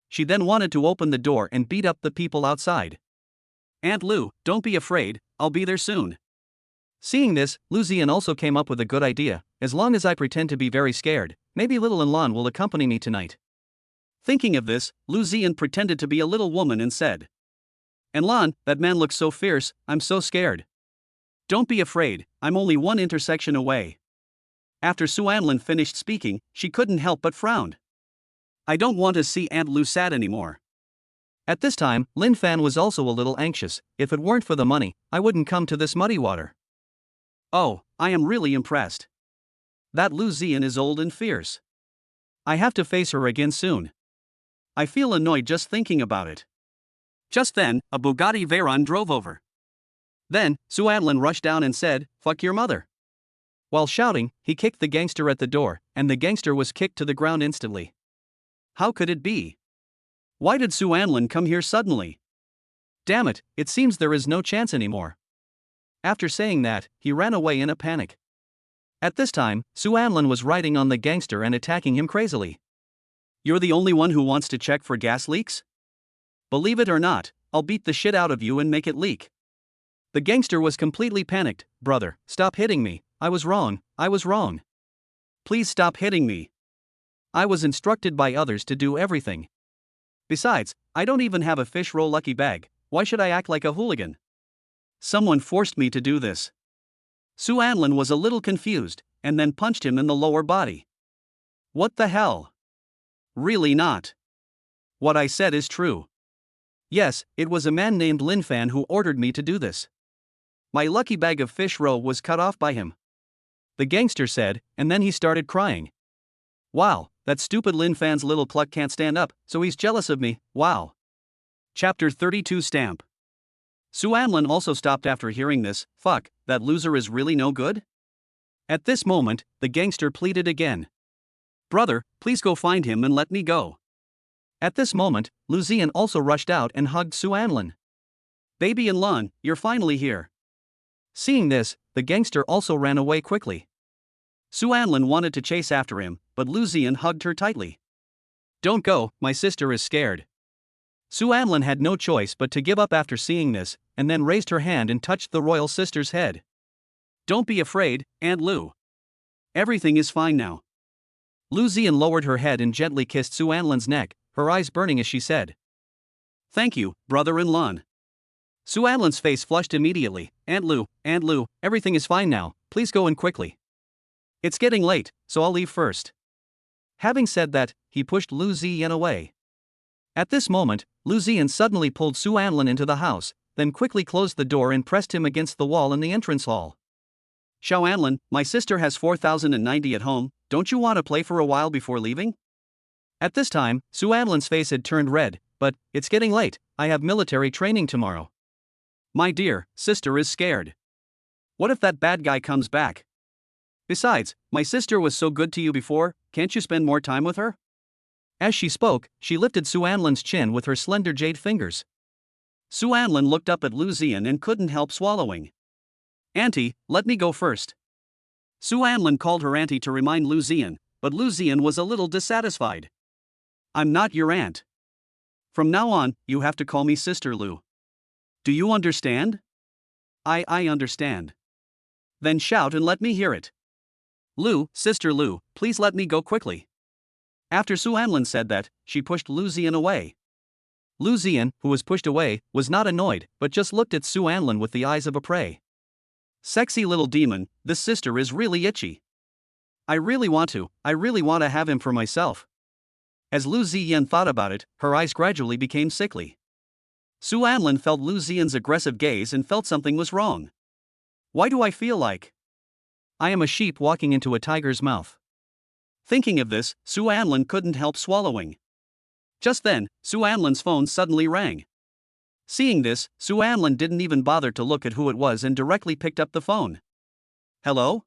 She then wanted to open the door and beat up the people outside. Aunt Lu, don't be afraid, I'll be there soon. Seeing this, Lu Ziyan also came up with a good idea. As long as I pretend to be very scared, maybe little Lan will accompany me tonight. Thinking of this, Lu Ziyan pretended to be a little woman and said, Lan, that man looks so fierce, I'm so scared. Don't be afraid, I'm only one intersection away. After Su Anlin finished speaking, she couldn't help but frowned. I don't want to see Aunt Lu sad anymore. At this time, Lin Fan was also a little anxious. If it weren't for the money, I wouldn't come to this muddy water. Oh, I am really impressed. That Lu Ziyan is old and fierce. I have to face her again soon. I feel annoyed just thinking about it. Just then, a Bugatti Veyron drove over. Then, Su Anlin rushed down and said, "Fuck your mother." While shouting, he kicked the gangster at the door, and the gangster was kicked to the ground instantly. How could it be? Why did Su Anlin come here suddenly? Damn it, it seems there is no chance anymore. After saying that, he ran away in a panic. At this time, Su Anlin was riding on the gangster and attacking him crazily. You're the only one who wants to check for gas leaks? Believe it or not, I'll beat the shit out of you and make it leak. The gangster was completely panicked. Brother, stop hitting me, I was wrong. Please stop hitting me. I was instructed by others to do everything. Besides, I don't even have a fish roll lucky bag, why should I act like a hooligan? Someone forced me to do this. Su Anlin was a little confused, and then punched him in the lower body. What the hell? Really not. What I said is true. Yes, it was a man named Lin Fan who ordered me to do this. My lucky bag of fish roe was cut off by him. The gangster said, and then he started crying. Wow, that stupid Lin Fan's little cluck can't stand up, so he's jealous of me, wow. Chapter 32 Stamp. Su Anlin also stopped after hearing this. Fuck, that loser is really no good? At this moment, the gangster pleaded again. Brother, please go find him and let me go. At this moment, Lu Ziyan also rushed out and hugged Su Anlin. Baby and Lan, you're finally here. Seeing this, the gangster also ran away quickly. Su Anlin wanted to chase after him, but Lu Ziyan hugged her tightly. Don't go, my sister is scared. Su Anlin had no choice but to give up after seeing this, and then raised her hand and touched the royal sister's head. Don't be afraid, Aunt Lu. Everything is fine now. Lu Ziyan lowered her head and gently kissed Su Anlin's neck, her eyes burning as she said, Thank you, brother and Lan. Su Anlin's face flushed immediately. Aunt Lu, everything is fine now, please go in quickly. It's getting late, so I'll leave first. Having said that, he pushed Lu Ziyan away. At this moment, Lu Ziyan suddenly pulled Su Anlin into the house, then quickly closed the door and pressed him against the wall in the entrance hall. Xiao Anlin, my sister has 4090 at home, don't you want to play for a while before leaving? At this time, Su Anlin's face had turned red, but, it's getting late, I have military training tomorrow. My dear, sister is scared. What if that bad guy comes back? Besides, my sister was so good to you before, can't you spend more time with her? As she spoke, she lifted Su Anlin's chin with her slender jade fingers. Su Anlin looked up at Lu Ziyan and couldn't help swallowing. Auntie, let me go first. Su Anlin called her auntie to remind Lu Ziyan, but Lu Ziyan was a little dissatisfied. I'm not your aunt. From now on, you have to call me Sister Lu. Do you understand? I understand. Then shout and let me hear it. Lu, Sister Lu, please let me go quickly. After Su Anlin said that, she pushed Lu Ziyan away. Lu Ziyan, who was pushed away, was not annoyed, but just looked at Su Anlin with the eyes of a prey. Sexy little demon, this sister is really itchy. I really want to have him for myself. As Lu Ziyan thought about it, her eyes gradually became sickly. Su Anlin felt Lu Zian's aggressive gaze and felt something was wrong. Why do I feel like I am a sheep walking into a tiger's mouth? Thinking of this, Su Anlin couldn't help swallowing. Just then, Su Anlin's phone suddenly rang. Seeing this, Su Anlin didn't even bother to look at who it was and directly picked up the phone. Hello?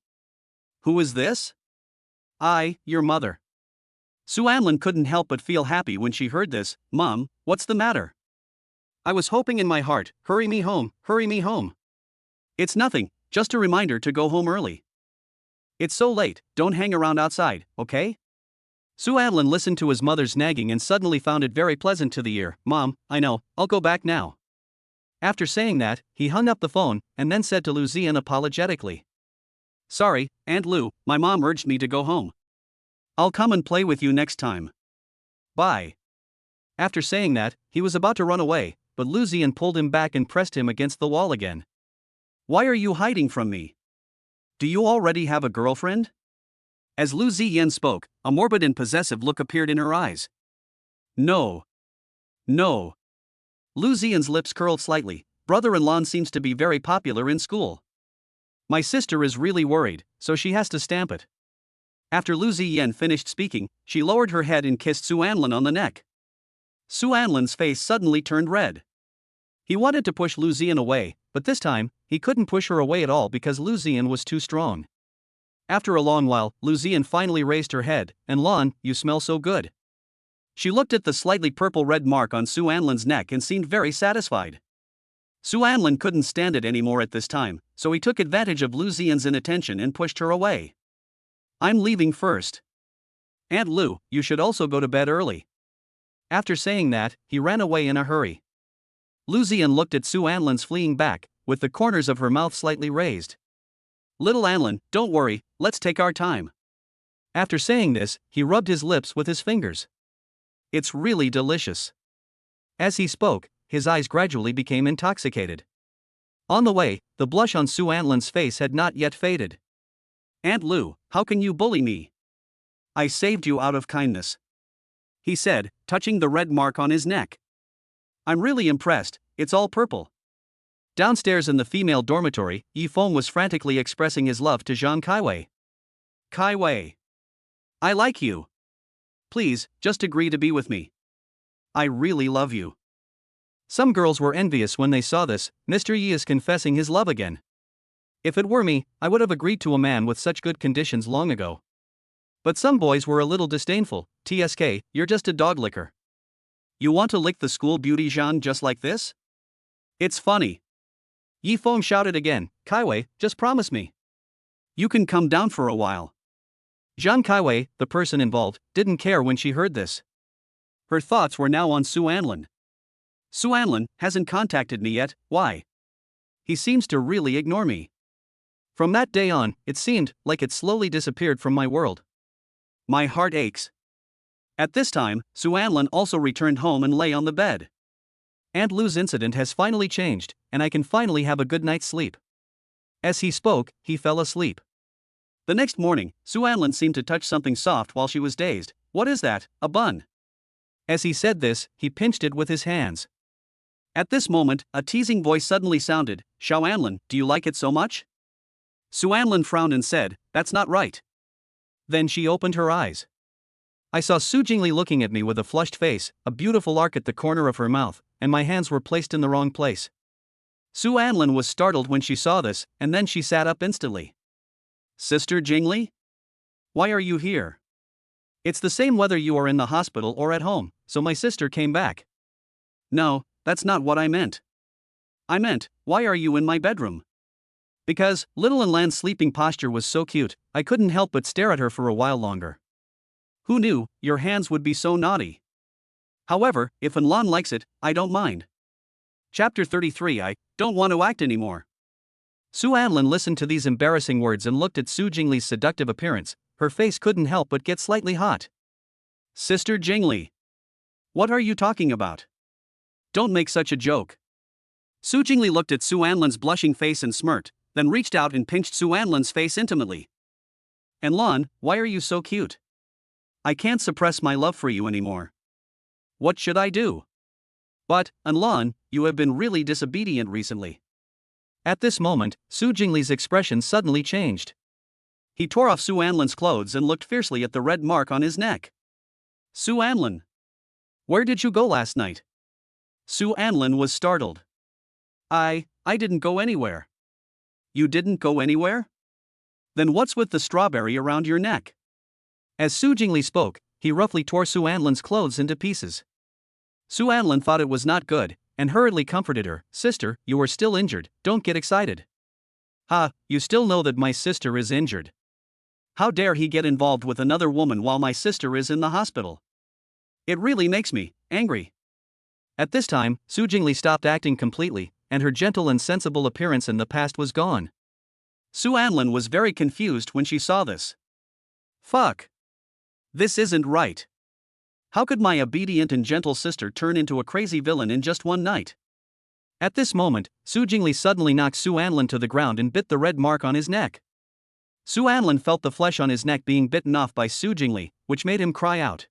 Who is this? Your mother. Su Anlin couldn't help but feel happy when she heard this. Mom, what's the matter? I was hoping in my heart, hurry me home, hurry me home. It's nothing, just a reminder to go home early. It's so late, don't hang around outside, okay? Su Anlin listened to his mother's nagging and suddenly found it very pleasant to the ear. Mom, I know, I'll go back now. After saying that, he hung up the phone and then said to Lu Zian apologetically. Sorry, Aunt Lu, my mom urged me to go home. I'll come and play with you next time. Bye. After saying that, he was about to run away, but Lu Zian pulled him back and pressed him against the wall again. Why are you hiding from me? Do you already have a girlfriend? As Lu Ziyan spoke, a morbid and possessive look appeared in her eyes. No. No. Lu Ziyan's lips curled slightly. Brother-in-law seems to be very popular in school. My sister is really worried, so she has to stamp it. After Lu Ziyan finished speaking, she lowered her head and kissed Su Anlin on the neck. Su Anlin's face suddenly turned red. He wanted to push Lu Ziyan away, but this time, he couldn't push her away at all because Lu Ziyan was too strong. After a long while, Lu Ziyan finally raised her head, and Lan, you smell so good. She looked at the slightly purple-red mark on Su Anlin's neck and seemed very satisfied. Su Anlin couldn't stand it anymore at this time, so he took advantage of Lu Ziyan's inattention and pushed her away. I'm leaving first. Aunt Lu, you should also go to bed early. After saying that, he ran away in a hurry. Lu Ziyan looked at Su Anlin's fleeing back, with the corners of her mouth slightly raised. Little Anlin, don't worry, let's take our time. After saying this, he rubbed his lips with his fingers. It's really delicious. As he spoke, his eyes gradually became intoxicated. On the way, the blush on Su Anlin's face had not yet faded. Aunt Lu, how can you bully me? I saved you out of kindness, he said, touching the red mark on his neck. I'm really impressed, it's all purple. Downstairs in the female dormitory, Yi Feng was frantically expressing his love to Zhang Kaiwei. Kaiwei. I like you. Please, just agree to be with me. I really love you. Some girls were envious when they saw this. Mr. Yi is confessing his love again. If it were me, I would have agreed to a man with such good conditions long ago. But some boys were a little disdainful. TSK, you're just a dog licker. You want to lick the school beauty Zhang just like this? It's funny. Yi Feng shouted again. Kaiwei, just promise me. You can come down for a while. Zhang Kaiwei, the person involved, didn't care when she heard this. Her thoughts were now on Su Anlin. Su Anlin hasn't contacted me yet, why? He seems to really ignore me. From that day on, it seemed like it slowly disappeared from my world. My heart aches. At this time, Su Anlin also returned home and lay on the bed. Aunt Lu's incident has finally changed, and I can finally have a good night's sleep. As he spoke, he fell asleep. The next morning, Su Anlin seemed to touch something soft while she was dazed. What is that, a bun? As he said this, he pinched it with his hands. At this moment, a teasing voice suddenly sounded. Xiao Anlin, do you like it so much? Su Anlin frowned and said, that's not right. Then she opened her eyes. I saw Su Jingly looking at me with a flushed face, a beautiful arc at the corner of her mouth, and my hands were placed in the wrong place. Su Anlin was startled when she saw this, and then she sat up instantly. Sister Jingly? Why are you here? It's the same whether you are in the hospital or at home, so my sister came back. No, that's not what I meant. I meant, why are you in my bedroom? Because, little Anlan's sleeping posture was so cute, I couldn't help but stare at her for a while longer. Who knew, your hands would be so naughty? However, if Anlan likes it, I don't mind. Chapter 33 I don't want to act anymore. Su Anlin listened to these embarrassing words and looked at Su Jingli's seductive appearance. Her face couldn't help but get slightly hot. Sister Jingly. What are you talking about? Don't make such a joke. Su Jingly looked at Su Anlin's blushing face and smirked, then reached out and pinched Su Anlin's face intimately. Anlan, why are you so cute? I can't suppress my love for you anymore. What should I do? But, Anlan, you have been really disobedient recently. At this moment, Su Jingli's expression suddenly changed. He tore off Su Anlin's clothes and looked fiercely at the red mark on his neck. Su Anlin. Where did you go last night? Su Anlin was startled. I didn't go anywhere. You didn't go anywhere? Then what's with the strawberry around your neck? As Su Jingli spoke, he roughly tore Su Anlin's clothes into pieces. Su Anlin thought it was not good, and hurriedly comforted her. Sister, you are still injured, don't get excited. Ha, you still know that my sister is injured. How dare he get involved with another woman while my sister is in the hospital? It really makes me angry. At this time, Su Jingli stopped acting completely, and her gentle and sensible appearance in the past was gone. Su Anlin was very confused when she saw this. Fuck. This isn't right. How could my obedient and gentle sister turn into a crazy villain in just one night? At this moment, Su Jingli suddenly knocked Su Anlin to the ground and bit the red mark on his neck. Su Anlin felt the flesh on his neck being bitten off by Su Jingli, which made him cry out.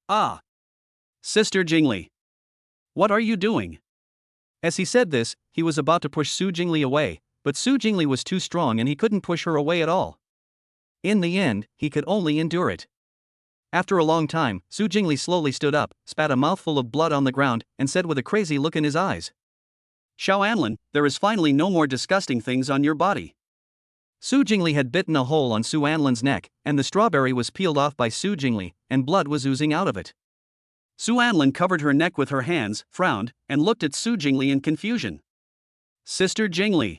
Ah! Sister Jingli! What are you doing? As he said this, he was about to push Su Jingli away, but Su Jingli was too strong and he couldn't push her away at all. In the end, he could only endure it. After a long time, Su Jingli slowly stood up, spat a mouthful of blood on the ground, and said with a crazy look in his eyes. Xiao Anlin, there is finally no more disgusting things on your body. Su Jingli had bitten a hole on Su Anlin's neck, and the strawberry was peeled off by Su Jingli, and blood was oozing out of it. Su Anlin covered her neck with her hands, frowned, and looked at Su Jingli in confusion. Sister Jingli.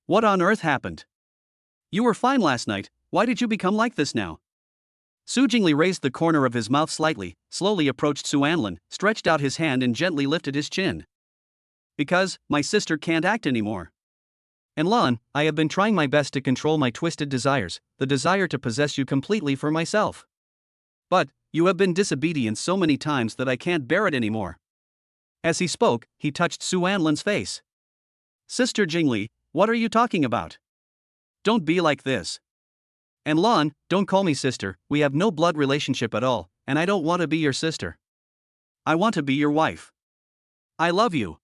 What on earth happened? You were fine last night, why did you become like this now? Su Jingli raised the corner of his mouth slightly, slowly approached Su Anlin, stretched out his hand and gently lifted his chin. Because, my sister can't act anymore. And Lan, I have been trying my best to control my twisted desires, the desire to possess you completely for myself. But, you have been disobedient so many times that I can't bear it anymore. As he spoke, he touched Su Anlin's face. Sister Jingli, what are you talking about? Don't be like this. And Lan, don't call me sister, we have no blood relationship at all, and I don't want to be your sister. I want to be your wife. I love you.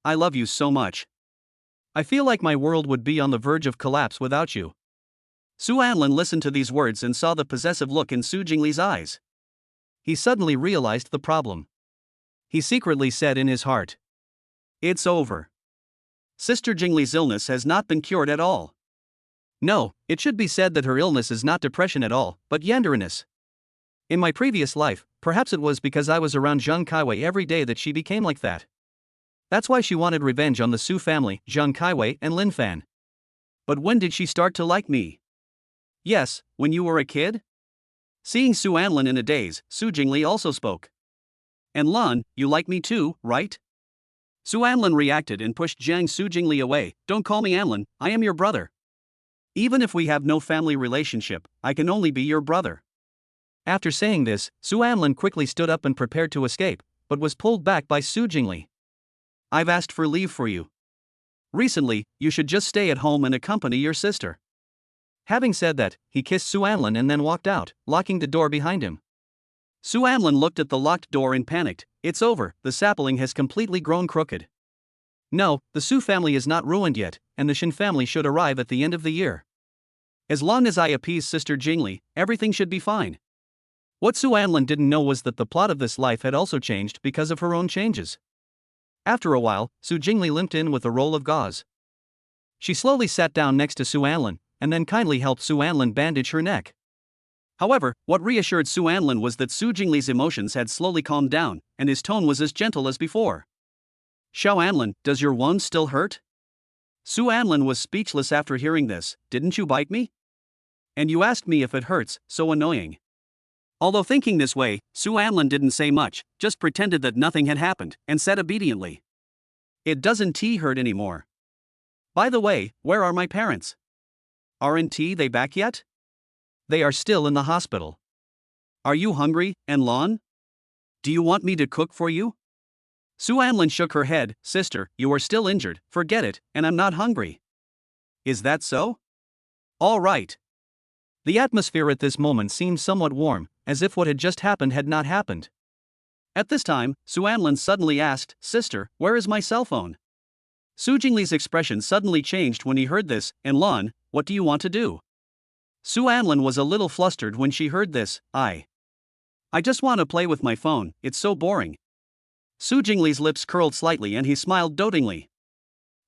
I love you so much. I feel like my world would be on the verge of collapse without you. Su Anlin listened to these words and saw the possessive look in Su Jingli's eyes. He suddenly realized the problem. He secretly said in his heart. It's over. Sister Jingli's illness has not been cured at all. No, it should be said that her illness is not depression at all, but yanderiness. In my previous life, perhaps it was because I was around Zhang Kaiwei every day that she became like that. That's why she wanted revenge on the Su family, Zhang Kaiwei and Lin Fan. But when did she start to like me? Yes, when you were a kid? Seeing Su Anlin in a daze, Su Jingli also spoke. And Lan, you like me too, right? Su Anlin reacted and pushed Jang Su Jingli away. Don't call me Anlin, I am your brother. Even if we have no family relationship, I can only be your brother. After saying this, Su Anlin quickly stood up and prepared to escape, but was pulled back by Su Jingli. I've asked for leave for you. Recently, you should just stay at home and accompany your sister. Having said that, he kissed Su Anlin and then walked out, locking the door behind him. Su Anlin looked at the locked door and panicked. It's over, the sapling has completely grown crooked. No, the Su family is not ruined yet, and the Shin family should arrive at the end of the year. As long as I appease Sister Jingli, everything should be fine. What Su Anlin didn't know was that the plot of this life had also changed because of her own changes. After a while, Su Jingli limped in with a roll of gauze. She slowly sat down next to Su Anlin, and then kindly helped Su Anlin bandage her neck. However, what reassured Su Anlin was that Su Jingli's emotions had slowly calmed down, and his tone was as gentle as before. Xiao Anlin, does your wound still hurt? Su Anlin was speechless after hearing this. Didn't you bite me? And you asked me if it hurts, so annoying. Although thinking this way, Su Anlin didn't say much, just pretended that nothing had happened, and said obediently. It doesn't hurt anymore. By the way, where are my parents? Aren't they back yet? They are still in the hospital. Are you hungry, Lan? Do you want me to cook for you? Su Anlin shook her head. Sister, you are still injured, forget it, and I'm not hungry. Is that so? All right. The atmosphere at this moment seemed somewhat warm, as if what had just happened had not happened. At this time, Su Anlin suddenly asked, "Sister, where is my cell phone?" Su Jingli's expression suddenly changed when he heard this. "And Lan, what do you want to do?" Su Anlin was a little flustered when she heard this. I just want to play with my phone, it's so boring." Su Jingli's lips curled slightly and he smiled dotingly.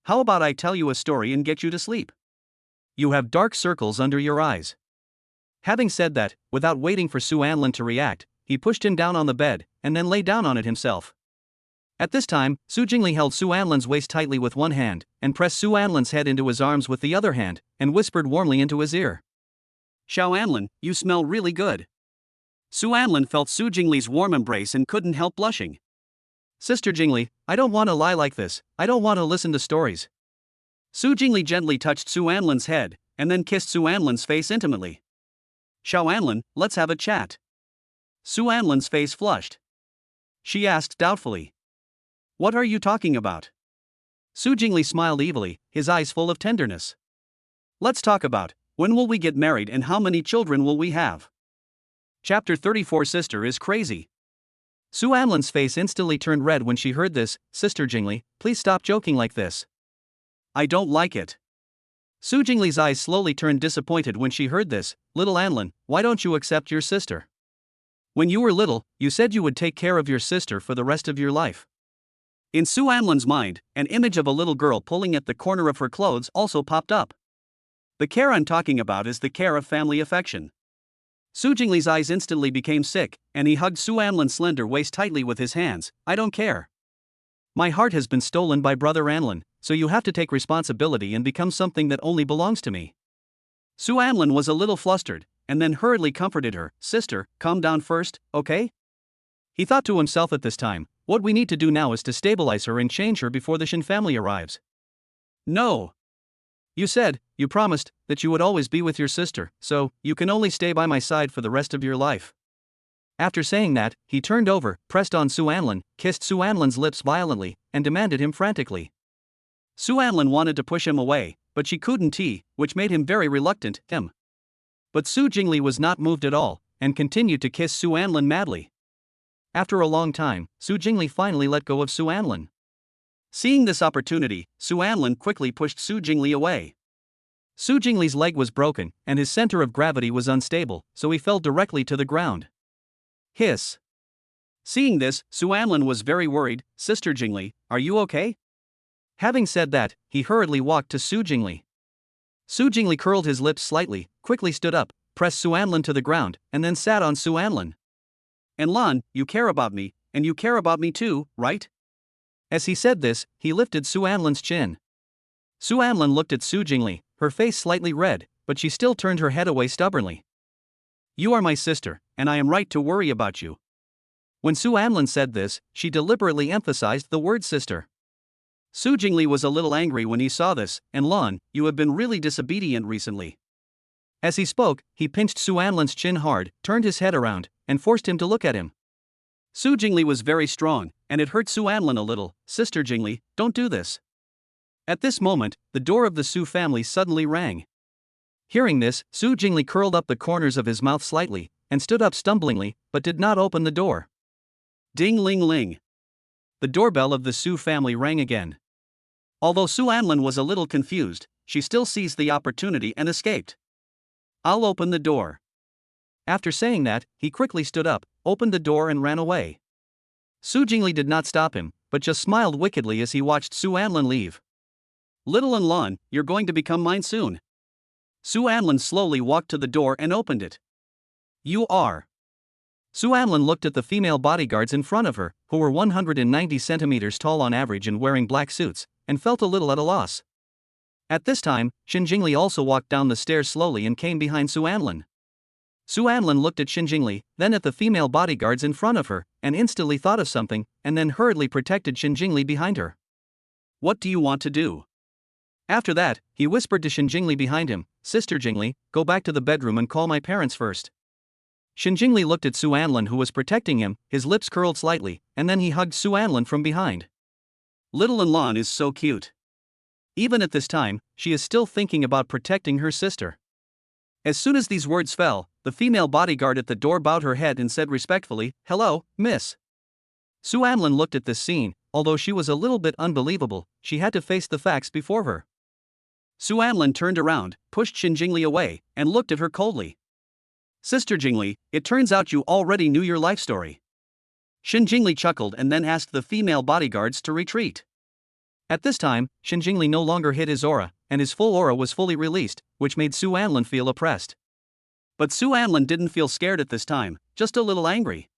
"How about I tell you a story and get you to sleep? You have dark circles under your eyes." Having said that, without waiting for Su Anlin to react, he pushed him down on the bed, and then lay down on it himself. At this time, Su Jingli held Su Anlin's waist tightly with one hand, and pressed Su Anlin's head into his arms with the other hand, and whispered warmly into his ear. "Xiao Anlin, you smell really good." Su Anlin felt Su Jingli's warm embrace and couldn't help blushing. "Sister Jingli, I don't want to lie like this, I don't want to listen to stories." Su Jingli gently touched Su Anlin's head, and then kissed Su Anlin's face intimately. "Xiao Anlin, let's have a chat." Su Anlin's face flushed. She asked doubtfully, "What are you talking about?" Su Jingli smiled evilly, his eyes full of tenderness. "Let's talk about, when will we get married and how many children will we have?" Chapter 34. Sister is crazy. Su Anlin's face instantly turned red when she heard this. "Sister Jingli, please stop joking like this. I don't like it." Su Jingli's eyes slowly turned disappointed when she heard this. "Little Anlin, why don't you accept your sister? When you were little, you said you would take care of your sister for the rest of your life." In Su Anlin's mind, an image of a little girl pulling at the corner of her clothes also popped up. The care I'm talking about is the care of family affection. Su Jingli's eyes instantly became sick, and he hugged Su Anlin's slender waist tightly with his hands. "I don't care. My heart has been stolen by Brother Anlin, so you have to take responsibility and become something that only belongs to me." Su Anlin was a little flustered, and then hurriedly comforted her. "Sister, calm down first, okay?" He thought to himself at this time, "What we need to do now is to stabilize her and change her before the Shin family arrives." "No. You promised, that you would always be with your sister, so, you can only stay by my side for the rest of your life." After saying that, he turned over, pressed on Su Anlin, kissed Su Anlin's lips violently, and demanded him frantically. Su Anlin wanted to push him away, but she couldn't, which made him very reluctant. But Su Jingli was not moved at all, and continued to kiss Su Anlin madly. After a long time, Su Jingli finally let go of Su Anlin. Seeing this opportunity, Su Anlin quickly pushed Su Jingli away. Su Jingli's leg was broken, and his center of gravity was unstable, so he fell directly to the ground. Hiss. Seeing this, Su Anlin was very worried. "Sister Jingli, are you okay?" Having said that, he hurriedly walked to Su Jingli. Su Jingli curled his lips slightly, quickly stood up, pressed Su Anlin to the ground, and then sat on Su Anlin. "And Lan, you care about me, and you care about me too, right?" As he said this, he lifted Su Anlin's chin. Su Anlin looked at Su Jingli, her face slightly red, but she still turned her head away stubbornly. "You are my sister, and I am right to worry about you." When Su Anlin said this, she deliberately emphasized the word sister. Su Jingli was a little angry when he saw this. "And Lan, you have been really disobedient recently." As he spoke, he pinched Su Anlin's chin hard, turned his head around, and forced him to look at him. Su Jingli was very strong, and it hurt Su Anlin a little. "Sister Jingli, don't do this." At this moment, the door of the Su family suddenly rang. Hearing this, Su Jingli curled up the corners of his mouth slightly, and stood up stumblingly, but did not open the door. Ding ling ling. The doorbell of the Su family rang again. Although Su Anlin was a little confused, she still seized the opportunity and escaped. "I'll open the door." After saying that, he quickly stood up, opened the door and ran away. Su Jingli did not stop him, but just smiled wickedly as he watched Su Anlin leave. "Little Lan, you're going to become mine soon." Su Anlin slowly walked to the door and opened it. "You are." Su Anlin looked at the female bodyguards in front of her, who were 190 centimeters tall on average and wearing black suits, and felt a little at a loss. At this time, Shin Jingli also walked down the stairs slowly and came behind Su Anlin. Su Anlin looked at Shin Jingli, then at the female bodyguards in front of her, and instantly thought of something, and then hurriedly protected Shin Jingli behind her. "What do you want to do?" After that, he whispered to Shin Jingli behind him. "Sister Jingli, go back to the bedroom and call my parents first." Shin Jingli looked at Su Anlin, who was protecting him, his lips curled slightly, and then he hugged Su Anlin from behind. Little Lan is so cute. Even at this time, she is still thinking about protecting her sister. As soon as these words fell, the female bodyguard at the door bowed her head and said respectfully, "Hello, miss." Su Anlin looked at this scene. Although she was a little bit unbelievable, she had to face the facts before her. Su Anlin turned around, pushed Jingly away, and looked at her coldly. Sister Jingly, it turns out you already knew your life story. Jingly chuckled and then asked the female bodyguards to retreat. At this time, Jingly no longer hid his aura, and his full aura was fully released, which made Su Anlin feel oppressed. But Su Anlin didn't feel scared at this time, just a little angry.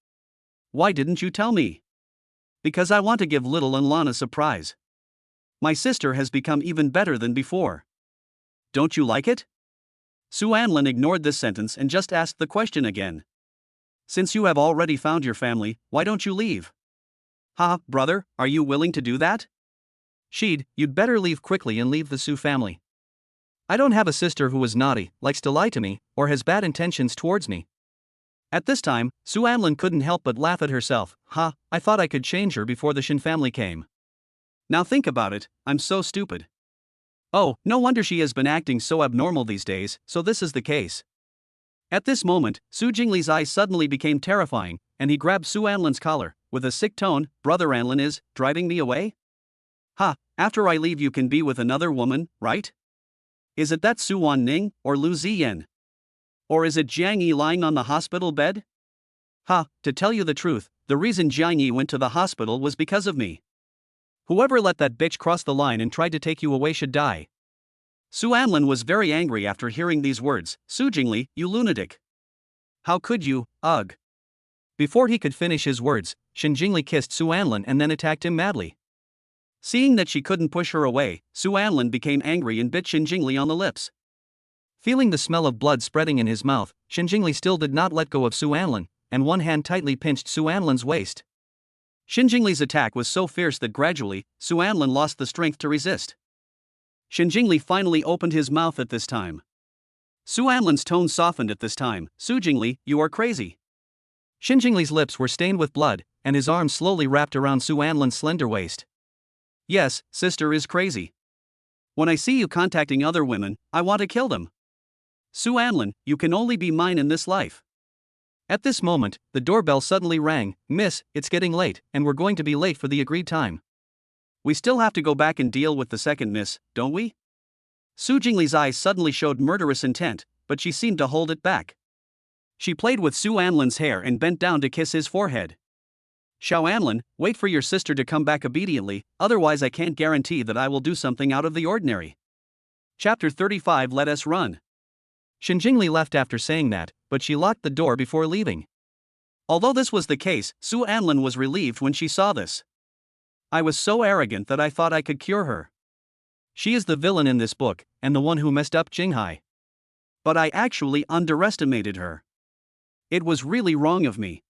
Why didn't you tell me? Because I want to give little Anlan a surprise. My sister has become even better than before. Don't you like it? Su Anlin ignored this sentence and just asked the question again. Since you have already found your family, why don't you leave? Ha, brother, are you willing to do that? Sheed, you'd better leave quickly and leave the Su family. I don't have a sister who is naughty, likes to lie to me, or has bad intentions towards me. At this time, Su Anlin couldn't help but laugh at herself. Ha, I thought I could change her before the Shin family came. Now think about it, I'm so stupid. Oh, no wonder she has been acting so abnormal these days, so this is the case. At this moment, Su Jingly's eyes suddenly became terrifying, and he grabbed Su Anlin's collar, with a sick tone. Brother Anlin is driving me away? Ha, after I leave you can be with another woman, right? Is it that Su Wan Ning, or Lu Ziyan? Or is it Jiang Yi lying on the hospital bed? Ha, to tell you the truth, the reason Jiang Yi went to the hospital was because of me. Whoever let that bitch cross the line and tried to take you away should die. Su Anlin was very angry after hearing these words. Su Jingly, you lunatic. How could you, ugh. Before he could finish his words, Jingly kissed Su Anlin and then attacked him madly. Seeing that she couldn't push her away, Su Anlin became angry and bit Jingly on the lips. Feeling the smell of blood spreading in his mouth, Jingly still did not let go of Su Anlin, and one hand tightly pinched Su Anlin's waist. Jingly's attack was so fierce that gradually, Su Anlin lost the strength to resist. Jingly finally opened his mouth at this time. Su Anlin's tone softened at this time. Su Jingly, you are crazy. Jingly's lips were stained with blood, and his arms slowly wrapped around Su Anlin's slender waist. Yes, sister is crazy. When I see you contacting other women, I want to kill them. Su Anlin, you can only be mine in this life. At this moment, the doorbell suddenly rang. Miss, it's getting late, and we're going to be late for the agreed time. We still have to go back and deal with the second miss, don't we? Su Jingly's eyes suddenly showed murderous intent, but she seemed to hold it back. She played with Su Anlin's hair and bent down to kiss his forehead. Xiao Anlin, wait for your sister to come back obediently, otherwise I can't guarantee that I will do something out of the ordinary. Chapter 35. Let us run. Jingly left after saying that, but she locked the door before leaving. Although this was the case, Su Anlin was relieved when she saw this. I was so arrogant that I thought I could cure her. She is the villain in this book, and the one who messed up Jinghai. But I actually underestimated her. It was really wrong of me.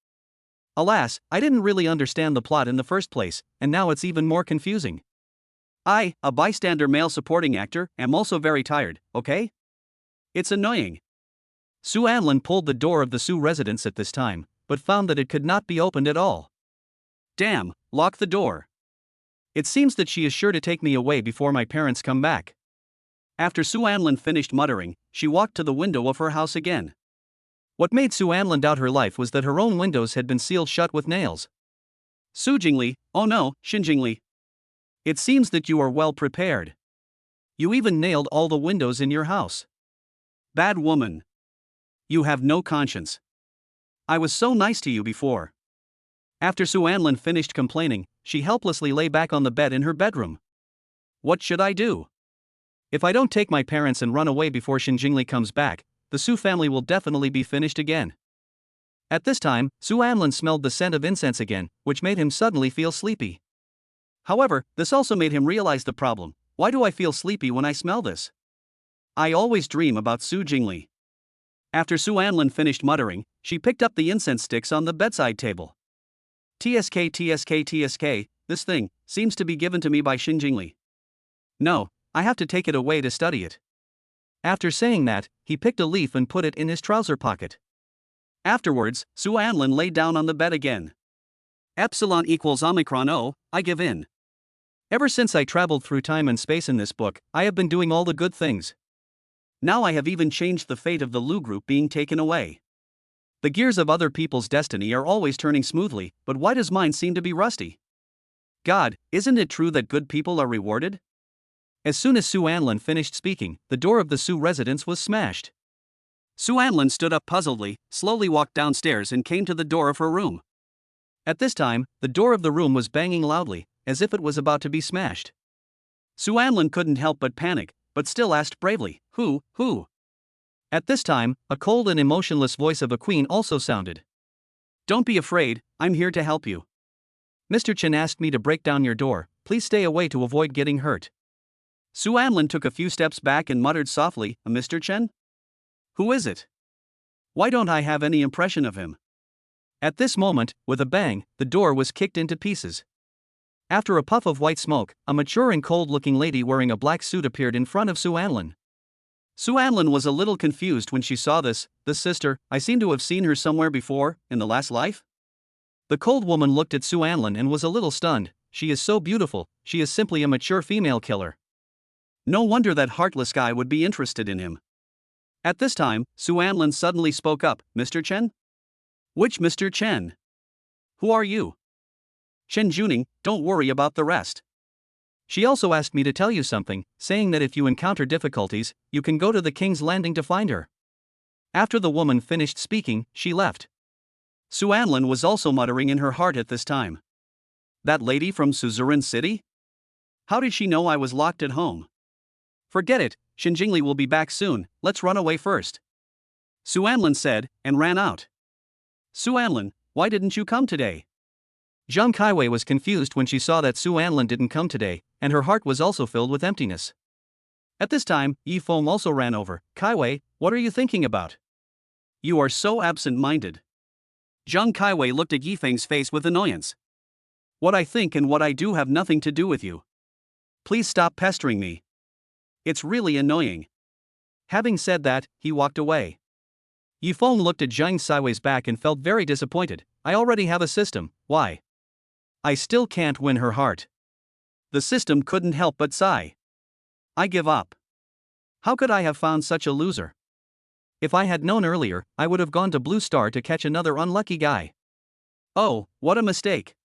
Alas, I didn't really understand the plot in the first place, and now it's even more confusing. I, a bystander male supporting actor, am also very tired, okay? It's annoying. Su Anlin pulled the door of the Su residence at this time, but found that it could not be opened at all. Damn, lock the door. It seems that she is sure to take me away before my parents come back. After Su Anlin finished muttering, she walked to the window of her house again. What made Su Anlin doubt her life was that her own windows had been sealed shut with nails. Su Jingly, oh no, Jingly. It seems that you are well prepared. You even nailed all the windows in your house. Bad woman. You have no conscience. I was so nice to you before. After Su Anlin finished complaining, she helplessly lay back on the bed in her bedroom. What should I do? If I don't take my parents and run away before Jingly comes back, the Su family will definitely be finished again. At this time, Su Anlin smelled the scent of incense again, which made him suddenly feel sleepy. However, this also made him realize the problem. Why do I feel sleepy when I smell this? I always dream about Su Jingly. After Su Anlin finished muttering, she picked up the incense sticks on the bedside table. TSK, this thing seems to be given to me by Jingly. No, I have to take it away to study it. After saying that, he picked a leaf and put it in his trouser pocket. Afterwards, Su Anlin lay down on the bed again. Epsilon equals Omicron O, I give in. Ever since I traveled through time and space in this book, I have been doing all the good things. Now I have even changed the fate of the Lu group being taken away. The gears of other people's destiny are always turning smoothly, but why does mine seem to be rusty? God, isn't it true that good people are rewarded? As soon as Sue Anlin finished speaking, the door of the Sue residence was smashed. Sue Anlin stood up puzzledly, slowly walked downstairs and came to the door of her room. At this time, the door of the room was banging loudly, as if it was about to be smashed. Sue Anlin couldn't help but panic, but still asked bravely, Who? At this time, a cold and emotionless voice of a queen also sounded. Don't be afraid, I'm here to help you. Mr. Chen asked me to break down your door, please stay away to avoid getting hurt. Sue Anlin took a few steps back and muttered softly, Mr. Chen? Who is it? Why don't I have any impression of him? At this moment, with a bang, the door was kicked into pieces. After a puff of white smoke, a mature and cold-looking lady wearing a black suit appeared in front of Sue Anlin. Sue Anlin was a little confused when she saw this sister, I seem to have seen her somewhere before, in the last life? The cold woman looked at Sue Anlin and was a little stunned. She is so beautiful, she is simply a mature female killer. No wonder that heartless guy would be interested in him. At this time, Sue Anlin suddenly spoke up, Mr. Chen? Which Mr. Chen? Who are you? Chen Juning, don't worry about the rest. She also asked me to tell you something, saying that if you encounter difficulties, you can go to the King's Landing to find her. After the woman finished speaking, she left. Sue Anlin was also muttering in her heart at this time. That lady from Suzerain City? How did she know I was locked at home? Forget it, Jingly will be back soon, let's run away first. Sue Anlin said, and ran out. Sue Anlin, why didn't you come today? Zhang Kaiwei was confused when she saw that Sue Anlin didn't come today, and her heart was also filled with emptiness. At this time, Yi Feng also ran over. Kaiwei, what are you thinking about? You are so absent-minded. Zhang Kaiwei looked at Yi Feng's face with annoyance. What I think and what I do have nothing to do with you. Please stop pestering me. It's really annoying. Having said that, he walked away. Yi Feng looked at Zhang Kaiwei's back and felt very disappointed. I already have a system, why? I still can't win her heart. The system couldn't help but sigh. I give up. How could I have found such a loser? If I had known earlier, I would have gone to Blue Star to catch another unlucky guy. Oh, what a mistake.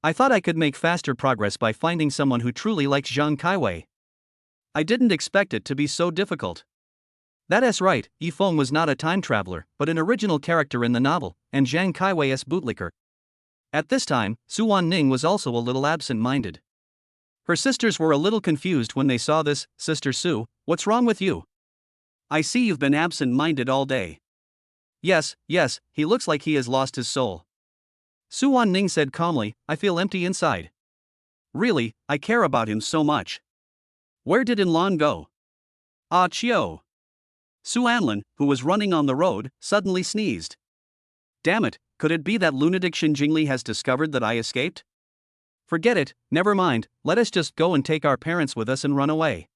I thought I could make faster progress by finding someone who truly likes Zhang Kaiwei. I didn't expect it to be so difficult. That's right, Yi Feng was not a time traveler, but an original character in the novel, and Zhang Kaiwei's bootlicker. At this time, Su Wanning was also a little absent-minded. Her sisters were a little confused when they saw this. Sister Su, what's wrong with you? I see you've been absent-minded all day. Yes, he looks like he has lost his soul. Su Wanning said calmly, I feel empty inside. Really, I care about him so much. Where did Inlan go? Ah Chio. Su Anlin, who was running on the road, suddenly sneezed. Damn it, could it be that lunatic Jingly has discovered that I escaped? Forget it, never mind, let us just go and take our parents with us and run away.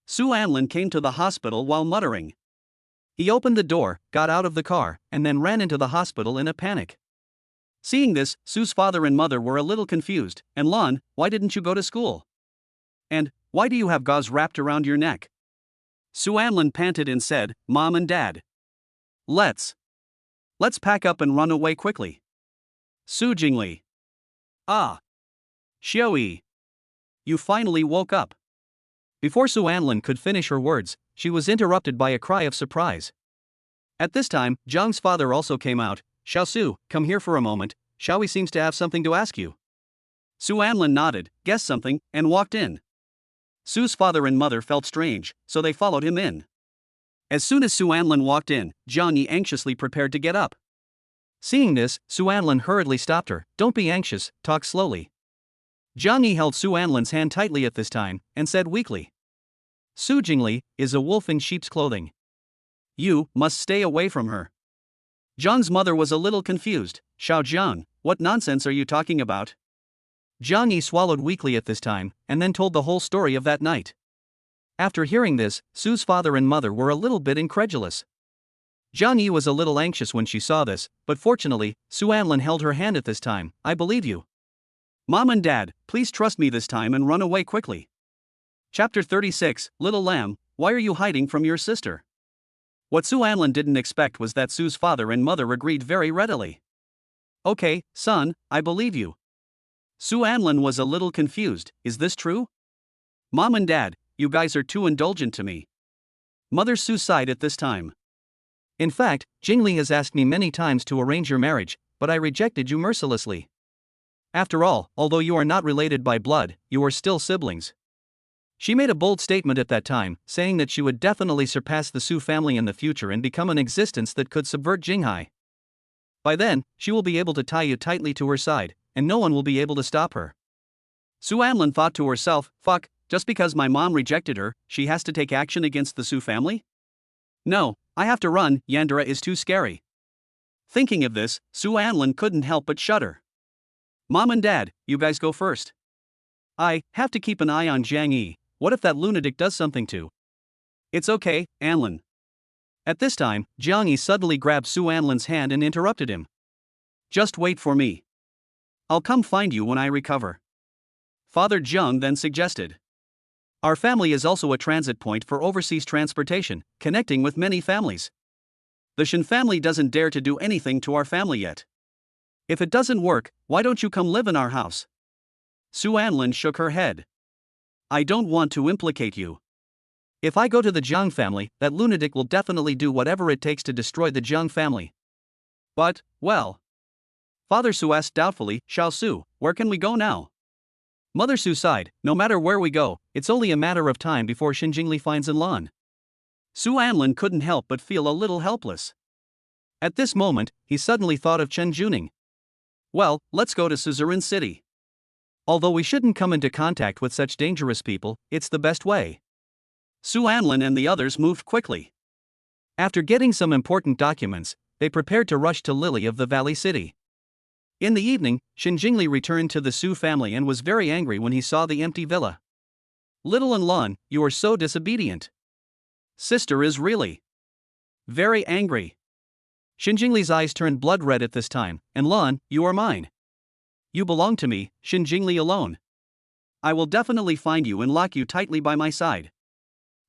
Su Anlin came to the hospital while muttering. He opened the door, got out of the car, and then ran into the hospital in a panic. Seeing this, Su's father and mother were a little confused. And Lan, why didn't you go to school? And, why do you have gauze wrapped around your neck? Su Anlin panted and said, Mom and Dad. Let's pack up and run away quickly. Su Jingly. Ah. Xiaoyi. You finally woke up. Before Su Anlin could finish her words, she was interrupted by a cry of surprise. At this time, Zhang's father also came out. Xiao Su, come here for a moment, Xiaoyi seems to have something to ask you. Su Anlin nodded, guessed something, and walked in. Su's father and mother felt strange, so they followed him in. As soon as Su Anlin walked in, Zhang Yi anxiously prepared to get up. Seeing this, Su Anlin hurriedly stopped her. Don't be anxious, talk slowly. Zhang Yi held Su Anlin's hand tightly at this time, and said weakly. Su Jingly is a wolf in sheep's clothing. You must stay away from her. Zhang's mother was a little confused. Xiao Zhang, what nonsense are you talking about? Zhang Yi swallowed weakly at this time, and then told the whole story of that night. After hearing this, Su's father and mother were a little bit incredulous. Zhang Yi was a little anxious when she saw this, but fortunately, Su Anlin held her hand at this time. I believe you. Mom and Dad, please trust me this time and run away quickly. Chapter 36, Little Lamb, why are you hiding from your sister? What Su Anlin didn't expect was that Su's father and mother agreed very readily. Okay, son, I believe you. Su Anlin was a little confused. Is this true? Mom and Dad, you guys are too indulgent to me. Mother Su sighed at this time. In fact, Jingly has asked me many times to arrange your marriage, but I rejected you mercilessly. After all, although you are not related by blood, you are still siblings. She made a bold statement at that time, saying that she would definitely surpass the Su family in the future and become an existence that could subvert Jinghai. By then, she will be able to tie you tightly to her side, and no one will be able to stop her. Su Anlin thought to herself, fuck, just because my mom rejected her, she has to take action against the Su family? No, I have to run, Yandere is too scary. Thinking of this, Su Anlin couldn't help but shudder. Mom and Dad, you guys go first. I have to keep an eye on Jang Yi. What if that lunatic does something to? It's okay, Anlin. At this time, Jiang Yi suddenly grabbed Su Anlin's hand and interrupted him. Just wait for me. I'll come find you when I recover. Father Jiang then suggested. Our family is also a transit point for overseas transportation, connecting with many families. The Shen family doesn't dare to do anything to our family yet. If it doesn't work, why don't you come live in our house? Su Anlin shook her head. I don't want to implicate you. If I go to the Jang family, that lunatic will definitely do whatever it takes to destroy the Jang family. But, well. Father Su asked doubtfully, Xiao Su, where can we go now? Mother Su sighed, no matter where we go, it's only a matter of time before Jingly finds Lan. Su Anlin couldn't help but feel a little helpless. At this moment, he suddenly thought of Chen Juning. Well, let's go to Suzerain City. Although we shouldn't come into contact with such dangerous people, it's the best way. Su Anlin and the others moved quickly. After getting some important documents, they prepared to rush to Lily of the Valley City. In the evening, Jingly returned to the Su family and was very angry when he saw the empty villa. Little Lan, you are so disobedient. Sister is really very angry. Jingly's eyes turned blood red at this time, and Lan, you are mine. You belong to me, Jingly alone. I will definitely find you and lock you tightly by my side.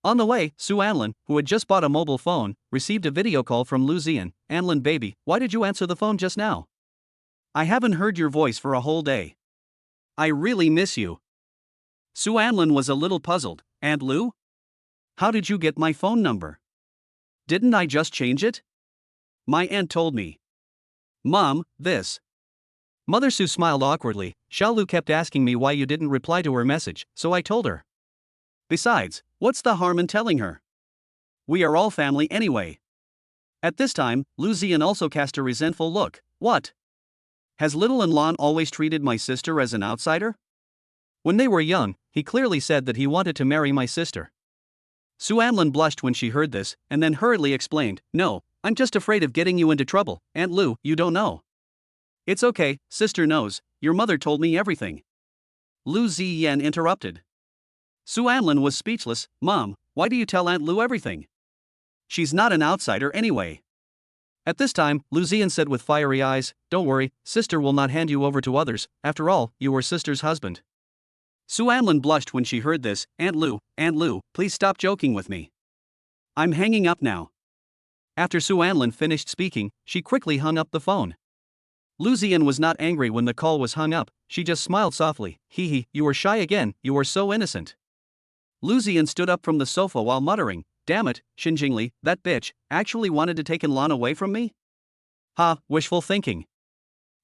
On the way, Su Anlin, who had just bought a mobile phone, received a video call from Lu Zian. Anlin baby, why did you answer the phone just now? I haven't heard your voice for a whole day. I really miss you. Su Anlin was a little puzzled. Aunt Lu? How did you get my phone number? Didn't I just change it? My aunt told me. Mom, this. Mother Su smiled awkwardly. Xiao Lu kept asking me why you didn't reply to her message, so I told her. Besides, what's the harm in telling her? We are all family anyway. At this time, Lu Zian also cast a resentful look. What? Has little Lan always treated my sister as an outsider? When they were young, he clearly said that he wanted to marry my sister. Su Anlin blushed when she heard this, and then hurriedly explained, No, I'm just afraid of getting you into trouble. Aunt Lu, you don't know. It's okay, sister knows, your mother told me everything. Lu Ziyan interrupted. Su Anlin was speechless. Mom, why do you tell Aunt Lu everything? She's not an outsider anyway. At this time, Lu Ziyan said with fiery eyes, Don't worry, sister will not hand you over to others, after all, you were sister's husband. Su Anlin blushed when she heard this. Aunt Lu, please stop joking with me. I'm hanging up now. After Su Anlin finished speaking, she quickly hung up the phone. Lu Ziyan was not angry when the call was hung up, she just smiled softly. Hee, you are shy again, you are so innocent. Lu Ziyan stood up from the sofa while muttering, Damn it, Jingly, that bitch, actually wanted to take Lan away from me? Ha, wishful thinking.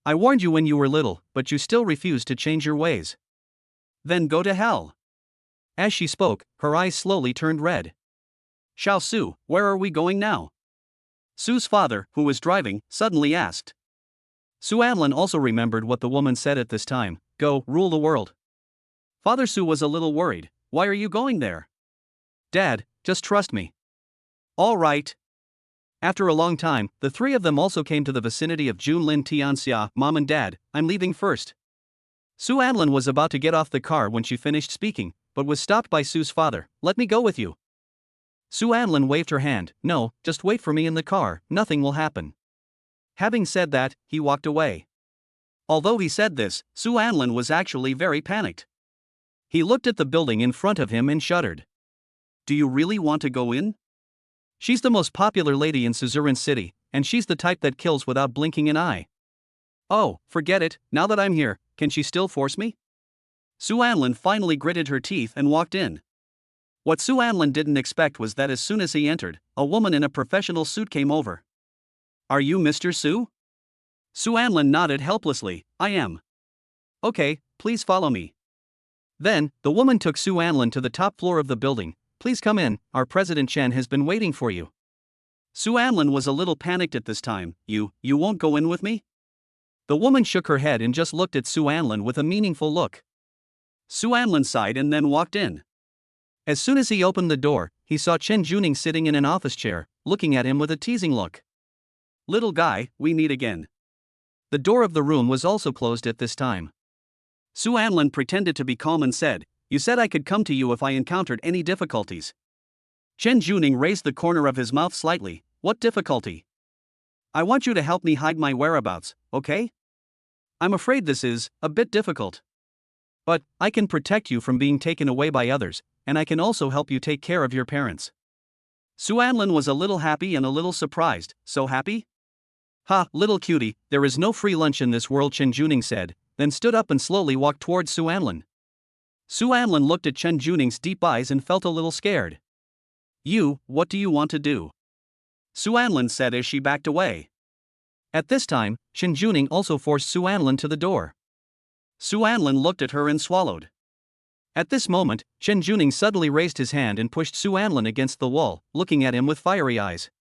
I warned you when you were little, but you still refused to change your ways. Then go to hell. As she spoke, her eyes slowly turned red. Xiao Su, where are we going now? Su's father, who was driving, suddenly asked. Su Anlin also remembered what the woman said at this time, Go, rule the world. Father Su was a little worried. Why are you going there? Dad, just trust me. All right. After a long time, the three of them also came to the vicinity of Junlin Tianxia. Mom and Dad, I'm leaving first. Su Anlin was about to get off the car when she finished speaking, but was stopped by Su's father. Let me go with you. Su Anlin waved her hand. No, just wait for me in the car, nothing will happen. Having said that, he walked away. Although he said this, Su Anlin was actually very panicked. He looked at the building in front of him and shuddered. Do you really want to go in? She's the most popular lady in Suzerain City, and she's the type that kills without blinking an eye. Oh, forget it, now that I'm here, can she still force me? Su Anlin finally gritted her teeth and walked in. What Su Anlin didn't expect was that as soon as he entered, a woman in a professional suit came over. Are you Mr. Su? Su Anlin nodded helplessly. I am. Okay, please follow me. Then, the woman took Su Anlin to the top floor of the building. Please come in, our President Chen has been waiting for you. Su Anlin was a little panicked at this time. You won't go in with me? The woman shook her head and just looked at Su Anlin with a meaningful look. Su Anlin sighed and then walked in. As soon as he opened the door, he saw Chen Juning sitting in an office chair, looking at him with a teasing look. Little guy, we meet again. The door of the room was also closed at this time. Su Anlin pretended to be calm and said, You said I could come to you if I encountered any difficulties. Chen Juning raised the corner of his mouth slightly. What difficulty? I want you to help me hide my whereabouts, okay? I'm afraid this is a bit difficult. But I can protect you from being taken away by others, and I can also help you take care of your parents. Su Anlin was a little happy and a little surprised. So happy? Ha, little cutie, there is no free lunch in this world, Chen Juning said, then stood up and slowly walked towards Su Anlin. Su Anlin looked at Chen Juning's deep eyes and felt a little scared. What do you want to do? Su Anlin said as she backed away. At this time, Chen Juning also forced Su Anlin to the door. Su Anlin looked at her and swallowed. At this moment, Chen Juning suddenly raised his hand and pushed Su Anlin against the wall, looking at him with fiery eyes.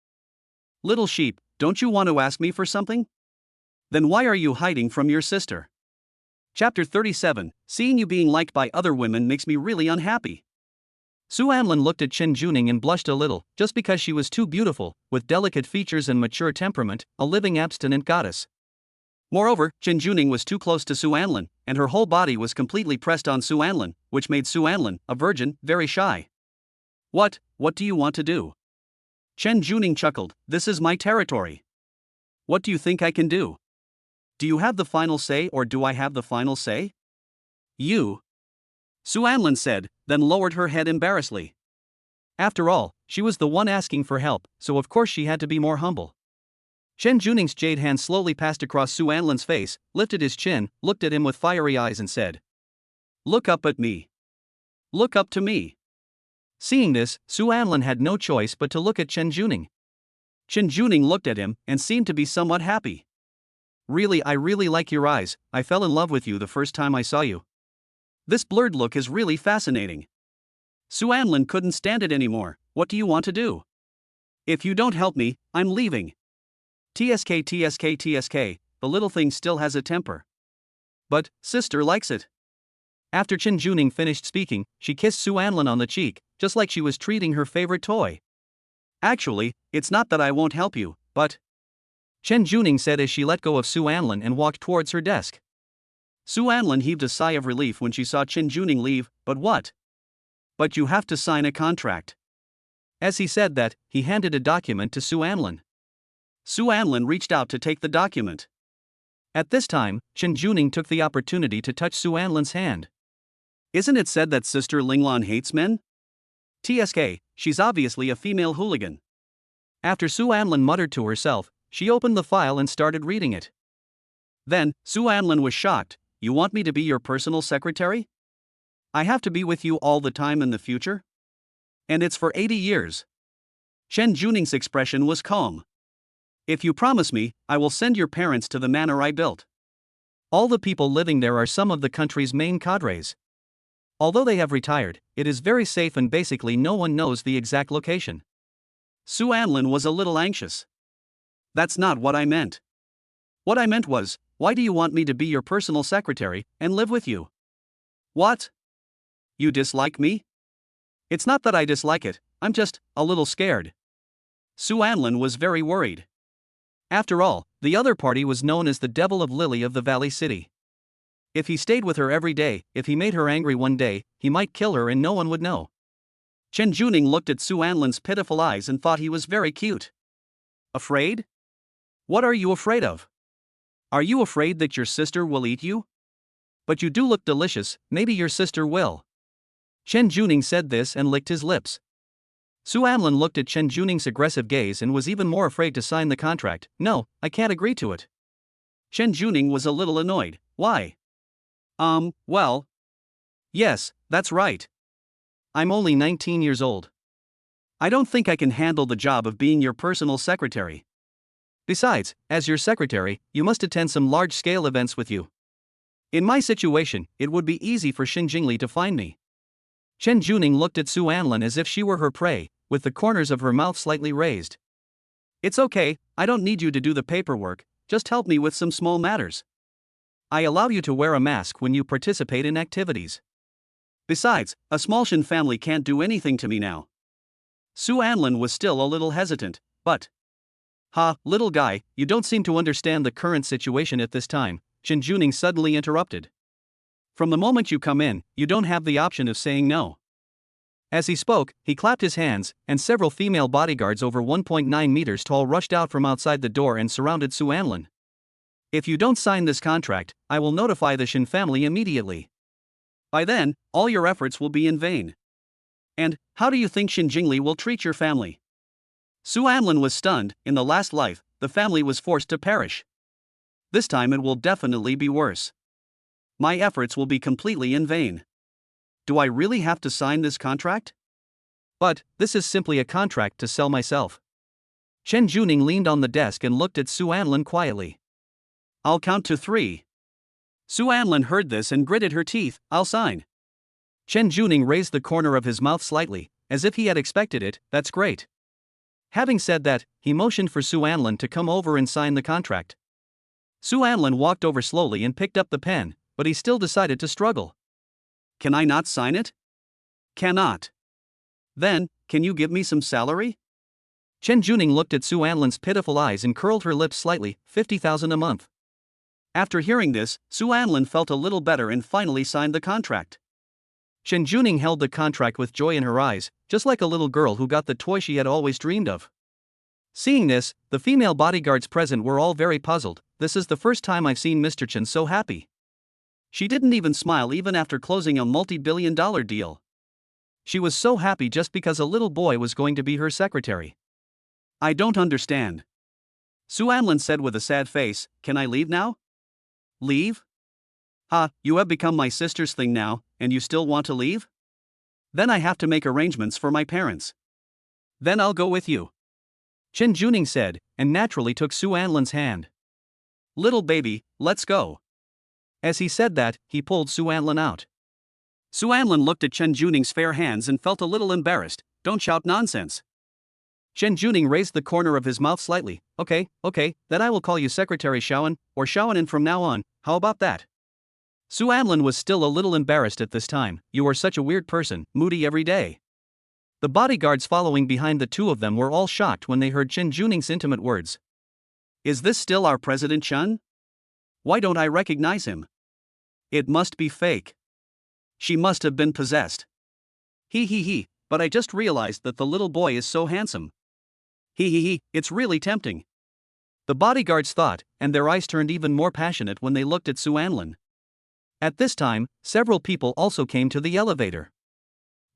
Little sheep, don't you want to ask me for something? Then why are you hiding from your sister? Chapter 37, Seeing you being liked by other women makes me really unhappy. Su Anlin looked at Chen Juning and blushed a little, just because she was too beautiful, with delicate features and mature temperament, a living abstinent goddess. Moreover, Chen Juning was too close to Su Anlin, and her whole body was completely pressed on Su Anlin, which made Su Anlin, a virgin, very shy. What do you want to do? Chen Juning chuckled, this is my territory. What do you think I can do? Do you have the final say or do I have the final say? You. Su Anlin said, then lowered her head embarrassedly. After all, she was the one asking for help, so of course she had to be more humble. Chen Juning's jade hand slowly passed across Su Anlin's face, lifted his chin, looked at him with fiery eyes and said, Look up at me. Look up to me. Seeing this, Su Anlin had no choice but to look at Chen Juning. Chen Juning looked at him and seemed to be somewhat happy. Really, I really like your eyes, I fell in love with you the first time I saw you. This blurred look is really fascinating. Su Anlin couldn't stand it anymore. What do you want to do? If you don't help me, I'm leaving. TSK, the little thing still has a temper. But, sister likes it. After Chen Juning finished speaking, she kissed Su Anlin on the cheek, just like she was treating her favorite toy. Actually, it's not that I won't help you, but... Chen Juning said as she let go of Su Anlin and walked towards her desk. Su Anlin heaved a sigh of relief when she saw Chen Juning leave, but what? But you have to sign a contract. As he said that, he handed a document to Su Anlin. Su Anlin reached out to take the document. At this time, Chen Juning took the opportunity to touch Su Anlin's hand. Isn't it said that Sister Linglan hates men? TSK, she's obviously a female hooligan. After Su Anlin muttered to herself, she opened the file and started reading it. Then, Su Anlin was shocked. You want me to be your personal secretary? I have to be with you all the time in the future? And it's for 80 years. Chen Juning's expression was calm. If you promise me, I will send your parents to the manor I built. All the people living there are some of the country's main cadres. Although they have retired, it is very safe and basically no one knows the exact location. Su Anlin was a little anxious. That's not what I meant. What I meant was, why do you want me to be your personal secretary and live with you? What? You dislike me? It's not that I dislike it, I'm just a little scared. Su Anlin was very worried. After all, the other party was known as the Devil of Lily of the Valley City. If he stayed with her every day, if he made her angry one day, he might kill her and no one would know. Chen Juning looked at Su Anlin's pitiful eyes and thought he was very cute. Afraid? What are you afraid of? Are you afraid that your sister will eat you? But you do look delicious, maybe your sister will. Chen Juning said this and licked his lips. Su Anlin looked at Chen Juning's aggressive gaze and was even more afraid to sign the contract. No, I can't agree to it. Chen Juning was a little annoyed. Why? Well. Yes, that's right. I'm only 19 years old. I don't think I can handle the job of being your personal secretary. Besides, as your secretary, you must attend some large-scale events with you. In my situation, it would be easy for Jingly to find me. Chen Juning looked at Su Anlin as if she were her prey, with the corners of her mouth slightly raised. It's okay, I don't need you to do the paperwork, just help me with some small matters. I allow you to wear a mask when you participate in activities. Besides, a small Shin family can't do anything to me now. Su Anlin was still a little hesitant, but... little guy, you don't seem to understand the current situation at this time, Chen Juning suddenly interrupted. From the moment you come in, you don't have the option of saying no. As he spoke, he clapped his hands, and several female bodyguards over 1.9 meters tall rushed out from outside the door and surrounded Su Anlin. If you don't sign this contract, I will notify the Shin family immediately. By then, all your efforts will be in vain. And, how do you think Jingly will treat your family? Su Anlin was stunned. In the last life, the family was forced to perish. This time it will definitely be worse. My efforts will be completely in vain. Do I really have to sign this contract? But, this is simply a contract to sell myself. Chen Juning leaned on the desk and looked at Su Anlin quietly. I'll count to 3. Su Anlin heard this and gritted her teeth. I'll sign. Chen Juning raised the corner of his mouth slightly, as if he had expected it. That's great. Having said that, he motioned for Su Anlin to come over and sign the contract. Su Anlin walked over slowly and picked up the pen, but he still decided to struggle. Can I not sign it? Cannot. Then, can you give me some salary? Chen Juning looked at Su Anlin's pitiful eyes and curled her lips slightly. 50,000 a month. After hearing this, Su Anlin felt a little better and finally signed the contract. Chen Juning held the contract with joy in her eyes, just like a little girl who got the toy she had always dreamed of. Seeing this, the female bodyguards present were all very puzzled. This is the first time I've seen Mr. Chen so happy. She didn't even smile even after closing a multi-billion-dollar deal. She was so happy just because a little boy was going to be her secretary. I don't understand. Su Anlin said with a sad face. Can I leave now? Leave? You have become my sister's thing now, and you still want to leave? Then I have to make arrangements for my parents. Then I'll go with you. Chen Juning said, and naturally took Su Anlin's hand. Little baby, let's go. As he said that, he pulled Su Anlin out. Su Anlin looked at Chen Juning's fair hands and felt a little embarrassed. Don't shout nonsense. Chen Juning raised the corner of his mouth slightly. Okay, then I will call you Secretary Shaoan, or Shaoanin from now on, how about that? Su Anlin was still a little embarrassed at this time. You are such a weird person, moody every day. The bodyguards following behind the two of them were all shocked when they heard Chen Juning's intimate words. Is this still our President Chen? Why don't I recognize him? It must be fake. She must have been possessed. But I just realized that the little boy is so handsome. It's really tempting. The bodyguards thought, and their eyes turned even more passionate when they looked at Su Anlin. At this time, several people also came to the elevator.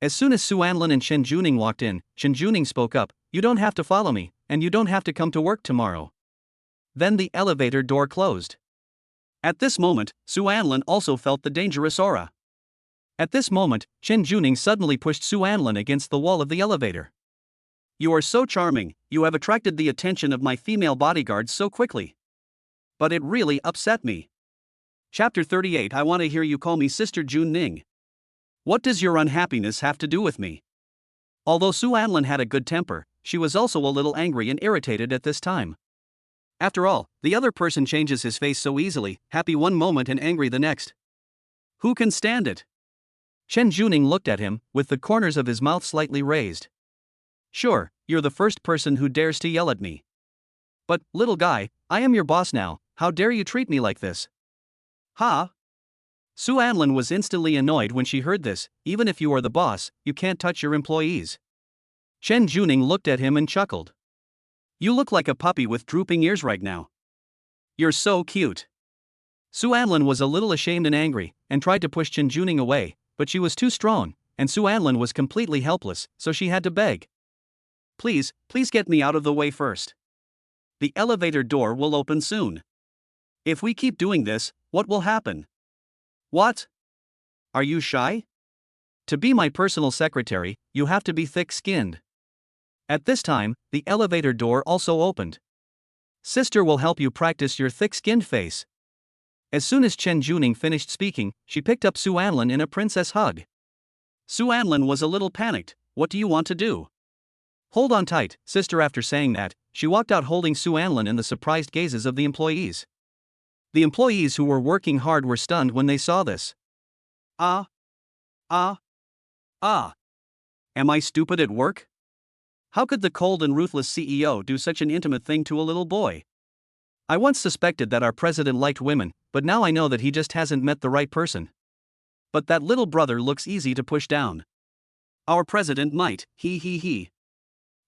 As soon as Su Anlin and Chen Juning walked in, Chen Juning spoke up. You don't have to follow me, and you don't have to come to work tomorrow. Then the elevator door closed. At this moment, Su Anlin also felt the dangerous aura. At this moment, Chen Juning suddenly pushed Su Anlin against the wall of the elevator. You are so charming, you have attracted the attention of my female bodyguards so quickly. But it really upset me. Chapter 38. I want to hear you call me Sister Jun Ning. What does your unhappiness have to do with me? Although Su Anlin had a good temper, she was also a little angry and irritated at this time. After all, the other person changes his face so easily, happy one moment and angry the next. Who can stand it? Chen Juning looked at him, with the corners of his mouth slightly raised. Sure, you're the first person who dares to yell at me. But, little guy, I am your boss now, how dare you treat me like this? Su Anlin was instantly annoyed when she heard this. Even if you are the boss, you can't touch your employees. Chen Juning looked at him and chuckled. You look like a puppy with drooping ears right now. You're so cute. Su Anlin was a little ashamed and angry, and tried to push Chen Juning away, but she was too strong, and Su Anlin was completely helpless, so she had to beg. Please get me out of the way first. The elevator door will open soon. If we keep doing this, what will happen? What? Are you shy? To be my personal secretary, you have to be thick-skinned. At this time, the elevator door also opened. Sister will help you practice your thick-skinned face. As soon as Chen Juning finished speaking, she picked up Su Anlin in a princess hug. Su Anlin was a little panicked. What do you want to do? Hold on tight, sister. After saying that, she walked out holding Su Anlin in the surprised gazes of the employees. The employees who were working hard were stunned when they saw this. Ah. Am I stupid at work? How could the cold and ruthless CEO do such an intimate thing to a little boy? I once suspected that our president liked women, but now I know that he just hasn't met the right person. But that little brother looks easy to push down. Our president might, he.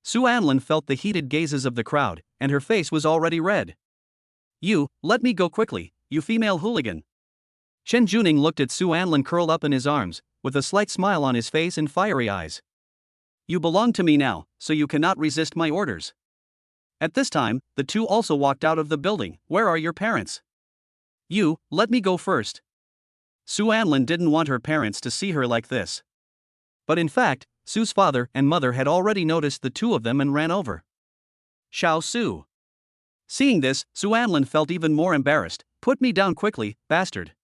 Su Anlin felt the heated gazes of the crowd, and her face was already red. You, let me go quickly, you female hooligan. Chen Juning looked at Su Anlin curled up in his arms, with a slight smile on his face and fiery eyes. You belong to me now, so you cannot resist my orders. At this time, the two also walked out of the building. Where are your parents? You, let me go first. Su Anlin didn't want her parents to see her like this. But in fact, Su's father and mother had already noticed the two of them and ran over. Xiao Su. Seeing this, Su Anlin felt even more embarrassed. Put me down quickly, bastard.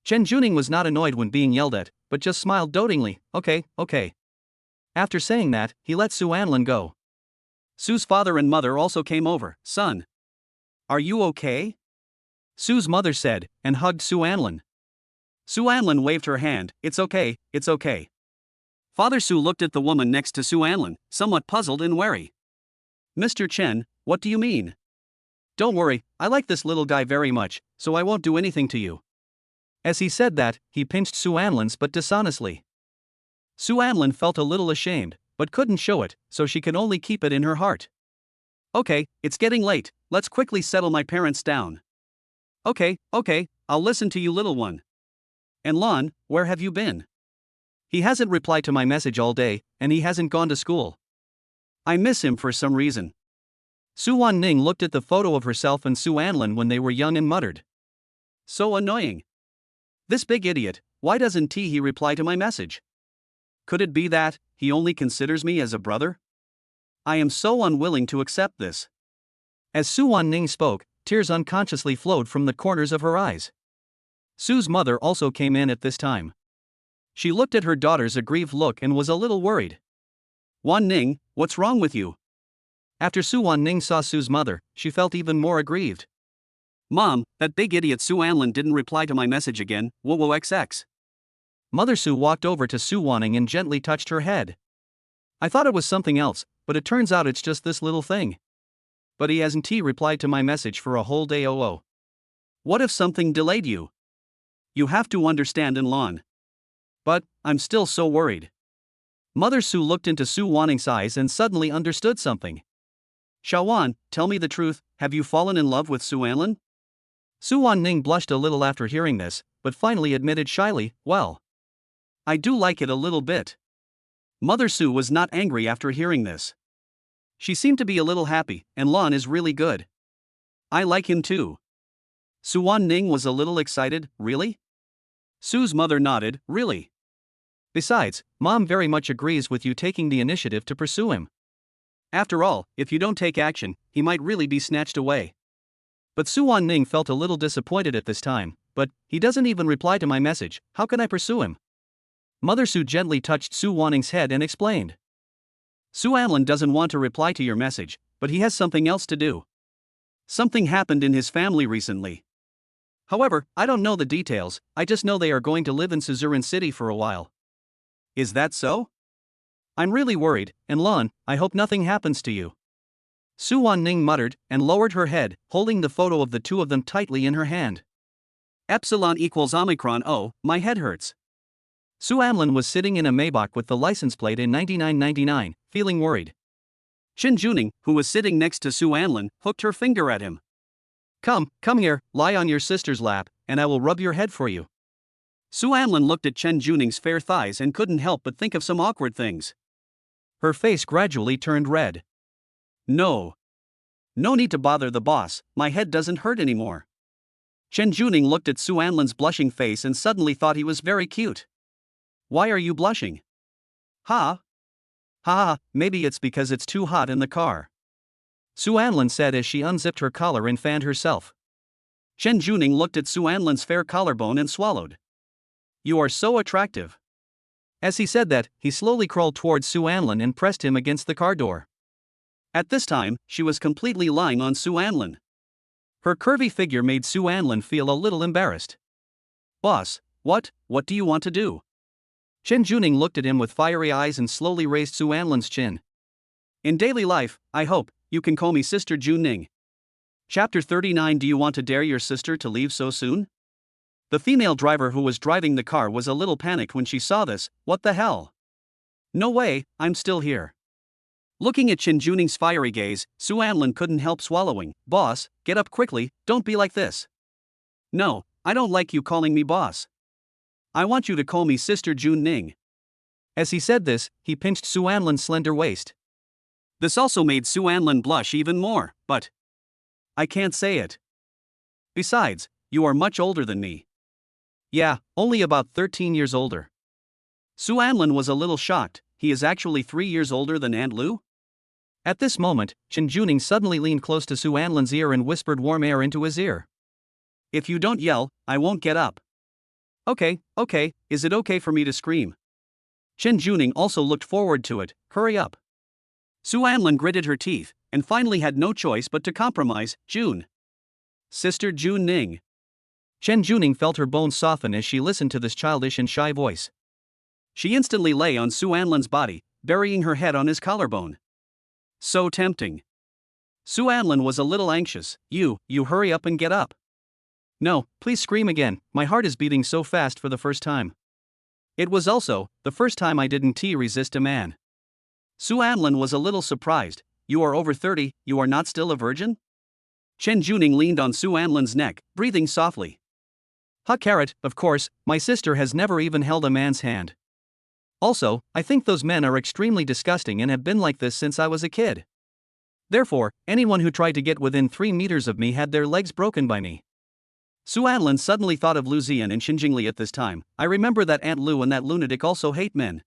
Chen Juning was not annoyed when being yelled at, but just smiled dotingly. Okay. After saying that, he let Su Anlin go. Su's father and mother also came over. Son. Are you okay? Su's mother said, and hugged Su Anlin. Su Anlin waved her hand. It's okay. Father Su looked at the woman next to Su Anlin, somewhat puzzled and wary. Mr. Chen, what do you mean? Don't worry, I like this little guy very much, so I won't do anything to you. As he said that, he pinched Su Anlin's butt dishonestly. Su Anlin felt a little ashamed, but couldn't show it, so she could only keep it in her heart. Okay, it's getting late, let's quickly settle my parents down. Okay, I'll listen to you, little one. And Lon, where have you been? He hasn't replied to my message all day, and he hasn't gone to school. I miss him for some reason. Su Wanning looked at the photo of herself and Su Anlin when they were young and muttered. So annoying. This big idiot, why doesn't he reply to my message? Could it be that he only considers me as a brother? I am so unwilling to accept this. As Su Wanning spoke, tears unconsciously flowed from the corners of her eyes. Su's mother also came in at this time. She looked at her daughter's aggrieved look and was a little worried. Wanning, what's wrong with you? After Su Wanning saw Su's mother, she felt even more aggrieved. Mom, that big idiot Su Anlin didn't reply to my message again, XX. Mother Su walked over to Su Wanning and gently touched her head. I thought it was something else, but it turns out it's just this little thing. But he hasn't replied to my message for a whole day. What if something delayed you? You have to understand in Lon. But, I'm still so worried. Mother Su looked into Su Wanning's eyes and suddenly understood something. Xiaowan, tell me the truth, have you fallen in love with Su Anlin? Su Wanning blushed a little after hearing this, but finally admitted shyly, well. I do like it a little bit. Mother Su was not angry after hearing this. She seemed to be a little happy, and Lon is really good. I like him too. Su Wanning was a little excited, really? Su's mother nodded, really? Besides, Mom very much agrees with you taking the initiative to pursue him. After all, if you don't take action, he might really be snatched away. But Su Wanning felt a little disappointed at this time, but he doesn't even reply to my message, how can I pursue him? Mother Su gently touched Su Wanning's head and explained. Su Anlin doesn't want to reply to your message, but he has something else to do. Something happened in his family recently. However, I don't know the details, I just know they are going to live in Suzerain City for a while. Is that so? I'm really worried, and Lon, I hope nothing happens to you. Su Wanning muttered, and lowered her head, holding the photo of the two of them tightly in her hand. Epsilon equals Omicron. Oh, my head hurts. Su Anlin was sitting in a Maybach with the license plate in 9999, feeling worried. Chen Juning, who was sitting next to Su Anlin, hooked her finger at him. Come here, lie on your sister's lap, and I will rub your head for you. Su Anlin looked at Chen Juning's fair thighs and couldn't help but think of some awkward things. Her face gradually turned red. No. No need to bother the boss, my head doesn't hurt anymore. Chen Juning looked at Su Anlin's blushing face and suddenly thought he was very cute. Why are you blushing? Ha? Ha, maybe it's because it's too hot in the car. Su Anlin said as she unzipped her collar and fanned herself. Chen Juning looked at Su Anlin's fair collarbone and swallowed. You are so attractive. As he said that, he slowly crawled towards Su Anlin and pressed him against the car door. At this time, she was completely lying on Su Anlin. Her curvy figure made Su Anlin feel a little embarrassed. Boss, what do you want to do? Chen Juning looked at him with fiery eyes and slowly raised Su Anlin's chin. In daily life, I hope, you can call me Sister Juning. Chapter 39. Do you want to dare your sister to leave so soon? The female driver who was driving the car was a little panicked when she saw this. What the hell? No way, I'm still here. Looking at Chen Juning's fiery gaze, Su Anlin couldn't help swallowing. Boss, get up quickly, don't be like this. No, I don't like you calling me boss. I want you to call me Sister Juning. As he said this, he pinched Su Anlin's slender waist. This also made Su Anlin blush even more, but I can't say it. Besides, you are much older than me. Yeah, only about 13 years older. Su Anlin was a little shocked. He is actually 3 years older than Aunt Lu? At this moment, Chen Juning suddenly leaned close to Su Anlin's ear and whispered warm air into his ear. If you don't yell, I won't get up. Okay, is it okay for me to scream? Chen Juning also looked forward to it. Hurry up. Su Anlin gritted her teeth, and finally had no choice but to compromise. June. Sister Juning. Chen Juning felt her bones soften as she listened to this childish and shy voice. She instantly lay on Su Anlin's body, burying her head on his collarbone. So tempting. Su Anlin was a little anxious. You hurry up and get up. No, please scream again, my heart is beating so fast for the first time. It was also the first time I didn't resist a man. Su Anlin was a little surprised. You are over 30, you are not still a virgin? Chen Juning leaned on Su Anlin's neck, breathing softly. Carrot, of course, my sister has never even held a man's hand. Also, I think those men are extremely disgusting and have been like this since I was a kid. Therefore, anyone who tried to get within 3 meters of me had their legs broken by me. Su Anlin suddenly thought of Lu Zian and Jingly at this time. I remember that Aunt Lu and that lunatic also hate men.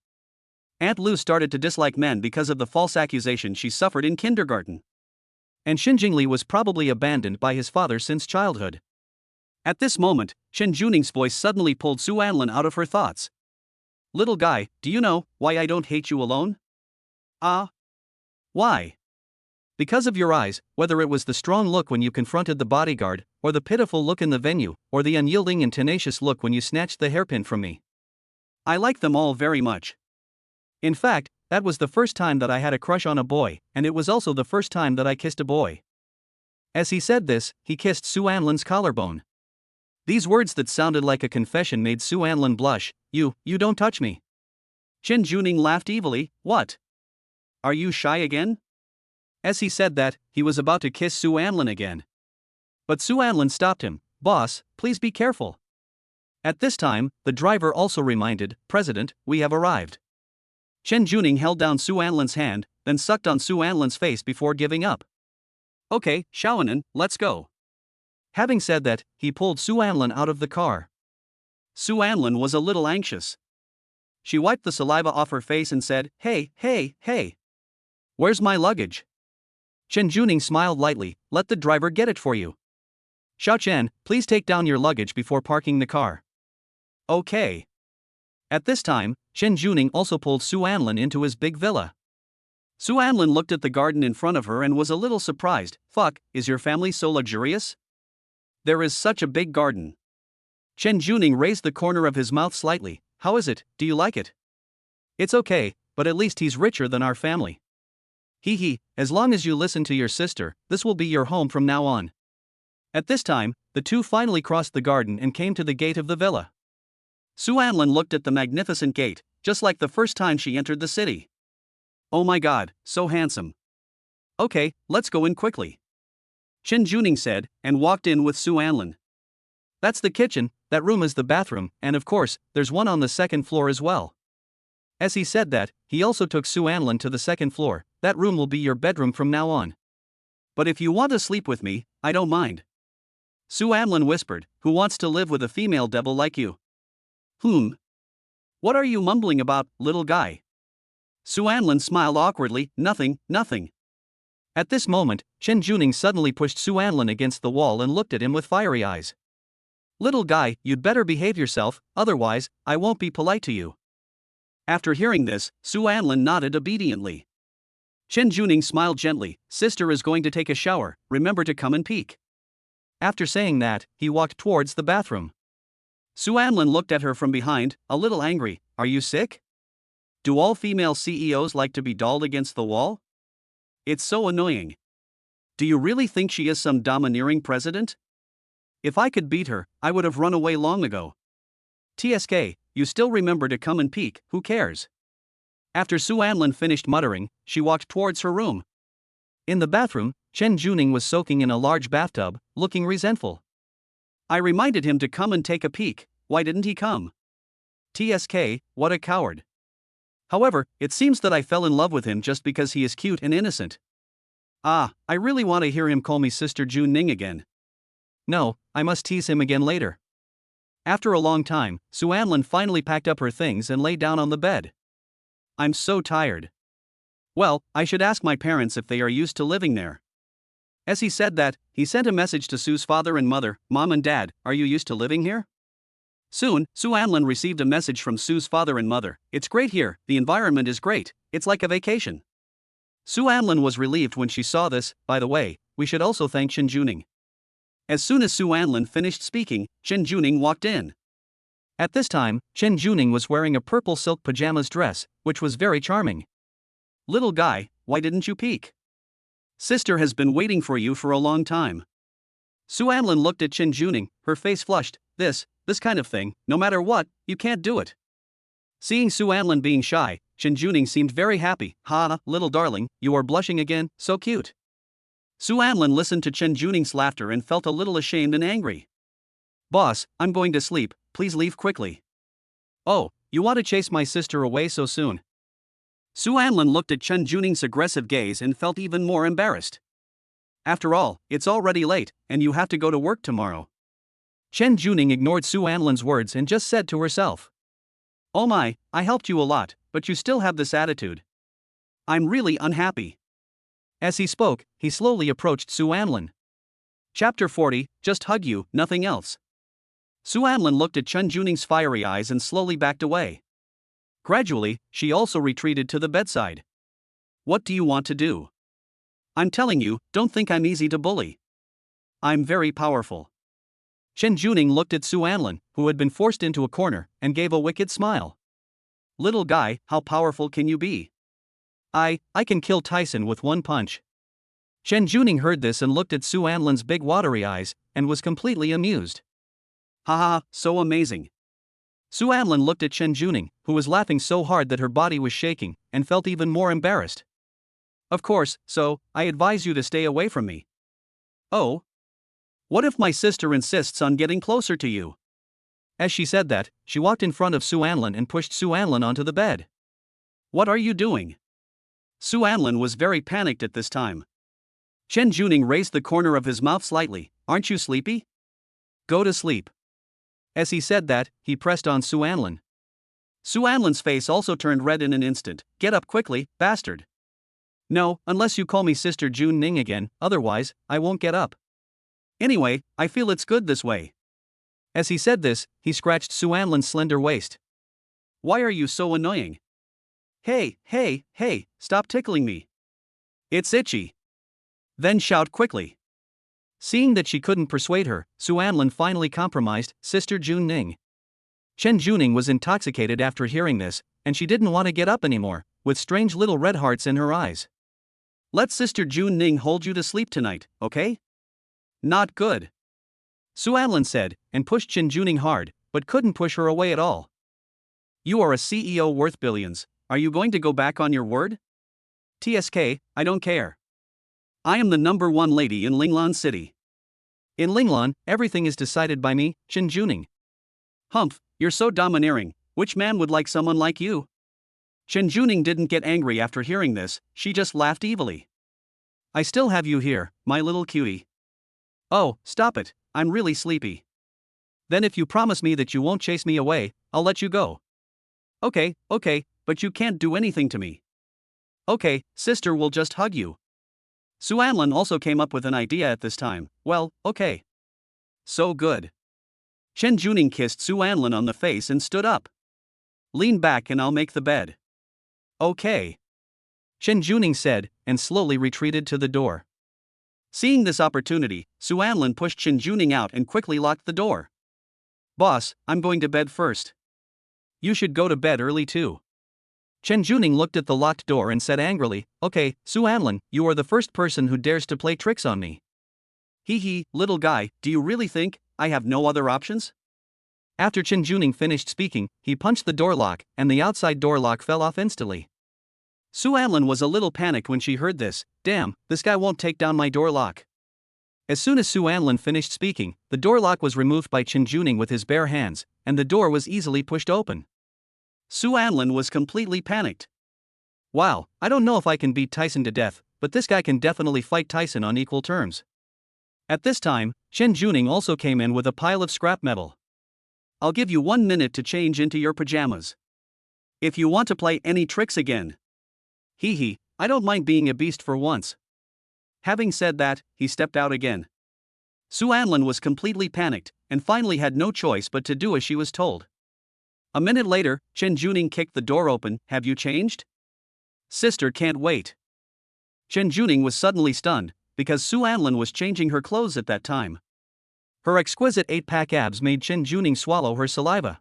Aunt Lu started to dislike men because of the false accusation she suffered in kindergarten. And Jingly was probably abandoned by his father since childhood. At this moment, Chen Juning's voice suddenly pulled Su Anlin out of her thoughts. Little guy, do you know why I don't hate you alone? Why? Because of your eyes, whether it was the strong look when you confronted the bodyguard, or the pitiful look in the venue, or the unyielding and tenacious look when you snatched the hairpin from me. I like them all very much. In fact, that was the first time that I had a crush on a boy, and it was also the first time that I kissed a boy. As he said this, he kissed Su Anlin's collarbone. These words that sounded like a confession made Su Anlin blush. You don't touch me. Chen Juning laughed evilly. What? Are you shy again? As he said that, he was about to kiss Su Anlin again. But Su Anlin stopped him. Boss, please be careful. At this time, the driver also reminded, President, we have arrived. Chen Juning held down Su Anlin's hand, then sucked on Su Anlin's face before giving up. Okay, Shaonan, let's go. Having said that, he pulled Su Anlin out of the car. Su Anlin was a little anxious. She wiped the saliva off her face and said, Hey. Where's my luggage? Chen Juning smiled lightly. Let the driver get it for you. Xiao Chen, please take down your luggage before parking the car. Okay. At this time, Chen Juning also pulled Su Anlin into his big villa. Su Anlin looked at the garden in front of her and was a little surprised. Fuck, is your family so luxurious? There is such a big garden. Chen Juning raised the corner of his mouth slightly. How is it, do you like it? It's okay, but at least he's richer than our family. Hee, as long as you listen to your sister, this will be your home from now on. At this time, the two finally crossed the garden and came to the gate of the villa. Su Anlin looked at the magnificent gate, just like the first time she entered the city. Oh my god, so handsome. Okay, let's go in quickly. Chen Juning said, and walked in with Su Anlin. That's the kitchen, that room is the bathroom, and of course, there's one on the second floor as well. As he said that, he also took Su Anlin to the second floor. That room will be your bedroom from now on. But if you want to sleep with me, I don't mind. Su Anlin whispered, who wants to live with a female devil like you? What are you mumbling about, little guy? Su Anlin smiled awkwardly, nothing. At this moment, Chen Juning suddenly pushed Su Anlin against the wall and looked at him with fiery eyes. Little guy, you'd better behave yourself, otherwise, I won't be polite to you. After hearing this, Su Anlin nodded obediently. Chen Juning smiled gently, sister is going to take a shower, remember to come and peek. After saying that, he walked towards the bathroom. Su Anlin looked at her from behind, a little angry, are you sick? Do all female CEOs like to be dolled against the wall? It's so annoying. Do you really think she is some domineering president? If I could beat her, I would have run away long ago. TSK, you still remember to come and peek, who cares? After Su Anlin finished muttering, she walked towards her room. In the bathroom, Chen Juning was soaking in a large bathtub, looking resentful. I reminded him to come and take a peek, why didn't he come? TSK, what a coward. However, it seems that I fell in love with him just because he is cute and innocent. I really want to hear him call me Sister Jun Ning again. No, I must tease him again later. After a long time, Su Anlin finally packed up her things and lay down on the bed. I'm so tired. Well, I should ask my parents if they are used to living there. As he said that, he sent a message to Su's father and mother, Mom and Dad, are you used to living here? Soon, Su Anlin received a message from Su's father and mother, it's great here, the environment is great, it's like a vacation. Su Anlin was relieved when she saw this, by the way, we should also thank Chen Juning. As soon as Su Anlin finished speaking, Chen Juning walked in. At this time, Chen Juning was wearing a purple silk pajamas dress, which was very charming. Little guy, why didn't you peek? Sister has been waiting for you for a long time. Su Anlin looked at Chen Juning, her face flushed, this kind of thing, no matter what, you can't do it. Seeing Su Anlin being shy, Chen Juning seemed very happy, little darling, you are blushing again, so cute. Su Anlin listened to Chen Juning's laughter and felt a little ashamed and angry. Boss, I'm going to sleep, please leave quickly. Oh, you want to chase my sister away so soon? Su Anlin looked at Chen Juning's aggressive gaze and felt even more embarrassed. After all, it's already late, and you have to go to work tomorrow. Chen Juning ignored Su Anlin's words and just said to herself. Oh my, I helped you a lot, but you still have this attitude. I'm really unhappy. As he spoke, he slowly approached Su Anlin. Chapter 40, just hug you, nothing else. Su Anlin looked at Chen Juning's fiery eyes and slowly backed away. Gradually, she also retreated to the bedside. What do you want to do? I'm telling you, don't think I'm easy to bully. I'm very powerful. Chen Juning looked at Su Anlin, who had been forced into a corner, and gave a wicked smile. Little guy, how powerful can you be? I can kill Tyson with one punch. Chen Juning heard this and looked at Su Anlin's big watery eyes, and was completely amused. Haha, so amazing. Su Anlin looked at Chen Juning, who was laughing so hard that her body was shaking, and felt even more embarrassed. Of course, so, I advise you to stay away from me. Oh? What if my sister insists on getting closer to you? As she said that, she walked in front of Su Anlin and pushed Su Anlin onto the bed. What are you doing? Su Anlin was very panicked at this time. Chen Juning raised the corner of his mouth slightly, aren't you sleepy? Go to sleep. As he said that, he pressed on Su Anlin. Su Anlin's face also turned red in an instant, get up quickly, bastard. No, unless you call me Sister Jun Ning again, otherwise, I won't get up. Anyway, I feel it's good this way. As he said this, he scratched Su Anlin's slender waist. Why are you so annoying? Hey, stop tickling me. It's itchy. Then shout quickly. Seeing that she couldn't persuade her, Su Anlin finally compromised, Sister Jun Ning. Chen Juning was intoxicated after hearing this, and she didn't want to get up anymore, with strange little red hearts in her eyes. Let Sister Jun Ning hold you to sleep tonight, okay? Not good. Su Anlin said, and pushed Chen Juning hard, but couldn't push her away at all. You are a CEO worth billions, are you going to go back on your word? TSK, I don't care. I am the #1 lady in Linglan City. In Linglan, everything is decided by me, Chen Juning. Humph, you're so domineering, which man would like someone like you? Chen Juning didn't get angry after hearing this, she just laughed evilly. I still have you here, my little cutie. Oh, stop it, I'm really sleepy. Then if you promise me that you won't chase me away, I'll let you go. Okay, but you can't do anything to me. Okay, sister will just hug you. Su Anlin also came up with an idea at this time. Well, okay. So good. Chen Juning kissed Su Anlin on the face and stood up. Lean back and I'll make the bed. Okay. Chen Juning said, and slowly retreated to the door. Seeing this opportunity, Su Anlin pushed Chen Juning out and quickly locked the door. Boss, I'm going to bed first. You should go to bed early too. Chen Juning looked at the locked door and said angrily, Okay, Su Anlin, you are the first person who dares to play tricks on me. Hee, little guy, do you really think I have no other options? After Chen Juning finished speaking, he punched the door lock, and the outside door lock fell off instantly. Su Anlin was a little panicked when she heard this. Damn, this guy won't take down my door lock. As soon as Su Anlin finished speaking, the door lock was removed by Chen Juning with his bare hands, and the door was easily pushed open. Su Anlin was completely panicked. Wow, I don't know if I can beat Tyson to death, but this guy can definitely fight Tyson on equal terms. At this time, Chen Juning also came in with a pile of scrap metal. I'll give you 1 minute to change into your pajamas. If you want to play any tricks again. Hee, I don't mind being a beast for once. Having said that, he stepped out again. Su Anlin was completely panicked, and finally had no choice but to do as she was told. A minute later, Chen Juning kicked the door open. Have you changed? Sister can't wait. Chen Juning was suddenly stunned, because Su Anlin was changing her clothes at that time. Her exquisite 8-pack abs made Chen Juning swallow her saliva.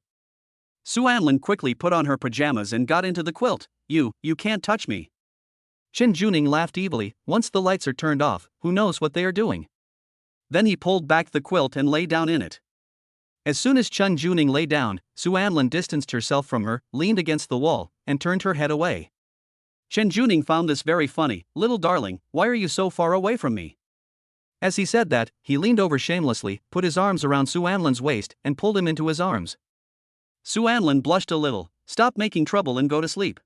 Su Anlin quickly put on her pajamas and got into the quilt. You can't touch me. Chen Juning laughed evilly. Once the lights are turned off, who knows what they are doing? Then he pulled back the quilt and lay down in it. As soon as Chen Juning lay down, Su Anlin distanced herself from her, leaned against the wall, and turned her head away. Chen Juning found this very funny. Little darling, why are you so far away from me? As he said that, he leaned over shamelessly, put his arms around Su Anlin's waist, and pulled him into his arms. Su Anlin blushed a little. Stop making trouble and go to sleep.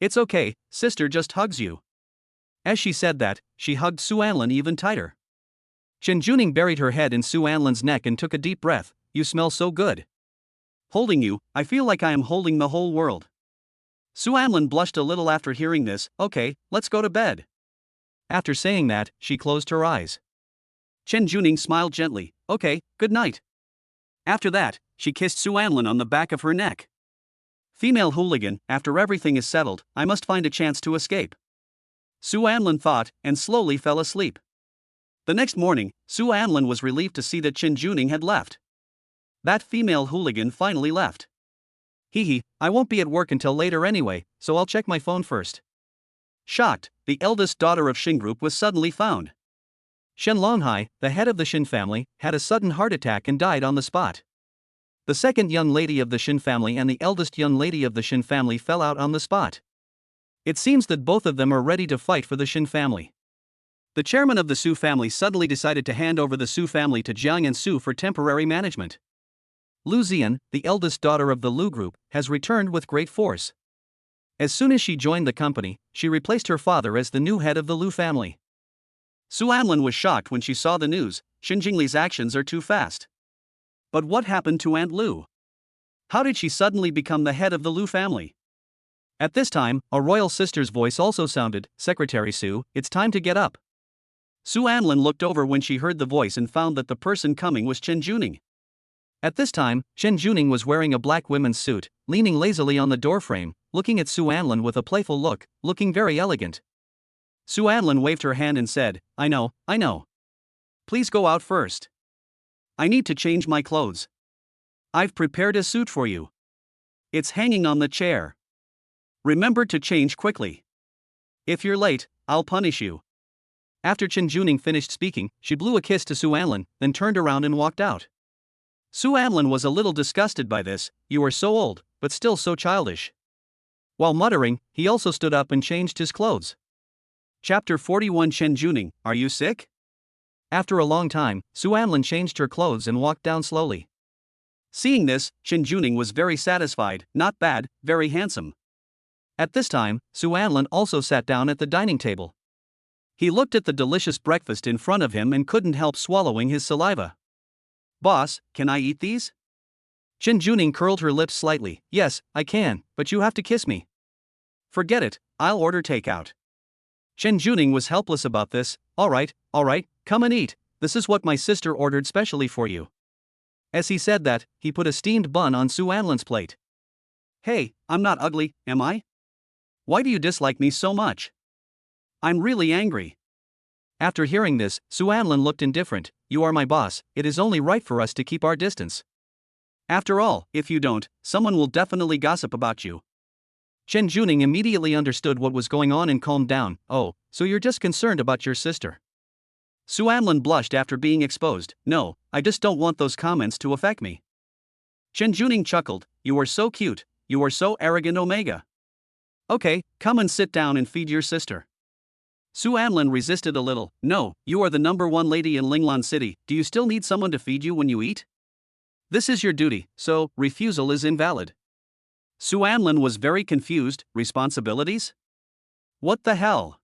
It's okay, sister just hugs you. As she said that, she hugged Su Anlin even tighter. Chen Juning buried her head in Su Anlin's neck and took a deep breath. You smell so good. Holding you, I feel like I am holding the whole world. Su Anlin blushed a little after hearing this. Okay, let's go to bed. After saying that, she closed her eyes. Chen Juning smiled gently. Okay, good night. After that, she kissed Su Anlin on the back of her neck. Female hooligan, after everything is settled, I must find a chance to escape. Su Anlin thought, and slowly fell asleep. The next morning, Su Anlin was relieved to see that Chen Juning had left. That female hooligan finally left. Hee, I won't be at work until later anyway, so I'll check my phone first. Shocked, the eldest daughter of Shin Group was suddenly found. Shen Longhai, the head of the Shin family, had a sudden heart attack and died on the spot. The second young lady of the Shin family and the eldest young lady of the Shin family fell out on the spot. It seems that both of them are ready to fight for the Shin family. The chairman of the Su family suddenly decided to hand over the Su family to Jang and Su for temporary management. Lu Zian, the eldest daughter of the Lu group, has returned with great force. As soon as she joined the company, she replaced her father as the new head of the Lu family. Su Anlin was shocked when she saw the news. Jingly's actions are too fast. But what happened to Aunt Lu? How did she suddenly become the head of the Lu family? At this time, a royal sister's voice also sounded. Secretary Su, it's time to get up. Su Anlin looked over when she heard the voice and found that the person coming was Chen Juning. At this time, Chen Juning was wearing a black women's suit, leaning lazily on the doorframe, looking at Su Anlin with a playful look, looking very elegant. Su Anlin waved her hand and said, I know. Please go out first. I need to change my clothes. I've prepared a suit for you. It's hanging on the chair. Remember to change quickly. If you're late, I'll punish you. After Chen Juning finished speaking, she blew a kiss to Su Anlin, then turned around and walked out. Su Anlin was a little disgusted by this. You are so old, but still so childish. While muttering, he also stood up and changed his clothes. Chapter 41 Chen Juning, are you sick? After a long time, Su Anlin changed her clothes and walked down slowly. Seeing this, Chen Juning was very satisfied. Not bad, very handsome. At this time, Su Anlin also sat down at the dining table. He looked at the delicious breakfast in front of him and couldn't help swallowing his saliva. Boss, can I eat these? Chen Juning curled her lips slightly. Yes, I can, but you have to kiss me. Forget it, I'll order takeout. Chen Juning was helpless about this. Alright, come and eat, this is what my sister ordered specially for you. As he said that, he put a steamed bun on Su Anlin's plate. Hey, I'm not ugly, am I? Why do you dislike me so much? I'm really angry. After hearing this, Su Anlin looked indifferent. You are my boss, it is only right for us to keep our distance. After all, if you don't, someone will definitely gossip about you. Chen Juning immediately understood what was going on and calmed down. Oh, so you're just concerned about your sister. Su Anlin blushed after being exposed. No, I just don't want those comments to affect me. Chen Juning chuckled. You are so cute, you are so arrogant Omega. Okay, come and sit down and feed your sister. Su Anlin resisted a little. No, you are the #1 lady in Linglan City, do you still need someone to feed you when you eat? This is your duty, so refusal is invalid. Su Anlin was very confused. Responsibilities? What the hell?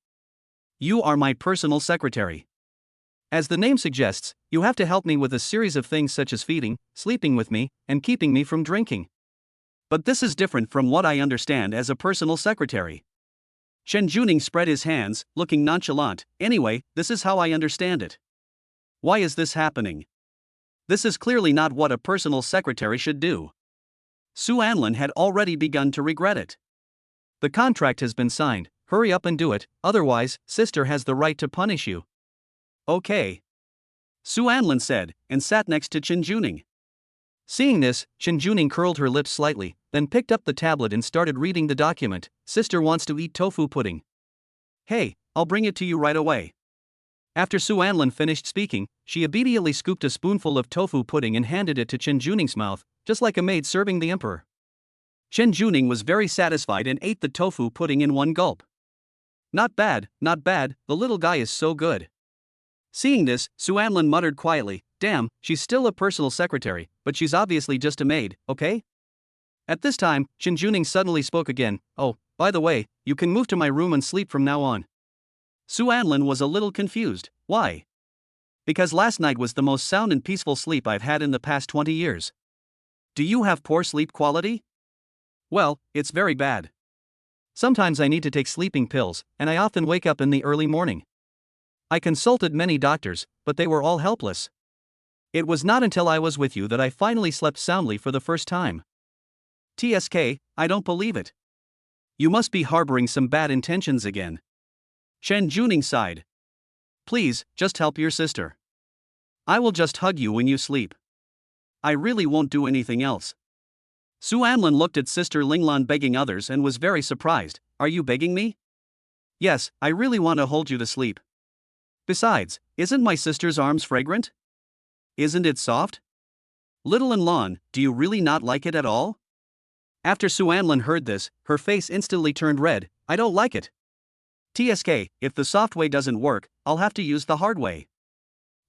You are my personal secretary. As the name suggests, you have to help me with a series of things such as feeding, sleeping with me, and keeping me from drinking. But this is different from what I understand as a personal secretary. Chen Juning spread his hands, looking nonchalant. Anyway, this is how I understand it. Why is this happening? This is clearly not what a personal secretary should do. Su Anlin had already begun to regret it. The contract has been signed, hurry up and do it, otherwise, sister has the right to punish you. Okay. Su Anlin said, and sat next to Chen Juning. Seeing this, Chen Juning curled her lips slightly, then picked up the tablet and started reading the document. Sister wants to eat tofu pudding. Hey, I'll bring it to you right away. After Su Anlin finished speaking, she immediately scooped a spoonful of tofu pudding and handed it to Chen Juning's mouth, just like a maid serving the emperor. Chen Juning was very satisfied and ate the tofu pudding in one gulp. Not bad, the little guy is so good. Seeing this, Su Anlin muttered quietly, damn, she's still a personal secretary, but she's obviously just a maid, okay? At this time, Chen Juning suddenly spoke again. Oh, by the way, you can move to my room and sleep from now on. Su Anlin was a little confused. Why? Because last night was the most sound and peaceful sleep I've had in the past 20 years. Do you have poor sleep quality? Well, it's very bad. Sometimes I need to take sleeping pills, and I often wake up in the early morning. I consulted many doctors, but they were all helpless. It was not until I was with you that I finally slept soundly for the first time. TSK, I don't believe it. You must be harboring some bad intentions again. Chen Juning sighed. Please, just help your sister. I will just hug you when you sleep. I really won't do anything else. Su Anlin looked at Sister Linglan begging others and was very surprised. Are you begging me? Yes, I really want to hold you to sleep. Besides, isn't my sister's arms fragrant? Isn't it soft? Little Lin, do you really not like it at all? After Su Anlin heard this, her face instantly turned red. I don't like it. TSK, if the soft way doesn't work, I'll have to use the hard way.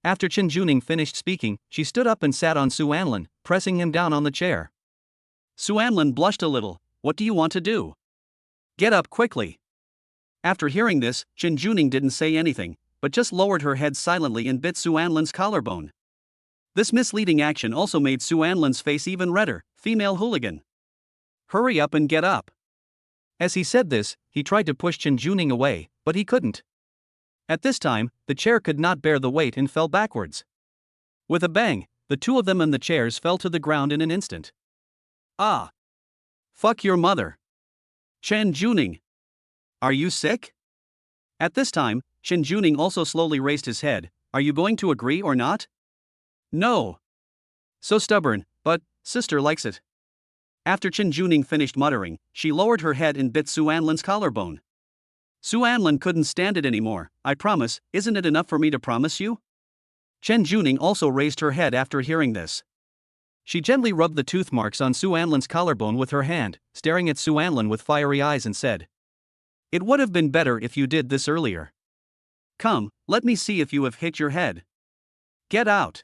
After Chen Juning finished speaking, she stood up and sat on Su Anlin, pressing him down on the chair. Su Anlin blushed a little. What do you want to do? Get up quickly. After hearing this, Chen Juning didn't say anything, but just lowered her head silently and bit Su Anlin's collarbone. This misleading action also made Su Anlin's face even redder. Female hooligan. Hurry up and get up. As he said this, he tried to push Chen Juning away, but he couldn't. At this time, the chair could not bear the weight and fell backwards. With a bang, the two of them and the chairs fell to the ground in an instant. Ah! Fuck your mother. Chen Juning. Are you sick? At this time, Chen Juning also slowly raised his head. Are you going to agree or not? No. So stubborn, but sister likes it. After Chen Juning finished muttering, she lowered her head and bit Su Anlin's collarbone. Su Anlin couldn't stand it anymore. I promise, isn't it enough for me to promise you? Chen Juning also raised her head after hearing this. She gently rubbed the tooth marks on Su Anlin's collarbone with her hand, staring at Su Anlin with fiery eyes and said, It would have been better if you did this earlier. Come, let me see if you have hit your head. Get out.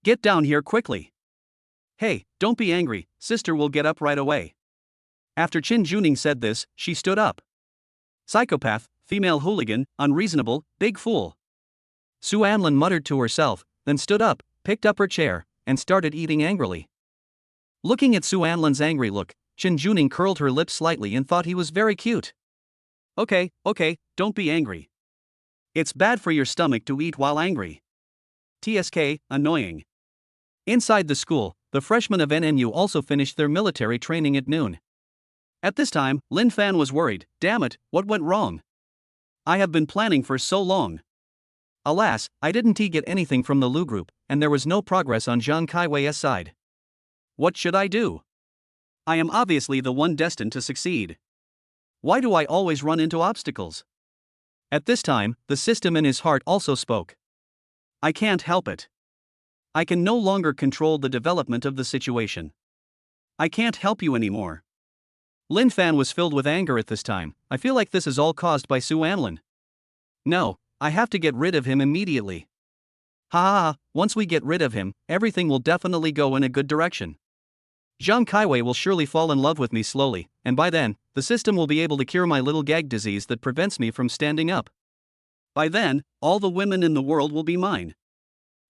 Get down here quickly. Hey, don't be angry, sister will get up right away. After Chen Juning said this, she stood up. Psychopath, female hooligan, unreasonable, big fool. Su Anlin muttered to herself, then stood up, picked up her chair, and started eating angrily. Looking at Su Anlin's angry look, Chen Juning curled her lips slightly and thought he was very cute. Okay, don't be angry. It's bad for your stomach to eat while angry. TSK, annoying. Inside the school, the freshmen of NNU also finished their military training at noon. At this time, Lin Fan was worried. Damn it, what went wrong? I have been planning for so long. Alas, I didn't get anything from the Lu group, and there was no progress on Zhang Kaiwei's side. What should I do? I am obviously the one destined to succeed. Why do I always run into obstacles? At this time, the system in his heart also spoke. I can't help it. I can no longer control the development of the situation. I can't help you anymore. Lin Fan was filled with anger at this time. I feel like this is all caused by Su Anlin. No, I have to get rid of him immediately. Once we get rid of him, everything will definitely go in a good direction. Zhang Kaiwei will surely fall in love with me slowly, and by then, the system will be able to cure my little gag disease that prevents me from standing up. By then, all the women in the world will be mine.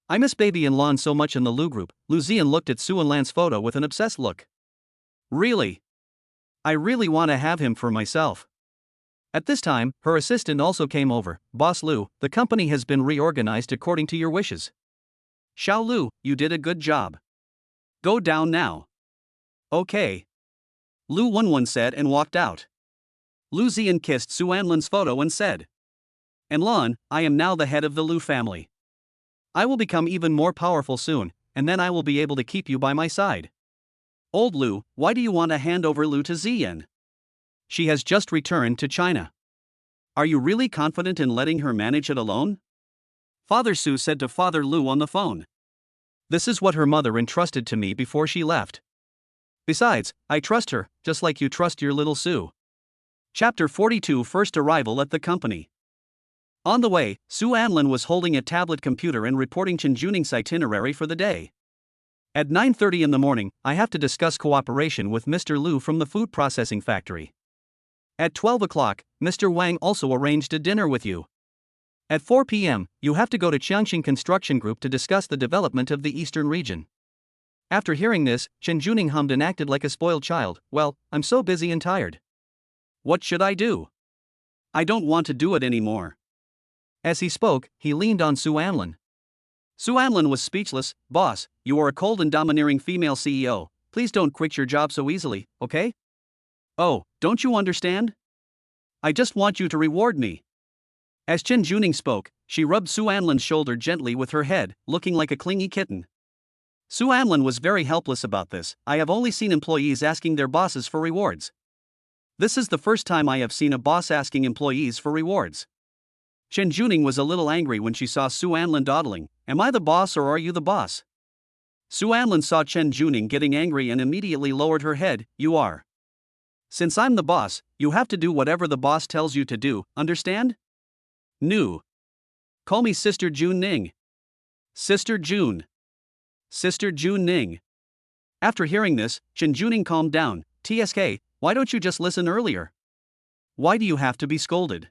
I miss baby and Lan so much in the Lu group. Lu Zian looked at Su Anlan's photo with an obsessed look. Really? I really want to have him for myself. At this time, her assistant also came over. Boss Lu, the company has been reorganized according to your wishes. Xiao Lu, you did a good job. Go down now. Okay. Lu Wenwen said and walked out. Lu Zian kissed Su Anlin's photo and said, And Lan, I am now the head of the Lu family. I will become even more powerful soon, and then I will be able to keep you by my side. Old Lu, why do you want to hand over Lu to Ziyan? She has just returned to China. Are you really confident in letting her manage it alone? Father Su said to Father Lu on the phone. This is what her mother entrusted to me before she left. Besides, I trust her, just like you trust your little Su. Chapter 42 First Arrival at the Company. On the way, Su Anlin was holding a tablet computer and reporting Chen Juning's itinerary for the day. At 9:30 in the morning, I have to discuss cooperation with Mr. Lu from the food processing factory. At 12 o'clock, Mr. Wang also arranged a dinner with you. At 4 p.m., you have to go to Changqing Construction Group to discuss the development of the eastern region. After hearing this, Chen Juning hummed and acted like a spoiled child. Well, I'm so busy and tired. What should I do? I don't want to do it anymore. As he spoke, he leaned on Su Anlin. Su Anlin was speechless. Boss, you are a cold and domineering female CEO. Please don't quit your job so easily, okay? Oh, don't you understand? I just want you to reward me. As Chen Juning spoke, she rubbed Su Anlin's shoulder gently with her head, looking like a clingy kitten. Su Anlin was very helpless about this. I have only seen employees asking their bosses for rewards. This is the first time I have seen a boss asking employees for rewards. Chen Juning was a little angry when she saw Su Anlin dawdling. Am I the boss or are you the boss? Su Anlin saw Chen Juning getting angry and immediately lowered her head. You are. Since I'm the boss, you have to do whatever the boss tells you to do, understand? Nu. Call me Sister Jun Ning. Sister Jun. Sister Jun Ning. After hearing this, Chen Juning calmed down. TSK, why don't you just listen earlier? Why do you have to be scolded?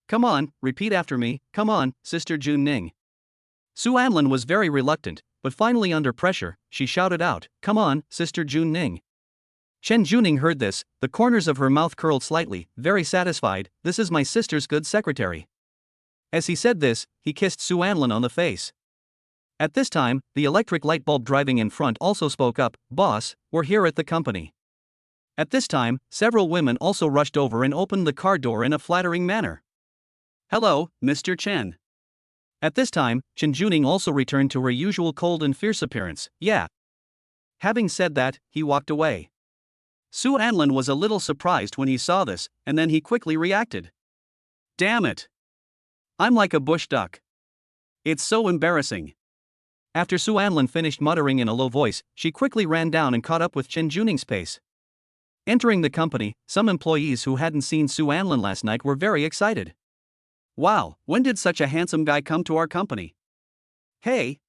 Come on, repeat after me. Come on, Sister Jun Ning. Su Anlin was very reluctant, but finally under pressure, she shouted out, Come on, Sister Jun Ning. Chen Juning heard this, the corners of her mouth curled slightly, very satisfied. This is my sister's good secretary. As he said this, he kissed Su Anlin on the face. At this time, the electric light bulb driving in front also spoke up, Boss, we're here at the company. At this time, several women also rushed over and opened the car door in a flattering manner. Hello, Mr. Chen. At this time, Chen Juning also returned to her usual cold and fierce appearance. Yeah. Having said that, he walked away. Su Anlin was a little surprised when he saw this, and then he quickly reacted. Damn it. I'm like a bush duck. It's so embarrassing. After Su Anlin finished muttering in a low voice, she quickly ran down and caught up with Chen Juning's pace. Entering the company, some employees who hadn't seen Su Anlin last night were very excited. Wow, when did such a handsome guy come to our company? Hey!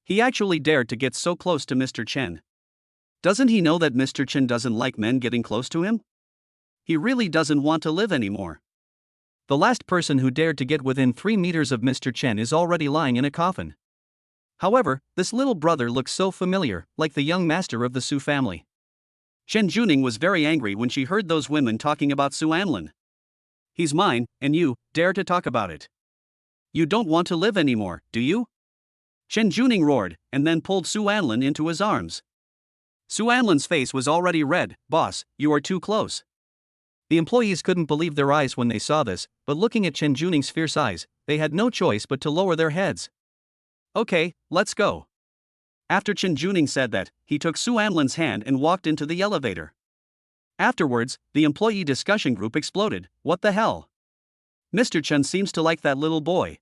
He actually dared to get so close to Mr. Chen. Doesn't he know that Mr. Chen doesn't like men getting close to him? He really doesn't want to live anymore. The last person who dared to get within 3 meters of Mr. Chen is already lying in a coffin. However, this little brother looks so familiar, like the young master of the Su family. Chen Juning was very angry when she heard those women talking about Su Anlin. He's mine, and you dare to talk about it. You don't want to live anymore, do you? Chen Juning roared, and then pulled Su Anlin into his arms. Su Anlin's face was already red. Boss, you are too close. The employees couldn't believe their eyes when they saw this, but looking at Chen Juning's fierce eyes, they had no choice but to lower their heads. Okay, let's go. After Chen Juning said that, he took Su Anlin's hand and walked into the elevator. Afterwards, the employee discussion group exploded. What the hell? Mr. Chen seems to like that little boy.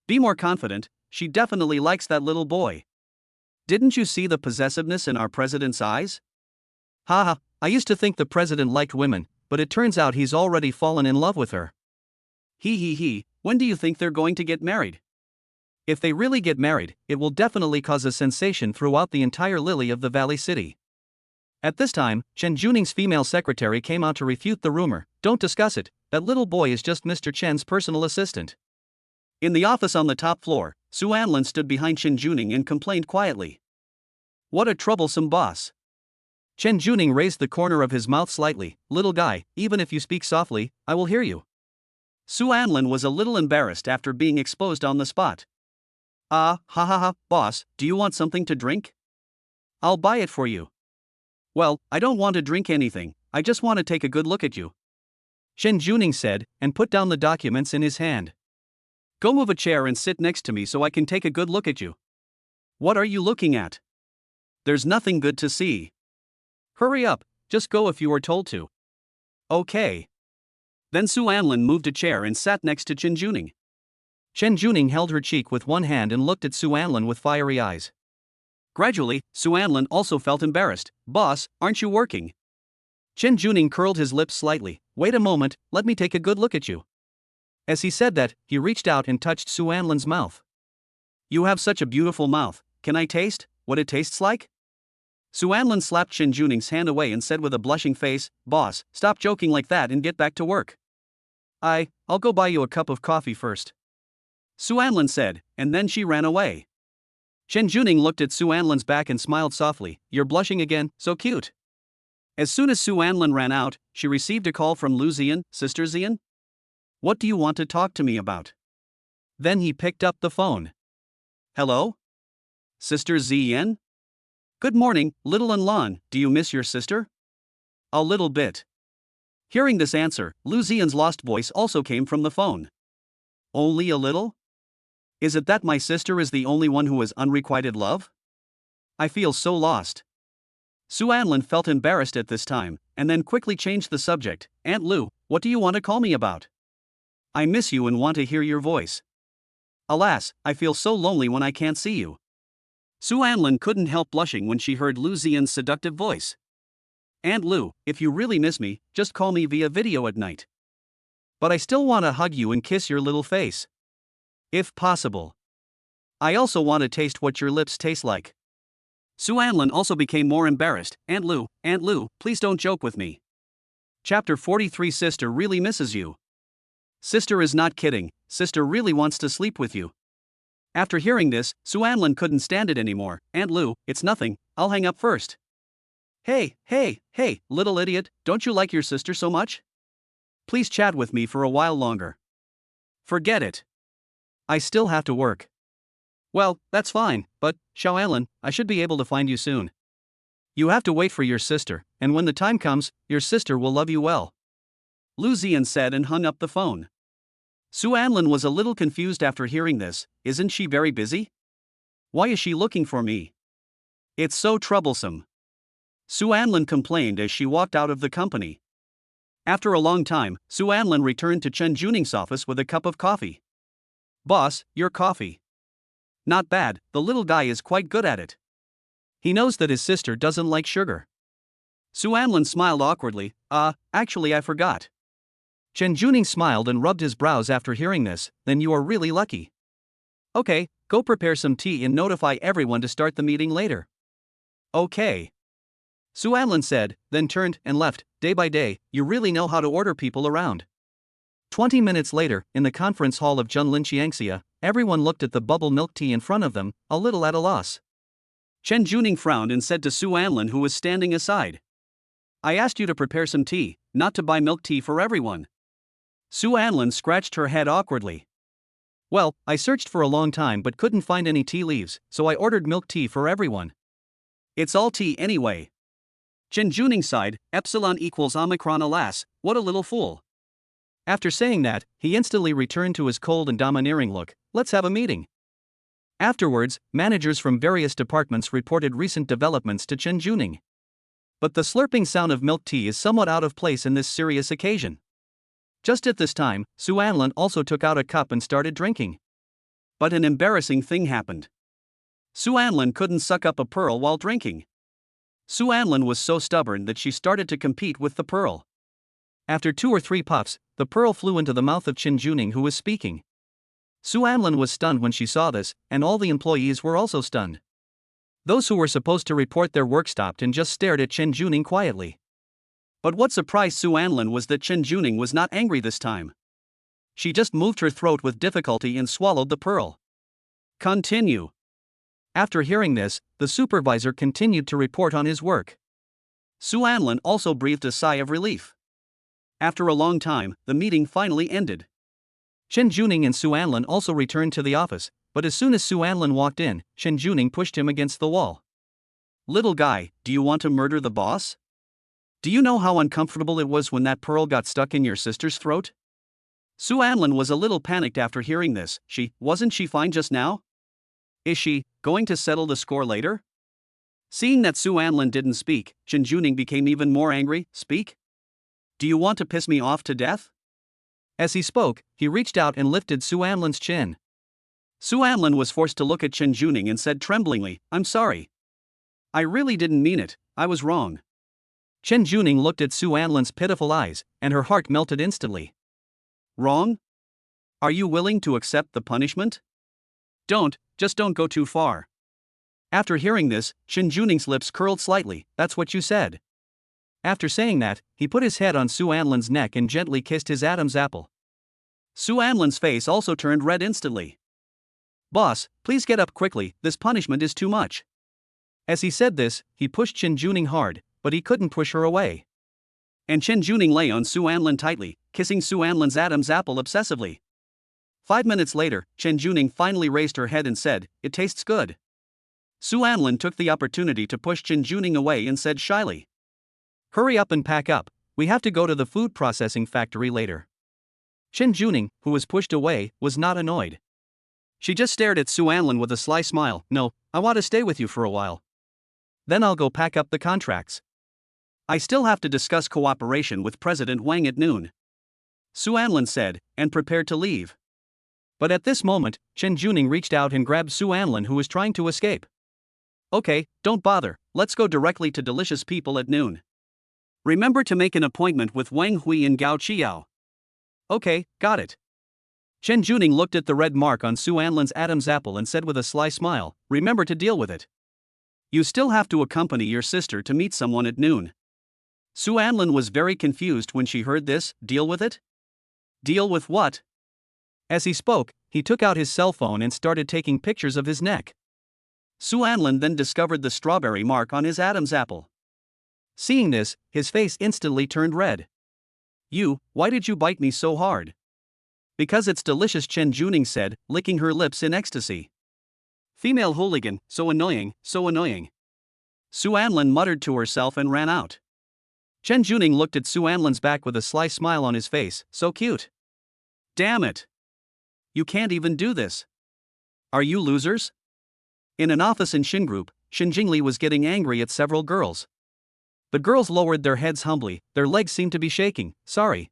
Be more confident, she definitely likes that little boy. Didn't you see the possessiveness in our president's eyes? Haha, I used to think the president liked women, but it turns out he's already fallen in love with her. He, when do you think they're going to get married? If they really get married, it will definitely cause a sensation throughout the entire Lily of the Valley City. At this time, Chen Juning's female secretary came out to refute the rumor. Don't discuss it, that little boy is just Mr. Chen's personal assistant. In the office on the top floor, Su Anlin stood behind Chen Juning and complained quietly. What a troublesome boss. Chen Juning raised the corner of his mouth slightly. Little guy, even if you speak softly, I will hear you. Su Anlin was a little embarrassed after being exposed on the spot. Boss, do you want something to drink? I'll buy it for you. Well, I don't want to drink anything, I just want to take a good look at you. Chen Juning said, and put down the documents in his hand. Go move a chair and sit next to me so I can take a good look at you. What are you looking at? There's nothing good to see. Hurry up, just go if you are told to. Okay. Then Su Anlin moved a chair and sat next to Chen Juning. Chen Juning held her cheek with one hand and looked at Su Anlin with fiery eyes. Gradually, Su Anlin also felt embarrassed. Boss, aren't you working? Chen Juning curled his lips slightly. Wait a moment, let me take a good look at you. As he said that, he reached out and touched Su Anlin's mouth. You have such a beautiful mouth, can I taste what it tastes like? Su Anlin slapped Chen Juning's hand away and said with a blushing face, Boss, stop joking like that and get back to work. I'll go buy you a cup of coffee first. Su Anlin said, and then she ran away. Chen Juning looked at Su Anlin's back and smiled softly. You're blushing again, so cute. As soon as Su Anlin ran out, she received a call from Lu Zian. Sister Zian? What do you want to talk to me about? Then he picked up the phone. Hello? Sister Zian? Good morning, little Lan. Do you miss your sister? A little bit. Hearing this answer, Lu Zian's lost voice also came from the phone. Only a little? Is it that my sister is the only one who has unrequited love? I feel so lost. Su Anlin felt embarrassed at this time, and then quickly changed the subject. Aunt Lu, what do you want to call me about? I miss you and want to hear your voice. Alas, I feel so lonely when I can't see you. Su Anlin couldn't help blushing when she heard Lu Zian's seductive voice. Aunt Lu, if you really miss me, just call me via video at night. But I still want to hug you and kiss your little face. If possible. I also want to taste what your lips taste like. Su Anlin also became more embarrassed. Aunt Lu, please don't joke with me. Chapter 43. Sister really misses you. Sister is not kidding, sister really wants to sleep with you. After hearing this, Su Anlin couldn't stand it anymore. Aunt Lu, it's nothing, I'll hang up first. Hey, little idiot, don't you like your sister so much? Please chat with me for a while longer. Forget it. I still have to work. Well, that's fine, but, Xiao Anlin, I should be able to find you soon. You have to wait for your sister, and when the time comes, your sister will love you well. Lu Zian said and hung up the phone. Su Anlin was a little confused after hearing this. Isn't she very busy? Why is she looking for me? It's so troublesome. Su Anlin complained as she walked out of the company. After a long time, Su Anlin returned to Chen Juning's office with a cup of coffee. Boss, your coffee. Not bad, the little guy is quite good at it. He knows that his sister doesn't like sugar. Su Anlin smiled awkwardly. Actually I forgot. Chen Juning smiled and rubbed his brows after hearing this. Then you are really lucky. Okay, go prepare some tea and notify everyone to start the meeting later. Okay. Su Anlin said, then turned and left. Day by day, you really know how to order people around. 20 minutes later, in the conference hall of Junlin, everyone looked at the bubble milk tea in front of them, a little at a loss. Chen Juning frowned and said to Su Anlin, who was standing aside, I asked you to prepare some tea, not to buy milk tea for everyone. Su Anlin scratched her head awkwardly. Well, I searched for a long time but couldn't find any tea leaves, so I ordered milk tea for everyone. It's all tea anyway. Chen Juning sighed, epsilon equals omicron, alas, what a little fool. After saying that, he instantly returned to his cold and domineering look. Let's have a meeting. Afterwards, managers from various departments reported recent developments to Chen Juning. But the slurping sound of milk tea is somewhat out of place in this serious occasion. Just at this time, Su Anlin also took out a cup and started drinking. But an embarrassing thing happened. Su Anlin couldn't suck up a pearl while drinking. Su Anlin was so stubborn that she started to compete with the pearl. After 2 or 3 puffs, the pearl flew into the mouth of Chen Juning, who was speaking. Su Anlin was stunned when she saw this, and all the employees were also stunned. Those who were supposed to report their work stopped and just stared at Chen Juning quietly. But what surprised Su Anlin was that Chen Juning was not angry this time. She just moved her throat with difficulty and swallowed the pearl. Continue. After hearing this, the supervisor continued to report on his work. Su Anlin also breathed a sigh of relief. After a long time, the meeting finally ended. Chen Juning and Su Anlin also returned to the office, but as soon as Su Anlin walked in, Chen Juning pushed him against the wall. Little guy, do you want to murder the boss? Do you know how uncomfortable it was when that pearl got stuck in your sister's throat? Su Anlin was a little panicked after hearing this. Wasn't she fine just now? Is she going to settle the score later? Seeing that Su Anlin didn't speak, Chen Juning became even more angry. Speak? Do you want to piss me off to death? As he spoke, he reached out and lifted Su Anlin's chin. Su Anlin was forced to look at Chen Juning and said tremblingly, I'm sorry. I really didn't mean it, I was wrong. Chen Juning looked at Su Anlin's pitiful eyes, and her heart melted instantly. Wrong? Are you willing to accept the punishment? Just don't go too far. After hearing this, Chen Juning's lips curled slightly. That's what you said. After saying that, he put his head on Su Anlin's neck and gently kissed his Adam's apple. Su Anlin's face also turned red instantly. Boss, please get up quickly, this punishment is too much. As he said this, he pushed Chen Juning hard, but he couldn't push her away. And Chen Juning lay on Su Anlin tightly, kissing Su Anlin's Adam's apple obsessively. 5 minutes later, Chen Juning finally raised her head and said, it tastes good. Su Anlin took the opportunity to push Chen Juning away and said shyly, hurry up and pack up, we have to go to the food processing factory later. Chen Juning, who was pushed away, was not annoyed. She just stared at Su Anlin with a sly smile. No, I want to stay with you for a while. Then I'll go pack up the contracts. I still have to discuss cooperation with President Wang at noon. Su Anlin said, and prepared to leave. But at this moment, Chen Juning reached out and grabbed Su Anlin, who was trying to escape. Okay, don't bother, let's go directly to Delicious People at noon. Remember to make an appointment with Wang Hui and Gao Qiao. Okay, got it. Chen Juning looked at the red mark on Su Anlin's Adam's apple and said with a sly smile, remember to deal with it. You still have to accompany your sister to meet someone at noon. Su Anlin was very confused when she heard this. Deal with it? Deal with what? As he spoke, he took out his cell phone and started taking pictures of his neck. Su Anlin then discovered the strawberry mark on his Adam's apple. Seeing this, his face instantly turned red. Why did you bite me so hard? Because it's delicious, Chen Juning said, licking her lips in ecstasy. Female hooligan, so annoying, so annoying. Su Anlin muttered to herself and ran out. Chen Juning looked at Su Anlin's back with a sly smile on his face, so cute. Damn it. You can't even do this. Are you losers? In an office in Shin Group, Jingly was getting angry at several girls. The girls lowered their heads humbly, their legs seemed to be shaking. Sorry.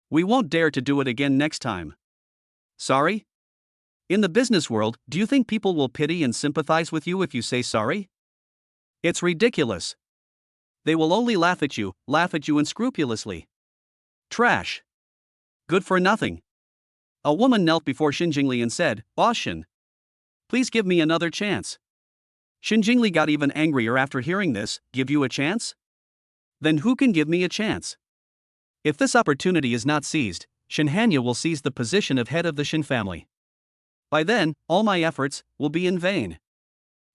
We won't dare to do it again next time. Sorry? In the business world, do you think people will pity and sympathize with you if you say sorry? It's ridiculous. They will only laugh at you unscrupulously. Trash. Good for nothing. A woman knelt before Jingly and said, Boss Shin, please give me another chance. Jingly got even angrier after hearing this. Give you a chance? Then who can give me a chance? If this opportunity is not seized, Hanya will seize the position of head of the Shin family. By then, all my efforts will be in vain.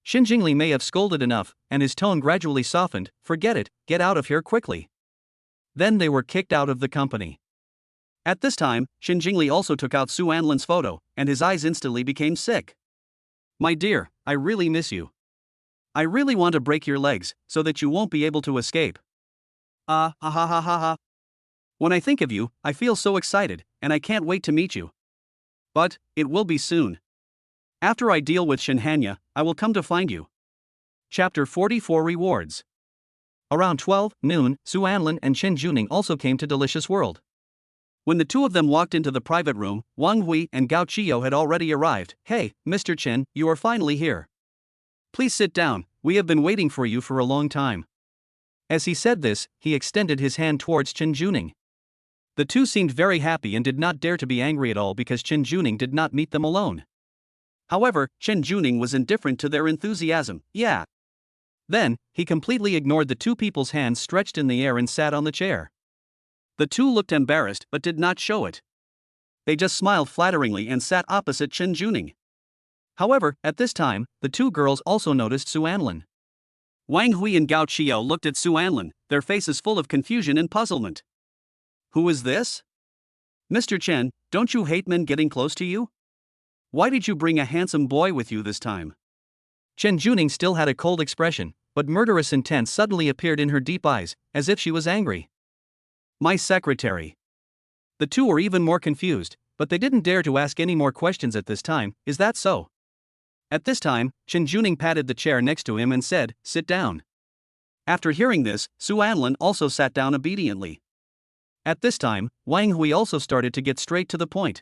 Jingly may have scolded enough, and his tone gradually softened. Forget it, get out of here quickly. Then they were kicked out of the company. At this time, Jingly also took out Su Anlin's photo, and his eyes instantly became sick. My dear, I really miss you. I really want to break your legs, so that you won't be able to escape. Ha ha ha ha ha. When I think of you, I feel so excited, and I can't wait to meet you. But, it will be soon. After I deal with Hanya, I will come to find you. Chapter 44 Rewards. Around 12 noon, Su Anlin and Chen Juning also came to Delicious World. When the two of them walked into the private room, Wang Hui and Gao Qiao had already arrived. Hey, Mr. Chen, you are finally here. Please sit down, we have been waiting for you for a long time. As he said this, he extended his hand towards Chen Juning. The two seemed very happy and did not dare to be angry at all because Chen Juning did not meet them alone. However, Chen Juning was indifferent to their enthusiasm. Yeah. Then, he completely ignored the two people's hands stretched in the air and sat on the chair. The two looked embarrassed but did not show it. They just smiled flatteringly and sat opposite Chen Juning. However, at this time, the two girls also noticed Su Anlin. Wang Hui and Gao Qiao looked at Su Anlin, their faces full of confusion and puzzlement. Who is this? Mr. Chen, don't you hate men getting close to you? Why did you bring a handsome boy with you this time? Chen Juning still had a cold expression, but murderous intent suddenly appeared in her deep eyes, as if she was angry. My secretary. The two were even more confused, but they didn't dare to ask any more questions at this time. Is that so? At this time, Chen Juning patted the chair next to him and said, sit down. After hearing this, Su Anlin also sat down obediently. At this time, Wang Hui also started to get straight to the point.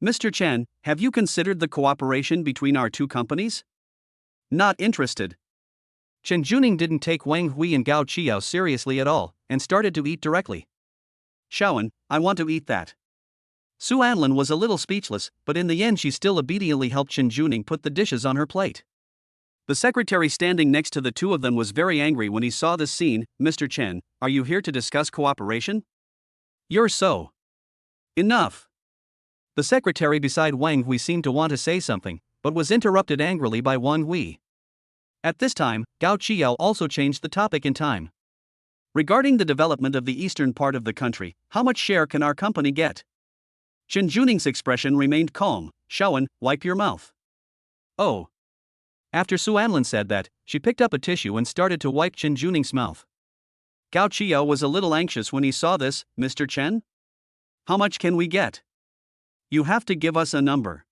Mr. Chen, have you considered the cooperation between our two companies? Not interested. Chen Juning didn't take Wang Hui and Gao Qiao seriously at all, and started to eat directly. Shaoan, I want to eat that. Su Anlin was a little speechless, but in the end she still obediently helped Chen Juning put the dishes on her plate. The secretary standing next to the two of them was very angry when he saw this scene. Mr. Chen, are you here to discuss cooperation? You're so. Enough. The secretary beside Wang Hui seemed to want to say something, but was interrupted angrily by Wang Hui. At this time, Gao Qiao also changed the topic in time. Regarding the development of the eastern part of the country, how much share can our company get? Chen Juning's expression remained calm. Shaoan, wipe your mouth. Oh. After Su Anlin said that, she picked up a tissue and started to wipe Chen Juning's mouth. Gao Qiao was a little anxious when he saw this. Mr. Chen? How much can we get? You have to give us a number.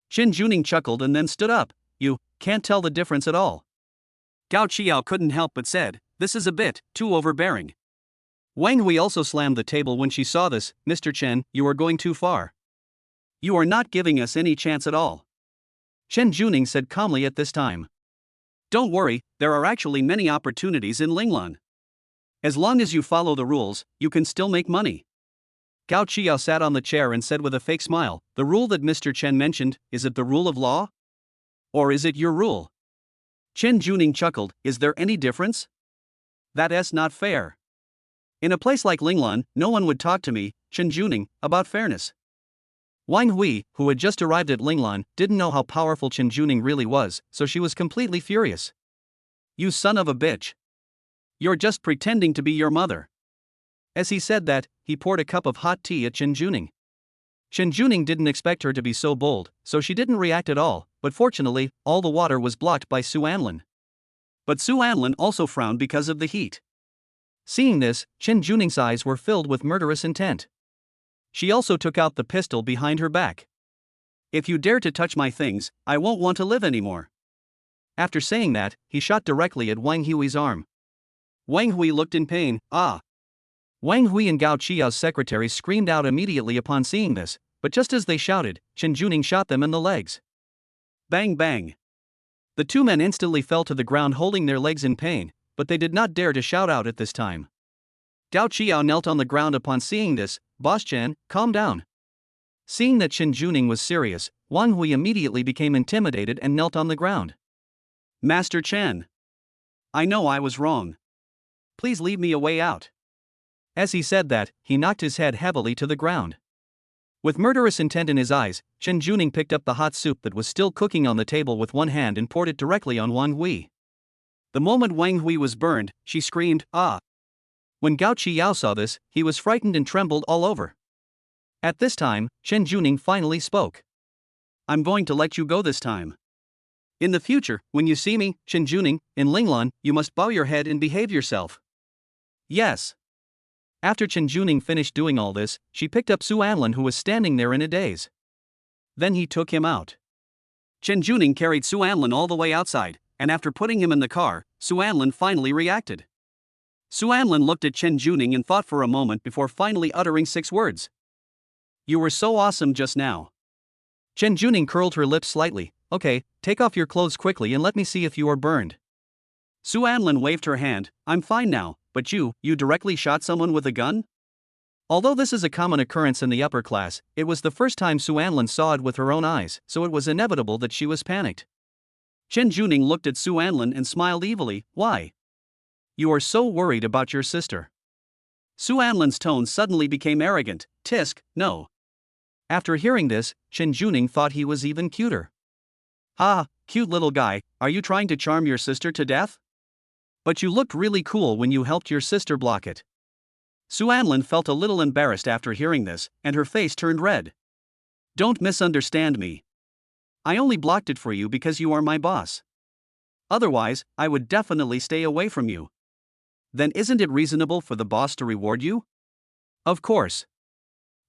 Chen Juning chuckled and then stood up. You can't tell the difference at all. Gao Qiao couldn't help but said, this is a bit too overbearing. Wang Hui also slammed the table when she saw this. Mr. Chen, you are going too far. You are not giving us any chance at all. Chen Juning said calmly at this time. Don't worry, there are actually many opportunities in Linglan. As long as you follow the rules, you can still make money. Gao Qiao sat on the chair and said with a fake smile, the rule that Mr. Chen mentioned, is it the rule of law? Or is it your rule? Chen Juning chuckled, is there any difference? That's not fair. In a place like Linglan, no one would talk to me, Chen Juning, about fairness. Wang Hui, who had just arrived at Linglan, didn't know how powerful Chen Juning really was, so she was completely furious. You son of a bitch. You're just pretending to be your mother. As he said that, he poured a cup of hot tea at Chen Juning. Chen Juning didn't expect her to be so bold, so she didn't react at all, but fortunately, all the water was blocked by Su Anlin. But Su Anlin also frowned because of the heat. Seeing this, Chen Juning's eyes were filled with murderous intent. She also took out the pistol behind her back. If you dare to touch my things, I won't want to live anymore. After saying that, he shot directly at Wang Hui's arm. Wang Hui looked in pain. Ah! Wang Hui and Gao Qiao's secretary screamed out immediately upon seeing this, but just as they shouted, Chen Juning shot them in the legs. Bang bang! The two men instantly fell to the ground holding their legs in pain, but they did not dare to shout out at this time. Gao Qiao knelt on the ground upon seeing this. Boss Chen, calm down. Seeing that Chen Juning was serious, Wang Hui immediately became intimidated and knelt on the ground. Master Chen. I know I was wrong. Please leave me a way out. As he said that, he knocked his head heavily to the ground. With murderous intent in his eyes, Chen Juning picked up the hot soup that was still cooking on the table with one hand and poured it directly on Wang Hui. The moment Wang Hui was burned, she screamed, "Ah!" When Gao Qiyao saw this, he was frightened and trembled all over. At this time, Chen Juning finally spoke. I'm going to let you go this time. In the future, when you see me, Chen Juning, in Linglan, you must bow your head and behave yourself. Yes. After Chen Juning finished doing all this, she picked up Su Anlin, who was standing there in a daze. Then he took him out. Chen Juning carried Su Anlin all the way outside, and after putting him in the car, Su Anlin finally reacted. Su Anlin looked at Chen Juning and thought for a moment before finally uttering 6 words. You were so awesome just now. Chen Juning curled her lips slightly. Okay, take off your clothes quickly and let me see if you are burned. Su Anlin waved her hand. I'm fine now, but you directly shot someone with a gun? Although this is a common occurrence in the upper class, it was the first time Su Anlin saw it with her own eyes, so it was inevitable that she was panicked. Chen Juning looked at Su Anlin and smiled evilly. Why? You are so worried about your sister. Su Anlin's tone suddenly became arrogant. Tisk, no. After hearing this, Chen Juning thought he was even cuter. Ah, cute little guy, are you trying to charm your sister to death? But you looked really cool when you helped your sister block it. Su Anlin felt a little embarrassed after hearing this, and her face turned red. Don't misunderstand me. I only blocked it for you because you are my boss. Otherwise, I would definitely stay away from you. Then isn't it reasonable for the boss to reward you? Of course.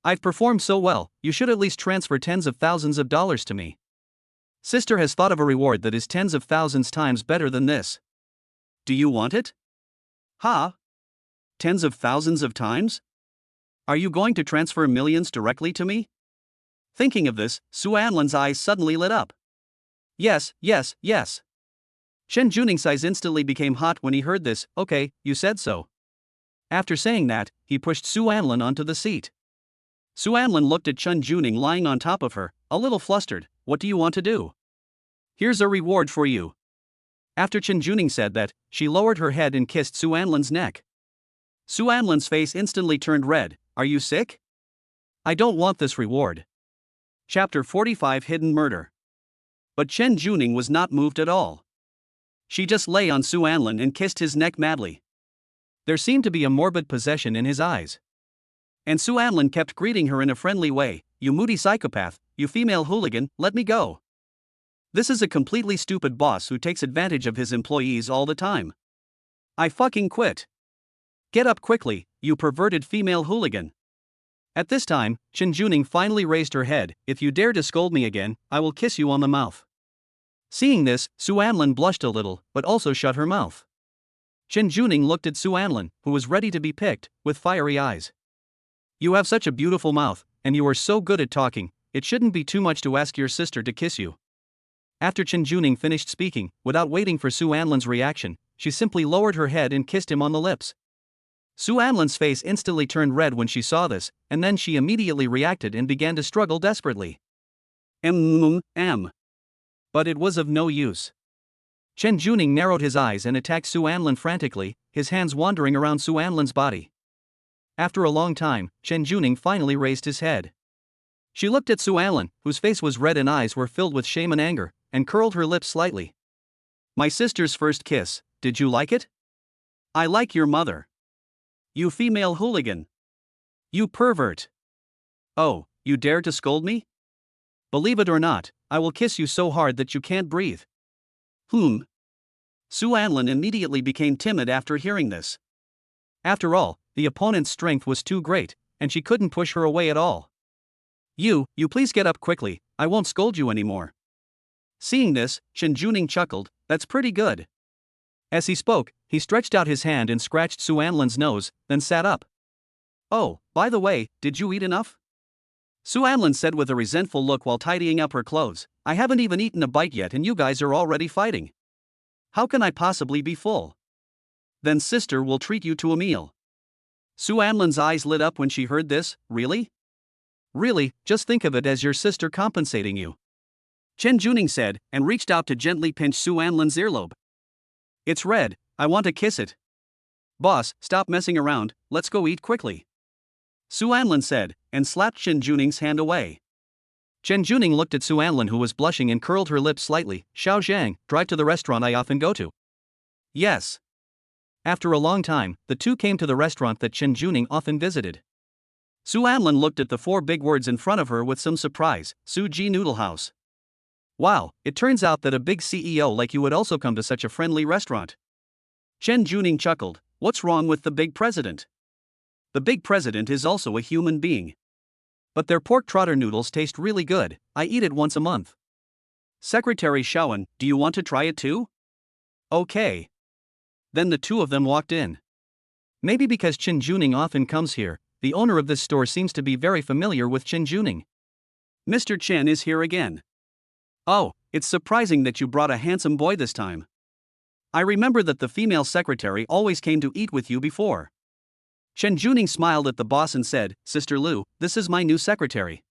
I've performed so well, you should at least transfer tens of thousands of dollars to me. Sister has thought of a reward that is tens of thousands times better than this. Do you want it? Ha? Tens of thousands of times? Are you going to transfer millions directly to me? Thinking of this, Su Anlin's eyes suddenly lit up. Yes, yes, yes. Chen Juning's eyes instantly became hot when he heard this. Okay, you said so. After saying that, he pushed Su Anlin onto the seat. Su Anlin looked at Chen Juning lying on top of her, a little flustered. What do you want to do? Here's a reward for you. After Chen Juning said that, she lowered her head and kissed Su Anlin's neck. Su Anlin's face instantly turned red. Are you sick? I don't want this reward. Chapter 45 Hidden Murder. But Chen Juning was not moved at all. She just lay on Su Anlin and kissed his neck madly. There seemed to be a morbid possession in his eyes. And Su Anlin kept greeting her in a friendly way. You moody psychopath, you female hooligan, let me go. This is a completely stupid boss who takes advantage of his employees all the time. I fucking quit. Get up quickly, you perverted female hooligan. At this time, Chen Juning finally raised her head. If you dare to scold me again, I will kiss you on the mouth. Seeing this, Su Anlin blushed a little, but also shut her mouth. Chen Juning looked at Su Anlin, who was ready to be picked, with fiery eyes. You have such a beautiful mouth, and you are so good at talking, it shouldn't be too much to ask your sister to kiss you. After Chen Juning finished speaking, without waiting for Su Anlin's reaction, she simply lowered her head and kissed him on the lips. Su Anlin's face instantly turned red when she saw this, and then she immediately reacted and began to struggle desperately. But it was of no use. Chen Juning narrowed his eyes and attacked Su Anlin frantically, his hands wandering around Su Anlin's body. After a long time, Chen Juning finally raised his head. She looked at Su Anlin, whose face was red and eyes were filled with shame and anger, and curled her lips slightly. My sister's first kiss, did you like it? I like your mother. You female hooligan. You pervert. Oh, you dare to scold me? Believe it or not, I will kiss you so hard that you can't breathe. Su Anlin immediately became timid after hearing this. After all, the opponent's strength was too great, and she couldn't push her away at all. You please get up quickly, I won't scold you anymore. Seeing this, Chen Juning chuckled, that's pretty good. As he spoke, he stretched out his hand and scratched Su Anlin's nose, then sat up. Oh, by the way, did you eat enough? Su Anlin said with a resentful look while tidying up her clothes, I haven't even eaten a bite yet and you guys are already fighting. How can I possibly be full? Then sister will treat you to a meal. Su Anlin's eyes lit up when she heard this. Really? Really, just think of it as your sister compensating you. Chen Juning said, and reached out to gently pinch Su Anlin's earlobe. It's red, I want to kiss it. Boss, stop messing around, let's go eat quickly. Su Anlin said, and slapped Chen Juning's hand away. Chen Juning looked at Su Anlin, who was blushing, and curled her lips slightly. Xiao Zhang, drive to the restaurant I often go to. Yes. After a long time, the two came to the restaurant that Chen Juning often visited. Su Anlin looked at the four big words in front of her with some surprise: Su Ji Noodle House. Wow, it turns out that a big CEO like you would also come to such a friendly restaurant. Chen Juning chuckled. What's wrong with the big president? The big president is also a human being. But their pork trotter noodles taste really good, I eat it once a month. Secretary Shaoan, do you want to try it too? Okay. Then the two of them walked in. Maybe because Chen Juning often comes here, the owner of this store seems to be very familiar with Chen Juning. Mr. Chen is here again. Oh, it's surprising that you brought a handsome boy this time. I remember that the female secretary always came to eat with you before. Chen Juning smiled at the boss and said, Sister Lu, this is my new secretary.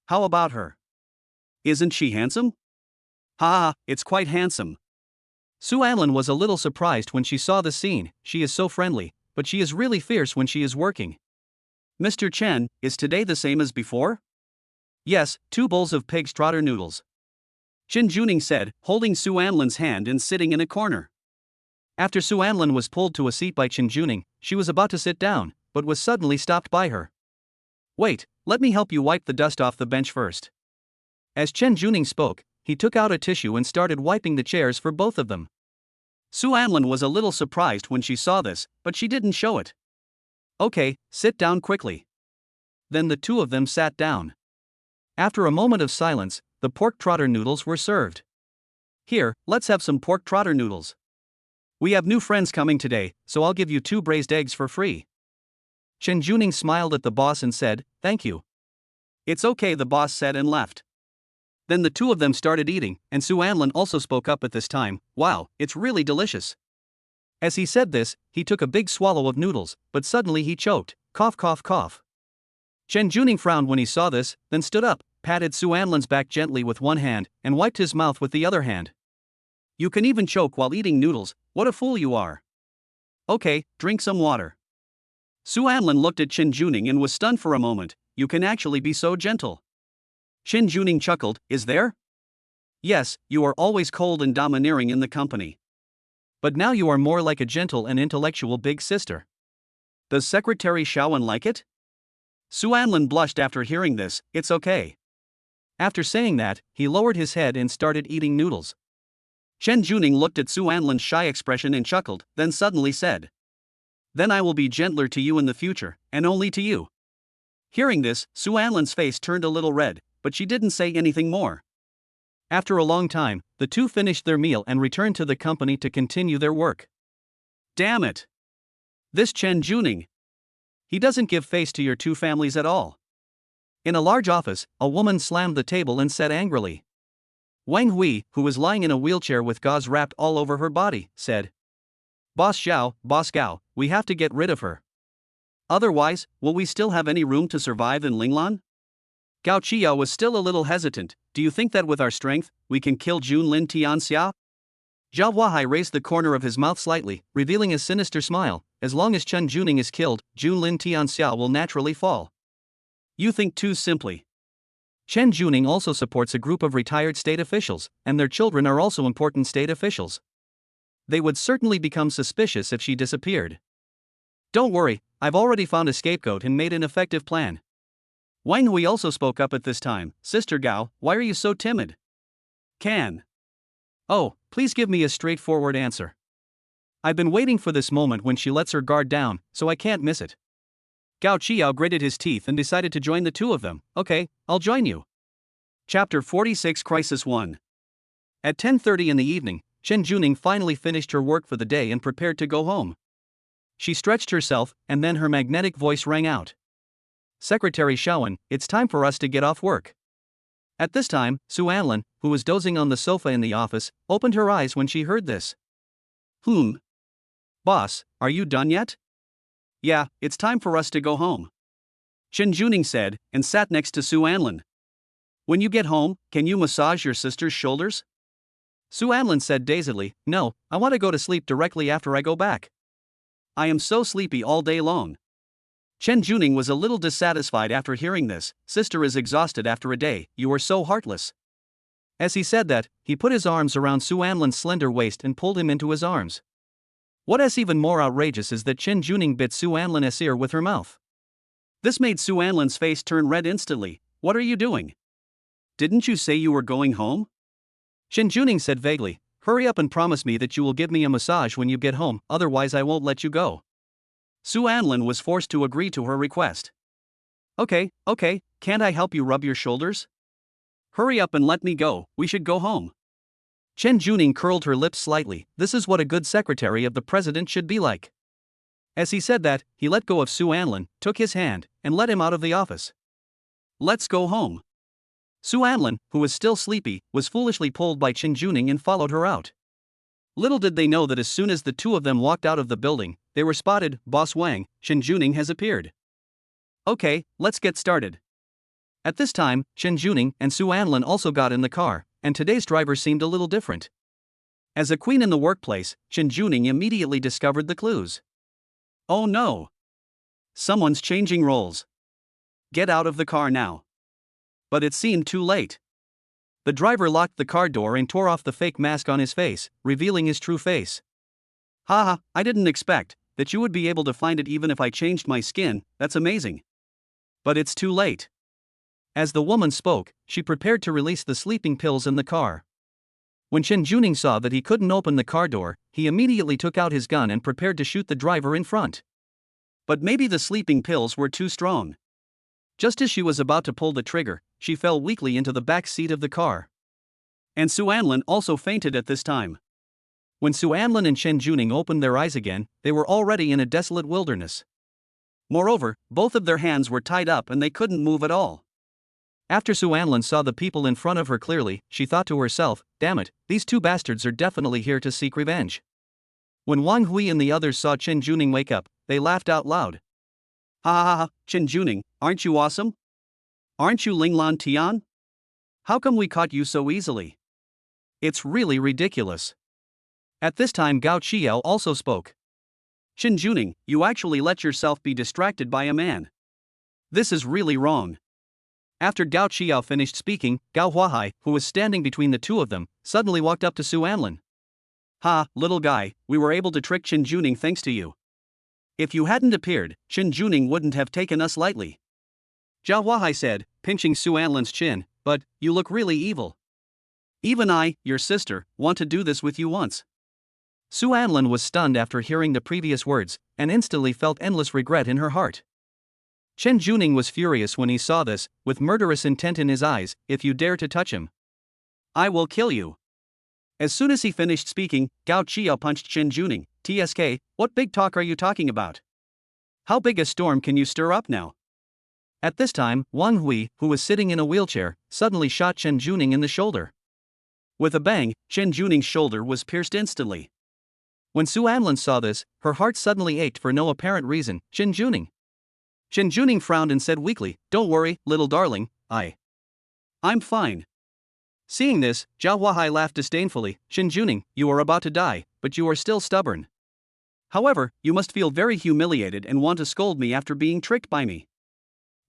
How about her? Isn't she handsome? Ha, it's quite handsome. Su Anlin was a little surprised when she saw the scene. She is so friendly, but she is really fierce when she is working. Mr. Chen, is today the same as before? Yes, 2 bowls of pig's trotter noodles. Chen Juning said, holding Su Anlin's hand and sitting in a corner. After Su Anlin was pulled to a seat by Chen Juning, she was about to sit down, but was suddenly stopped by her. Wait, let me help you wipe the dust off the bench first. As Chen Juning spoke, he took out a tissue and started wiping the chairs for both of them. Su Anlin was a little surprised when she saw this, but she didn't show it. Okay, sit down quickly. Then the two of them sat down. After a moment of silence, the pork trotter noodles were served. Here, let's have some pork trotter noodles. We have new friends coming today, so I'll give you 2 braised eggs for free. Chen Juning smiled at the boss and said, thank you. It's okay, the boss said and left. Then the two of them started eating, and Su Anlin also spoke up at this time. Wow, it's really delicious. As he said this, he took a big swallow of noodles, but suddenly he choked. Cough, cough, cough. Chen Juning frowned when he saw this, then stood up, patted Su Anlin's back gently with one hand, and wiped his mouth with the other hand. You can even choke while eating noodles, what a fool you are. Okay, drink some water. Su Anlin looked at Chen Juning and was stunned for a moment. You can actually be so gentle. Chen Juning chuckled, is there? Yes, you are always cold and domineering in the company. But now you are more like a gentle and intellectual big sister. Does Secretary Shaoan like it? Su Anlin blushed after hearing this. It's okay. After saying that, he lowered his head and started eating noodles. Chen Juning looked at Su Anlin's shy expression and chuckled, then suddenly said, then I will be gentler to you in the future, and only to you. Hearing this, Su Anlin's face turned a little red, but she didn't say anything more. After a long time, the two finished their meal and returned to the company to continue their work. Damn it! This Chen Juning. He doesn't give face to your two families at all. In a large office, a woman slammed the table and said angrily. Wang Hui, who was lying in a wheelchair with gauze wrapped all over her body, said, Boss Xiao, Boss Gao, we have to get rid of her. Otherwise, will we still have any room to survive in Linglan? Gao Qiao was still a little hesitant. Do you think that with our strength, we can kill Junlin Tianxia? Zhao Huahai raised the corner of his mouth slightly, revealing a sinister smile. As long as Chen Juning is killed, Junlin Tianxia will naturally fall. You think too simply. Chen Juning also supports a group of retired state officials, and their children are also important state officials. They would certainly become suspicious if she disappeared. Don't worry, I've already found a scapegoat and made an effective plan. Wang Hui also spoke up at this time. Sister Gao, why are you so timid? Can. Oh, please give me a straightforward answer. I've been waiting for this moment when she lets her guard down, so I can't miss it. Gao Qiao gritted his teeth and decided to join the two of them. Okay, I'll join you. Chapter 46 Crisis 1. At 10:30 in the evening, Chen Juning finally finished her work for the day and prepared to go home. She stretched herself, and then her magnetic voice rang out. Secretary Shaoan, it's time for us to get off work. At this time, Su Anlin, who was dozing on the sofa in the office, opened her eyes when she heard this. Boss, are you done yet? Yeah, it's time for us to go home. Chen Juning said, and sat next to Su Anlin. When you get home, can you massage your sister's shoulders? Su Anlin said dazedly, no, I want to go to sleep directly after I go back. I am so sleepy all day long. Chen Juning was a little dissatisfied after hearing this. Sister is exhausted after a day, you are so heartless. As he said that, he put his arms around Su Anlin's slender waist and pulled him into his arms. What is even more outrageous is that Chen Juning bit Su Anlin's ear with her mouth. This made Su Anlin's face turn red instantly. What are you doing? Didn't you say you were going home? Chen Juning said vaguely, hurry up and promise me that you will give me a massage when you get home, otherwise I won't let you go. Su Anlin was forced to agree to her request. Okay, can't I help you rub your shoulders? Hurry up and let me go, we should go home. Chen Juning curled her lips slightly. This is what a good secretary of the president should be like. As he said that, he let go of Su Anlin, took his hand, and led him out of the office. Let's go home. Su Anlin, who was still sleepy, was foolishly pulled by Chen Juning and followed her out. Little did they know that as soon as the two of them walked out of the building, they were spotted. Boss Wang, Chen Juning has appeared. Okay, let's get started. At this time, Chen Juning and Su Anlin also got in the car, and today's driver seemed a little different. As a queen in the workplace, Chen Juning immediately discovered the clues. Oh no! Someone's changing roles. Get out of the car now. But it seemed too late. The driver locked the car door and tore off the fake mask on his face, revealing his true face. Haha, I didn't expect that you would be able to find it even if I changed my skin, that's amazing. But it's too late. As the woman spoke, she prepared to release the sleeping pills in the car. When Chen Juning saw that he couldn't open the car door, he immediately took out his gun and prepared to shoot the driver in front. But maybe the sleeping pills were too strong. Just as she was about to pull the trigger, she fell weakly into the back seat of the car. And Su Anlin also fainted at this time. When Su Anlin and Chen Juning opened their eyes again, they were already in a desolate wilderness. Moreover, both of their hands were tied up and they couldn't move at all. After Su Anlin saw the people in front of her clearly, she thought to herself, damn it, these two bastards are definitely here to seek revenge. When Wang Hui and the others saw Chen Juning wake up, they laughed out loud. Ha ha ha, Chen Juning, aren't you awesome? Aren't you Linglan Tian? How come we caught you so easily? It's really ridiculous. At this time Gao Qiao also spoke. Chen Juning, you actually let yourself be distracted by a man. This is really wrong. After Gao Qiao finished speaking, Gao Huahai, who was standing between the two of them, suddenly walked up to Su Anlin. Ha, little guy, we were able to trick Chen Juning thanks to you. If you hadn't appeared, Chen Juning wouldn't have taken us lightly. Zhao Huahai said, pinching Su Anlin's chin, but you look really evil. Even I, your sister, want to do this with you once. Su Anlin was stunned after hearing the previous words, and instantly felt endless regret in her heart. Chen Juning was furious when he saw this, with murderous intent in his eyes. If you dare to touch him, I will kill you. As soon as he finished speaking, Gao Qiao punched Chen Juning. TSK, what big talk are you talking about? How big a storm can you stir up now? At this time, Wang Hui, who was sitting in a wheelchair, suddenly shot Chen Juning in the shoulder. With a bang, Chen Juning's shoulder was pierced instantly. When Su Anlin saw this, her heart suddenly ached for no apparent reason. Chen Juning frowned and said weakly, don't worry, little darling, I'm fine. Seeing this, Zhao Huahai laughed disdainfully. Chen Juning, you are about to die, but you are still stubborn. However, you must feel very humiliated and want to scold me after being tricked by me.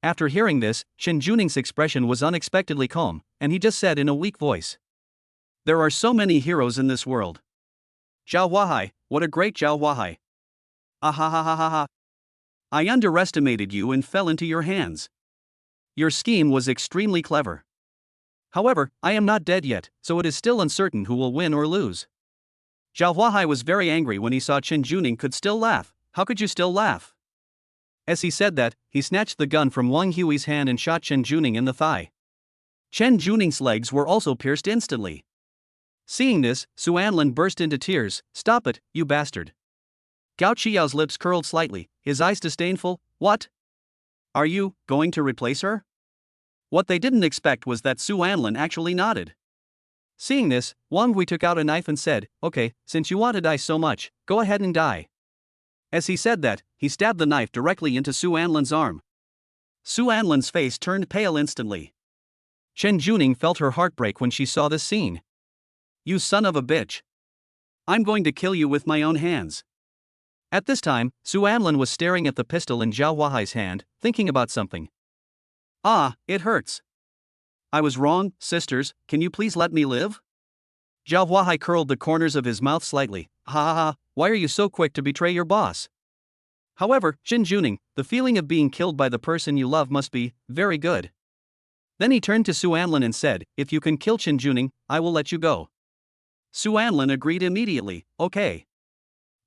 After hearing this, Chen Juning's expression was unexpectedly calm, and he just said in a weak voice. There are so many heroes in this world. Zhao Huahai, what a great Zhao Huahai. Ahahahaha. I underestimated you and fell into your hands. Your scheme was extremely clever. However, I am not dead yet, so it is still uncertain who will win or lose. Zhao Huahai was very angry when he saw Chen Juning could still laugh. How could you still laugh? As he said that, he snatched the gun from Wang Hui's hand and shot Chen Juning in the thigh. Chen Juning's legs were also pierced instantly. Seeing this, Su Anlin burst into tears. Stop it, you bastard. Gao Qiao's lips curled slightly, his eyes disdainful. What? Are you going to replace her? What they didn't expect was that Su Anlin actually nodded. Seeing this, Wang Hui took out a knife and said, okay, since you want to die so much, go ahead and die. As he said that, he stabbed the knife directly into Su Anlin's arm. Su Anlin's face turned pale instantly. Chen Juning felt her heart break when she saw this scene. You son of a bitch. I'm going to kill you with my own hands. At this time, Su Anlin was staring at the pistol in Zhao Huahai's hand, thinking about something. Ah, it hurts. I was wrong, sisters, can you please let me live? Zhao Huahai curled the corners of his mouth slightly. Ha ha ha, why are you so quick to betray your boss? However, Chen Juning, the feeling of being killed by the person you love must be very good. Then he turned to Su Anlin and said, if you can kill Chen Juning, I will let you go. Su Anlin agreed immediately, okay.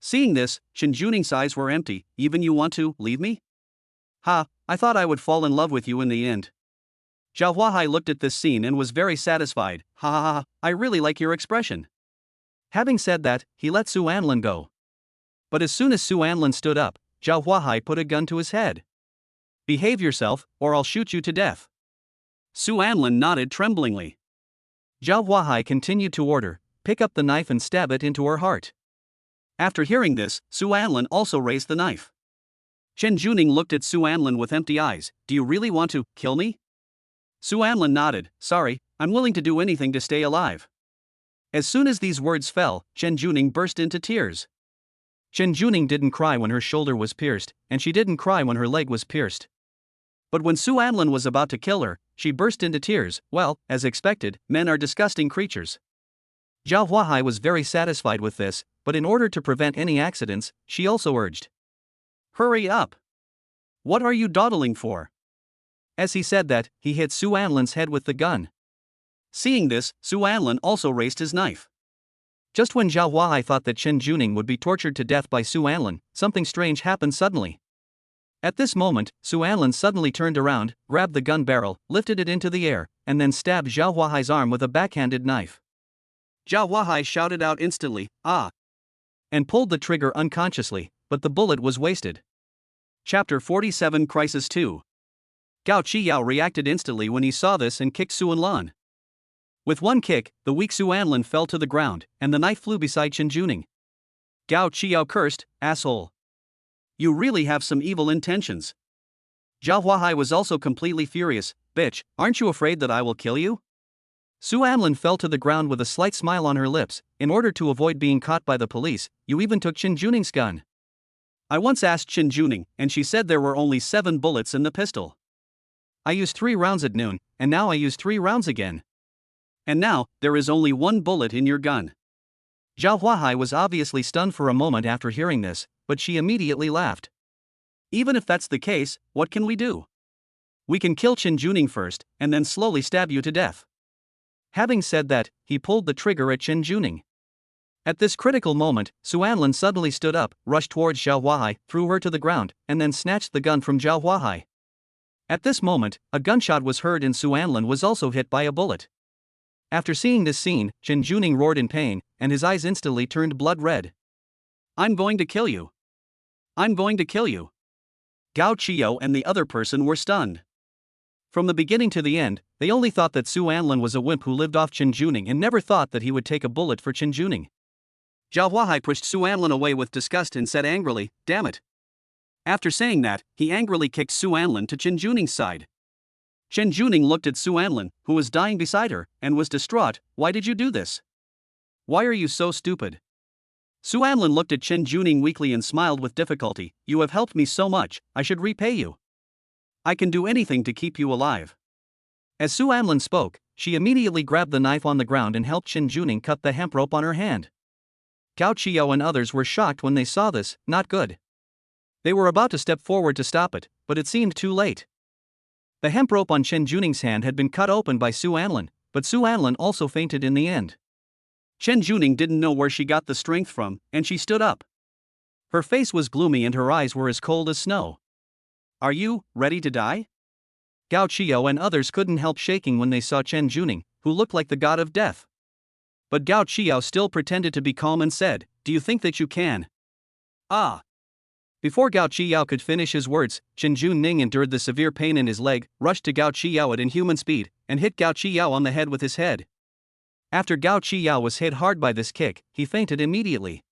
Seeing this, Chen Juning's eyes were empty. Even you want to leave me? Ha, I thought I would fall in love with you in the end. Zhao Huahai looked at this scene and was very satisfied. Ha ha ha, I really like your expression. Having said that, he let Su Anlin go. But as soon as Su Anlin stood up, Zhao Huahai put a gun to his head. Behave yourself, or I'll shoot you to death. Su Anlin nodded tremblingly. Zhao Huahai continued to order, pick up the knife and stab it into her heart. After hearing this, Su Anlin also raised the knife. Chen Juning looked at Su Anlin with empty eyes. Do you really want to kill me? Su Anlin nodded. Sorry, I'm willing to do anything to stay alive. As soon as these words fell, Chen Juning burst into tears. Chen Juning didn't cry when her shoulder was pierced, and she didn't cry when her leg was pierced. But when Su Anlin was about to kill her, she burst into tears. Well, as expected, men are disgusting creatures. Zhao Huahai was very satisfied with this, but in order to prevent any accidents, she also urged. Hurry up! What are you dawdling for? As he said that, he hit Su Anlin's head with the gun. Seeing this, Su Anlin also raised his knife. Just when Zhao Huahai thought that Chen Juning would be tortured to death by Su Anlin, something strange happened suddenly. At this moment, Su Anlin suddenly turned around, grabbed the gun barrel, lifted it into the air, and then stabbed Zhao Huahai's arm with a backhanded knife. Zhao Huahai shouted out instantly, ah! And pulled the trigger unconsciously, but the bullet was wasted. Chapter 47 Crisis 2. Gao Qiyao reacted instantly when he saw this and kicked Su Anlin. With one kick, the weak Su Anlin fell to the ground, and the knife flew beside Chen Juning. Gao Qiyao cursed, asshole. You really have some evil intentions. Zhao Huahai was also completely furious. Bitch, aren't you afraid that I will kill you? Su Anlin fell to the ground with a slight smile on her lips. In order to avoid being caught by the police, you even took Chen Juning's gun. I once asked Chen Juning, and she said there were only 7 bullets in the pistol. I used 3 rounds at noon, and now I use 3 rounds again. And now, there is only 1 bullet in your gun. Zhao Huahai was obviously stunned for a moment after hearing this, but she immediately laughed. Even if that's the case, what can we do? We can kill Chen Juning first, and then slowly stab you to death. Having said that, he pulled the trigger at Chen Juning. At this critical moment, Su Anlin suddenly stood up, rushed towards Zhao Huahai, threw her to the ground, and then snatched the gun from Zhao Huahai. At this moment, a gunshot was heard and Su Anlin was also hit by a bullet. After seeing this scene, Chen Juning roared in pain, and his eyes instantly turned blood red. I'm going to kill you. I'm going to kill you. Gao Qiyao and the other person were stunned. From the beginning to the end, they only thought that Su Anlin was a wimp who lived off Chen Juning and never thought that he would take a bullet for Chen Juning. Zhao Huahai pushed Su Anlin away with disgust and said angrily, damn it. After saying that, he angrily kicked Su Anlin to Chen Juning's side. Chen Juning looked at Su Anlin, who was dying beside her, and was distraught. Why did you do this? Why are you so stupid? Su Anlin looked at Chen Juning weakly and smiled with difficulty. You have helped me so much, I should repay you. I can do anything to keep you alive. As Su Anlin spoke, she immediately grabbed the knife on the ground and helped Chen Juning cut the hemp rope on her hand. Gao Qiyao and others were shocked when they saw this. Not good. They were about to step forward to stop it, but it seemed too late. The hemp rope on Chen Juning's hand had been cut open by Su Anlin, but Su Anlin also fainted in the end. Chen Juning didn't know where she got the strength from, and she stood up. Her face was gloomy and her eyes were as cold as snow. Are you ready to die? Gao Qiyao and others couldn't help shaking when they saw Chen Juning, who looked like the god of death. But Gao Qiyao still pretended to be calm and said, do you think that you can? Ah! Before Gao Qiyao could finish his words, Chen Juning endured the severe pain in his leg, rushed to Gao Qiyao at inhuman speed, and hit Gao Qiyao on the head with his head. After Gao Qiyao was hit hard by this kick, he fainted immediately.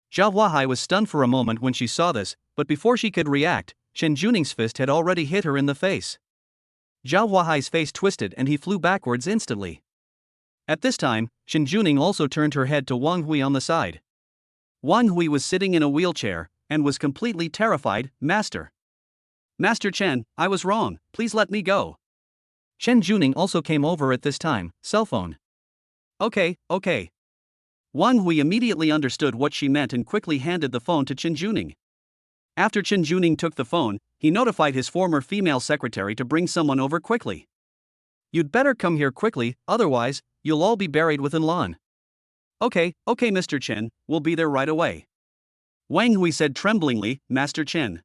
Zhao Huahai was stunned for a moment when she saw this, but before she could react, Chen Juning's fist had already hit her in the face. Zhao Huahai's face twisted and he flew backwards instantly. At this time, Chen Juning also turned her head to Wang Hui on the side. Wang Hui was sitting in a wheelchair and was completely terrified. Master Chen, I was wrong, please let me go. Chen Juning also came over at this time, cell phone. Okay. Wang Hui immediately understood what she meant and quickly handed the phone to Chen Juning. After Chen Juning took the phone, he notified his former female secretary to bring someone over quickly. You'd better come here quickly, otherwise, you'll all be buried within lawn. Okay, Mr. Chen, we'll be there right away. Wang Hui said tremblingly. Master Chen,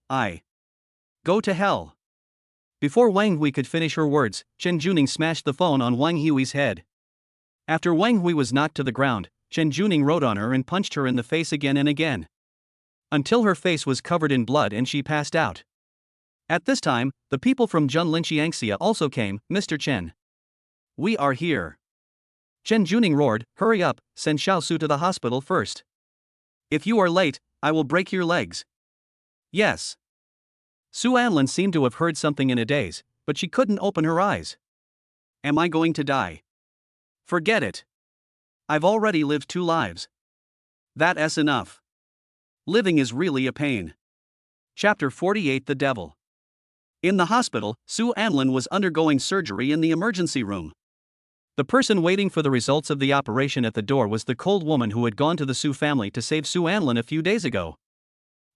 I go to hell. Before Wang Hui could finish her words, Chen Juning smashed the phone on Wang Hui's head. After Wang Hui was knocked to the ground, Chen Juning rode on her and punched her in the face again and again, until her face was covered in blood and she passed out. At this time, the people from Junlinxiangxia also came. Mr. Chen, we are here. Chen Juning roared, hurry up, send Xiao Su to the hospital first. If you are late, I will break your legs. Yes. Su Anlin seemed to have heard something in a daze, but she couldn't open her eyes. Am I going to die? Forget it. I've already lived 2 lives. That's enough. Living is really a pain. Chapter 48. The Devil. In the hospital, Su Anlin was undergoing surgery in the emergency room. The person waiting for the results of the operation at the door was the cold woman who had gone to the Su family to save Su Anlin a few days ago.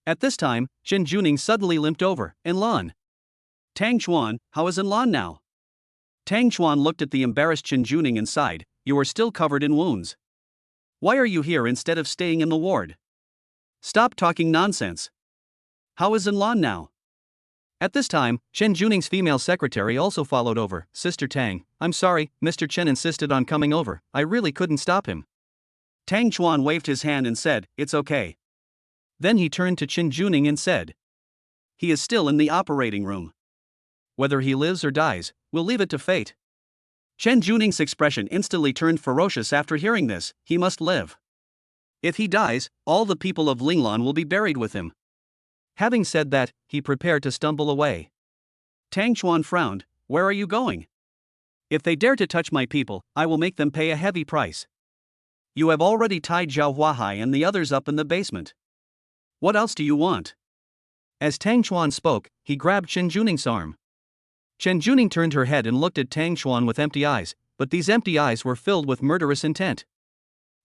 At this time, Chen Juning suddenly limped over. Enlan. Tang Chuan, how is Enlan now? Tang Chuan looked at the embarrassed Chen Juning and sighed. You are still covered in wounds. Why are you here instead of staying in the ward? Stop talking nonsense. How is Enlan now? At this time, Chen Juning's female secretary also followed over. Sister Tang, I'm sorry, Mr. Chen insisted on coming over, I really couldn't stop him. Tang Chuan waved his hand and said, it's okay. Then he turned to Chen Juning and said, he is still in the operating room. Whether he lives or dies, we'll leave it to fate. Chen Juning's expression instantly turned ferocious after hearing this. He must live. If he dies, all the people of Linglan will be buried with him. Having said that, he prepared to stumble away. Tang Chuan frowned. Where are you going? If they dare to touch my people, I will make them pay a heavy price. You have already tied Zhao Huahai and the others up in the basement. What else do you want? As Tang Chuan spoke, he grabbed Chen Juning's arm. Chen Juning turned her head and looked at Tang Chuan with empty eyes, but these empty eyes were filled with murderous intent.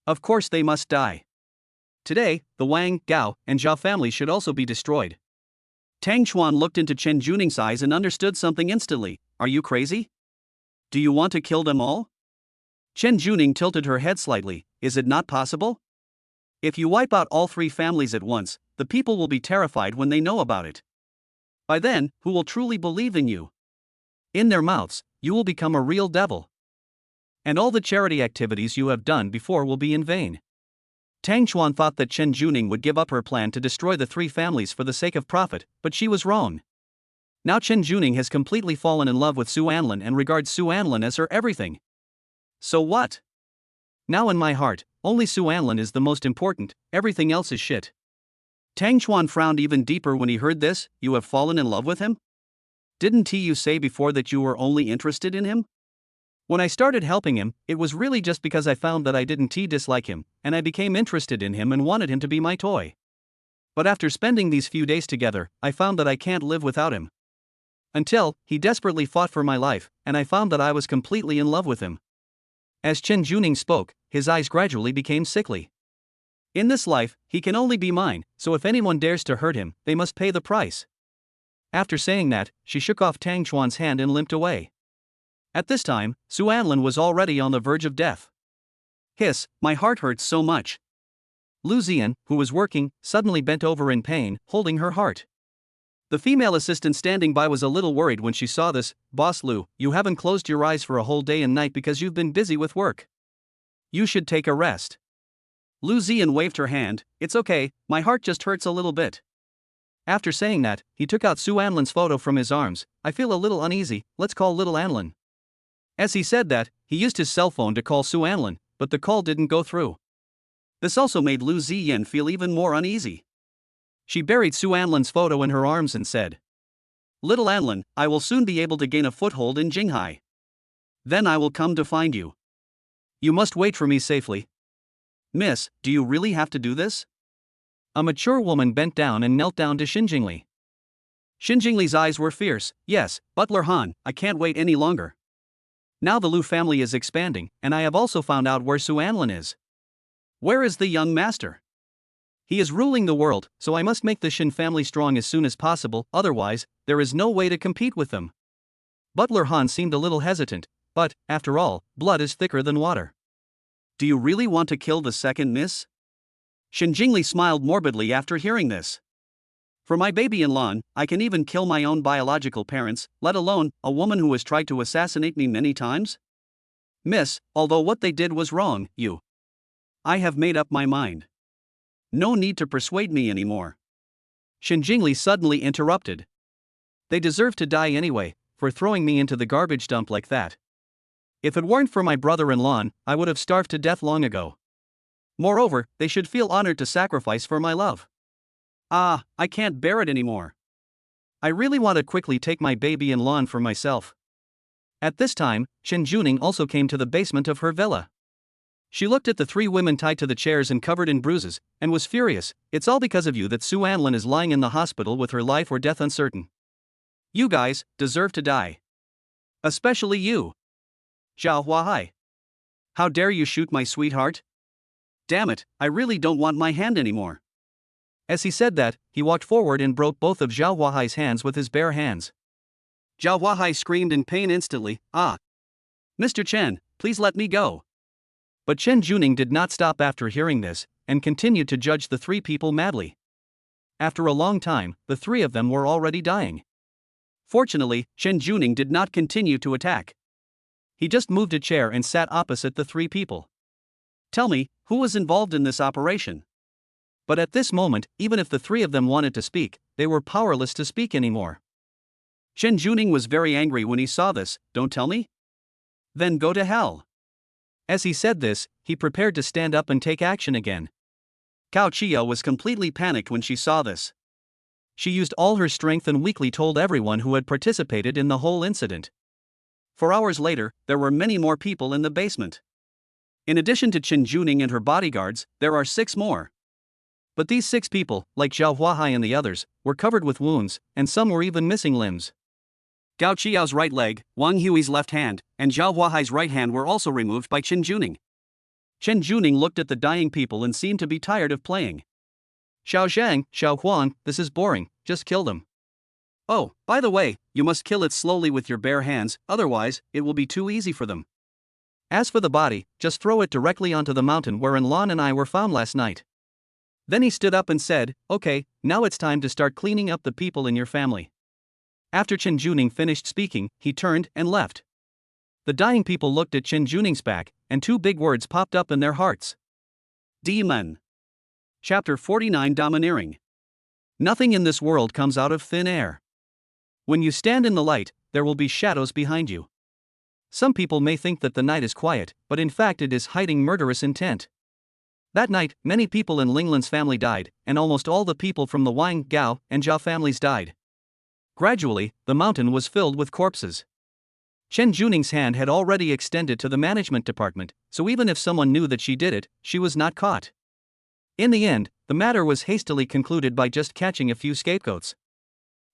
Of course they must die. Today, the Wang, Gao, and Zhao families should also be destroyed. Tang Chuan looked into Chen Juning's eyes and understood something instantly. Are you crazy? Do you want to kill them all? Chen Juning tilted her head slightly. Is it not possible? If you wipe out all 3 families at once, the people will be terrified when they know about it. By then, who will truly believe in you? In their mouths, you will become a real devil. And all the charity activities you have done before will be in vain. Tang Chuan thought that Chen Juning would give up her plan to destroy the 3 families for the sake of profit, but she was wrong. Now Chen Juning has completely fallen in love with Su Anlin and regards Su Anlin as her everything. So what? Now in my heart, only Su Anlin is the most important, everything else is shit. Tang Chuan frowned even deeper when he heard this. You have fallen in love with him? Didn't you say before that you were only interested in him? When I started helping him, it was really just because I found that I didn't dislike him, and I became interested in him and wanted him to be my toy. But after spending these few days together, I found that I can't live without him. Until, he desperately fought for my life, and I found that I was completely in love with him. As Chen Juning spoke, his eyes gradually became sickly. In this life, he can only be mine, so if anyone dares to hurt him, they must pay the price. After saying that, she shook off Tang Chuan's hand and limped away. At this time, Su Anlin was already on the verge of death. Hiss, my heart hurts so much. Lu Zian, who was working, suddenly bent over in pain, holding her heart. The female assistant standing by was a little worried when she saw this. Boss Lu, you haven't closed your eyes for a whole day and night because you've been busy with work. You should take a rest. Lu Zian waved her hand. It's okay, my heart just hurts a little bit. After saying that, he took out Su Anlin's photo from his arms. I feel a little uneasy, let's call little Anlin. As he said that, he used his cell phone to call Su Anlin, but the call didn't go through. This also made Lu Ziyan feel even more uneasy. She buried Su Anlin's photo in her arms and said, Little Anlin, I will soon be able to gain a foothold in Jinghai. Then I will come to find you. You must wait for me safely. Miss, do you really have to do this? A mature woman bent down and knelt down to Jingly. Jingli's eyes were fierce. Yes, Butler Han, I can't wait any longer. Now the Liu family is expanding, and I have also found out where Su Anlin is. Where is the young master? He is ruling the world, so I must make the Shin family strong as soon as possible, otherwise, there is no way to compete with them. Butler Han seemed a little hesitant, but, after all, blood is thicker than water. Do you really want to kill the second miss? Jingly smiled morbidly after hearing this. For my baby-in-law, I can even kill my own biological parents, let alone a woman who has tried to assassinate me many times? Miss, although what they did was wrong, I have made up my mind. No need to persuade me anymore. Jingly suddenly interrupted. They deserve to die anyway, for throwing me into the garbage dump like that. If it weren't for my brother-in-law, I would have starved to death long ago. Moreover, they should feel honored to sacrifice for my love. Ah, I can't bear it anymore. I really want to quickly take my baby-in-law for myself. At this time, Chen Juning also came to the basement of her villa. She looked at the three women tied to the chairs and covered in bruises, and was furious. It's all because of you that Su Anlin is lying in the hospital with her life or death uncertain. You guys deserve to die. Especially you. Zhao Huahai. How dare you shoot my sweetheart? Damn it, I really don't want my hand anymore. As he said that, he walked forward and broke both of Zhao Huahai's hands with his bare hands. Zhao Huahai screamed in pain instantly. Ah! Mr. Chen, please let me go. But Chen Juning did not stop after hearing this, and continued to judge the three people madly. After a long time, the three of them were already dying. Fortunately, Chen Juning did not continue to attack. He just moved a chair and sat opposite the three people. Tell me, who was involved in this operation? But at this moment, even if the three of them wanted to speak, they were powerless to speak anymore. Chen Juning was very angry when he saw this. Don't tell me? Then go to hell. As he said this, he prepared to stand up and take action again. Cao Chia was completely panicked when she saw this. She used all her strength and weakly told everyone who had participated in the whole incident. 4 hours later, there were many more people in the basement. In addition to Chen Juning and her bodyguards, there are 6 more. But these 6 people, like Zhao Huahai and the others, were covered with wounds, and some were even missing limbs. Gao Qiao's right leg, Wang Hui's left hand, and Zhao Huahai's right hand were also removed by Chen Juning. Chen Juning looked at the dying people and seemed to be tired of playing. Xiao Zhang, Xiao Huan, this is boring, just kill them. Oh, by the way, you must kill it slowly with your bare hands, otherwise, it will be too easy for them. As for the body, just throw it directly onto the mountain wherein Lan and I were found last night. Then he stood up and said, okay, now it's time to start cleaning up the people in your family. After Chen Juning finished speaking, he turned and left. The dying people looked at Chen Juning's back, and 2 big words popped up in their hearts. Demon. Chapter 49 Domineering. Nothing in this world comes out of thin air. When you stand in the light, there will be shadows behind you. Some people may think that the night is quiet, but in fact it is hiding murderous intent. That night, many people in Linglan's family died, and almost all the people from the Wang, Gao, and Zhao families died. Gradually, the mountain was filled with corpses. Chen Juning's hand had already extended to the management department, so even if someone knew that she did it, she was not caught. In the end, the matter was hastily concluded by just catching a few scapegoats.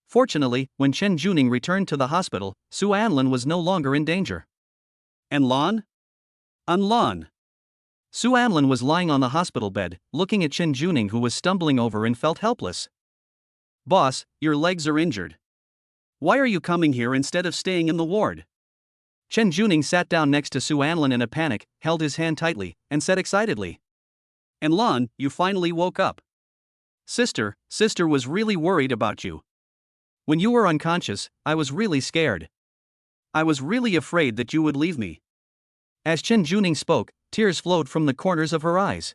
Fortunately, when Chen Juning returned to the hospital, Su Anlin was no longer in danger. And Lan? Lan. Su Anlin was lying on the hospital bed, looking at Chen Juning, who was stumbling over and felt helpless. Boss, your legs are injured. Why are you coming here instead of staying in the ward? Chen Juning sat down next to Su Anlin in a panic, held his hand tightly, and said excitedly. And Lan, you finally woke up. Sister was really worried about you. When you were unconscious, I was really scared. I was really afraid that you would leave me. As Chen Juning spoke, tears flowed from the corners of her eyes.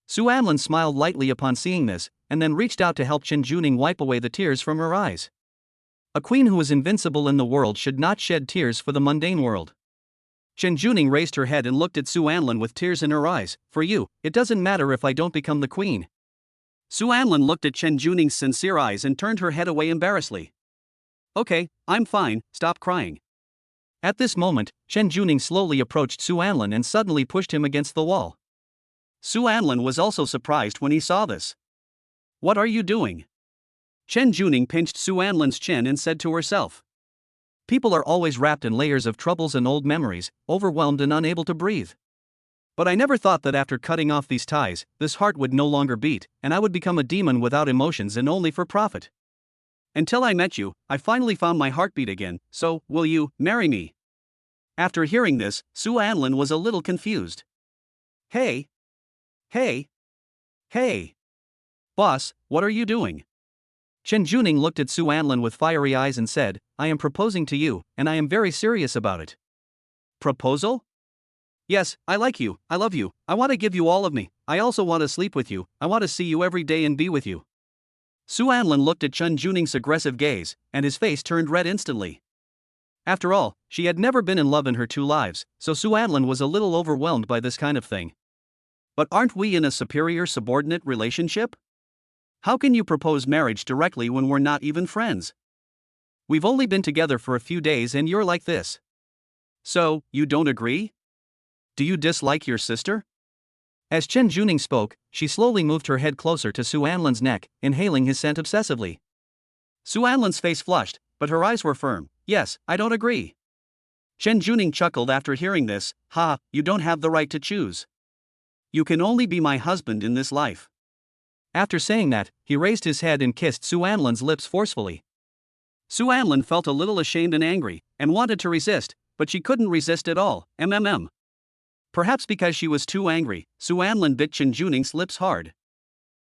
Su Anlin smiled lightly upon seeing this, and then reached out to help Chen Juning wipe away the tears from her eyes. A queen who is invincible in the world should not shed tears for the mundane world. Chen Juning raised her head and looked at Su Anlin with tears in her eyes. For you, it doesn't matter if I don't become the queen. Su Anlin looked at Chen Juning's sincere eyes and turned her head away embarrassedly. Okay, I'm fine, stop crying. At this moment, Chen Juning slowly approached Su Anlin and suddenly pushed him against the wall. Su Anlin was also surprised when he saw this. What are you doing? Chen Juning pinched Su Anlin's chin and said to herself. People are always wrapped in layers of troubles and old memories, overwhelmed and unable to breathe. But I never thought that after cutting off these ties, this heart would no longer beat, and I would become a demon without emotions and only for profit. Until I met you, I finally found my heartbeat again, so, will you marry me? After hearing this, Su Anlin was a little confused. Hey! Hey! Hey! Boss, what are you doing? Chen Juning looked at Su Anlin with fiery eyes and said, I am proposing to you, and I am very serious about it. Proposal? Yes, I like you, I love you, I want to give you all of me, I also want to sleep with you, I want to see you every day and be with you. Su Anlin looked at Chen Juning's aggressive gaze, and his face turned red instantly. After all, she had never been in love in her 2 lives, so Su Anlin was a little overwhelmed by this kind of thing. But aren't we in a superior-subordinate relationship? How can you propose marriage directly when we're not even friends? We've only been together for a few days and you're like this. So, you don't agree? Do you dislike your sister? As Chen Juning spoke, she slowly moved her head closer to Su Anlin's neck, inhaling his scent obsessively. Su Anlin's face flushed, but her eyes were firm. Yes, I don't agree. Chen Juning chuckled after hearing this. Ha, you don't have the right to choose. You can only be my husband in this life. After saying that, he raised his head and kissed Su Anlin's lips forcefully. Su Anlin felt a little ashamed and angry, and wanted to resist, but she couldn't resist at all. Perhaps because she was too angry, Su Anlin bit Chen Juning's lips hard.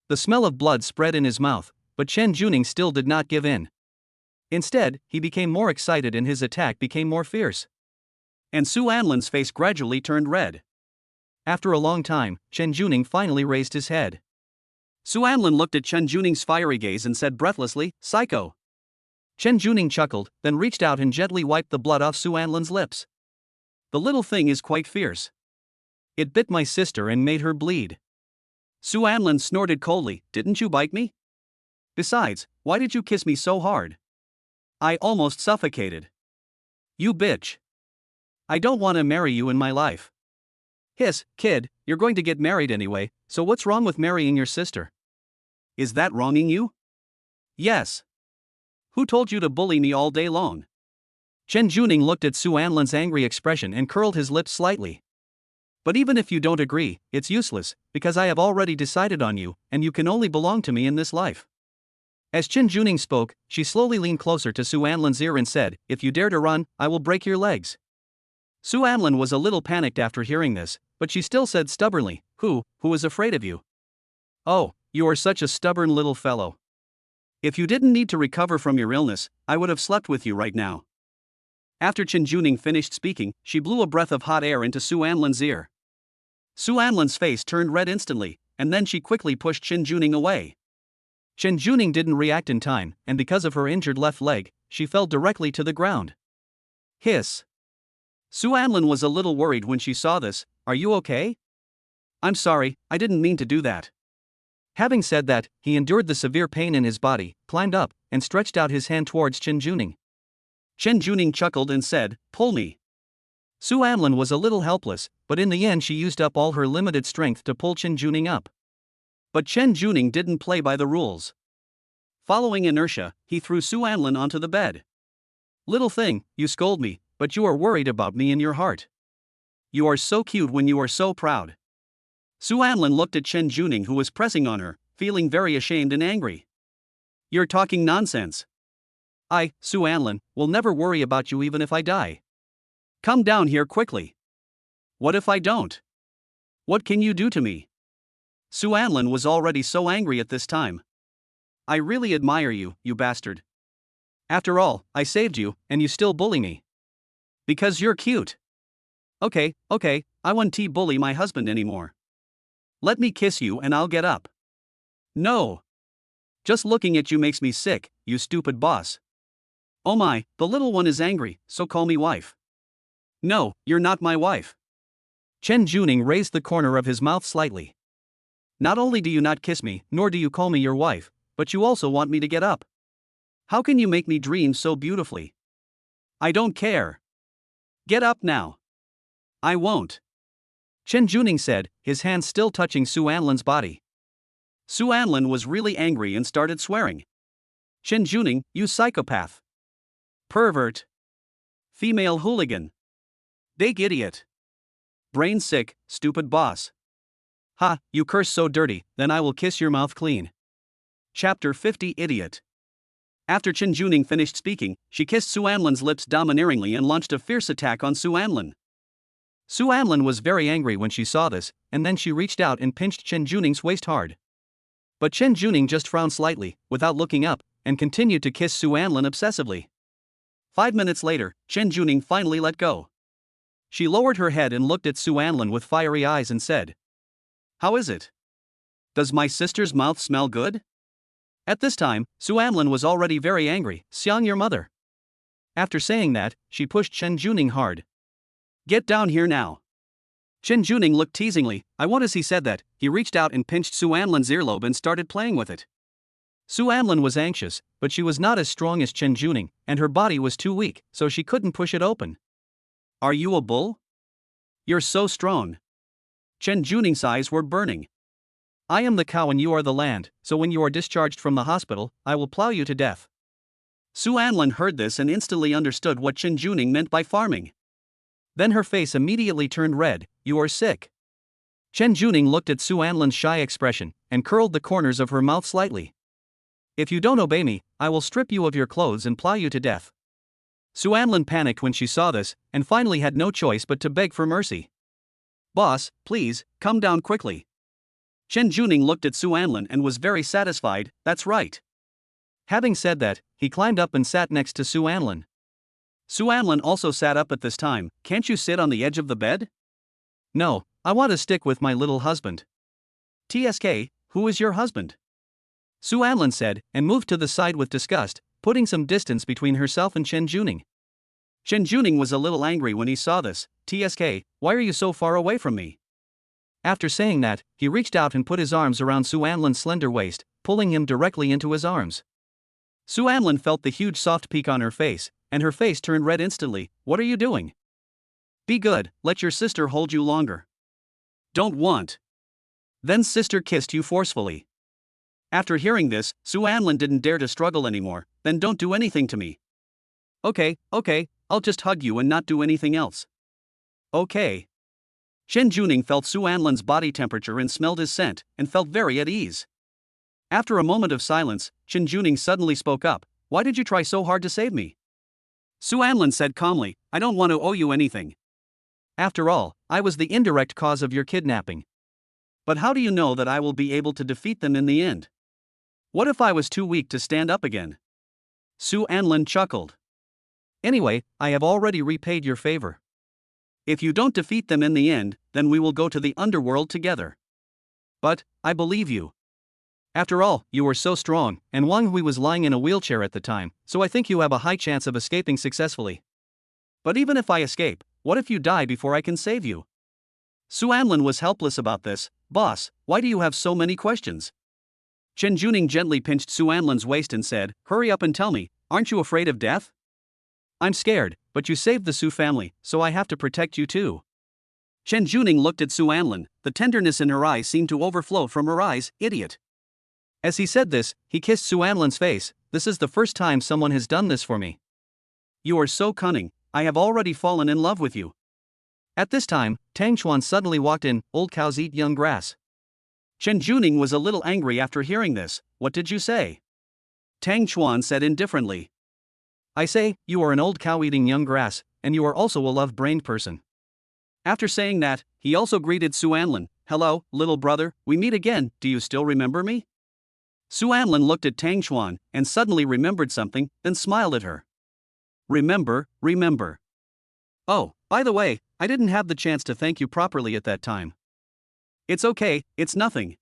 The smell of blood spread in his mouth, but Chen Juning still did not give in. Instead, he became more excited and his attack became more fierce. And Su Anlin's face gradually turned red. After a long time, Chen Juning finally raised his head. Su Anlin looked at Chen Juning's fiery gaze and said breathlessly, Psycho. Chen Juning chuckled, then reached out and gently wiped the blood off Su Anlin's lips. The little thing is quite fierce. It bit my sister and made her bleed. Su Anlin snorted coldly, didn't you bite me? Besides, why did you kiss me so hard? I almost suffocated. You bitch. I don't want to marry you in my life. Hiss, kid, you're going to get married anyway, so what's wrong with marrying your sister? Is that wronging you? Yes. Who told you to bully me all day long? Chen Juning looked at Su Anlin's angry expression and curled his lips slightly. But even if you don't agree, it's useless, because I have already decided on you, and you can only belong to me in this life. As Chen Juning spoke, she slowly leaned closer to Su Anlin's ear and said, If you dare to run, I will break your legs. Su Anlin was a little panicked after hearing this, but she still said stubbornly, Who is afraid of you? Oh, you are such a stubborn little fellow. If you didn't need to recover from your illness, I would have slept with you right now. After Chen Juning finished speaking, she blew a breath of hot air into Su Anlin's ear. Su Anlin's face turned red instantly, and then she quickly pushed Chen Juning away. Chen Juning didn't react in time, and because of her injured left leg, she fell directly to the ground. Hiss. Su Anlin was a little worried when she saw this. Are you okay? I'm sorry, I didn't mean to do that. Having said that, he endured the severe pain in his body, climbed up, and stretched out his hand towards Chen Juning. Chen Juning chuckled and said, Pull me. Su Anlin was a little helpless, but in the end she used up all her limited strength to pull Chen Juning up. But Chen Juning didn't play by the rules. Following inertia, he threw Su Anlin onto the bed. Little thing, you scold me, but you are worried about me in your heart. You are so cute when you are so proud. Su Anlin looked at Chen Juning who was pressing on her, feeling very ashamed and angry. You're talking nonsense. I, Su Anlin, will never worry about you even if I die. Come down here quickly. What if I don't? What can you do to me? Su Anlin was already so angry at this time. I really admire you, you bastard. After all, I saved you, and you still bully me. Because you're cute. Okay, I won't bully my husband anymore. Let me kiss you and I'll get up. No. Just looking at you makes me sick, you stupid boss. Oh my, the little one is angry, so call me wife. No, you're not my wife. Chen Juning raised the corner of his mouth slightly. Not only do you not kiss me, nor do you call me your wife, but you also want me to get up. How can you make me dream so beautifully? I don't care. Get up now. I won't. Chen Juning said, his hands still touching Su Anlin's body. Su Anlin was really angry and started swearing. Chen Juning, you psychopath. Pervert. Female hooligan. Big idiot. Brain sick, stupid boss. Ha, you curse so dirty, then I will kiss your mouth clean. Chapter 50 Idiot. After Chen Juning finished speaking, she kissed Su Anlin's lips domineeringly and launched a fierce attack on Su Anlin. Su Anlin was very angry when she saw this, and then she reached out and pinched Chen Juning's waist hard. But Chen Juning just frowned slightly, without looking up, and continued to kiss Su Anlin obsessively. 5 minutes later, Chen Juning finally let go. She lowered her head and looked at Su Anlin with fiery eyes and said, "How is it? Does my sister's mouth smell good?" At this time, Su Anlin was already very angry. "Xiang your mother." After saying that, she pushed Chen Juning hard. "Get down here now." Chen Juning looked teasingly. I won't. As he said that, he reached out and pinched Su Anlin's earlobe and started playing with it. Su Anlin was anxious, but she was not as strong as Chen Juning, and her body was too weak, so she couldn't push it open. "Are you a bull? You're so strong." Chen Juning's eyes were burning. "I am the cow and you are the land, so when you are discharged from the hospital, I will plow you to death." Su Anlin heard this and instantly understood what Chen Juning meant by farming. Then her face immediately turned red. "You are sick." Chen Juning looked at Su Anlin's shy expression, and curled the corners of her mouth slightly. "If you don't obey me, I will strip you of your clothes and plow you to death." Su Anlin panicked when she saw this, and finally had no choice but to beg for mercy. "Boss, please, come down quickly." Chen Juning looked at Su Anlin and was very satisfied. "That's right." Having said that, he climbed up and sat next to Su Anlin. Su Anlin also sat up at this time. "Can't you sit on the edge of the bed?" "No, I want to stick with my little husband." "TSK, who is your husband?" Su Anlin said, and moved to the side with disgust, putting some distance between herself and Chen Juning. Chen Juning was a little angry when he saw this. "TSK, why are you so far away from me?" After saying that, he reached out and put his arms around Su Anlin's slender waist, pulling him directly into his arms. Su Anlin felt the huge soft peak on her face, and her face turned red instantly. "What are you doing? Be good, let your sister hold you longer." "Don't want." Then sister kissed you forcefully. After hearing this, Su Anlin didn't dare to struggle anymore. "Then don't do anything to me." Okay, I'll just hug you and not do anything else." "Okay." Chen Juning felt Su Anlin's body temperature and smelled his scent, and felt very at ease. After a moment of silence, Chen Juning suddenly spoke up. "Why did you try so hard to save me?" Su Anlin said calmly, "I don't want to owe you anything. After all, I was the indirect cause of your kidnapping. But how do you know that I will be able to defeat them in the end? What if I was too weak to stand up again?" Su Anlin chuckled. "Anyway, I have already repaid your favor. If you don't defeat them in the end, then we will go to the underworld together. But, I believe you. After all, you were so strong, and Wang Hui was lying in a wheelchair at the time, so I think you have a high chance of escaping successfully. But even if I escape, what if you die before I can save you?" Su Anlin was helpless about this. "Boss, why do you have so many questions?" Chen Juning gently pinched Su Anlin's waist and said, "Hurry up and tell me, aren't you afraid of death?" "I'm scared, but you saved the Su family, so I have to protect you too." Chen Juning looked at Su Anlin. The tenderness in her eyes seemed to overflow from her eyes. "Idiot." As he said this, he kissed Su Anlin's face. "This is the first time someone has done this for me. You are so cunning, I have already fallen in love with you." At this time, Tang Chuan suddenly walked in. "Old cows eat young grass." Chen Juning was a little angry after hearing this. "What did you say?" Tang Chuan said indifferently. "I say, you are an old cow eating young grass, and you are also a love-brained person." After saying that, he also greeted Su Anlin. "Hello, little brother, we meet again, do you still remember me?" Su Anlin looked at Tang Chuan, and suddenly remembered something, then smiled at her. Remember. "Oh, by the way, I didn't have the chance to thank you properly at that time." "It's okay, it's nothing."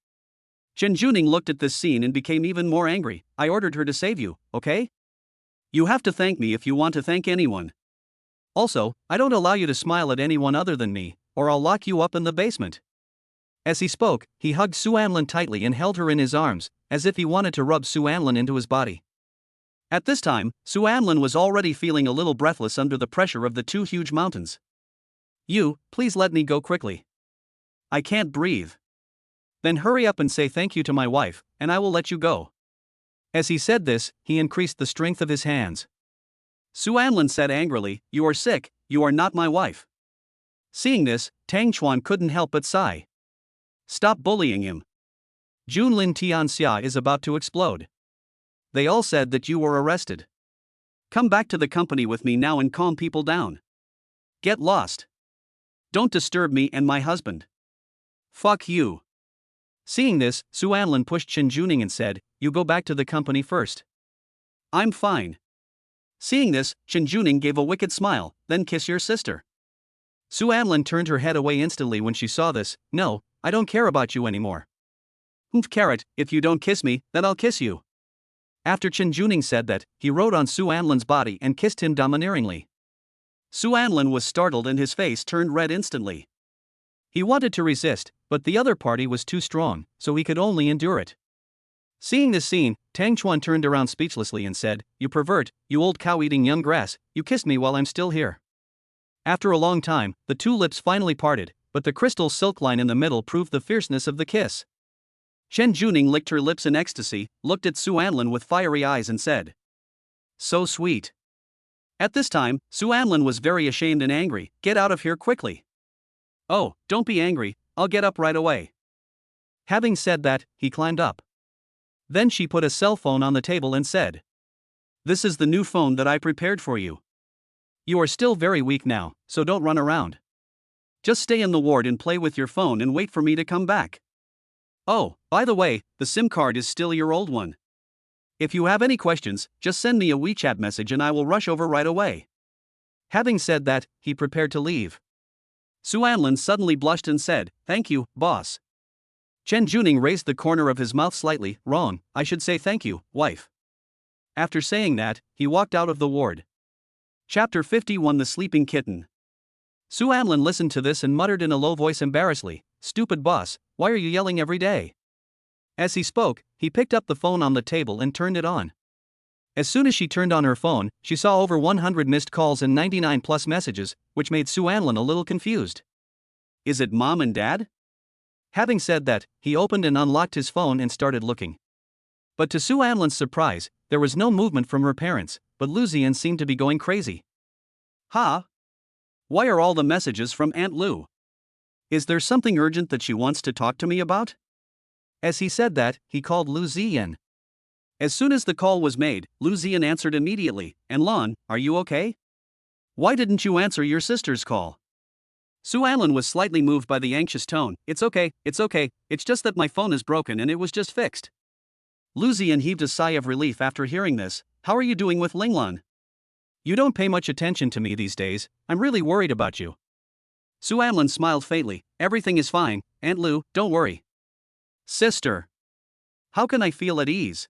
Chen Juning looked at this scene and became even more angry. "I ordered her to save you, okay? You have to thank me if you want to thank anyone. Also, I don't allow you to smile at anyone other than me, or I'll lock you up in the basement." As he spoke, he hugged Su Anlin tightly and held her in his arms, as if he wanted to rub Su Anlin into his body. At this time, Su Anlin was already feeling a little breathless under the pressure of the two huge mountains. Please let me go quickly. I can't breathe. Then hurry up and say thank you to my wife, and I will let you go. As he said this, he increased the strength of his hands. Su Anlin said angrily, You are sick, you are not my wife. Seeing this, Tang Chuan couldn't help but sigh. Stop bullying him. Junlin Tianxia is about to explode. They all said that you were arrested. Come back to the company with me now and calm people down. Get lost. Don't disturb me and my husband. Fuck you. Seeing this, Su Anlin pushed Chen Juning and said, You go back to the company first. I'm fine. Seeing this, Chen Juning gave a wicked smile, then kiss your sister. Su Anlin turned her head away instantly when she saw this. No, I don't care about you anymore. Carrot, if you don't kiss me, then I'll kiss you. After Chen Juning said that, he rode on Su Anlin's body and kissed him domineeringly. Su Anlin was startled and his face turned red instantly. He wanted to resist, but the other party was too strong, so he could only endure it. Seeing this scene, Tang Chuan turned around speechlessly and said, You pervert, you old cow-eating young grass, you kissed me while I'm still here. After a long time, the two lips finally parted, but the crystal silk line in the middle proved the fierceness of the kiss. Chen Juning licked her lips in ecstasy, looked at Su Anlin with fiery eyes and said, So sweet. At this time, Su Anlin was very ashamed and angry. Get out of here quickly. Oh, don't be angry, I'll get up right away. Having said that, he climbed up. Then she put a cell phone on the table and said, This is the new phone that I prepared for you. You are still very weak now, so don't run around. Just stay in the ward and play with your phone and wait for me to come back. Oh, by the way, the SIM card is still your old one. If you have any questions, just send me a WeChat message and I will rush over right away. Having said that, he prepared to leave. Su Anlin suddenly blushed and said, Thank you, boss. Chen Juning raised the corner of his mouth slightly. Wrong, I should say thank you, wife. After saying that, he walked out of the ward. Chapter 51 The Sleeping Kitten. Su Anlin listened to this and muttered in a low voice embarrassedly, Stupid boss, why are you yelling every day? As he spoke, he picked up the phone on the table and turned it on. As soon as she turned on her phone, she saw over 100 missed calls and 99 plus messages, which made Su Anlin a little confused. Is it mom and dad? Having said that, he opened and unlocked his phone and started looking. But to Su Anlin's surprise, there was no movement from her parents, but Lu Zian seemed to be going crazy. Why are all the messages from Aunt Lu? Is there something urgent that she wants to talk to me about? As he said that, he called Lu Zian. As soon as the call was made, Lu Zian answered immediately, And Lan, are you okay? Why didn't you answer your sister's call? Su Anlin was slightly moved by the anxious tone. It's okay, it's just that my phone is broken and it was just fixed. Lu Zian heaved a sigh of relief after hearing this. How are you doing with Linglan? You don't pay much attention to me these days, I'm really worried about you. Su Anlin smiled faintly. Everything is fine, Aunt Lu, don't worry. Sister. How can I feel at ease?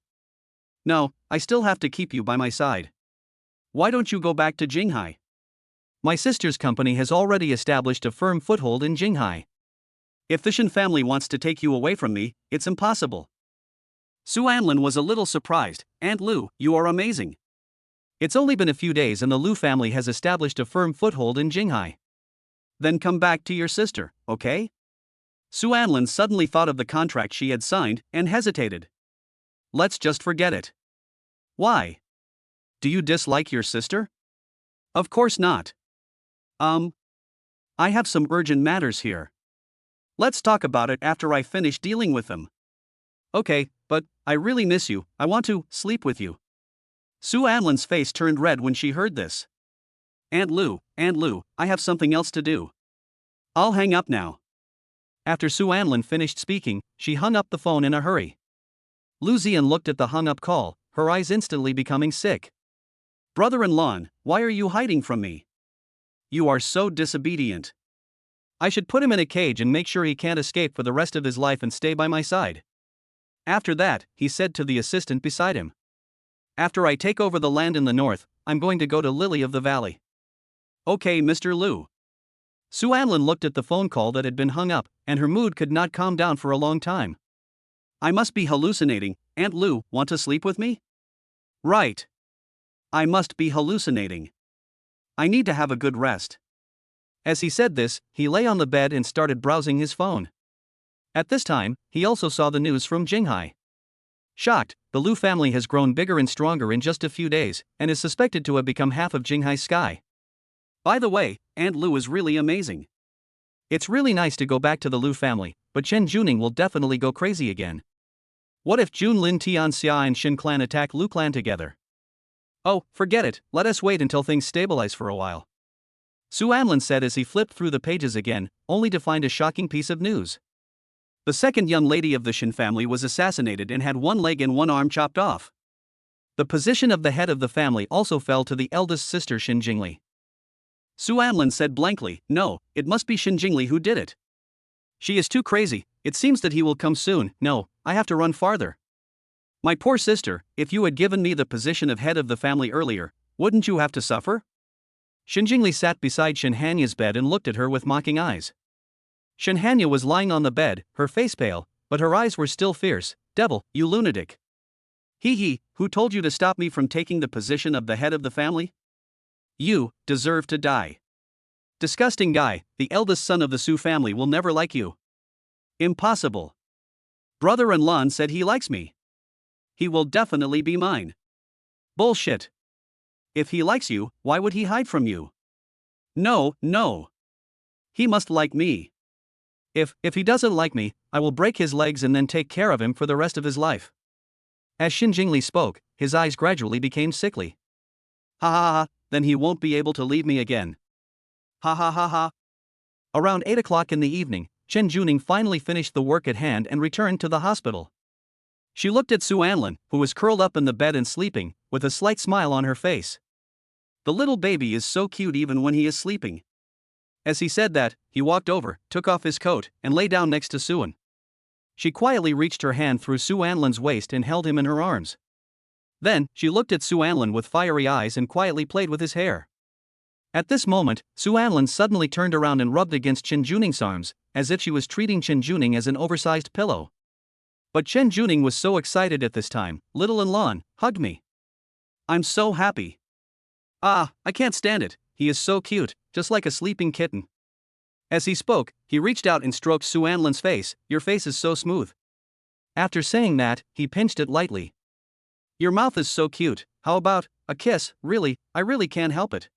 No, I still have to keep you by my side. Why don't you go back to Jinghai? My sister's company has already established a firm foothold in Jinghai. If the Shen family wants to take you away from me, it's impossible. Su Anlin was a little surprised. Aunt Lu, you are amazing. It's only been a few days and the Lu family has established a firm foothold in Jinghai. Then come back to your sister, okay? Su Anlin suddenly thought of the contract she had signed and hesitated. Let's just forget it. Why? Do you dislike your sister? Of course not. I have some urgent matters here. Let's talk about it after I finish dealing with them. Okay, but I really miss you, I want to sleep with you. Su Anlin's face turned red when she heard this. Aunt Lu, I have something else to do. I'll hang up now. After Su Anlin finished speaking, she hung up the phone in a hurry. Lu Zian looked at the hung-up call, her eyes instantly becoming sick. Brother-in-law, why are you hiding from me? You are so disobedient. I should put him in a cage and make sure he can't escape for the rest of his life and stay by my side. After that, he said to the assistant beside him. After I take over the land in the north, I'm going to go to Lily of the Valley. Okay, Mr. Lu. Su Anlin looked at the phone call that had been hung up, and her mood could not calm down for a long time. I must be hallucinating. Aunt Lu, want to sleep with me? Right. I must be hallucinating. I need to have a good rest. As he said this, he lay on the bed and started browsing his phone. At this time, he also saw the news from Jingly. Shocked, the Liu family has grown bigger and stronger in just a few days, and is suspected to have become half of Jinghai's sky. By the way, Aunt Liu is really amazing. It's really nice to go back to the Liu family, but Chen Juning will definitely go crazy again. What if Jun Lin Tian Xia and Shin clan attack Liu clan together? Oh, forget it, let us wait until things stabilize for a while. Su Anlin said as he flipped through the pages again, only to find a shocking piece of news. The second young lady of the Shin family was assassinated and had one leg and one arm chopped off. The position of the head of the family also fell to the eldest sister Shin Jingly. Su Anlin said blankly, no, it must be Shin Jingly who did it. She is too crazy, it seems that he will come soon, no, I have to run farther. My poor sister, if you had given me the position of head of the family earlier, wouldn't you have to suffer? Shin Jingly sat beside Shin Hanya's bed and looked at her with mocking eyes. Shin Hanya was lying on the bed, her face pale, but her eyes were still fierce. Devil, you lunatic. He, who told you to stop me from taking the position of the head of the family? You deserve to die. Disgusting guy, the eldest son of the Su family will never like you. Impossible. Brother-in-law said he likes me. He will definitely be mine. Bullshit. If he likes you, why would he hide from you? No. He must like me. If he doesn't like me, I will break his legs and then take care of him for the rest of his life. As Shin Jingly spoke, his eyes gradually became sickly. Ha, then he won't be able to leave me again. Ha. Around 8 o'clock in the evening, Chen Juning finally finished the work at hand and returned to the hospital. She looked at Su Anlin, who was curled up in the bed and sleeping, with a slight smile on her face. The little baby is so cute even when he is sleeping. As he said that, he walked over, took off his coat, and lay down next to Suan. She quietly reached her hand through Su Anlin's waist and held him in her arms. Then, she looked at Su Anlin with fiery eyes and quietly played with his hair. At this moment, Su Anlin suddenly turned around and rubbed against Chen Juning's arms, as if she was treating Chen Juning as an oversized pillow. But Chen Juning was so excited at this time, little-in-law, hugged me. I'm so happy. I can't stand it, he is so cute, just like a sleeping kitten. As he spoke, he reached out and stroked Su Anlin's face, your face is so smooth. After saying that, he pinched it lightly. Your mouth is so cute, how about a kiss? Really, I really can't help it.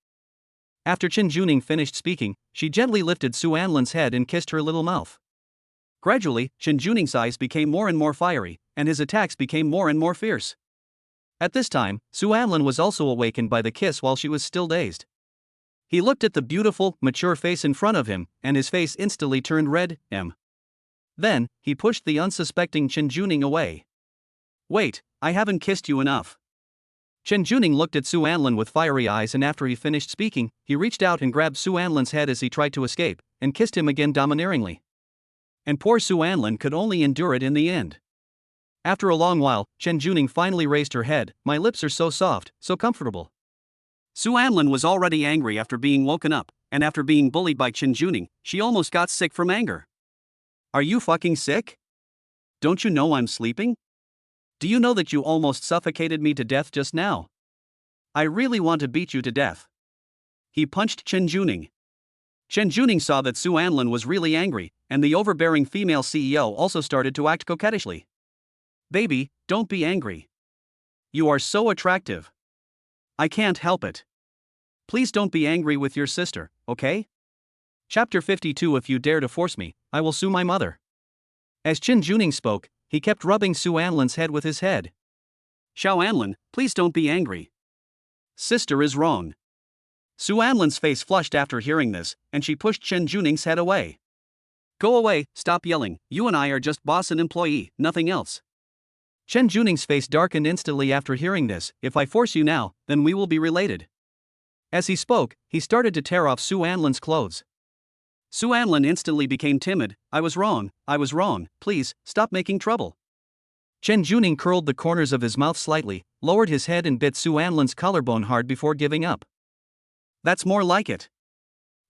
After Chen Juning finished speaking, she gently lifted Su Anlin's head and kissed her little mouth. Gradually, Chen Juning's eyes became more and more fiery, and his attacks became more and more fierce. At this time, Su Anlin was also awakened by the kiss while she was still dazed. He looked at the beautiful, mature face in front of him, and his face instantly turned red. Then, he pushed the unsuspecting Chen Juning away. Wait, I haven't kissed you enough. Chen Juning looked at Su Anlin with fiery eyes, and after he finished speaking, he reached out and grabbed Su Anlin's head as he tried to escape, and kissed him again domineeringly. And poor Su Anlin could only endure it in the end. After a long while, Chen Juning finally raised her head. My lips are so soft, so comfortable. Su Anlin was already angry after being woken up, and after being bullied by Chen Juning, she almost got sick from anger. Are you fucking sick? Don't you know I'm sleeping? Do you know that you almost suffocated me to death just now? I really want to beat you to death. He punched Chen Juning. Chen Juning saw that Su Anlin was really angry, and the overbearing female CEO also started to act coquettishly. Baby, don't be angry. You are so attractive. I can't help it. Please don't be angry with your sister, okay? Chapter 52. If you dare to force me, I will sue my mother. As Chen Juning spoke, he kept rubbing Su Anlin's head with his head. Xiao Anlin, please don't be angry. Sister is wrong. Su Anlin's face flushed after hearing this, and she pushed Chen Juning's head away. Go away, stop yelling, you and I are just boss and employee, nothing else. Chen Juning's face darkened instantly after hearing this. If I force you now, then we will be related. As he spoke, he started to tear off Su Anlin's clothes. Su Anlin instantly became timid. I was wrong, please, stop making trouble. Chen Juning curled the corners of his mouth slightly, lowered his head and bit Su Anlin's collarbone hard before giving up. That's more like it.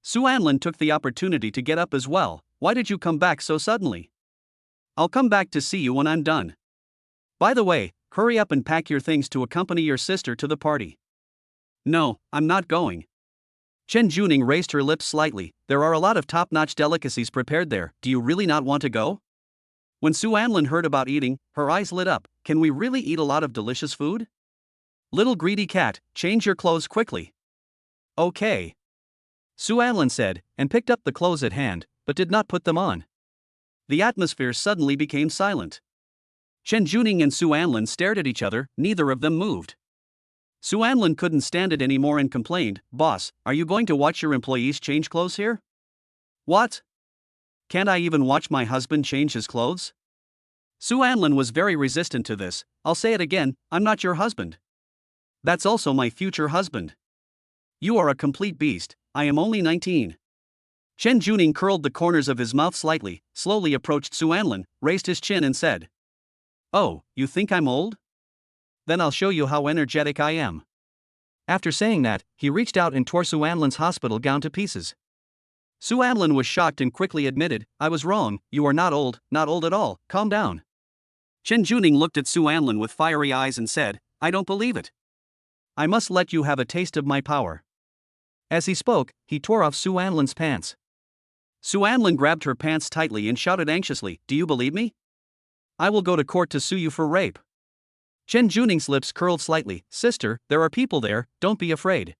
Su Anlin took the opportunity to get up as well. Why did you come back so suddenly? I'll come back to see you when I'm done. By the way, hurry up and pack your things to accompany your sister to the party. No, I'm not going. Chen Juning raised her lips slightly. There are a lot of top-notch delicacies prepared there. Do you really not want to go? When Su Anlin heard about eating, her eyes lit up. Can we really eat a lot of delicious food? Little greedy cat, change your clothes quickly. Okay. Su Anlin said, and picked up the clothes at hand, but did not put them on. The atmosphere suddenly became silent. Chen Juning and Su Anlin stared at each other, neither of them moved. Su Anlin couldn't stand it anymore and complained, "Boss, are you going to watch your employees change clothes here?" "What? Can't I even watch my husband change his clothes?" Su Anlin was very resistant to this. "I'll say it again, I'm not your husband. That's also my future husband. You are a complete beast, I am only 19. Chen Juning curled the corners of his mouth slightly, slowly approached Su Anlin, raised his chin and said, "Oh, you think I'm old? Then I'll show you how energetic I am." After saying that, he reached out and tore Su Anlin's hospital gown to pieces. Su Anlin was shocked and quickly admitted, "I was wrong, you are not old at all, calm down." Chen Juning looked at Su Anlin with fiery eyes and said, "I don't believe it. I must let you have a taste of my power." As he spoke, he tore off Su Anlin's pants. Su Anlin grabbed her pants tightly and shouted anxiously, "Do you believe me? I will go to court to sue you for rape." Chen Juning's lips curled slightly. "Sister, there are people there, don't be afraid."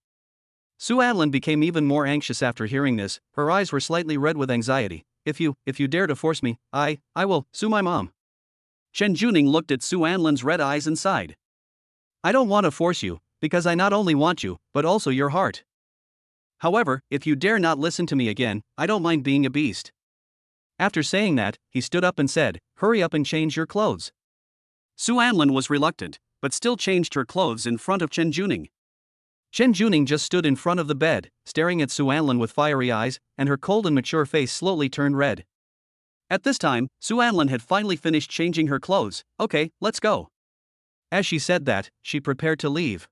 Su Anlin became even more anxious after hearing this. Her eyes were slightly red with anxiety. If you dare to force me, I will sue my mom." Chen Juning looked at Su Anlin's red eyes and sighed. "I don't want to force you, because I not only want you, but also your heart. However, if you dare not listen to me again, I don't mind being a beast." After saying that, he stood up and said, "Hurry up and change your clothes." Su Anlin was reluctant, but still changed her clothes in front of Chen Juning. Chen Juning just stood in front of the bed, staring at Su Anlin with fiery eyes, and her cold and mature face slowly turned red. At this time, Su Anlin had finally finished changing her clothes. "Okay, let's go." As she said that, she prepared to leave.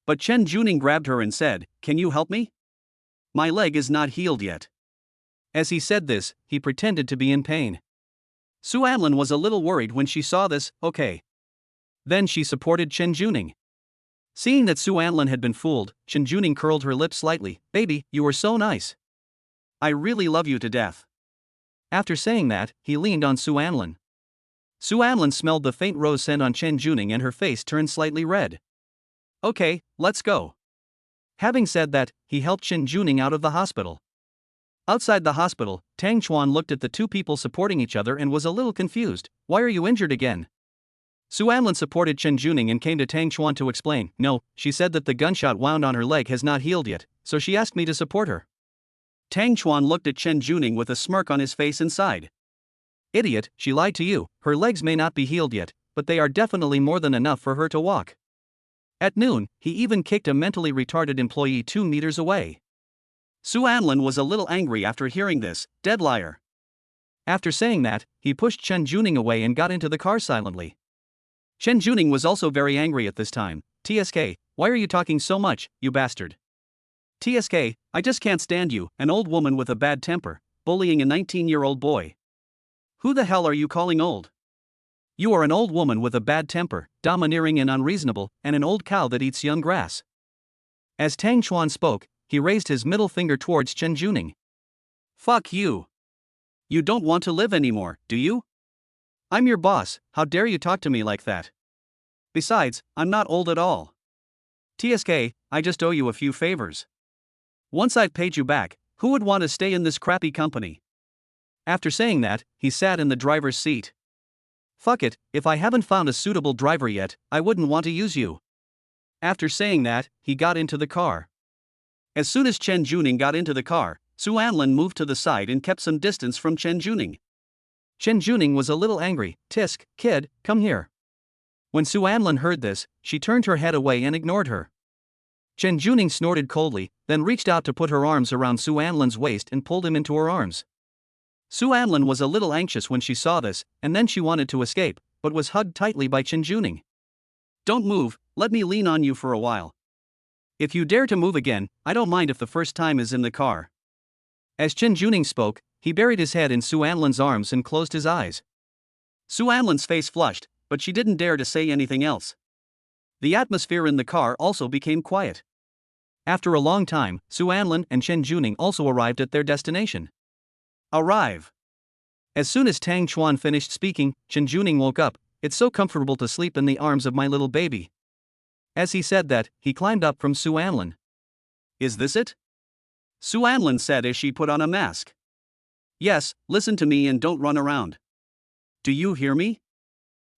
But Chen Juning grabbed her and said, "Can you help me? My leg is not healed yet." As he said this, he pretended to be in pain. Su Anlin was a little worried when she saw this. "Okay." Then she supported Chen Juning. Seeing that Su Anlin had been fooled, Chen Juning curled her lips slightly. "Baby, you were so nice. I really love you to death." After saying that, he leaned on Su Anlin. Su Anlin smelled the faint rose scent on Chen Juning and her face turned slightly red. "Okay, let's go." Having said that, he helped Chen Juning out of the hospital. Outside the hospital, Tang Chuan looked at the two people supporting each other and was a little confused. "Why are you injured again?" Su Anlin supported Chen Juning and came to Tang Chuan to explain. "No, she said that the gunshot wound on her leg has not healed yet, so she asked me to support her." Tang Chuan looked at Chen Juning with a smirk on his face and sighed. "Idiot, she lied to you. Her legs may not be healed yet, but they are definitely more than enough for her to walk." At noon, he even kicked a mentally retarded employee 2 meters away. Su Anlin was a little angry after hearing this. "Dead liar." After saying that, he pushed Chen Juning away and got into the car silently. Chen Juning was also very angry at this time. "TSK, why are you talking so much, you bastard? TSK, I just can't stand you, an old woman with a bad temper, bullying a 19-year-old boy. Who the hell are you calling old? You are an old woman with a bad temper, domineering and unreasonable, and an old cow that eats young grass." As Tang Chuan spoke, he raised his middle finger towards Chen Juning. "Fuck you. You don't want to live anymore, do you? I'm your boss, how dare you talk to me like that? Besides, I'm not old at all. TSK, I just owe you a few favors. Once I've paid you back, who would want to stay in this crappy company?" After saying that, he sat in the driver's seat. "Fuck it, if I haven't found a suitable driver yet, I wouldn't want to use you." After saying that, he got into the car. As soon as Chen Juning got into the car, Su Anlin moved to the side and kept some distance from Chen Juning. Chen Juning was a little angry. "Tisk, kid, come here." When Su Anlin heard this, she turned her head away and ignored her. Chen Juning snorted coldly, then reached out to put her arms around Su Anlin's waist and pulled him into her arms. Su Anlin was a little anxious when she saw this, and then she wanted to escape, but was hugged tightly by Chen Juning. "Don't move, let me lean on you for a while. If you dare to move again, I don't mind if the first time is in the car." As Chen Juning spoke, he buried his head in Su Anlin's arms and closed his eyes. Su Anlin's face flushed, but she didn't dare to say anything else. The atmosphere in the car also became quiet. After a long time, Su Anlin and Chen Juning also arrived at their destination. Arrive. As soon as Tang Chuan finished speaking, Chen Juning woke up. It's so comfortable to sleep in the arms of my little baby. As he said that, he climbed up from Su Anlin. Is this it? Su Anlin said as she put on a mask. Yes, listen to me and don't run around. Do you hear me?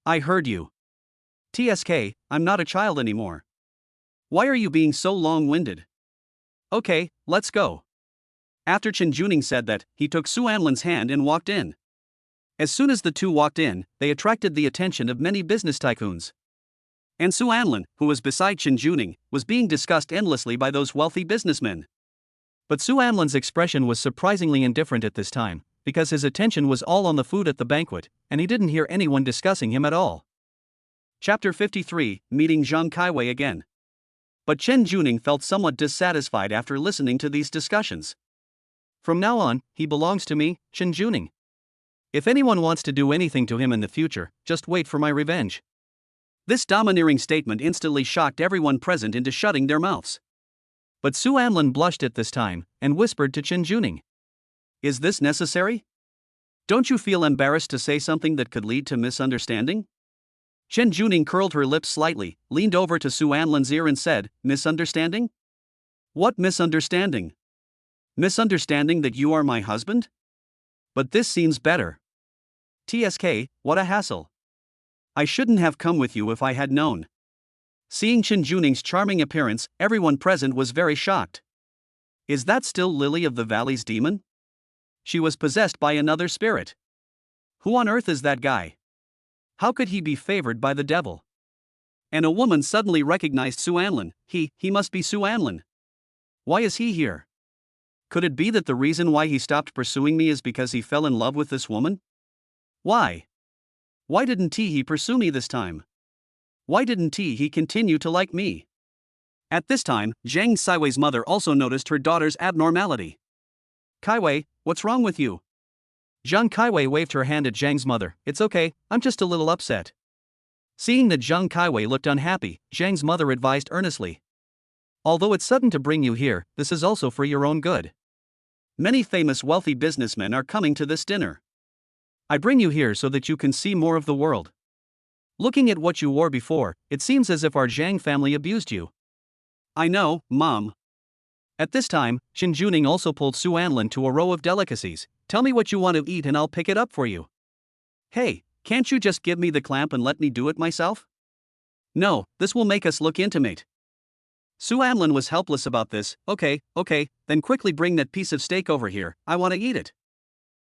I heard you. TSK, I'm not a child anymore. Why are you being so long-winded? Okay, let's go. After Chen Juning said that, he took Su Anlin's hand and walked in. As soon as the two walked in, they attracted the attention of many business tycoons. And Su Anlin, who was beside Chen Juning, was being discussed endlessly by those wealthy businessmen. But Su Anlin's expression was surprisingly indifferent at this time, because his attention was all on the food at the banquet, and he didn't hear anyone discussing him at all. Chapter 53, Meeting Zhang Kaiwei again. But Chen Juning felt somewhat dissatisfied after listening to these discussions. From now on, he belongs to me, Chen Juning. If anyone wants to do anything to him in the future, just wait for my revenge. This domineering statement instantly shocked everyone present into shutting their mouths. But Su Anlin blushed at this time, and whispered to Chen Juning. Is this necessary? Don't you feel embarrassed to say something that could lead to misunderstanding? Chen Juning curled her lips slightly, leaned over to Su Anlin's ear and said, Misunderstanding? What misunderstanding? Misunderstanding that you are my husband? But this seems better. TSK, what a hassle. I shouldn't have come with you if I had known. Seeing Chen Juning's charming appearance, everyone present was very shocked. Is that still Lily of the Valley's demon? She was possessed by another spirit. Who on earth is that guy? How could he be favored by the devil? And a woman suddenly recognized Su Anlin. He must be Su Anlin. Why is he here? Could it be that the reason why he stopped pursuing me is because he fell in love with this woman? Why? Why didn't he pursue me this time? Why didn't he continue to like me? At this time, Zhang Kaiwei's mother also noticed her daughter's abnormality. Kaiwei, what's wrong with you? Zhang Kaiwei waved her hand at Zhang's mother. It's okay, I'm just a little upset. Seeing that Zhang Kaiwei looked unhappy, Zhang's mother advised earnestly. Although it's sudden to bring you here, this is also for your own good. Many famous wealthy businessmen are coming to this dinner. I bring you here so that you can see more of the world. Looking at what you wore before, it seems as if our Jang family abused you. I know, Mom. At this time, Chen Juning also pulled Su Anlin to a row of delicacies. Tell me what you want to eat and I'll pick it up for you. Hey, can't you just give me the clamp and let me do it myself? No, this will make us look intimate. Su Anlin was helpless about this. Okay, then quickly bring that piece of steak over here, I want to eat it.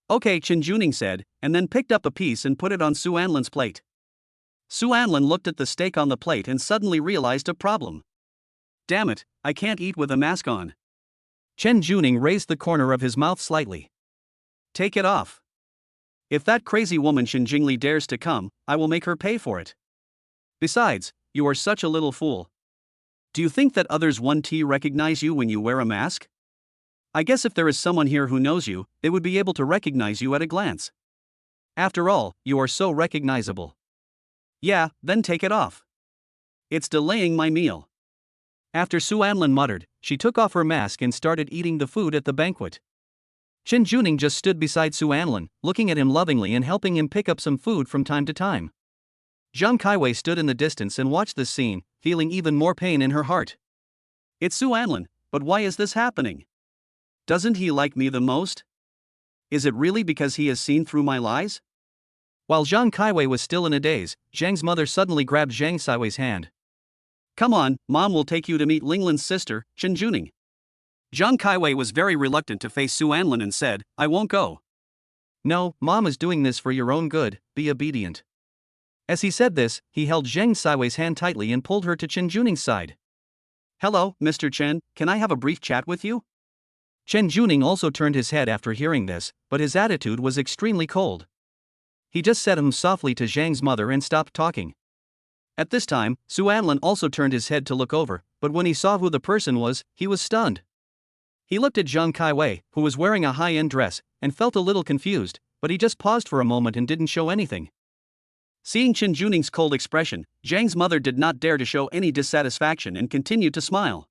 Okay, Chen Juning said, and then picked up a piece and put it on Su Anlin's plate. Su Anlin looked at the steak on the plate and suddenly realized a problem. Damn it, I can't eat with a mask on. Chen Juning raised the corner of his mouth slightly. Take it off. If that crazy woman Jingly dares to come, I will make her pay for it. Besides, you are such a little fool. Do you think that others won't recognize you when you wear a mask? I guess if there is someone here who knows you, they would be able to recognize you at a glance. After all, you are so recognizable. Yeah, then take it off. It's delaying my meal. After Su Anlin muttered, she took off her mask and started eating the food at the banquet. Chen Juning just stood beside Su Anlin, looking at him lovingly and helping him pick up some food from time to time. Zhang Kaiwei stood in the distance and watched this scene, feeling even more pain in her heart. It's Su Anlin, but why is this happening? Doesn't he like me the most? Is it really because he has seen through my lies? While Zhang Kaiwei was still in a daze, Zhang's mother suddenly grabbed Zhang Kaiwei's hand. Come on, Mom will take you to meet Linglin's sister, Chen Juning. Zhang Kaiwei was very reluctant to face Su Anlin and said, I won't go. No, Mom is doing this for your own good, be obedient. As he said this, he held Zhang Kaiwei's hand tightly and pulled her to Chen Juning's side. Hello, Mr. Chen, can I have a brief chat with you? Chen Juning also turned his head after hearing this, but his attitude was extremely cold. He just said softly to Zhang's mother and stopped talking. At this time, Su Anlin also turned his head to look over, but when he saw who the person was, he was stunned. He looked at Zhang Kaiwei, who was wearing a high-end dress, and felt a little confused, but he just paused for a moment and didn't show anything. Seeing Chen Juning's cold expression, Zhang's mother did not dare to show any dissatisfaction and continued to smile.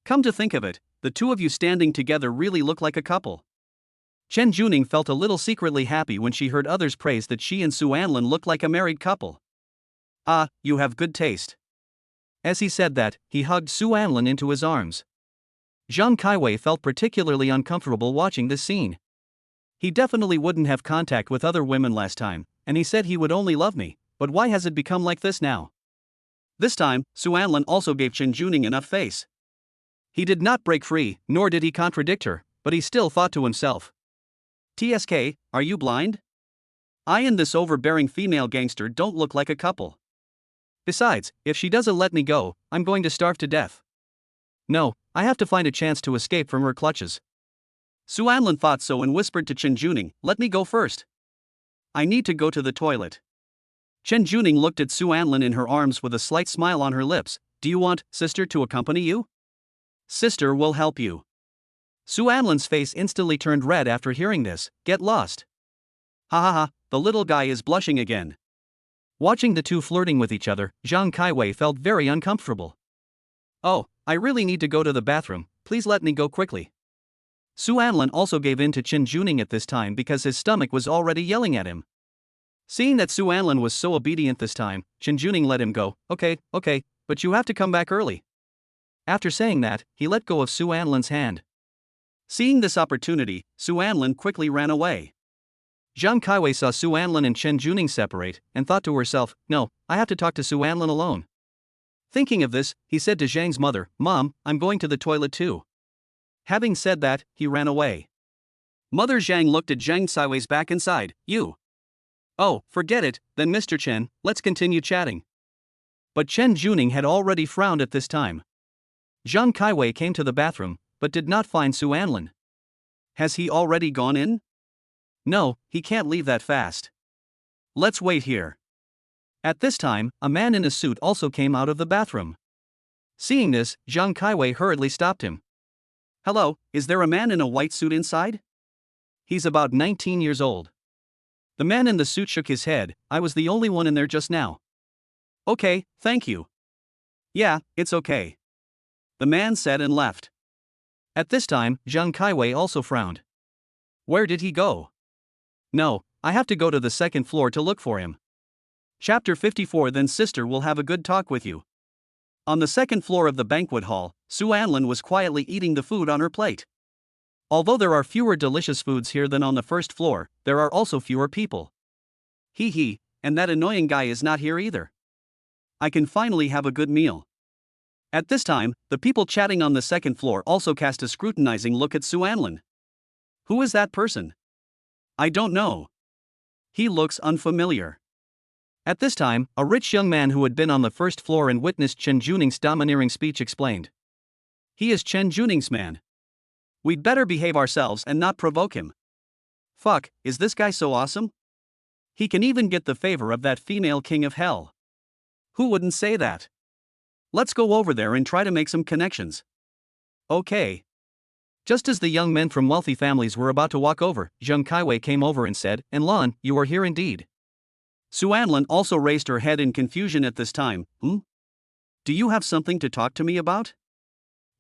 Come to think of it, the two of you standing together really look like a couple. Chen Juning felt a little secretly happy when she heard others praise that she and Su Anlin looked like a married couple. Ah, you have good taste. As he said that, he hugged Su Anlin into his arms. Zhang Kaiwei felt particularly uncomfortable watching this scene. He definitely wouldn't have contact with other women last time, and he said he would only love me, but why has it become like this now? This time, Su Anlin also gave Chen Juning enough face. He did not break free, nor did he contradict her, but he still thought to himself. TSK, are you blind? I and this overbearing female gangster don't look like a couple. Besides, if she doesn't let me go, I'm going to starve to death. No, I have to find a chance to escape from her clutches. Su Anlin thought so and whispered to Chen Juning, let me go first. I need to go to the toilet. Chen Juning looked at Su Anlin in her arms with a slight smile on her lips. Do you want, sister, to accompany you? Sister will help you. Su Anlin's face instantly turned red after hearing this. Get lost. Ha ha ha, the little guy is blushing again. Watching the two flirting with each other, Zhang Kaiwei felt very uncomfortable. Oh, I really need to go to the bathroom, please let me go quickly. Su Anlin also gave in to Chen Juning at this time because his stomach was already yelling at him. Seeing that Su Anlin was so obedient this time, Chen Juning let him go. Okay, but you have to come back early. After saying that, he let go of Su Anlin's hand. Seeing this opportunity, Su Anlin quickly ran away. Zhang Kaiwei saw Su Anlin and Chen Juning separate, and thought to herself, no, I have to talk to Su Anlin alone. Thinking of this, he said to Zhang's mother, Mom, I'm going to the toilet too. Having said that, he ran away. Mother Zhang looked at Zhang Kaiwei's back and sighed, you. Oh, forget it, then Mr. Chen, let's continue chatting. But Chen Juning had already frowned at this time. Zhang Kaiwei came to the bathroom, but did not find Su Anlin. Has he already gone in? No, he can't leave that fast. Let's wait here. At this time, a man in a suit also came out of the bathroom. Seeing this, Zhang Kaiwei hurriedly stopped him. Hello, is there a man in a white suit inside? He's about 19 years old. The man in the suit shook his head. I was the only one in there just now. Okay, thank you. Yeah, it's okay. The man said and left. At this time, Zhang Kaiwei also frowned. Where did he go? No, I have to go to the second floor to look for him. Chapter 54. Then sister will have a good talk with you. On the second floor of the banquet hall, Su Anlin was quietly eating the food on her plate. Although there are fewer delicious foods here than on the first floor, there are also fewer people. Hee, and that annoying guy is not here either. I can finally have a good meal. At this time, the people chatting on the second floor also cast a scrutinizing look at Su Anlin. Who is that person? I don't know. He looks unfamiliar. At this time, a rich young man who had been on the first floor and witnessed Chen Juning's domineering speech explained. He is Chen Juning's man. We'd better behave ourselves and not provoke him. Fuck, is this guy so awesome? He can even get the favor of that female king of hell. Who wouldn't say that? Let's go over there and try to make some connections. Okay. Just as the young men from wealthy families were about to walk over, Zhang Kaiwei came over and said, Enlan, you are here indeed. Su Anlin also raised her head in confusion at this time. Do you have something to talk to me about?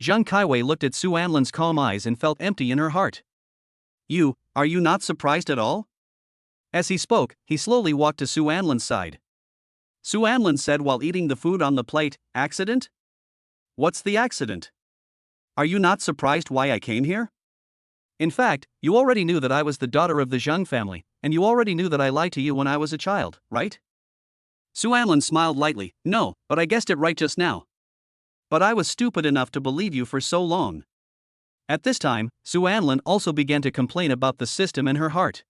Zhang Kaiwei looked at Su Anlin's calm eyes and felt empty in her heart. Are you not surprised at all? As he spoke, he slowly walked to Su Anlin's side. Su Anlin said while eating the food on the plate, accident? What's the accident? Are you not surprised why I came here? In fact, you already knew that I was the daughter of the Zhang family, and you already knew that I lied to you when I was a child, right? Su Anlin smiled lightly. No, but I guessed it right just now. But I was stupid enough to believe you for so long. At this time, Su Anlin also began to complain about the system in her heart.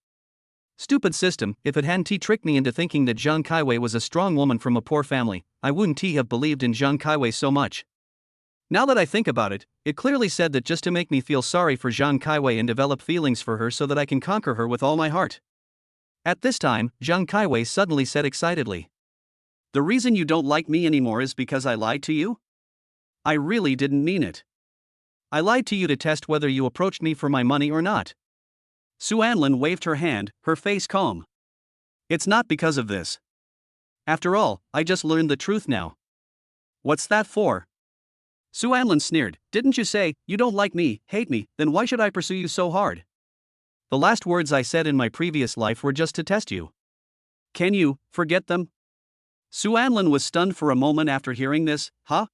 Stupid system, if it hadn't tricked me into thinking that Zhang Kaiwei was a strong woman from a poor family, I wouldn't have believed in Zhang Kaiwei so much. Now that I think about it, it clearly said that just to make me feel sorry for Zhang Kaiwei and develop feelings for her so that I can conquer her with all my heart. At this time, Zhang Kaiwei suddenly said excitedly. The reason you don't like me anymore is because I lied to you? I really didn't mean it. I lied to you to test whether you approached me for my money or not. Su Anlin waved her hand, her face calm. It's not because of this. After all, I just learned the truth now. What's that for? Su Anlin sneered, didn't you say, you don't like me, hate me, then why should I pursue you so hard? The last words I said in my previous life were just to test you. Can you forget them? Su Anlin was stunned for a moment after hearing this. Huh?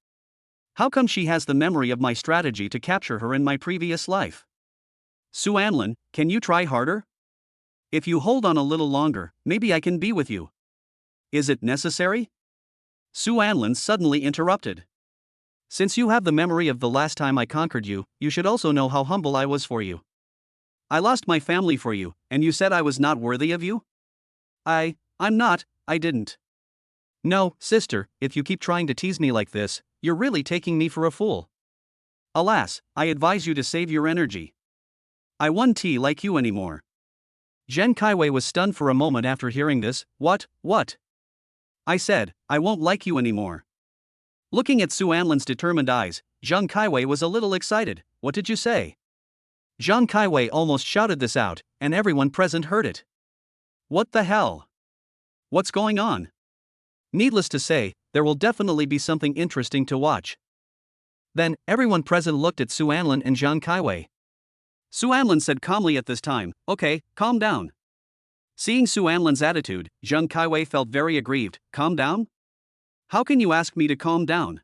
How come she has the memory of my strategy to capture her in my previous life? Su Anlin, can you try harder? If you hold on a little longer, maybe I can be with you. Is it necessary? Su Anlin suddenly interrupted. Since you have the memory of the last time I conquered you, you should also know how humble I was for you. I lost my family for you, and you said I was not worthy of you? I'm not, I didn't. No, sister, if you keep trying to tease me like this, you're really taking me for a fool. Alas, I advise you to save your energy. I won't like you anymore. Zheng Kaiwei was stunned for a moment after hearing this. What? I said, I won't like you anymore. Looking at Su Anlin's determined eyes, Zheng Kaiwei was a little excited. What did you say? Zheng Kaiwei almost shouted this out, and everyone present heard it. What the hell? What's going on? Needless to say, there will definitely be something interesting to watch. Then, everyone present looked at Su Anlin and Zheng Kaiwei. Su Anlin said calmly at this time, okay, calm down. Seeing Su Anlin's attitude, Zheng Kaiwei felt very aggrieved. Calm down? How can you ask me to calm down?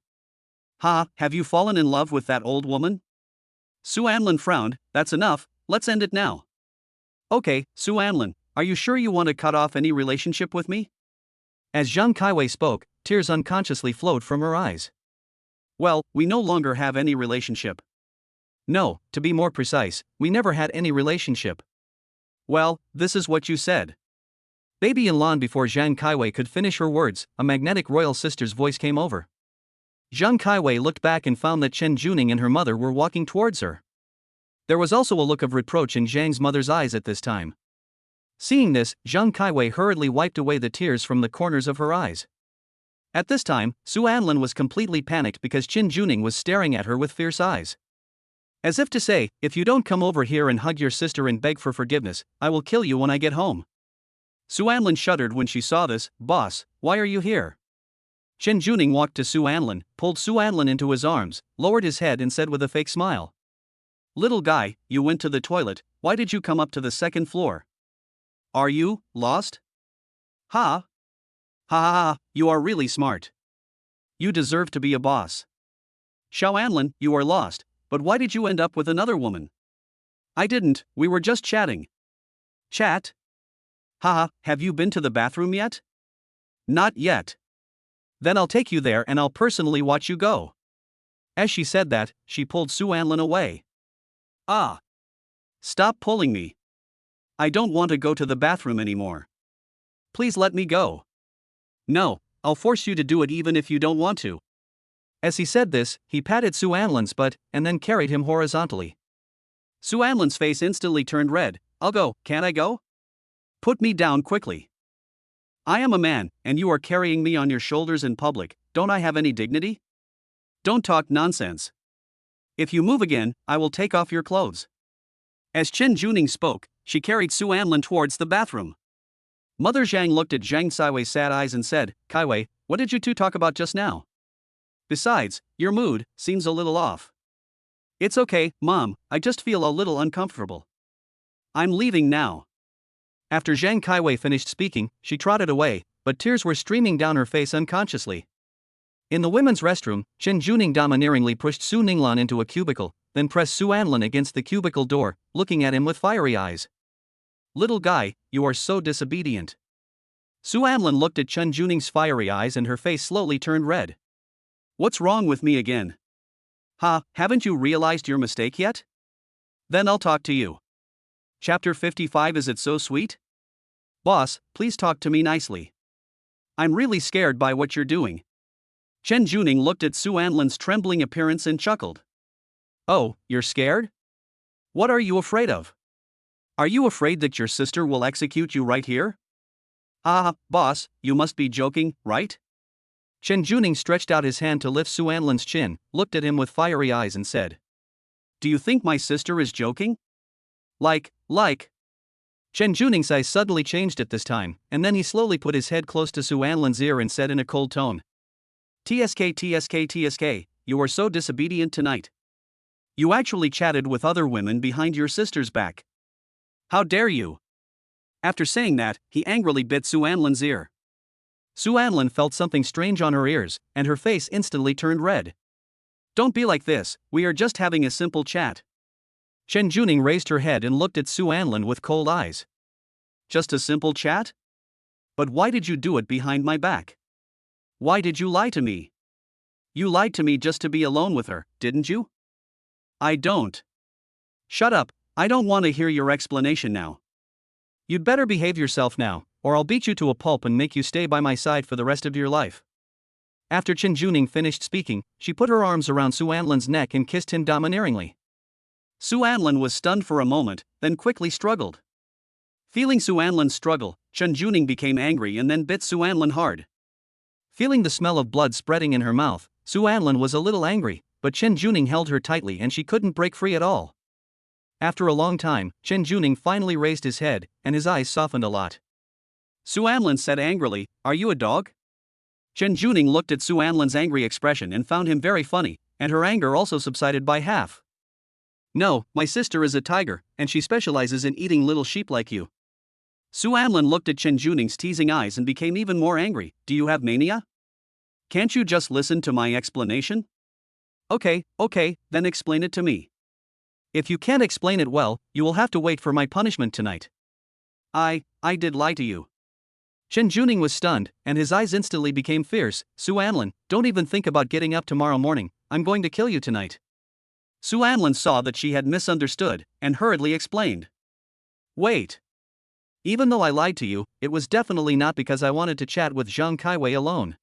Have you fallen in love with that old woman? Su Anlin frowned. That's enough, let's end it now. Okay, Su Anlin, are you sure you want to cut off any relationship with me? As Zheng Kaiwei spoke, tears unconsciously flowed from her eyes. Well, we no longer have any relationship. No, to be more precise, we never had any relationship. Well, this is what you said. Baby in lawn. Before Zheng Kaiwei could finish her words, a magnetic royal sister's voice came over. Zheng Kaiwei looked back and found that Chen Juning and her mother were walking towards her. There was also a look of reproach in Zhang's mother's eyes at this time. Seeing this, Zheng Kaiwei hurriedly wiped away the tears from the corners of her eyes. At this time, Su Anlin was completely panicked because Chen Juning was staring at her with fierce eyes. As if to say, if you don't come over here and hug your sister and beg for forgiveness, I will kill you when I get home. Su Anlin shuddered when she saw this. Boss, why are you here? Chen Juning walked to Su Anlin, pulled Su Anlin into his arms, lowered his head and said with a fake smile. Little guy, you went to the toilet, why did you come up to the second floor? Are you lost? Ha! You are really smart. You deserve to be a boss. Xiao Anlin, you are lost, but why did you end up with another woman? I didn't, we were just chatting. Chat? Have you been to the bathroom yet? Not yet. Then I'll take you there and I'll personally watch you go. As she said that, she pulled Su Anlin away. Stop pulling me. I don't want to go to the bathroom anymore. Please let me go. No, I'll force you to do it even if you don't want to. As he said this, he patted Su Anlin's butt and then carried him horizontally. Su Anlin's face instantly turned red. I'll go, can't I go? Put me down quickly. I am a man, and you are carrying me on your shoulders in public. Don't I have any dignity? Don't talk nonsense. If you move again, I will take off your clothes. As Chen Juning spoke, she carried Su Anlin towards the bathroom. Mother Zhang looked at Zhang Kaiwei's sad eyes and said, Kaiwei, what did you two talk about just now? Besides, your mood seems a little off. It's okay, Mom, I just feel a little uncomfortable. I'm leaving now. After Zhang Kaiwei finished speaking, she trotted away, but tears were streaming down her face unconsciously. In the women's restroom, Chen Juning domineeringly pushed Su Ninglan into a cubicle, then pressed Su Anlin against the cubicle door, looking at him with fiery eyes. Little guy, you are so disobedient. Su Anlin looked at Chen Juning's fiery eyes and her face slowly turned red. What's wrong with me again? Haven't you realized your mistake yet? Then I'll talk to you. Chapter 55. Is it so sweet? Boss, please talk to me nicely. I'm really scared by what you're doing. Chen Juning looked at Su Anlin's trembling appearance and chuckled. Oh, you're scared? What are you afraid of? Are you afraid that your sister will execute you right here? Boss, you must be joking, right? Chen Juning stretched out his hand to lift Su Anlin's chin, looked at him with fiery eyes and said. Do you think my sister is joking? Like. Chen Juning's eyes suddenly changed at this time, and then he slowly put his head close to Su Anlin's ear and said in a cold tone. TSK, you are so disobedient tonight. You actually chatted with other women behind your sister's back. How dare you? After saying that, he angrily bit Su Anlin's ear. Su Anlin felt something strange on her ears, and her face instantly turned red. Don't be like this, we are just having a simple chat. Chen Juning raised her head and looked at Su Anlin with cold eyes. Just a simple chat? But why did you do it behind my back? Why did you lie to me? You lied to me just to be alone with her, didn't you? I don't. Shut up, I don't want to hear your explanation now. You'd better behave yourself now, or I'll beat you to a pulp and make you stay by my side for the rest of your life. After Chen Juning finished speaking, she put her arms around Su Anlin's neck and kissed him domineeringly. Su Anlin was stunned for a moment, then quickly struggled. Feeling Su Anlin's struggle, Chen Juning became angry and then bit Su Anlin hard. Feeling the smell of blood spreading in her mouth, Su Anlin was a little angry, but Chen Juning held her tightly and she couldn't break free at all. After a long time, Chen Juning finally raised his head, and his eyes softened a lot. Su Anlin said angrily, "Are you a dog?" Chen Juning looked at Su Anlin's angry expression and found him very funny, and her anger also subsided by half. No, my sister is a tiger, and she specializes in eating little sheep like you. Su Anlin looked at Chen Juning's teasing eyes and became even more angry. Do you have mania? Can't you just listen to my explanation? Okay, then explain it to me. If you can't explain it well, you will have to wait for my punishment tonight. I did lie to you. Chen Juning was stunned, and his eyes instantly became fierce. Su Anlin, don't even think about getting up tomorrow morning, I'm going to kill you tonight. Su Anlin saw that she had misunderstood, and hurriedly explained. Wait. Even though I lied to you, it was definitely not because I wanted to chat with Zhang Kaiwei alone.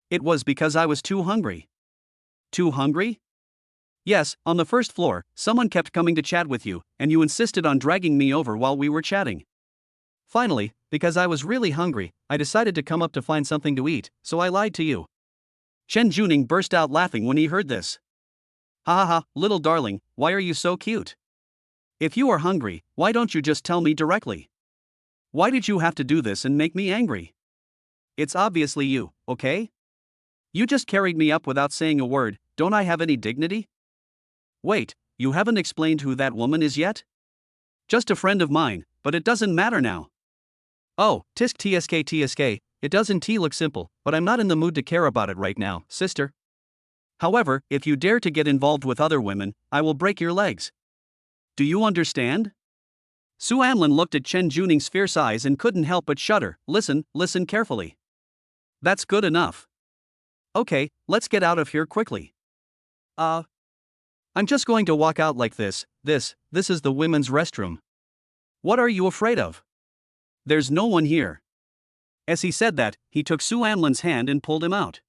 It was because I was too hungry. Too hungry? Yes, on the first floor, someone kept coming to chat with you, and you insisted on dragging me over while we were chatting. Finally, because I was really hungry, I decided to come up to find something to eat, so I lied to you. Chen Juning burst out laughing when he heard this. Ha ha ha, little darling, why are you so cute? If you are hungry, why don't you just tell me directly? Why did you have to do this and make me angry? It's obviously you, okay? You just carried me up without saying a word, don't I have any dignity? Wait, you haven't explained who that woman is yet? Just a friend of mine, but it doesn't matter now. Oh, tsk, it doesn't look simple, but I'm not in the mood to care about it right now, sister. However, if you dare to get involved with other women, I will break your legs. Do you understand? Su Anlin looked at Chen Juning's fierce eyes and couldn't help but shudder. Listen carefully. That's good enough. Okay, let's get out of here quickly. I'm just going to walk out like this. This is the women's restroom. What are you afraid of? There's no one here. As he said that, he took Su Anlin's hand and pulled him out.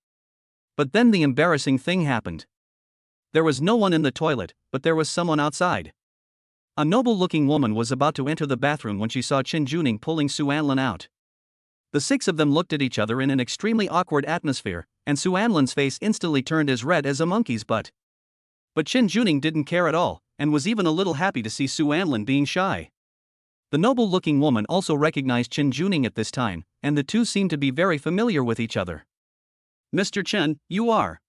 But then the embarrassing thing happened. There was no one in the toilet, but there was someone outside. A noble-looking woman was about to enter the bathroom when she saw Chen Juning pulling Su Anlin out. The six of them looked at each other in an extremely awkward atmosphere, and Su Anlin's face instantly turned as red as a monkey's butt. But Chen Juning didn't care at all, and was even a little happy to see Su Anlin being shy. The noble-looking woman also recognized Chen Juning at this time, and the two seemed to be very familiar with each other. Mr. Chen, you are.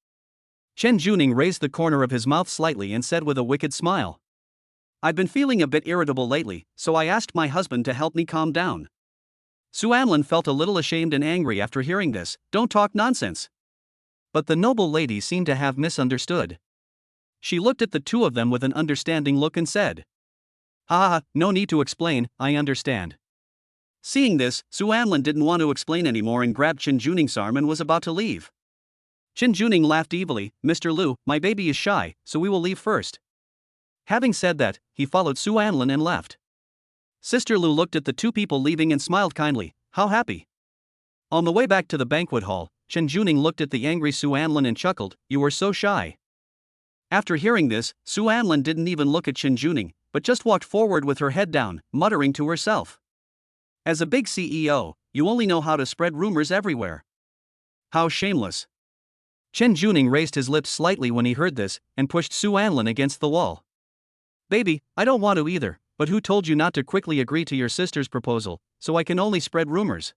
Chen Juning raised the corner of his mouth slightly and said with a wicked smile. I've been feeling a bit irritable lately, so I asked my husband to help me calm down. Su Anlin felt a little ashamed and angry after hearing this. Don't talk nonsense. But the noble lady seemed to have misunderstood. She looked at the two of them with an understanding look and said, ha, no need to explain, I understand. Seeing this, Su Anlin didn't want to explain anymore and grabbed Chen Juning's arm and was about to leave. Chen Juning laughed evilly. Mr. Liu, my baby is shy, so we will leave first. Having said that, he followed Su Anlin and left. Sister Liu looked at the two people leaving and smiled kindly. How happy. On the way back to the banquet hall, Chen Juning looked at the angry Su Anlin and chuckled. You were so shy. After hearing this, Su Anlin didn't even look at Chen Juning, but just walked forward with her head down, muttering to herself. As a big CEO, you only know how to spread rumors everywhere. How shameless. Chen Juning raised his lips slightly when he heard this, and pushed Su Anlin against the wall. Baby, I don't want to either, but who told you not to quickly agree to your sister's proposal, so I can only spread rumors?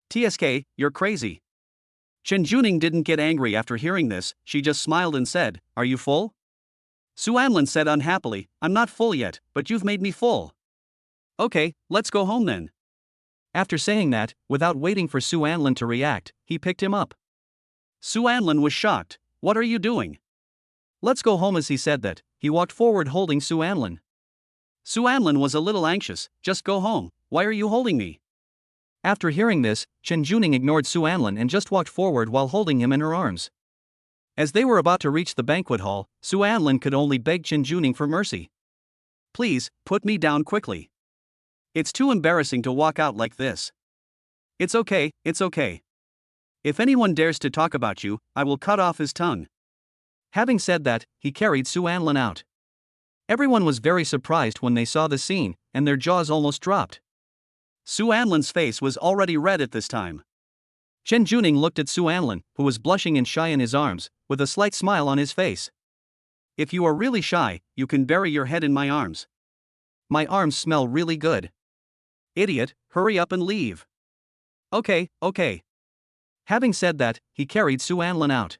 TSK, you're crazy. Chen Juning didn't get angry after hearing this, she just smiled and said, "Are you full?" Su Anlin said unhappily, "I'm not full yet, but you've made me full." "Okay, let's go home then." After saying that, without waiting for Su Anlin to react, he picked him up. Su Anlin was shocked. "What are you doing?" "Let's go home." As he said that, he walked forward holding Su Anlin. Su Anlin was a little anxious. "Just go home, why are you holding me?" After hearing this, Chen Juning ignored Su Anlin and just walked forward while holding him in her arms. As they were about to reach the banquet hall, Su Anlin could only beg Chen Juning for mercy. "Please, put me down quickly. It's too embarrassing to walk out like this." It's okay. If anyone dares to talk about you, I will cut off his tongue." Having said that, he carried Su Anlin out. Everyone was very surprised when they saw the scene, and their jaws almost dropped. Su Anlin's face was already red at this time. Chen Juning looked at Su Anlin, who was blushing and shy in his arms, with a slight smile on his face. "If you are really shy, you can bury your head in my arms. My arms smell really good." "Idiot, hurry up and leave." Okay. Having said that, he carried Su Anlin out.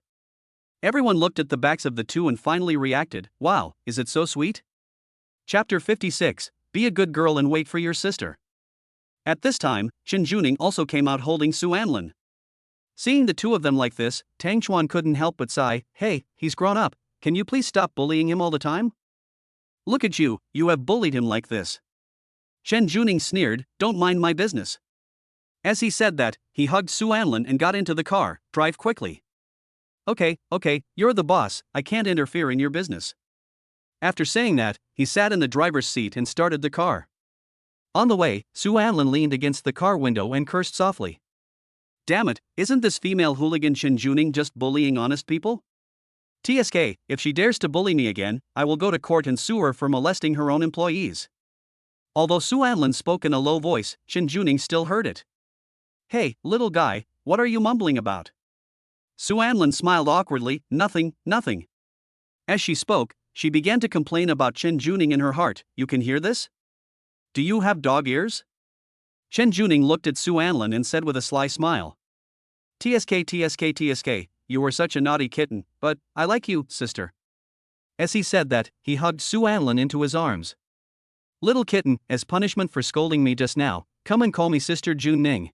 Everyone looked at the backs of the two and finally reacted, "Wow, is it so sweet?" Chapter 56, Be a good girl and wait for your sister. At this time, Chen Juning also came out holding Su Anlin. Seeing the two of them like this, Tang Chuan couldn't help but sigh, "Hey, he's grown up, can you please stop bullying him all the time? Look at you, you have bullied him like this." Chen Juning sneered, "Don't mind my business." As he said that, he hugged Su Anlin and got into the car. "Drive quickly." Okay, you're the boss, I can't interfere in your business." After saying that, he sat in the driver's seat and started the car. On the way, Su Anlin leaned against the car window and cursed softly. "Damn it, isn't this female hooligan Chen Juning just bullying honest people? TSK, if she dares to bully me again, I will go to court and sue her for molesting her own employees." Although Su Anlin spoke in a low voice, Chen Juning still heard it. "Hey, little guy, what are you mumbling about?" Su Anlin smiled awkwardly, Nothing. As she spoke, she began to complain about Chen Juning in her heart. "You can hear this? Do you have dog ears?" Chen Juning looked at Su Anlin and said with a sly smile, TSK, you were such a naughty kitten, but I like you, sister." As he said that, he hugged Su Anlin into his arms. "Little kitten, as punishment for scolding me just now, come and call me Sister Jun Ning."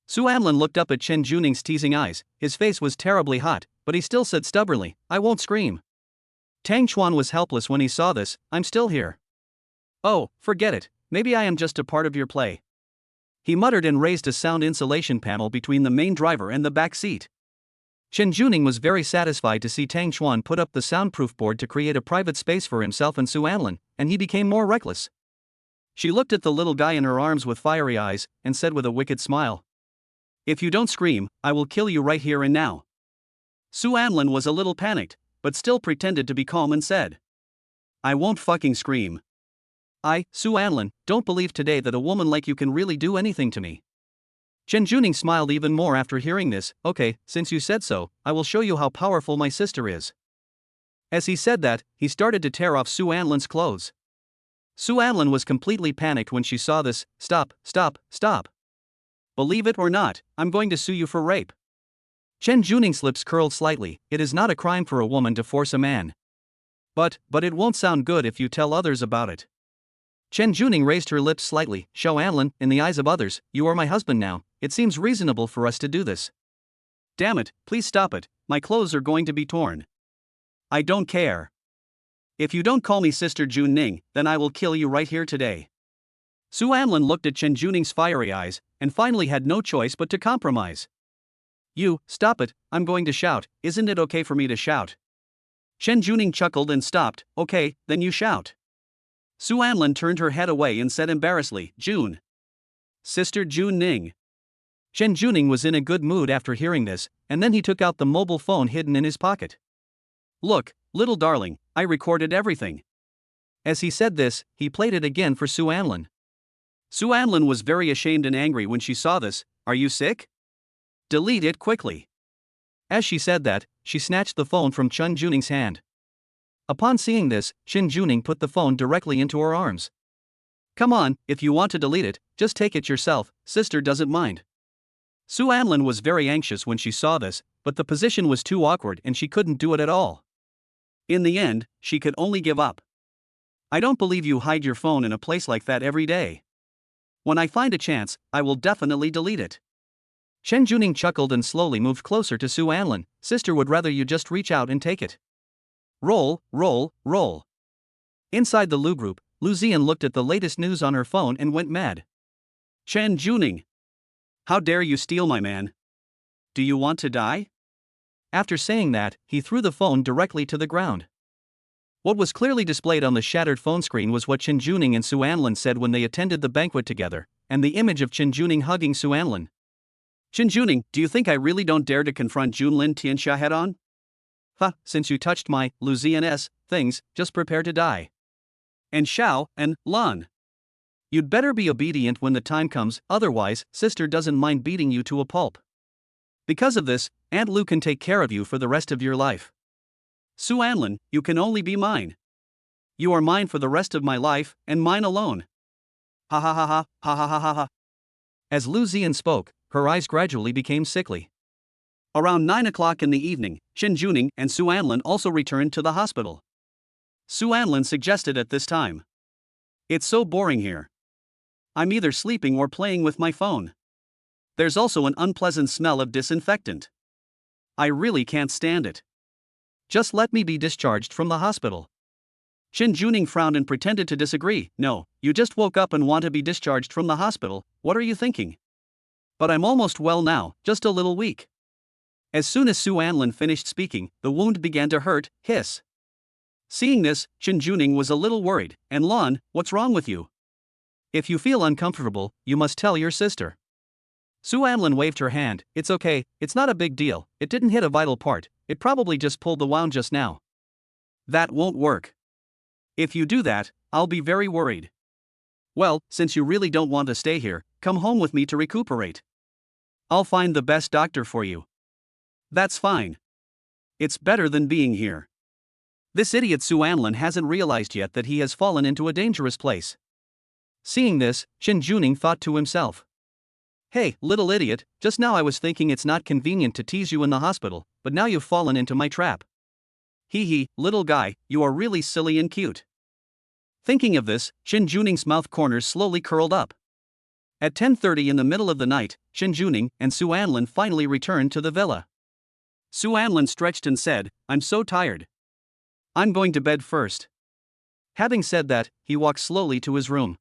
Su Anlin looked up at Chen Juning's teasing eyes. His face was terribly hot, but he still said stubbornly, "I won't scream." Tang Chuan was helpless when he saw this. "I'm still here." "Oh, forget it, maybe I am just a part of your play," he muttered and raised a sound insulation panel between the main driver and the back seat. Chen Juning was very satisfied to see Tang Chuan put up the soundproof board to create a private space for himself and Su Anlin, and he became more reckless. She looked at the little guy in her arms with fiery eyes, and said with a wicked smile, "If you don't scream, I will kill you right here and now." Su Anlin was a little panicked, but still pretended to be calm and said, "I won't fucking scream. Su Anlin, don't believe today that a woman like you can really do anything to me." Chen Juning smiled even more after hearing this. "Okay, since you said so, I will show you how powerful my sister is." As he said that, he started to tear off Su Anlin's clothes. Su Anlin was completely panicked when she saw this. Stop. Believe it or not, I'm going to sue you for rape." Chen Juning's lips curled slightly. "It is not a crime for a woman to force a man. But it won't sound good if you tell others about it." Chen Juning raised her lips slightly. "Shou Anlin, in the eyes of others, you are my husband now, it seems reasonable for us to do this." "Damn it, please stop it, my clothes are going to be torn." "I don't care. If you don't call me Sister Jun Ning, then I will kill you right here today." Su Anlin looked at Chen Juning's fiery eyes, and finally had no choice but to compromise. "You, stop it, I'm going to shout, isn't it okay for me to shout?" Chen Juning chuckled and stopped. "Okay, then you shout." Su Anlin turned her head away and said embarrassedly, "June. Sister Jun Ning." Chen Juning was in a good mood after hearing this, and then he took out the mobile phone hidden in his pocket. "Look, little darling, I recorded everything." As he said this, he played it again for Su Anlin. Su Anlin was very ashamed and angry when she saw this. "Are you sick? Delete it quickly." As she said that, she snatched the phone from Chen Juning's hand. Upon seeing this, Chen Juning put the phone directly into her arms. "Come on, if you want to delete it, just take it yourself, sister doesn't mind." Su Anlin was very anxious when she saw this, but the position was too awkward and she couldn't do it at all. In the end, she could only give up. I don't believe you hide your phone in a place like that every day. When I find a chance, I will definitely delete it. Chen Juning chuckled and slowly moved closer to Su Anlin. Sister would rather you just reach out and take it. Roll, roll, roll. Inside the Lu group, Lu Zian looked at the latest news on her phone and went mad. Chen Juning. How dare you steal my man? Do you want to die? After saying that, he threw the phone directly to the ground. What was clearly displayed on the shattered phone screen was what Chen Juning and Su Anlin said when they attended the banquet together, and the image of Chen Juning hugging Su Anlin. Chen Juning, do you think I really don't dare to confront Junlin Tianxia head-on? Since you touched my, Lu Zian's, things, just prepare to die. And Xiao, and Lan. You'd better be obedient when the time comes, otherwise, sister doesn't mind beating you to a pulp. Because of this, Aunt Lu can take care of you for the rest of your life. Su Anlin, you can only be mine. You are mine for the rest of my life, and mine alone. Ha ha ha ha, ha ha ha ha ha. As Lu Zian spoke, her eyes gradually became sickly. Around 9 o'clock in the evening, Chen Juning and Su Anlin also returned to the hospital. Su Anlin suggested at this time. It's so boring here. I'm either sleeping or playing with my phone. There's also an unpleasant smell of disinfectant. I really can't stand it. Just let me be discharged from the hospital. Chen Juning frowned and pretended to disagree. No, you just woke up and want to be discharged from the hospital, what are you thinking? But I'm almost well now, just a little weak. As soon as Su Anlin finished speaking, the wound began to hurt, hiss. Seeing this, Chen Juning was a little worried. And Lan, what's wrong with you? If you feel uncomfortable, you must tell your sister. Su Anlin waved her hand. It's okay, it's not a big deal, it didn't hit a vital part, it probably just pulled the wound just now. That won't work. If you do that, I'll be very worried. Well, since you really don't want to stay here, come home with me to recuperate. I'll find the best doctor for you. That's fine. It's better than being here. This idiot Su Anlin hasn't realized yet that he has fallen into a dangerous place. Seeing this, Chen Juning thought to himself. Hey, little idiot, just now I was thinking it's not convenient to tease you in the hospital, but now you've fallen into my trap. Hee hee, little guy, you are really silly and cute. Thinking of this, Chen Juning's mouth corners slowly curled up. At 10:30 in the middle of the night, Chen Juning and Su Anlin finally returned to the villa. Su Anlin stretched and said, I'm so tired. I'm going to bed first. Having said that, he walked slowly to his room.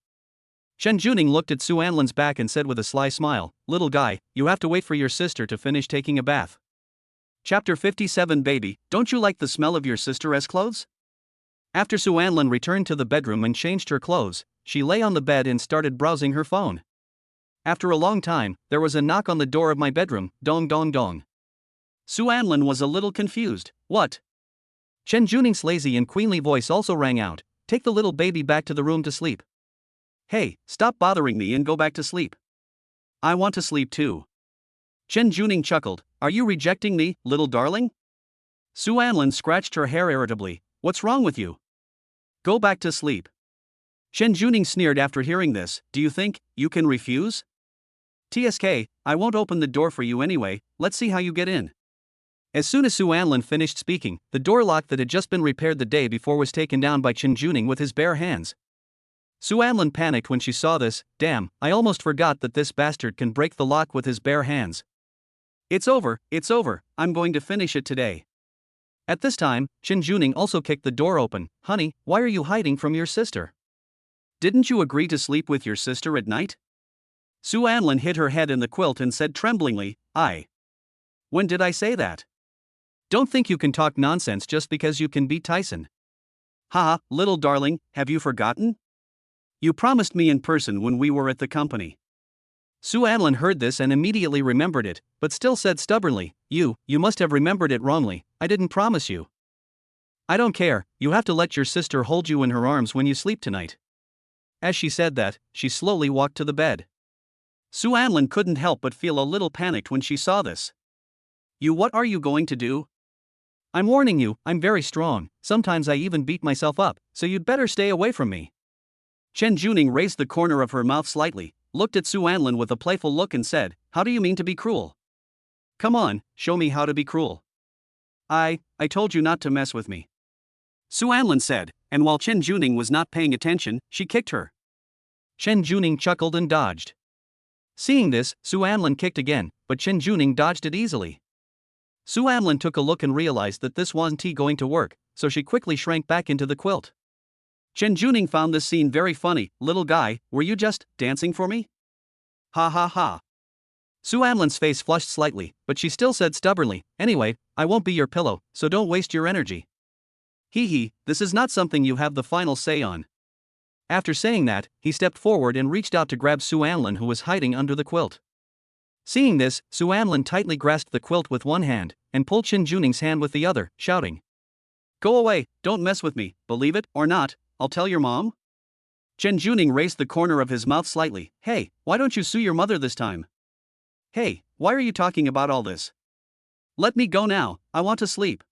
Chen Juning looked at Su Anlin's back and said with a sly smile, little guy, you have to wait for your sister to finish taking a bath. Chapter 57 Baby, don't you like the smell of your sister's clothes? After Su Anlin returned to the bedroom and changed her clothes, she lay on the bed and started browsing her phone. After a long time, there was a knock on the door of my bedroom, dong dong dong. Su Anlin was a little confused. What? Chen Juning's lazy and queenly voice also rang out, take the little baby back to the room to sleep. Hey, stop bothering me and go back to sleep. I want to sleep too. Chen Juning chuckled, are you rejecting me, little darling? Su Anlin scratched her hair irritably, what's wrong with you? Go back to sleep. Chen Juning sneered after hearing this, do you think you can refuse? TSK, I won't open the door for you anyway, let's see how you get in. As soon as Su Anlin finished speaking, the door lock that had just been repaired the day before was taken down by Chen Juning with his bare hands. Su Anlin panicked when she saw this, damn, I almost forgot that this bastard can break the lock with his bare hands. It's over, I'm going to finish it today. At this time, Chen Juning also kicked the door open, honey, why are you hiding from your sister? Didn't you agree to sleep with your sister at night? Su Anlin hid her head in the quilt and said tremblingly, When did I say that? Don't think you can talk nonsense just because you can beat Tyson. Haha, little darling, have you forgotten? You promised me in person when we were at the company. Su Anlin heard this and immediately remembered it, but still said stubbornly, you must have remembered it wrongly, I didn't promise you. I don't care, you have to let your sister hold you in her arms when you sleep tonight. As she said that, she slowly walked to the bed. Su Anlin couldn't help but feel a little panicked when she saw this. What are you going to do? I'm warning you, I'm very strong, sometimes I even beat myself up, so you'd better stay away from me. Chen Juning raised the corner of her mouth slightly, looked at Su Anlin with a playful look and said, How do you mean to be cruel? Come on, show me how to be cruel. I told you not to mess with me. Su Anlin said, and while Chen Juning was not paying attention, she kicked her. Chen Juning chuckled and dodged. Seeing this, Su Anlin kicked again, but Chen Juning dodged it easily. Su Anlin took a look and realized that this wasn't going to work, so she quickly shrank back into the quilt. Chen Juning found this scene very funny. Little guy, were you just dancing for me? Ha ha ha. Su Anlin's face flushed slightly, but she still said stubbornly, anyway, I won't be your pillow, so don't waste your energy. Hee hee, this is not something you have the final say on. After saying that, he stepped forward and reached out to grab Su Anlin, who was hiding under the quilt. Seeing this, Su Anlin tightly grasped the quilt with one hand, and pulled Chen Juning's hand with the other, shouting. Go away, don't mess with me, believe it or not, I'll tell your mom. Chen Juning raised the corner of his mouth slightly. Hey, why don't you sue your mother this time? Hey, why are you talking about all this? Let me go now, I want to sleep.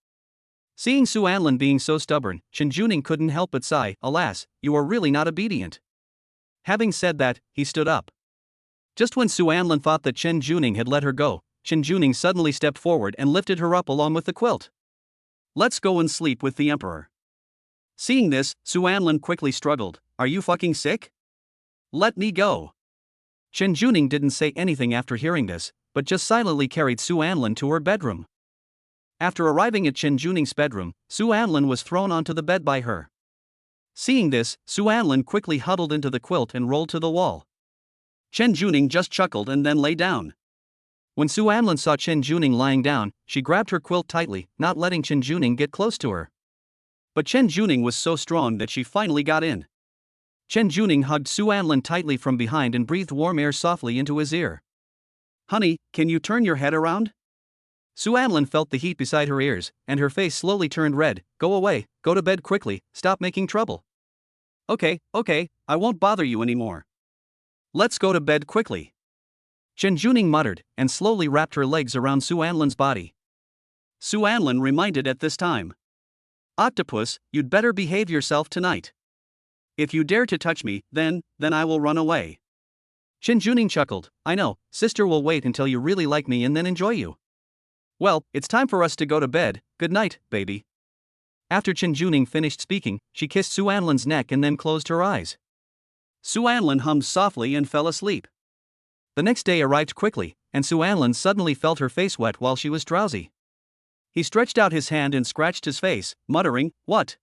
Seeing Su Anlin being so stubborn, Chen Juning couldn't help but sigh, alas, you are really not obedient. Having said that, he stood up. Just when Su Anlin thought that Chen Juning had let her go, Chen Juning suddenly stepped forward and lifted her up along with the quilt. Let's go and sleep with the emperor. Seeing this, Su Anlin quickly struggled. Are you fucking sick? Let me go. Chen Juning didn't say anything after hearing this, but just silently carried Su Anlin to her bedroom. After arriving at Chen Juning's bedroom, Su Anlin was thrown onto the bed by her. Seeing this, Su Anlin quickly huddled into the quilt and rolled to the wall. Chen Juning just chuckled and then lay down. When Su Anlin saw Chen Juning lying down, she grabbed her quilt tightly, not letting Chen Juning get close to her. But Chen Juning was so strong that she finally got in. Chen Juning hugged Su Anlin tightly from behind and breathed warm air softly into his ear. Honey, can you turn your head around? Su Anlin felt the heat beside her ears, and her face slowly turned red. Go away, go to bed quickly, stop making trouble. Okay, I won't bother you anymore. Let's go to bed quickly. Chen Juning muttered, and slowly wrapped her legs around Su Anlin's body. Su Anlin reminded at this time. Octopus, you'd better behave yourself tonight. If you dare to touch me, then I will run away. Chen Juning chuckled, I know, sister will wait until you really like me and then enjoy you. Well, it's time for us to go to bed, good night, baby. After Chen Juning finished speaking, she kissed Su Anlin's neck and then closed her eyes. Su Anlin hummed softly and fell asleep. The next day arrived quickly, and Su Anlin suddenly felt her face wet while she was drowsy. He stretched out his hand and scratched his face, muttering, What?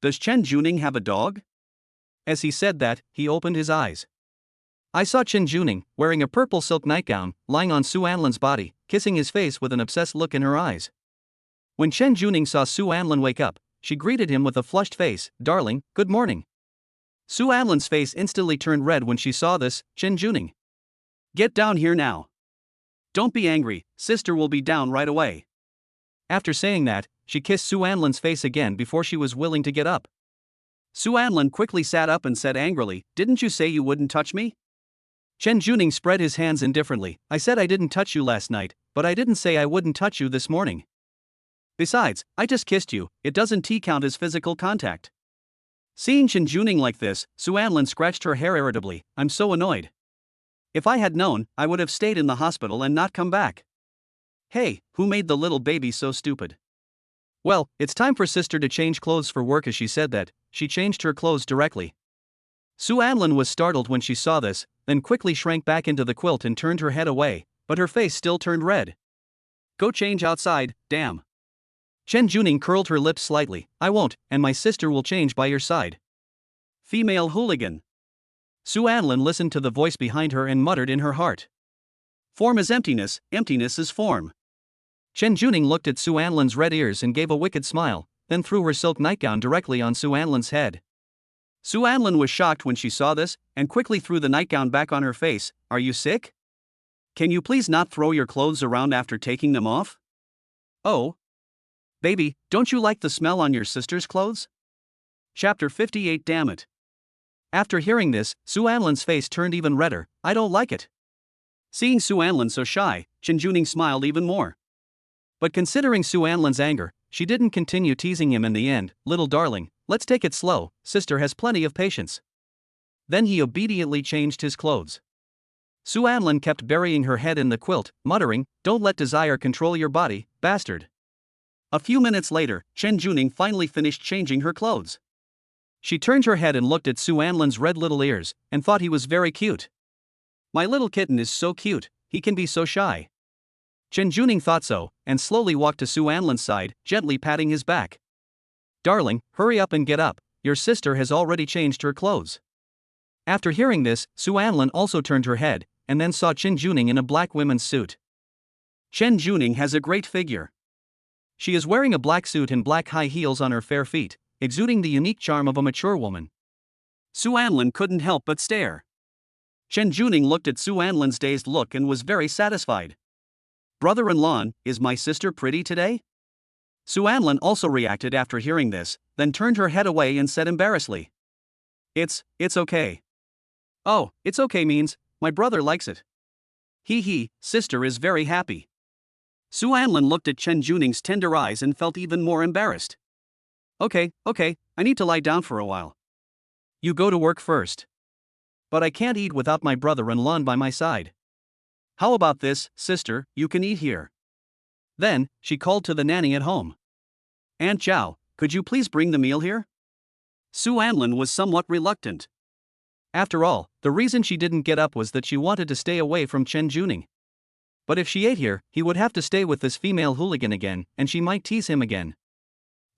Does Chen Juning have a dog? As he said that, he opened his eyes. I saw Chen Juning, wearing a purple silk nightgown, lying on Su Anlin's body, kissing his face with an obsessed look in her eyes. When Chen Juning saw Su Anlin wake up, she greeted him with a flushed face, Darling, good morning. Su Anlin's face instantly turned red when she saw this. Chen Juning. Get down here now. Don't be angry, sister will be down right away. After saying that, she kissed Su Anlin's face again before she was willing to get up. Su Anlin quickly sat up and said angrily, Didn't you say you wouldn't touch me? Chen Juning spread his hands indifferently. I said I didn't touch you last night, but I didn't say I wouldn't touch you this morning. Besides, I just kissed you, it doesn't count as physical contact. Seeing Chen Juning like this, Su Anlin scratched her hair irritably. I'm so annoyed. If I had known, I would have stayed in the hospital and not come back. Hey, who made the little baby so stupid? Well, it's time for sister to change clothes for work. As she said that, she changed her clothes directly. Su Anlin was startled when she saw this, then quickly shrank back into the quilt and turned her head away, but her face still turned red. Go change outside, damn. Chen Juning curled her lips slightly. I won't, and my sister will change by your side. Female hooligan. Su Anlin listened to the voice behind her and muttered in her heart. Form is emptiness, emptiness is form. Chen Juning looked at Su Anlin's red ears and gave a wicked smile, then threw her silk nightgown directly on Su Anlin's head. Su Anlin was shocked when she saw this, and quickly threw the nightgown back on her face. Are you sick? Can you please not throw your clothes around after taking them off? Oh. Baby, don't you like the smell on your sister's clothes? Chapter 58 Damn it. After hearing this, Su Anlin's face turned even redder. I don't like it. Seeing Su Anlin so shy, Chen Juning smiled even more. But considering Su Anlin's anger, she didn't continue teasing him in the end. Little darling, let's take it slow, sister has plenty of patience. Then he obediently changed his clothes. Su Anlin kept burying her head in the quilt, muttering, "Don't let desire control your body, bastard." A few minutes later, Chen Juning finally finished changing her clothes. She turned her head and looked at Su Anlin's red little ears, and thought he was very cute. "My little kitten is so cute, he can be so shy." Chen Juning thought so, and slowly walked to Su Anlin's side, gently patting his back. "Darling, hurry up and get up, your sister has already changed her clothes." After hearing this, Su Anlin also turned her head, and then saw Chen Juning in a black women's suit. Chen Juning has a great figure. She is wearing a black suit and black high heels on her fair feet, exuding the unique charm of a mature woman. Su Anlin couldn't help but stare. Chen Juning looked at Su Anlin's dazed look and was very satisfied. "Brother-in-law, is my sister pretty today?" Su Anlin also reacted after hearing this, then turned her head away and said embarrassedly, It's okay." "Oh, it's okay means, my brother likes it." He, sister is very happy." Su Anlin looked at Chen Juning's tender eyes and felt even more embarrassed. Okay, I need to lie down for a while." "You go to work first." "But I can't eat without my brother-in-law by my side." "How about this, sister, you can eat here." Then, she called to the nanny at home. "Aunt Zhao, could you please bring the meal here?" Su Anlin was somewhat reluctant. After all, the reason she didn't get up was that she wanted to stay away from Chen Juning. But if she ate here, he would have to stay with this female hooligan again, and she might tease him again.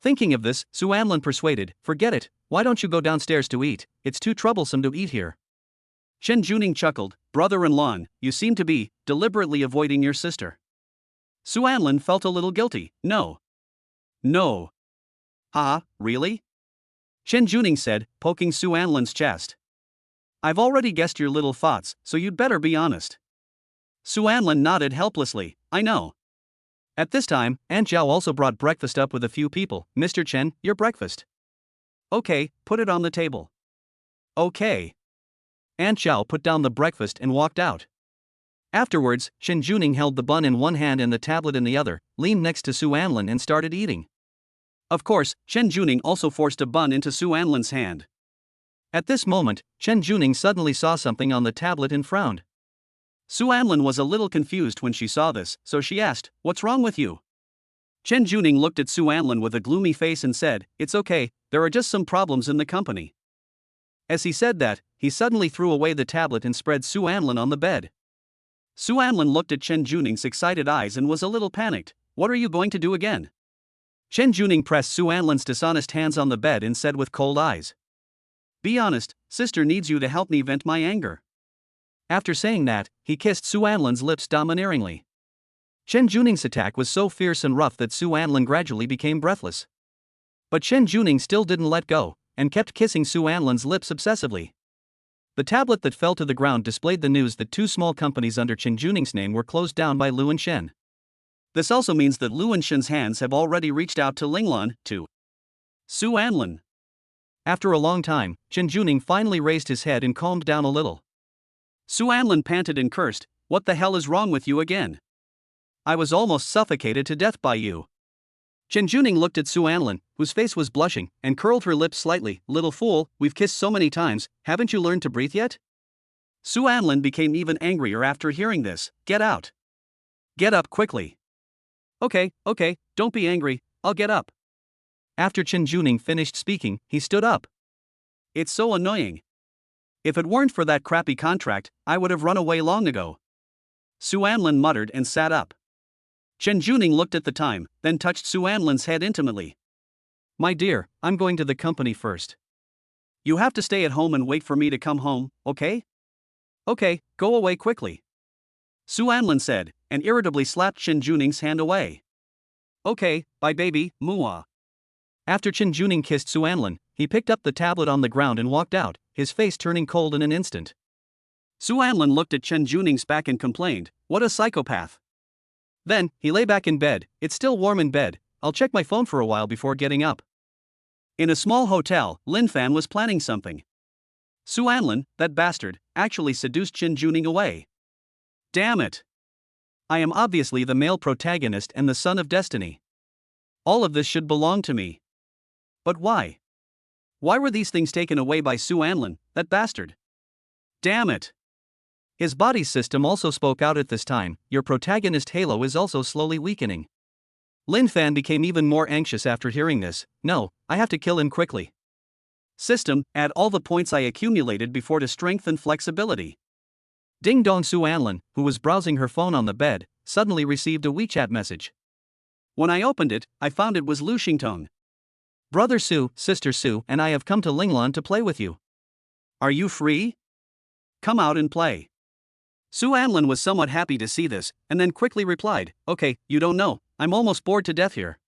Thinking of this, Su Anlin persuaded, "Forget it, why don't you go downstairs to eat, it's too troublesome to eat here." Chen Juning chuckled, "Brother-in-law, you seem to be deliberately avoiding your sister." Su Anlin felt a little guilty. No. "Haha, really?" Chen Juning said, poking Su Anlin's chest. "I've already guessed your little thoughts, so you'd better be honest." Su Anlin nodded helplessly, "I know." At this time, Aunt Zhao also brought breakfast up with a few people. "Mr. Chen, your breakfast." "Okay, put it on the table." "Okay." Aunt Zhao put down the breakfast and walked out. Afterwards, Chen Juning held the bun in one hand and the tablet in the other, leaned next to Su Anlin and started eating. Of course, Chen Juning also forced a bun into Su Anlin's hand. At this moment, Chen Juning suddenly saw something on the tablet and frowned. Su Anlin was a little confused when she saw this, so she asked, "What's wrong with you?" Chen Juning looked at Su Anlin with a gloomy face and said, "It's okay, there are just some problems in the company." As he said that, he suddenly threw away the tablet and spread Su Anlin on the bed. Su Anlin looked at Chen Juning's excited eyes and was a little panicked. "What are you going to do again?" Chen Juning pressed Su Anlin's dishonest hands on the bed and said with cold eyes, "Be honest, sister needs you to help me vent my anger." After saying that, he kissed Su Anlin's lips domineeringly. Chen Juning's attack was so fierce and rough that Su Anlin gradually became breathless. But Chen Juning still didn't let go, and kept kissing Su Anlin's lips obsessively. The tablet that fell to the ground displayed the news that two small companies under Chen Juning's name were closed down by Luan Shen. This also means that Luan Shen's hands have already reached out to Linglan, to Su Anlin. After a long time, Chen Juning finally raised his head and calmed down a little. Su Anlin panted and cursed, "What the hell is wrong with you again? I was almost suffocated to death by you." Chen Juning looked at Su Anlin, whose face was blushing, and curled her lips slightly. "Little fool, we've kissed so many times, haven't you learned to breathe yet?" Su Anlin became even angrier after hearing this. "Get out. Get up quickly." Okay, don't be angry, I'll get up." After Chen Juning finished speaking, he stood up. "It's so annoying. If it weren't for that crappy contract, I would have run away long ago." Su Anlin muttered and sat up. Chen Juning looked at the time, then touched Su Anlin's head intimately. "My dear, I'm going to the company first. You have to stay at home and wait for me to come home, okay?" "Okay, go away quickly," Su Anlin said, and irritably slapped Chen Juning's hand away. "Okay, bye baby, muah." After Chen Juning kissed Su Anlin, he picked up the tablet on the ground and walked out, his face turning cold in an instant. Su Anlin looked at Chen Juning's back and complained, "What a psychopath." Then, he lay back in bed. "It's still warm in bed, I'll check my phone for a while before getting up." In a small hotel, Lin Fan was planning something. Su Anlin, that bastard, actually seduced Chen Juning away. Damn it. I am obviously the male protagonist and the son of destiny. All of this should belong to me. But why? Why were these things taken away by Su Anlin, that bastard? Damn it. His body system also spoke out at this time. Your protagonist halo is also slowly weakening. Lin Fan became even more anxious after hearing this. No, I have to kill him quickly. System, add all the points I accumulated before to strength and flexibility. Ding dong. Su Anlin, who was browsing her phone on the bed, suddenly received a WeChat message. When I opened it, I found it was Lu Xingtong. Brother Su, Sister Su, and I have come to Linglan to play with you. Are you free? Come out and play. Su Anlin was somewhat happy to see this, and then quickly replied, okay, you don't know, I'm almost bored to death here.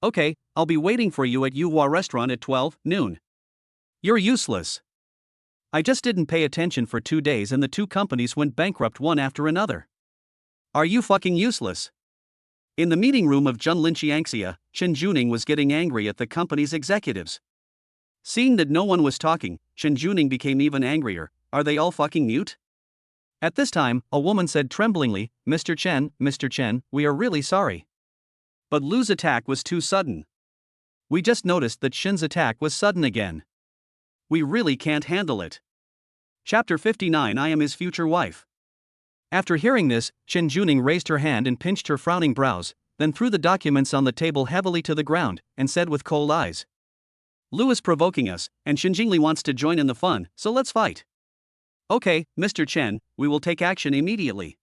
Okay, I'll be waiting for you at Yuhua restaurant at 12 noon. You're useless. I just didn't pay attention for 2 days and the two companies went bankrupt one after another. Are you fucking useless? In the meeting room of Junlin Xiangxia, Chen Juning was getting angry at the company's executives. Seeing that no one was talking, Chen Juning became even angrier. Are they all fucking mute? At this time, a woman said tremblingly, Mr. Chen, we are really sorry. But Lu's attack was too sudden. We just noticed that Shin's attack was sudden again. We really can't handle it. Chapter 59. I am his future wife. After hearing this, Chen Juning raised her hand and pinched her frowning brows, then threw the documents on the table heavily to the ground, and said with cold eyes. Lu is provoking us, and Jingly wants to join in the fun, so let's fight. Okay, Mr. Chen, we will take action immediately.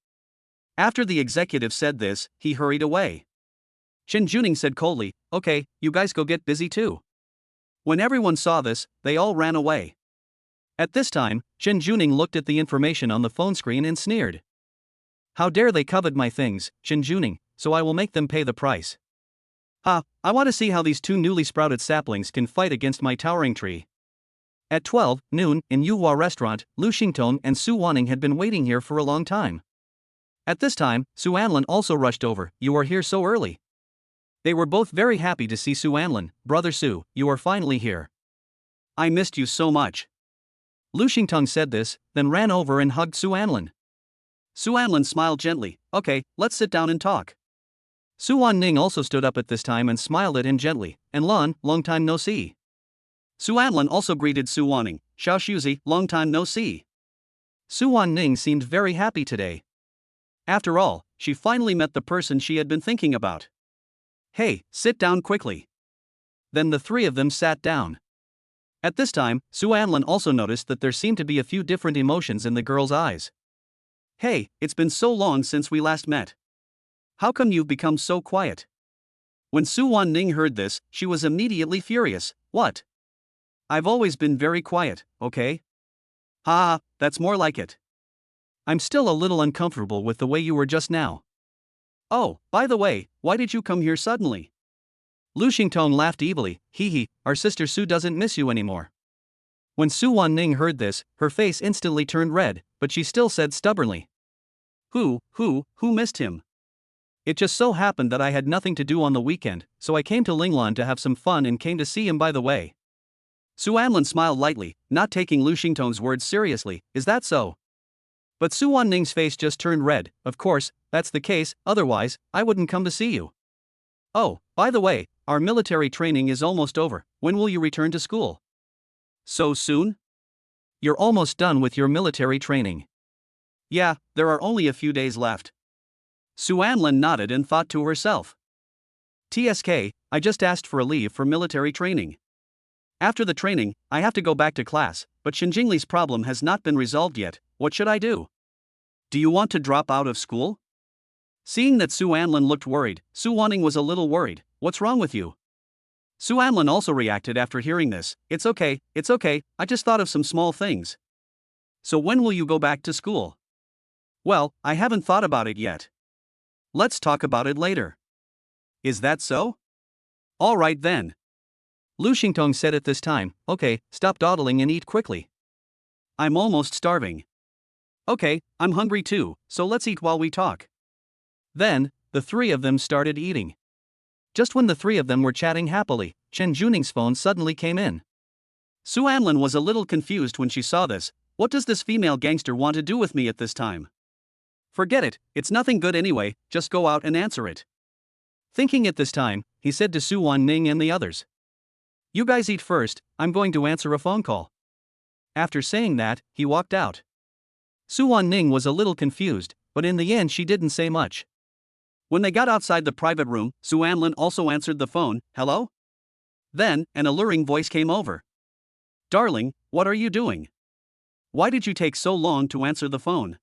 After the executive said this, he hurried away. Chen Juning said coldly, okay, you guys go get busy too. When everyone saw this, they all ran away. At this time, Chen Juning looked at the information on the phone screen and sneered. How dare they covet my things, Chen Juning, so I will make them pay the price. Ha, I want to see how these two newly sprouted saplings can fight against my towering tree. At 12 noon, in Yuhua restaurant, Lu Xingtong and Su Wanning had been waiting here for a long time. At this time, Su Anlin also rushed over. You are here so early. They were both very happy to see Su Anlin. Brother Su, you are finally here. I missed you so much. Lu Xingtong said this, then ran over and hugged Su Anlin. Su Anlin smiled gently. Okay, let's sit down and talk. Su Wanning also stood up at this time and smiled at him gently. And Lon, long time no see. Su Anlin also greeted Su Wanning. Xiao Shuzi, long time no see. Su Wanning seemed very happy today. After all, she finally met the person she had been thinking about. Hey, sit down quickly. Then the three of them sat down. At this time, Su Anlin also noticed that there seemed to be a few different emotions in the girl's eyes. Hey, it's been so long since we last met. How come you've become so quiet? When Su Wanning heard this, she was immediately furious. What? I've always been very quiet, okay? Ha, that's more like it. I'm still a little uncomfortable with the way you were just now. Oh, by the way, why did you come here suddenly? Lu Xingtong laughed evilly. Hee, our sister Su doesn't miss you anymore. When Su Wanning heard this, her face instantly turned red, but she still said stubbornly. Who missed him? It just so happened that I had nothing to do on the weekend, so I came to Linglan to have some fun and came to see him by the way. Su Anlin smiled lightly, not taking Lu Xingtong's words seriously. Is that so? But Su Wanning's face just turned red. Of course, that's the case, otherwise, I wouldn't come to see you. Oh, by the way, our military training is almost over. When will you return to school? So soon? You're almost done with your military training. Yeah, there are only a few days left. Su Anlin nodded and thought to herself. TSK, I just asked for a leave for military training. After the training, I have to go back to class, but Jingly's problem has not been resolved yet. What should I do? Do you want to drop out of school? Seeing that Su Anlin looked worried, Su Wanning was a little worried. What's wrong with you? Su Anlin also reacted after hearing this. It's okay, I just thought of some small things. So when will you go back to school? Well, I haven't thought about it yet. Let's talk about it later. Is that so? All right then. Lu Xingtong said at this time, okay, stop dawdling and eat quickly. I'm almost starving. Okay, I'm hungry too, so let's eat while we talk. Then, the three of them started eating. Just when the three of them were chatting happily, Chen Juning's phone suddenly came in. Su Anlin was a little confused when she saw this. What does this female gangster want to do with me at this time? Forget it, it's nothing good anyway, just go out and answer it. Thinking at this time, he said to Su Wanning and the others. You guys eat first, I'm going to answer a phone call. After saying that, he walked out. Su Wanning was a little confused, but in the end she didn't say much. When they got outside the private room, Su Anlin also answered the phone. Hello? Then, an alluring voice came over. Darling, what are you doing? Why did you take so long to answer the phone?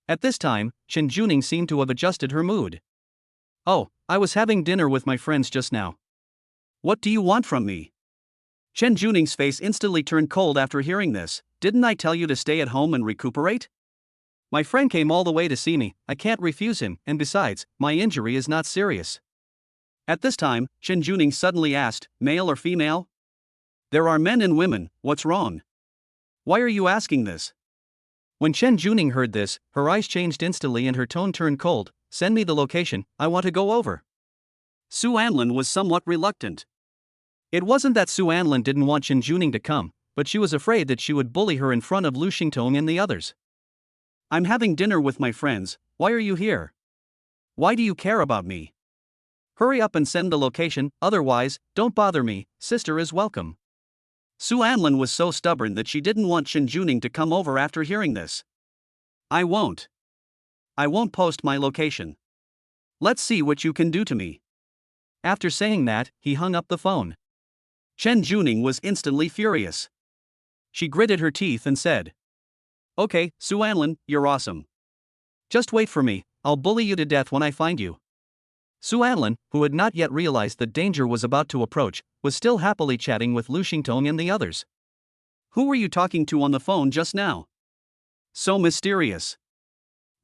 At this time, Chen Juning seemed to have adjusted her mood. Oh, I was having dinner with my friends just now. What do you want from me? Chen Juning's face instantly turned cold after hearing this. Didn't I tell you to stay at home and recuperate? My friend came all the way to see me, I can't refuse him, and besides, my injury is not serious. At this time, Chen Juning suddenly asked, male or female? There are men and women, what's wrong? Why are you asking this? When Chen Juning heard this, her eyes changed instantly and her tone turned cold. Send me the location, I want to go over. Su Anlin was somewhat reluctant. It wasn't that Su Anlin didn't want Chen Juning to come, but she was afraid that she would bully her in front of Lu Xingtong and the others. I'm having dinner with my friends, why are you here? Why do you care about me? Hurry up and send the location, otherwise, don't bother me, sister is welcome. Su Anlin was so stubborn that she didn't want Chen Juning to come over after hearing this. I won't post my location. Let's see what you can do to me. After saying that, he hung up the phone. Chen Juning was instantly furious. She gritted her teeth and said, Okay, Su Anlin, you're awesome. Just wait for me, I'll bully you to death when I find you. Su Anlin, who had not yet realized that danger was about to approach, was still happily chatting with Lu Xingtong and the others. Who were you talking to on the phone just now? So mysterious.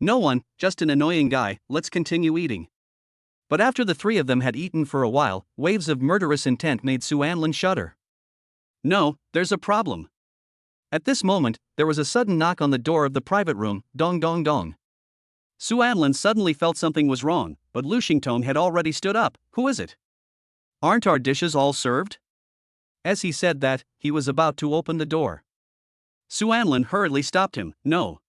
No one, just an annoying guy, let's continue eating. But after the three of them had eaten for a while, waves of murderous intent made Su Anlin shudder. No, there's a problem. At this moment, there was a sudden knock on the door of the private room, dong dong dong. Su Anlin suddenly felt something was wrong, but Lu Xingtong had already stood up. Who is it? Aren't our dishes all served? As he said that, he was about to open the door. Su Anlin hurriedly stopped him. No.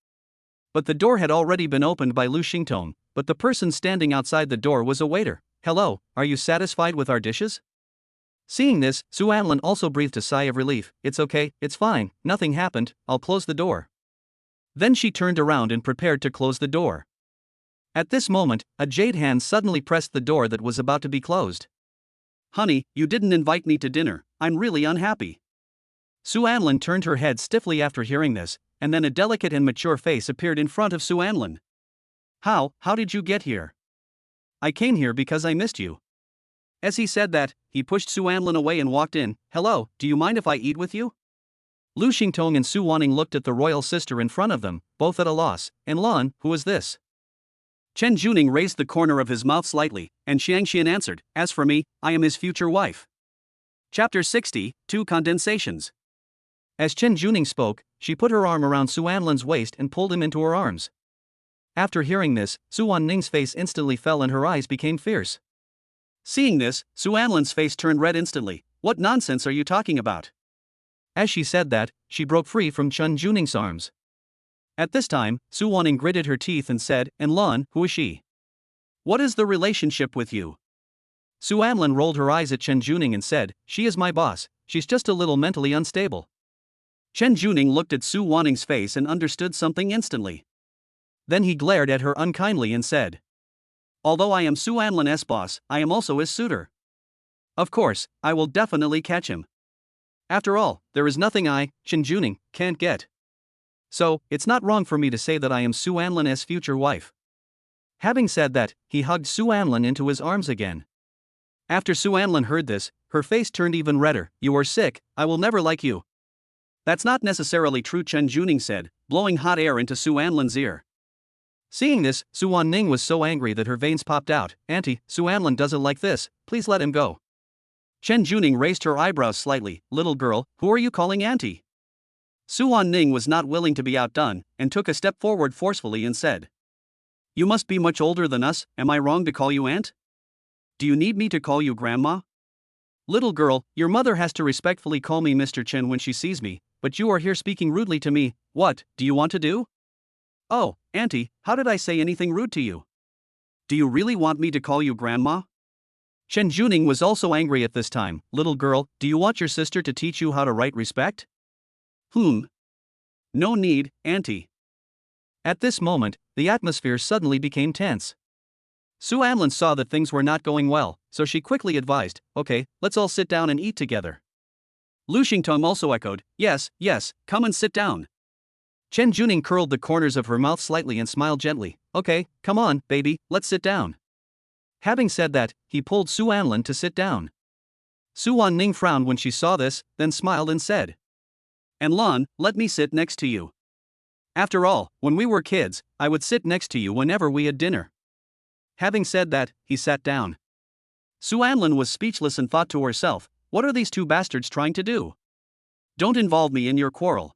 But the door had already been opened by Lu Xingtong, but the person standing outside the door was a waiter. Hello, are you satisfied with our dishes? Seeing this, Su Anlin also breathed a sigh of relief. It's okay, it's fine, nothing happened, I'll close the door. Then she turned around and prepared to close the door. At this moment, a jade hand suddenly pressed the door that was about to be closed. Honey, you didn't invite me to dinner, I'm really unhappy. Su Anlin turned her head stiffly after hearing this, and then a delicate and mature face appeared in front of Su Anlin. How did you get here? I came here because I missed you. As he said that, he pushed Su Anlin away and walked in. Hello, do you mind if I eat with you? Lu Xingtong and Su Wanning looked at the royal sister in front of them, both at a loss. And Lan, who is this? Chen Juning raised the corner of his mouth slightly, and Xiang Xian answered, As for me, I am his future wife. Chapter 60, 2 Condensations. As Chen Juning spoke, she put her arm around Su Anlin's waist and pulled him into her arms. After hearing this, Su Wanning's face instantly fell and her eyes became fierce. Seeing this, Su Anlin's face turned red instantly. What nonsense are you talking about? As she said that, she broke free from Chen Juning's arms. At this time, Su Wanning gritted her teeth and said, And Lan, who is she? What is the relationship with you? Su Anlin rolled her eyes at Chen Juning and said, She is my boss, she's just a little mentally unstable. Chen Juning looked at Su Wanning's face and understood something instantly. Then he glared at her unkindly and said, Although I am Su Anlin's boss, I am also his suitor. Of course, I will definitely catch him. After all, there is nothing I, Chen Juning, can't get. So, it's not wrong for me to say that I am Su Anlin's future wife. Having said that, he hugged Su Anlin into his arms again. After Su Anlin heard this, her face turned even redder. You are sick, I will never like you. That's not necessarily true, Chen Juning said, blowing hot air into Su Anlin's ear. Seeing this, Su Wanning was so angry that her veins popped out. Auntie, Su Anlin doesn't like this, please let him go. Chen Juning raised her eyebrows slightly. Little girl, who are you calling auntie? Su Wanning was not willing to be outdone, and took a step forward forcefully and said, You must be much older than us, am I wrong to call you aunt? Do you need me to call you grandma? Little girl, your mother has to respectfully call me Mr. Chen when she sees me, but you are here speaking rudely to me. What do you want to do? Oh, auntie, how did I say anything rude to you? Do you really want me to call you grandma? Chen Juning was also angry at this time. Little girl, do you want your sister to teach you how to write respect? No need, auntie. At this moment, the atmosphere suddenly became tense. Su Anlin saw that things were not going well, so she quickly advised, okay, let's all sit down and eat together. Lu Xingtong also echoed, yes, come and sit down. Chen Juning curled the corners of her mouth slightly and smiled gently, okay, come on, baby, let's sit down. Having said that, he pulled Su Anlin to sit down. Su Wanning frowned when she saw this, then smiled and said, Anlan, let me sit next to you. After all, when we were kids, I would sit next to you whenever we had dinner. Having said that, he sat down. Su Anlin was speechless and thought to herself, what are these two bastards trying to do? Don't involve me in your quarrel.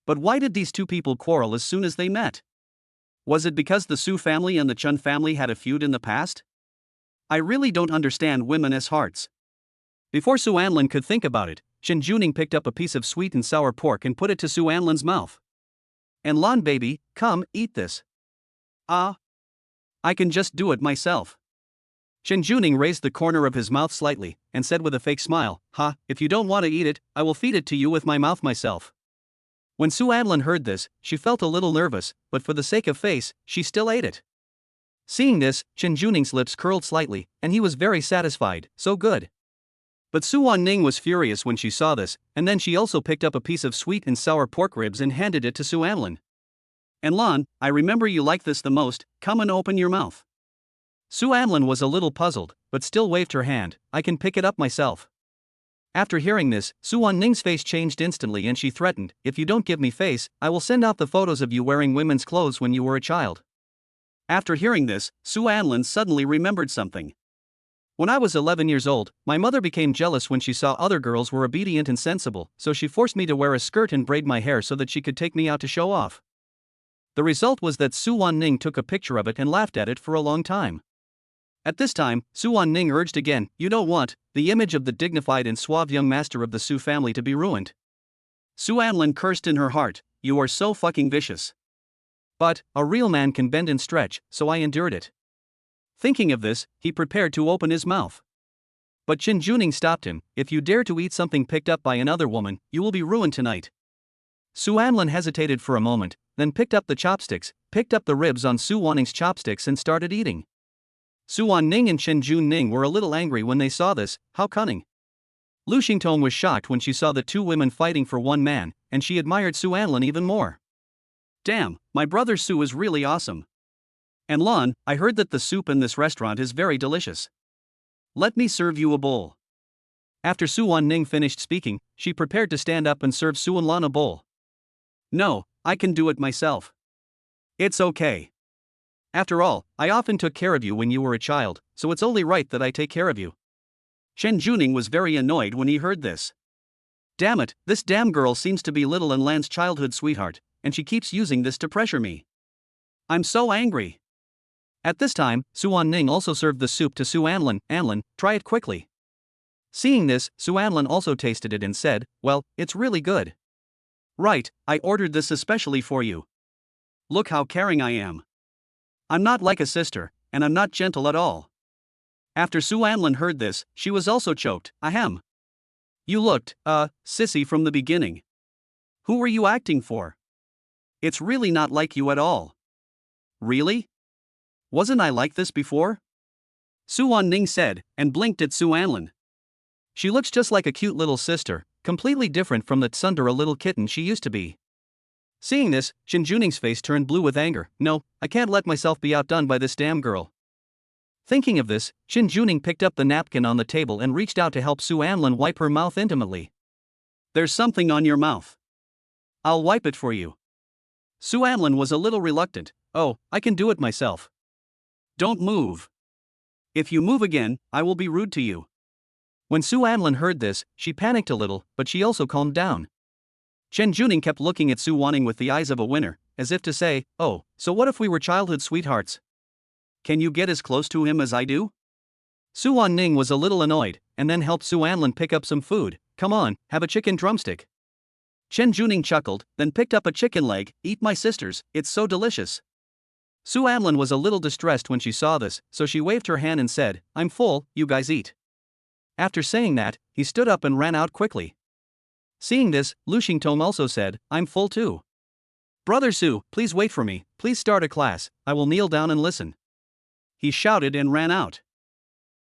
But why did these two people quarrel as soon as they met? Was it because the Su family and the Chun family had a feud in the past? I really don't understand women as hearts. Before Su Anlin could think about it, Chen Juning picked up a piece of sweet and sour pork and put it to Su Anlin's mouth. Anlan baby, come, eat this. Ah. I can just do it myself. Chen Juning raised the corner of his mouth slightly, and said with a fake smile, if you don't want to eat it, I will feed it to you with my mouth myself. When Su Anlin heard this, she felt a little nervous, but for the sake of face, she still ate it. Seeing this, Chen Juning's lips curled slightly, and he was very satisfied, so good. But Su Wanning was furious when she saw this, and then she also picked up a piece of sweet and sour pork ribs and handed it to Su Anlin. Anlan, I remember you like this the most, come and open your mouth. Su Anlin was a little puzzled, but still waved her hand, I can pick it up myself. After hearing this, Su Wanning's face changed instantly and she threatened, if you don't give me face, I will send out the photos of you wearing women's clothes when you were a child. After hearing this, Su Anlin suddenly remembered something. When I was 11 years old, my mother became jealous when she saw other girls were obedient and sensible, so she forced me to wear a skirt and braid my hair so that she could take me out to show off. The result was that Su Wanning took a picture of it and laughed at it for a long time. At this time, Su Wanning urged again, you don't want the image of the dignified and suave young master of the Su family to be ruined. Su Anlin cursed in her heart, you are so fucking vicious. But, a real man can bend and stretch, so I endured it. Thinking of this, he prepared to open his mouth. But Chen Juning stopped him, if you dare to eat something picked up by another woman, you will be ruined tonight. Su Anlin hesitated for a moment, then picked up the chopsticks, picked up the ribs on Su Wanning's chopsticks and started eating. Su Wanning and Chen Juning were a little angry when they saw this, how cunning. Lu Xingtong was shocked when she saw the two women fighting for one man, and she admired Su Anlin even more. Damn, my brother Su is really awesome. Anlan, I heard that the soup in this restaurant is very delicious. Let me serve you a bowl. After Su Wanning finished speaking, she prepared to stand up and serve Su Anlan a bowl. No, I can do it myself. It's okay. After all, I often took care of you when you were a child, so it's only right that I take care of you. Chen Juning was very annoyed when he heard this. Damn it, this damn girl seems to be little Anlan's childhood sweetheart, and she keeps using this to pressure me. I'm so angry. At this time, Su Wanning also served the soup to Su Anlin. Anlin, try it quickly. Seeing this, Su Anlin also tasted it and said, well, it's really good. Right, I ordered this especially for you. Look how caring I am. I'm not like a sister, and I'm not gentle at all. After Su Anlin heard this, she was also choked, ahem. You looked, sissy from the beginning. Who were you acting for? It's really not like you at all. Really? Wasn't I like this before? Su Wanning said, and blinked at Su Anlin. She looks just like a cute little sister, completely different from the tsundere little kitten she used to be. Seeing this, Chen Juning's face turned blue with anger. No, I can't let myself be outdone by this damn girl. Thinking of this, Chen Juning picked up the napkin on the table and reached out to help Su Anlin wipe her mouth intimately. There's something on your mouth. I'll wipe it for you. Su Anlin was a little reluctant. Oh, I can do it myself. Don't move. If you move again, I will be rude to you. When Su Anlin heard this, she panicked a little, but she also calmed down. Chen Juning kept looking at Su Wanning with the eyes of a winner, as if to say, oh, so what if we were childhood sweethearts? Can you get as close to him as I do? Su Wanning was a little annoyed, and then helped Su Anlin pick up some food. Come on, have a chicken drumstick. Chen Juning chuckled, then picked up a chicken leg. Eat my sisters, it's so delicious. Su Anlin was a little distressed when she saw this, so she waved her hand and said, I'm full, you guys eat. After saying that, he stood up and ran out quickly. Seeing this, Lu Xingtong also said, I'm full too. Brother Su, please wait for me, please start a class, I will kneel down and listen. He shouted and ran out.